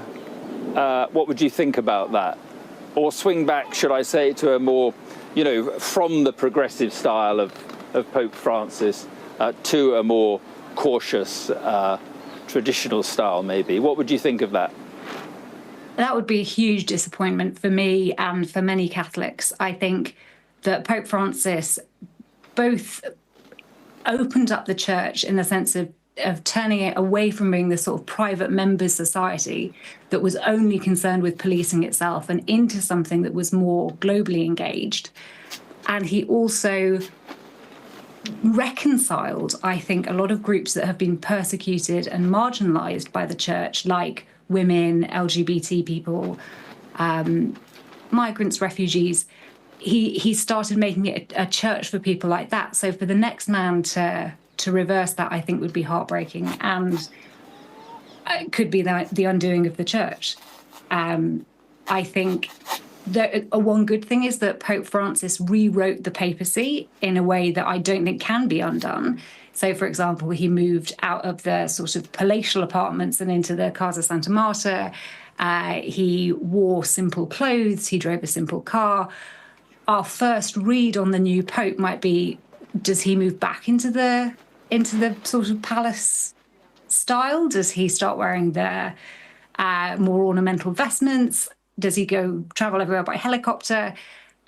think about that? Or swing back, should I say, to a more, from the progressive style of Pope Francis to a more cautious traditional style, maybe? What would you think of that? That would be a huge disappointment for me and for many Catholics. I think that Pope Francis both opened up the church in the sense of turning it away from being this sort of private members society that was only concerned with policing itself and into something that was more globally engaged. And he also reconciled, I think, a lot of groups that have been persecuted and marginalized by the church, like women, LGBT people, migrants, refugees. He started making it a church for people like that. So for the next man to reverse that, I think would be heartbreaking, and it could be the undoing of the church. I think that one good thing is that Pope Francis rewrote the papacy in a way that I don't think can be undone. So, for example, he moved out of the sort of palatial apartments and into the Casa Santa Marta. He wore simple clothes. He drove a simple car. Our first read on the new Pope might be, does he move back into the sort of palace style? Does he start wearing the more ornamental vestments? Does he go travel everywhere by helicopter?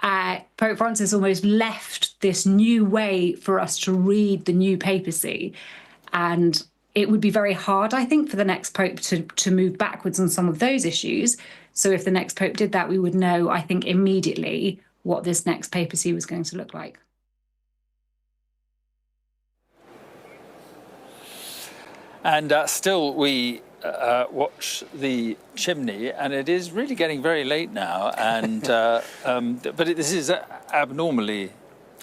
Pope Francis almost left this new way for us to read the new papacy. And it would be very hard, I think, for the next Pope to move backwards on some of those issues. So if the next Pope did that, we would know, I think, immediately what this next papacy was going to look like. And still we watch the chimney, and it is really getting very late now. And but this is abnormally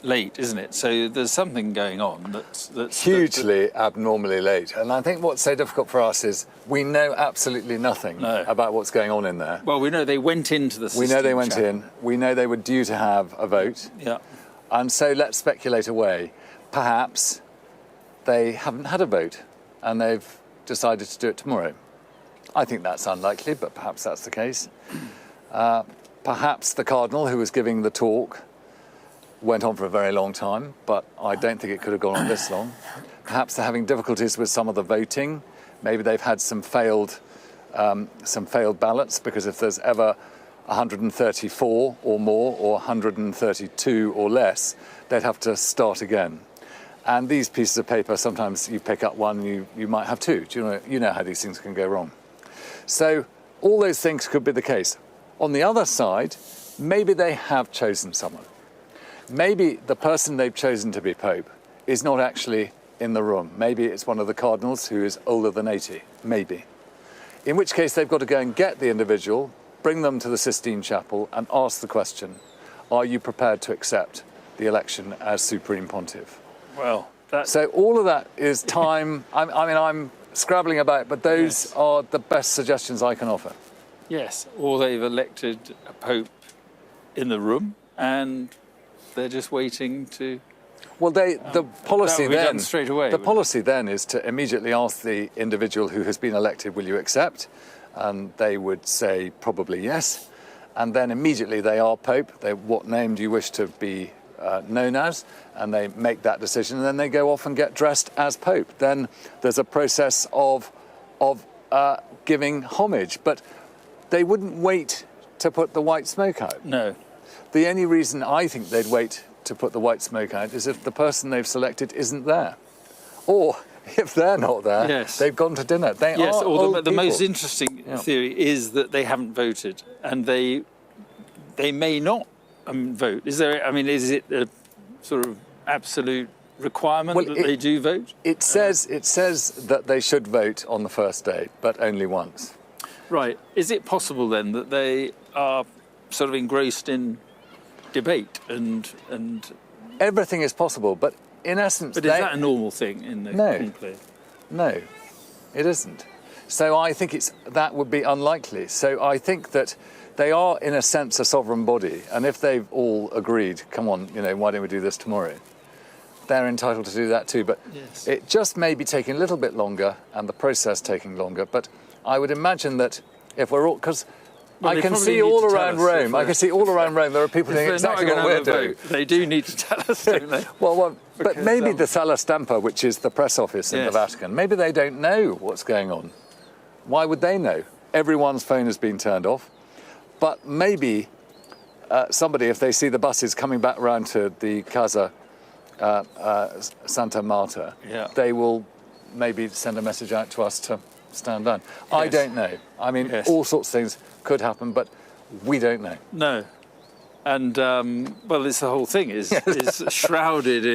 late, isn't it? So there's something going on that's hugely abnormally late. And I think what's so difficult for us is we know absolutely nothing about what's going on in there. Well, we know they went into the Sistine We know they went Chapel. in. We know they were due to have a vote. Yeah. And so let's speculate away. Perhaps they haven't had a vote and they've decided to do it tomorrow. I think that's unlikely, but perhaps that's the case. Perhaps the Cardinal who was giving the talk went on for a very long time, but I don't think it could have gone on this long. Perhaps they're having difficulties with some of the voting. Maybe they've had some failed ballots, because if there's ever 134 or more or 132 or less, they'd have to start again. And these pieces of paper, sometimes you pick up one, you might have two. You know how these things can go wrong. So all those things could be the case. On the other side, maybe they have chosen someone. Maybe the person they've chosen to be Pope is not actually in the room. Maybe it's one of the cardinals who is older than 80, maybe. In which case they've got to go and get the individual, bring them to the Sistine Chapel and ask the question, are you prepared to accept the election as Supreme Pontiff? Well, So all of that is time. I'm scrabbling about, but those are the best suggestions I can offer. Yes, or they've elected a pope in the room, and they're just waiting to. Well, the policy that would be then done straight away. The policy then is to immediately ask the individual who has been elected, "Will you accept?" And they would say probably yes, and then immediately they are pope. What name do you wish to be known as? And they make that decision, and then they go off and get dressed as pope. Then there's a process of giving homage, but they wouldn't wait to put the white smoke out. No. The only reason I think they'd wait to put the white smoke out is if the person they've selected isn't there, or if they're not there, they've gone to dinner. They are old the most people. interesting theory is that they haven't voted, and they may not vote. Is there? I mean, is it a sort of absolute requirement that they do vote? It says that they should vote on the first day, but only once. Right. Is it possible then that they are sort of engrossed in debate and everything is possible, but in essence, but is that a normal thing in the conclave? No, it isn't. So I think that would be unlikely. So I think that they are, in a sense, a sovereign body, and if they've all agreed, come on, why don't we do this tomorrow? They're entitled to do that too. But it just may be taking a little bit longer, and the process taking longer. But I would imagine that if we're all, because I can see all around Rome. I can see all around Rome. There are people doing exactly what we're doing. They do need to tell us, don't they? But maybe the Sala Stampa, which is the press office in the Vatican, maybe they don't know what's going on. Why would they know? Everyone's phone has been turned off. But maybe somebody, if they see the buses coming back around to the Casa Santa Marta, they will maybe send a message out to us to stand down. I don't know. I mean, all sorts of things could happen, but we don't know. No. And, this the whole thing is shrouded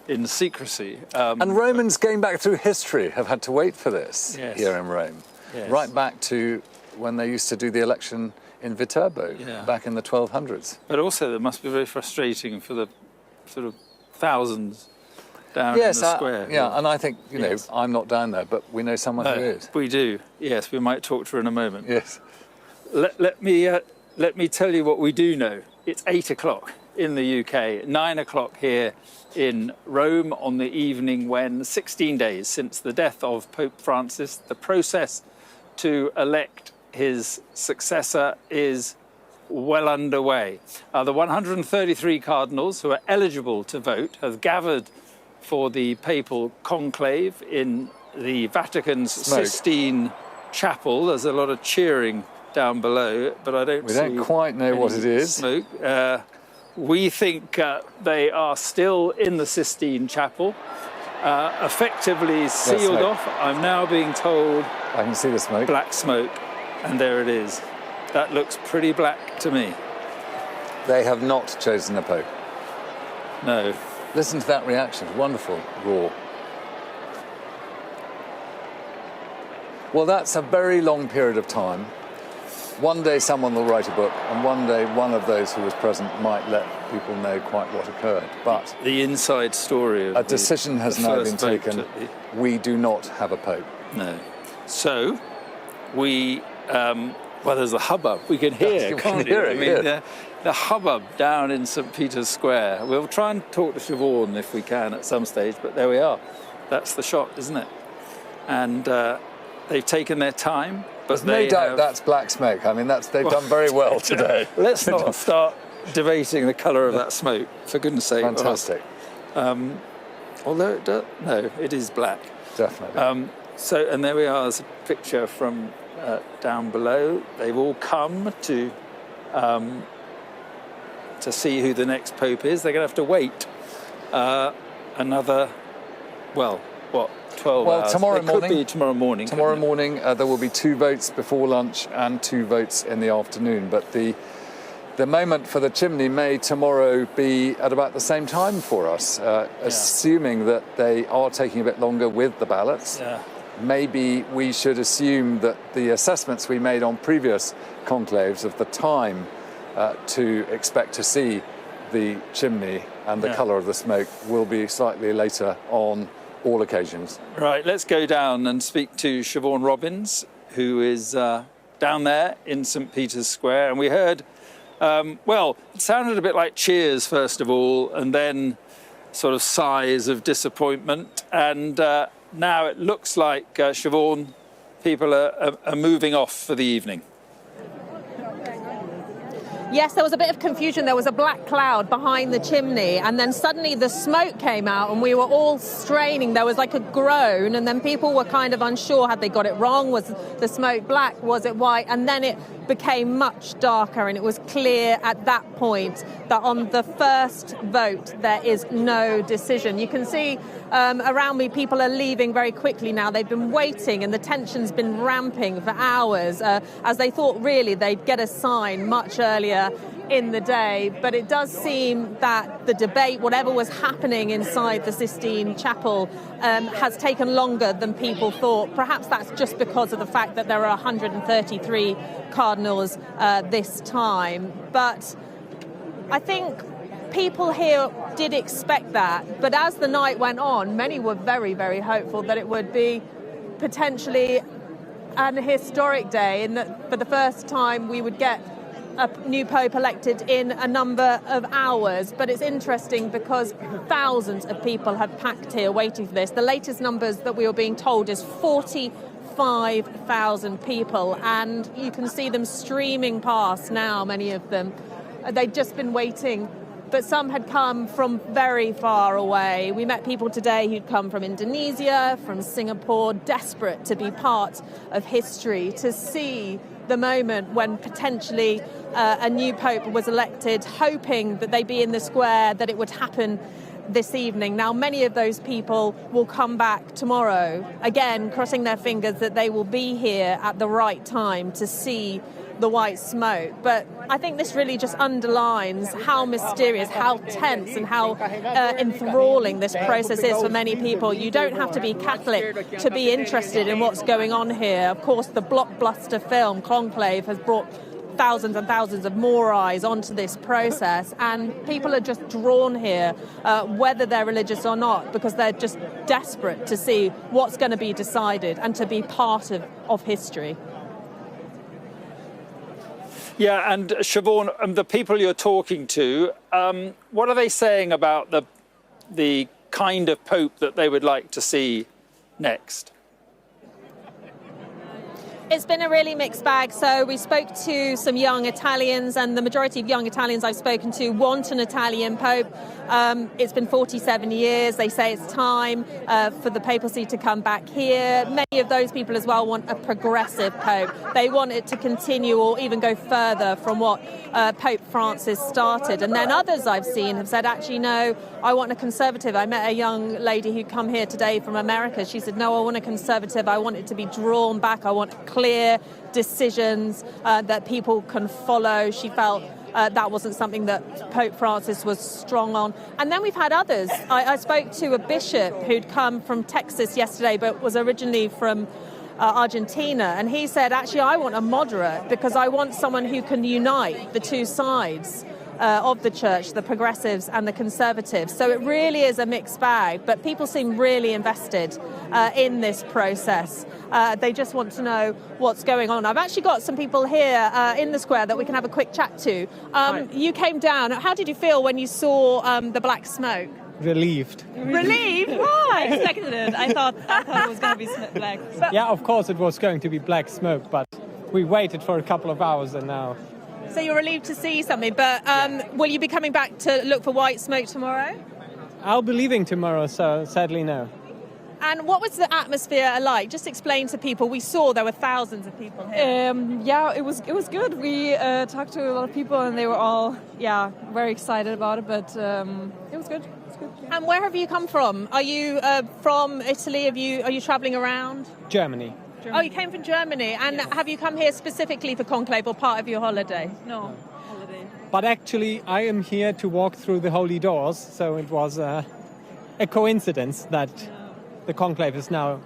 in secrecy. And Romans, going back through history, have had to wait for this here in Rome. Yes. Right back to when they used to do the election in Viterbo back in the 1200s. But also it must be very frustrating for the sort of thousands down in the square. And I think, I'm not down there, but we know someone who is. We do. Yes, we might talk to her in a moment. Yes. Let me tell you what we do know. It's 8 o'clock in the UK, 9 o'clock here in Rome on the evening when, 16 days since the death of Pope Francis, the process to elect his successor is well underway. The 133 cardinals who are eligible to vote have gathered for the papal conclave in the Vatican's Sistine Chapel. There's a lot of cheering down below, but I don't see. We don't quite know what it is. Smoke. We think they are still in the Sistine Chapel, effectively sealed off. I'm now being told. I can see the smoke. Black smoke, and there it is. That looks pretty black to me. They have not chosen a pope. No. Listen to that reaction. Wonderful roar. Well, that's a very long period of time. One day someone will write a book, and one day one of those who was present might let people know quite what occurred. But the inside story of a decision has now been taken. We do not have a pope. No. So we, there's a hubbub. We can hear, can't we? I mean, the hubbub down in St. Peter's Square. We'll try and talk to Siobhan if we can at some stage, but there we are. That's the shot, isn't it? And they've taken their time. But there's no doubt that's black smoke. I mean, they've done very well today. Let's not start debating the colour of that smoke, for goodness sake. Fantastic. Although it does, no, it is black. Definitely. And there we are. There's a picture from down below. They've all come to see who the next pope is. They're going to have to wait another, 12 hours. Tomorrow morning. Could be tomorrow morning. Tomorrow morning, there will be 2 votes before lunch and 2 votes in the afternoon. But the moment for the chimney may tomorrow be at about the same time for us, assuming that they are taking a bit longer with the ballots. Yeah. Maybe we should assume that the assessments we made on previous conclaves of the time to expect to see the chimney and the colour of the smoke will be slightly later on all occasions. Right, let's go down and speak to Siobhan Robbins, who is down there in St. Peter's Square. And we heard, well, it sounded a bit like cheers, first of all, and then sort of sighs of disappointment. And now it looks like, Siobhan, people are moving off for the evening. Yes, there was a bit of confusion. There was a black cloud behind the chimney, and then suddenly the smoke came out, and we were all straining. There was like a groan, and then people were kind of unsure. Had they got it wrong? Was the smoke black? Was it white? And then it became much darker, and it was clear at that point that on the first vote there is no decision. You can see around me people are leaving very quickly now. They've been waiting, and the tension's been ramping for hours as they thought really they'd get a sign much earlier in the day. But it does seem that the debate, whatever was happening inside the Sistine Chapel, has taken longer than people thought. Perhaps that's just because of the fact that there are 133 cardinals this time. But I think people here did expect that. But as the night went on, many were very, very hopeful that it would be potentially an historic day, and that for the first time we would get a new pope elected in a number of hours. But it's interesting because thousands of people have packed here waiting for this. The latest numbers that we were being told is 45,000 people, and you can see them streaming past now, many of them. They'd just been waiting, but some had come from very far away. We met people today who'd come from Indonesia, from Singapore, desperate to be part of history, to see the moment when potentially a new pope was elected, hoping that they'd be in the square, that it would happen this evening. Now, many of those people will come back tomorrow, again, crossing their fingers that they will be here at the right time to see the white smoke. But I think this really just underlines how mysterious, how tense and how enthralling this process is for many people. You don't have to be Catholic to be interested in what's going on here. Of course, the blockbuster film Conclave has brought thousands and thousands of more eyes onto this process, and people are just drawn here, whether they're religious or not, because they're just desperate to see what's going to be decided and to be part of history. Yeah, and Siobhan, the people you're talking to, what are they saying about the kind of pope that they would like to see next? It's been a really mixed bag. So we spoke to some young Italians, and the majority of young Italians I've spoken to want an Italian pope. It's been 47 years. They say it's time for the papacy to come back here. Many of those people as well want a progressive pope. They want it to continue or even go further from what Pope Francis started. And then others I've seen have said, actually, no, I want a conservative. I met a young lady who'd come here today from America. She said, no, I want a conservative. I want it to be drawn back. I want clear decisions that people can follow. She felt that wasn't something that Pope Francis was strong on. And then we've had others. I spoke to a bishop who'd come from Texas yesterday, but was originally from Argentina. And he said, actually, I want a moderate because I want someone who can unite the two sides of the church, the progressives and the conservatives. So it really is a mixed bag, but people seem really invested in this process. They just want to know what's going on. I've actually got some people here in the square that we can have a quick chat to. You came down. How did you feel when you saw the black smoke? Relieved. Relieved? Why? I expected it. I thought it was going to be black. Yeah, of course it was going to be black smoke, but we waited for a couple of hours and now... So you're relieved to see something, but will you be coming back to look for white smoke tomorrow? I'll be leaving tomorrow, so sadly no. And what was the atmosphere like? Just explain to people. We saw there were thousands of people here. Yeah, it was good. We talked to a lot of people and they were all, very excited about it, but it was good. And where have you come from? Are you from Italy? Are you travelling around? Germany. Oh, you came from Germany. And have you come here specifically for Conclave or part of your holiday? No, holiday. But actually, I am here to walk through the holy doors, so it was a coincidence that the Conclave is now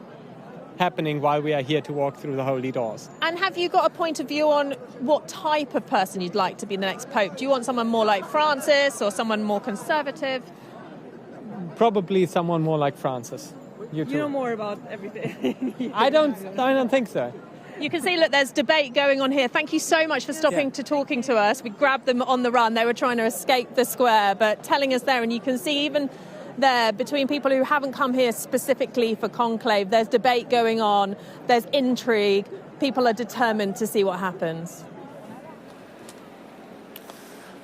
happening while we are here to walk through the holy doors. And have you got a point of view on what type of person you'd like to be the next pope? Do you want someone more like Francis or someone more conservative? Probably someone more like Francis. You know more about everything. I don't think so. You can see, look, there's debate going on here. Thank you so much for stopping to talking to us. We grabbed them on the run. They were trying to escape the square, but telling us there, and you can see even there between people who haven't come here specifically for conclave, there's debate going on, there's intrigue. People are determined to see what happens.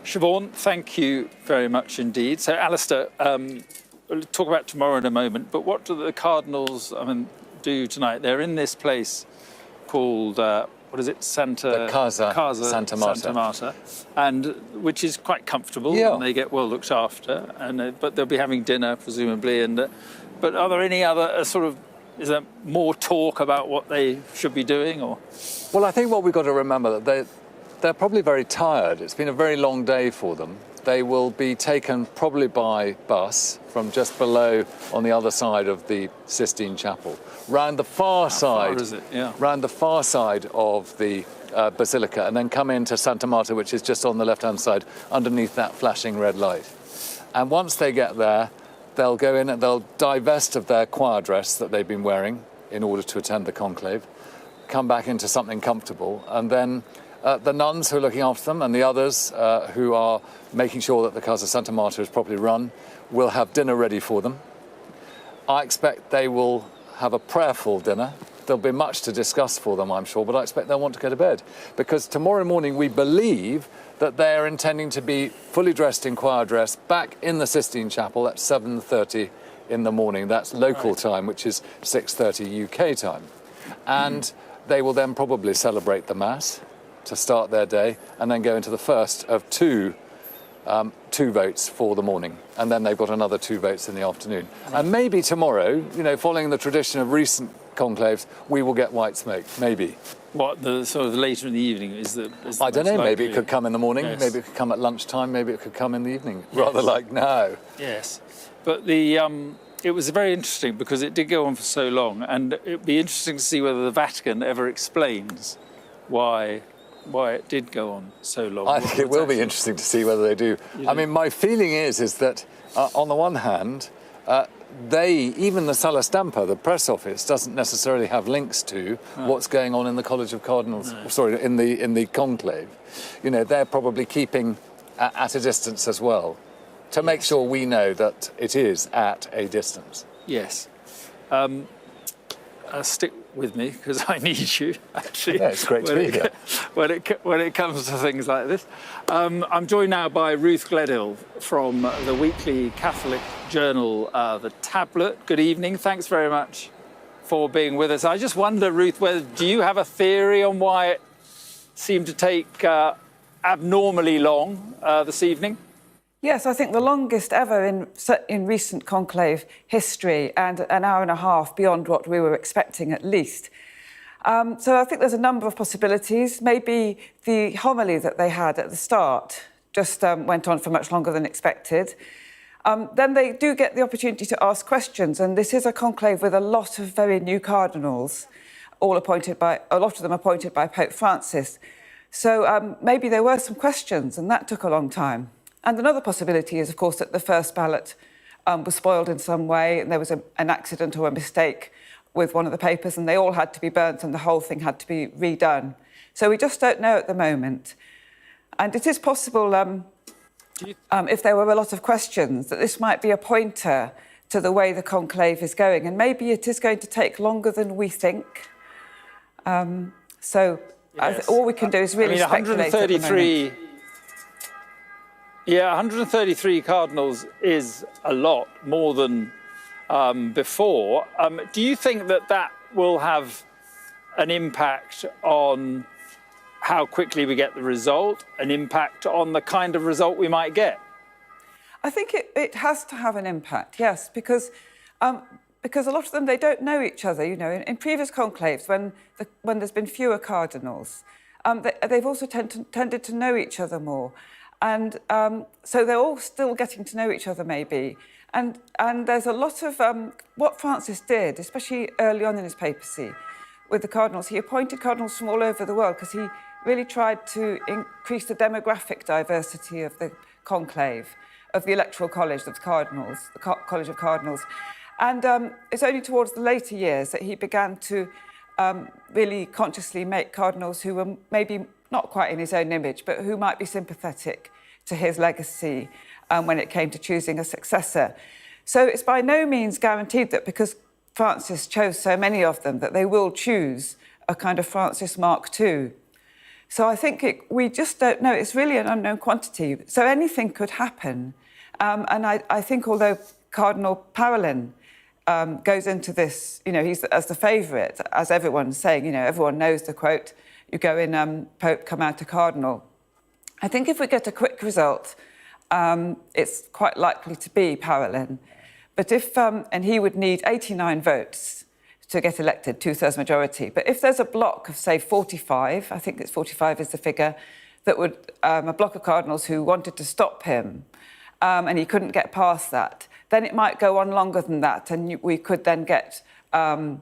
Siobhan, thank you very much indeed. So, Alistair, we'll talk about tomorrow in a moment, but what do the Cardinals do tonight? They're in this place called, what is it, the Casa Santa Marta, and which is quite comfortable, and they get well looked after, and but they'll be having dinner presumably. And but are there any other is there more talk about what they should be doing, or? Well, I think what we've got to remember that they're probably very tired. It's been a very long day for them. They will be taken probably by bus from just below on the other side of the Sistine Chapel, round the far side. Far is it? Yeah. Round the far side of the basilica, and then come into Santa Marta, which is just on the left-hand side, underneath that flashing red light. And once they get there, they'll go in and they'll divest of their choir dress that they've been wearing in order to attend the conclave, come back into something comfortable, and then the nuns who are looking after them and the others who are making sure that the Casa Santa Marta is properly run will have dinner ready for them. I expect they will have a prayerful dinner. There'll be much to discuss for them, I'm sure, but I expect they'll want to go to bed, because tomorrow morning we believe that they are intending to be fully dressed in choir dress back in the Sistine Chapel at 7:30 in the morning. That's local time, which is 6:30 UK time. And they will then probably celebrate the Mass to start their day, and then go into the first of two votes for the morning, and then they've got another 2 votes in the afternoon. And maybe tomorrow, following the tradition of recent conclaves, we will get white smoke, maybe. What, the sort of later in the evening is the I don't know, maybe it could come in the morning, yes. Maybe it could come at lunchtime, maybe it could come in the evening, rather like now. Yes, but it was very interesting because it did go on for so long, and it'd be interesting to see whether the Vatican ever explains why it did go on so long. I think it will be interesting to see whether they do. I mean, my feeling is that on the one hand, even the Sala Stampa, the press office, doesn't necessarily have links to what's going on in the College of Cardinals. No. Sorry, in the conclave. They're probably keeping at a distance as well, to make sure we know that it is at a distance. Yes. Stick with me, because I need you, actually. Yeah, it's great to be here. When it comes to things like this. I'm joined now by Ruth Gledhill from the weekly Catholic journal, The Tablet. Good evening. Thanks very much for being with us. I just wonder, Ruth, do you have a theory on why it seemed to take abnormally long this evening? Yes, I think the longest ever in recent conclave history, and an hour and a half beyond what we were expecting at least. So I think there's a number of possibilities. Maybe the homily that they had at the start just went on for much longer than expected. Then they do get the opportunity to ask questions, and this is a conclave with a lot of very new cardinals, a lot of them appointed by Pope Francis. So maybe there were some questions, and that took a long time. And another possibility is, of course, that the first ballot was spoiled in some way, and there was an accident or a mistake with one of the papers, and they all had to be burnt, and the whole thing had to be redone. So we just don't know at the moment. And it is possible, if there were a lot of questions, that this might be a pointer to the way the conclave is going. And maybe it is going to take longer than we think. Yes. All we can do is really speculate at the moment. Yeah, 133 cardinals is a lot, more than before. Do you think that will have an impact on how quickly we get the result, an impact on the kind of result we might get? I think it has to have an impact, yes, because a lot of them, they don't know each other. In previous conclaves, when there's been fewer cardinals, they've also tended to know each other more. And so they're all still getting to know each other, maybe. And there's a lot of what Francis did, especially early on in his papacy, with the cardinals. He appointed cardinals from all over the world because he really tried to increase the demographic diversity of the conclave, of the electoral college of the cardinals, the College of Cardinals. And it's only towards the later years that he began to really consciously make cardinals who were maybe not quite in his own image, but who might be sympathetic to his legacy when it came to choosing a successor. So it's by no means guaranteed that because Francis chose so many of them, that they will choose a kind of Francis Mark II. So I think we just don't know. It's really an unknown quantity. So anything could happen. And I think although Cardinal Parolin goes into this, he's as the favourite, as everyone's saying, everyone knows the quote, you go in Pope, come out a Cardinal. I think if we get a quick result, it's quite likely to be Parolin. But if, and he would need 89 votes to get elected, 2/3 majority. But if there's a block of, say, 45, I think it's 45 is the figure, that would, a block of cardinals who wanted to stop him, and he couldn't get past that, then it might go on longer than that, and we could then get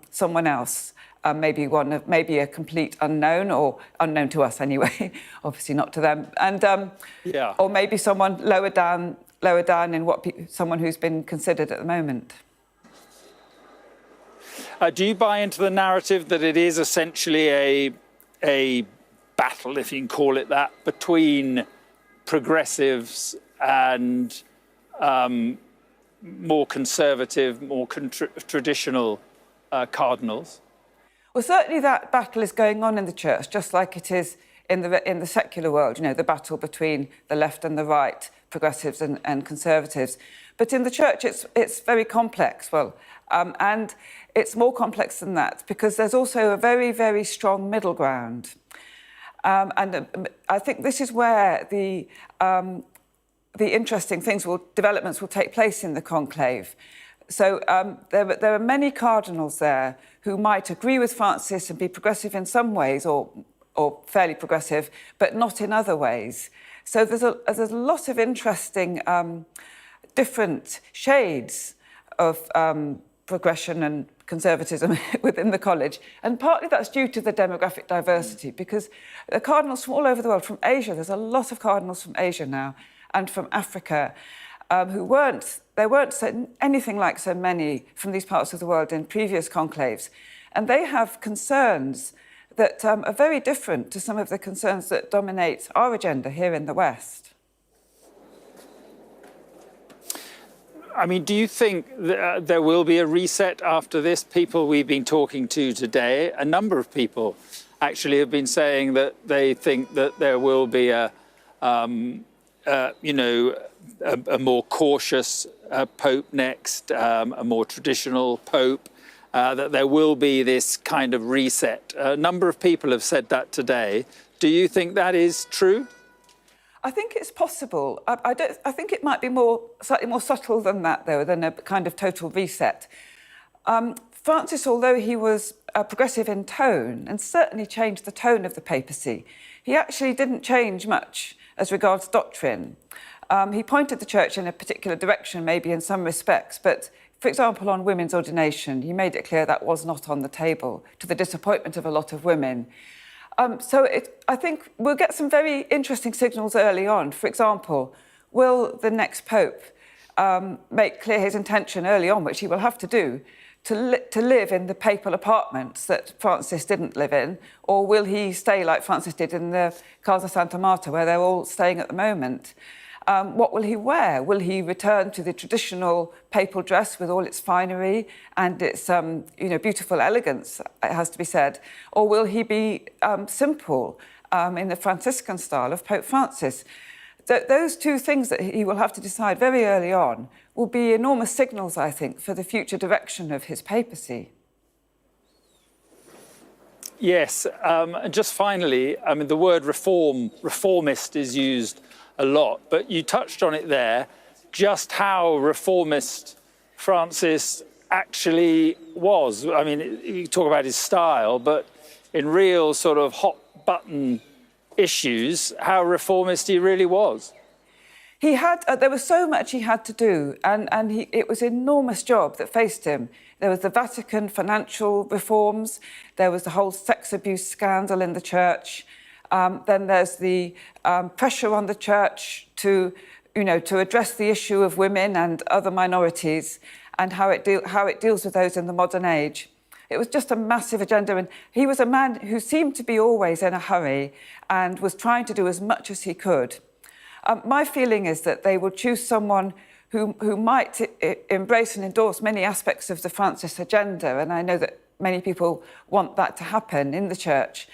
someone else, maybe a complete unknown, or unknown to us anyway, obviously not to them, and or maybe someone lower down in someone who's been considered at the moment. Do you buy into the narrative that it is essentially a battle, if you can call it that, between progressives and more conservative, more traditional cardinals? Well, certainly that battle is going on in the church, just like it is in the secular world, the battle between the left and the right, progressives and conservatives. But in the church, it's very complex. And it's more complex than that because there's also a very, very strong middle ground. And I think this is where the interesting developments will take place in the conclave. So there are many cardinals there who might agree with Francis and be progressive in some ways, or fairly progressive, but not in other ways. So there's a lot of interesting different shades of progression and conservatism within the college. And partly that's due to the demographic diversity, because the cardinals from all over the world, from Asia, there's a lot of cardinals from Asia now, and from Africa, there weren't anything like so many from these parts of the world in previous conclaves. And they have concerns that are very different to some of the concerns that dominate our agenda here in the West. I mean, do you think that there will be a reset after this? People we've been talking to today, a number of people actually have been saying that they think that there will be a more cautious pope next, a more traditional pope, that there will be this kind of reset. A number of people have said that today. Do you think that is true? I think it's possible. I think it might be slightly more subtle than that, though, than a kind of total reset. Francis, although he was progressive in tone and certainly changed the tone of the papacy, he actually didn't change much as regards doctrine. He pointed the church in a particular direction, maybe in some respects, but for example, on women's ordination, he made it clear that was not on the table, to the disappointment of a lot of women. I think we'll get some very interesting signals early on. For example, will the next pope make clear his intention early on, which he will have to do, to live in the papal apartments that Francis didn't live in, or will he stay like Francis did in the Casa Santa Marta, where they're all staying at the moment? What will he wear? Will he return to the traditional papal dress with all its finery and its beautiful elegance, it has to be said? Or will he be simple in the Franciscan style of Pope Francis? Those two things that he will have to decide very early on will be enormous signals, I think, for the future direction of his papacy. Yes, and just finally, I mean, the word reformist is used a lot, but you touched on it there, just how reformist Francis actually was. I mean, you talk about his style, but in real sort of hot button issues, how reformist he really was. There was so much he had to do, and it was an enormous job that faced him. There was the Vatican financial reforms, there was the whole sex abuse scandal in the church, then there's the pressure on the church to address the issue of women and other minorities and how it deals with those in the modern age. It was just a massive agenda, and he was a man who seemed to be always in a hurry and was trying to do as much as he could. My feeling is that they will choose someone who might embrace and endorse many aspects of the Francis agenda, and I know that many people want that to happen in the church,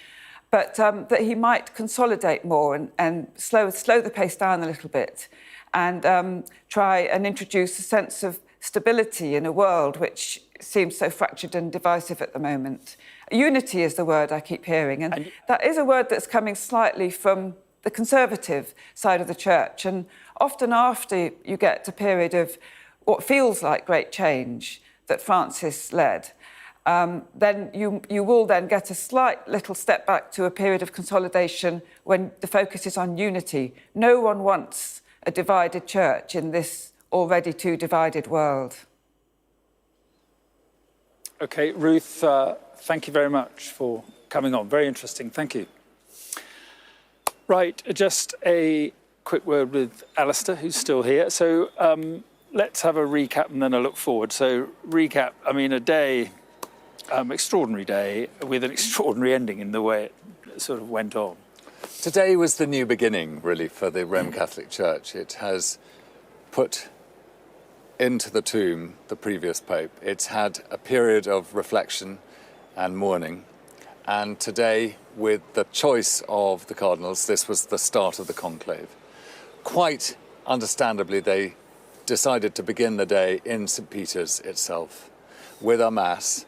but that he might consolidate more and slow the pace down a little bit and try and introduce a sense of stability in a world which seems so fractured and divisive at the moment. Unity is the word I keep hearing, and that is a word that's coming slightly from the conservative side of the church, and often after you get a period of what feels like great change that Francis led, then you will then get a slight little step back to a period of consolidation when the focus is on unity. No one wants a divided church in this already too divided world. Okay, Ruth, thank you very much for coming on. Very interesting. Thank you. Right, just a quick word with Alistair, who's still here. So let's have a recap and then a look forward. So recap, I mean, a day, extraordinary day with an extraordinary ending in the way it sort of went on. Today was the new beginning, really, for the Roman Catholic Church. It has put into the tomb the previous Pope. It's had a period of reflection and mourning. And today, with the choice of the Cardinals, this was the start of the conclave. Quite understandably, they decided to begin the day in St. Peter's itself, with a Mass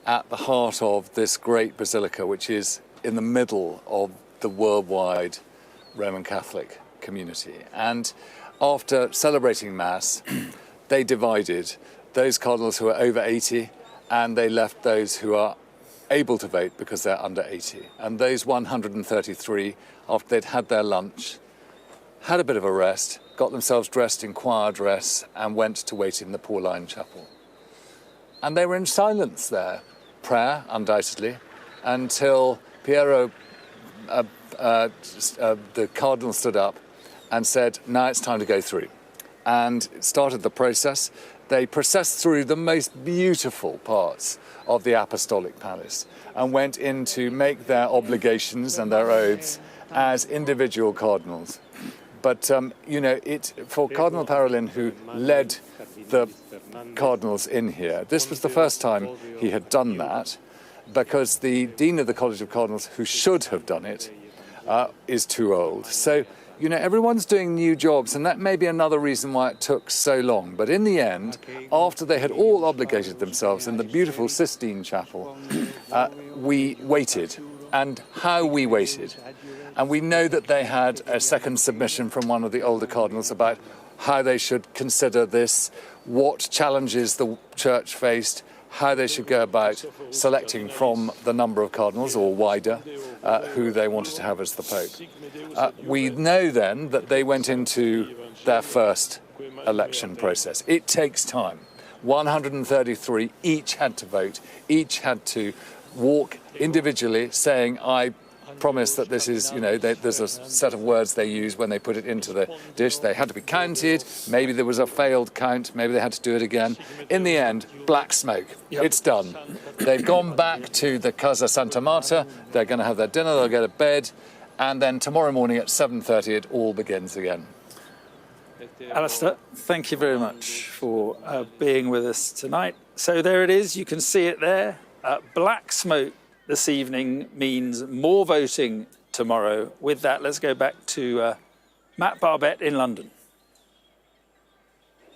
at the heart of this great basilica, which is in the middle of the worldwide Roman Catholic community. And after celebrating Mass, they divided those cardinals who are over 80, and they left those who are able to vote because they're under 80. And those 133, after they'd had their lunch, had a bit of a rest, got themselves dressed in choir dress and went to wait in the Pauline Chapel. And they were in silence there, prayer, undoubtedly, until Piero, the cardinal, stood up and said, now it's time to go through. And started the process. They processed through the most beautiful parts of the Apostolic Palace and went in to make their obligations and their oaths as individual cardinals. But, for Cardinal Parolin, who led the cardinals in here, this was the first time he had done that, because the Dean of the College of Cardinals, who should have done it, is too old. So, everyone's doing new jobs, and that may be another reason why it took so long. But in the end, after they had all obligated themselves in the beautiful Sistine Chapel, we waited, and how we waited. And we know that they had a second submission from one of the older cardinals about how they should consider this, what challenges the church faced, how they should go about selecting from the number of cardinals, or wider, who they wanted to have as the Pope. We know then that they went into their first election process. It takes time. 133 each had to vote, each had to walk individually saying, I promise that this is, there's a set of words they use when they put it into the dish. They had to be counted. Maybe there was a failed count. Maybe they had to do it again. In the end, black smoke. Yep. It's done. They've gone back to the Casa Santa Marta. They're going to have their dinner. They'll go to bed. And then tomorrow morning at 7:30, it all begins again. Alistair, thank you very much for being with us tonight. So there it is. You can see it there. Black smoke this evening means more voting tomorrow. With that, let's go back to Matt Barbette in London.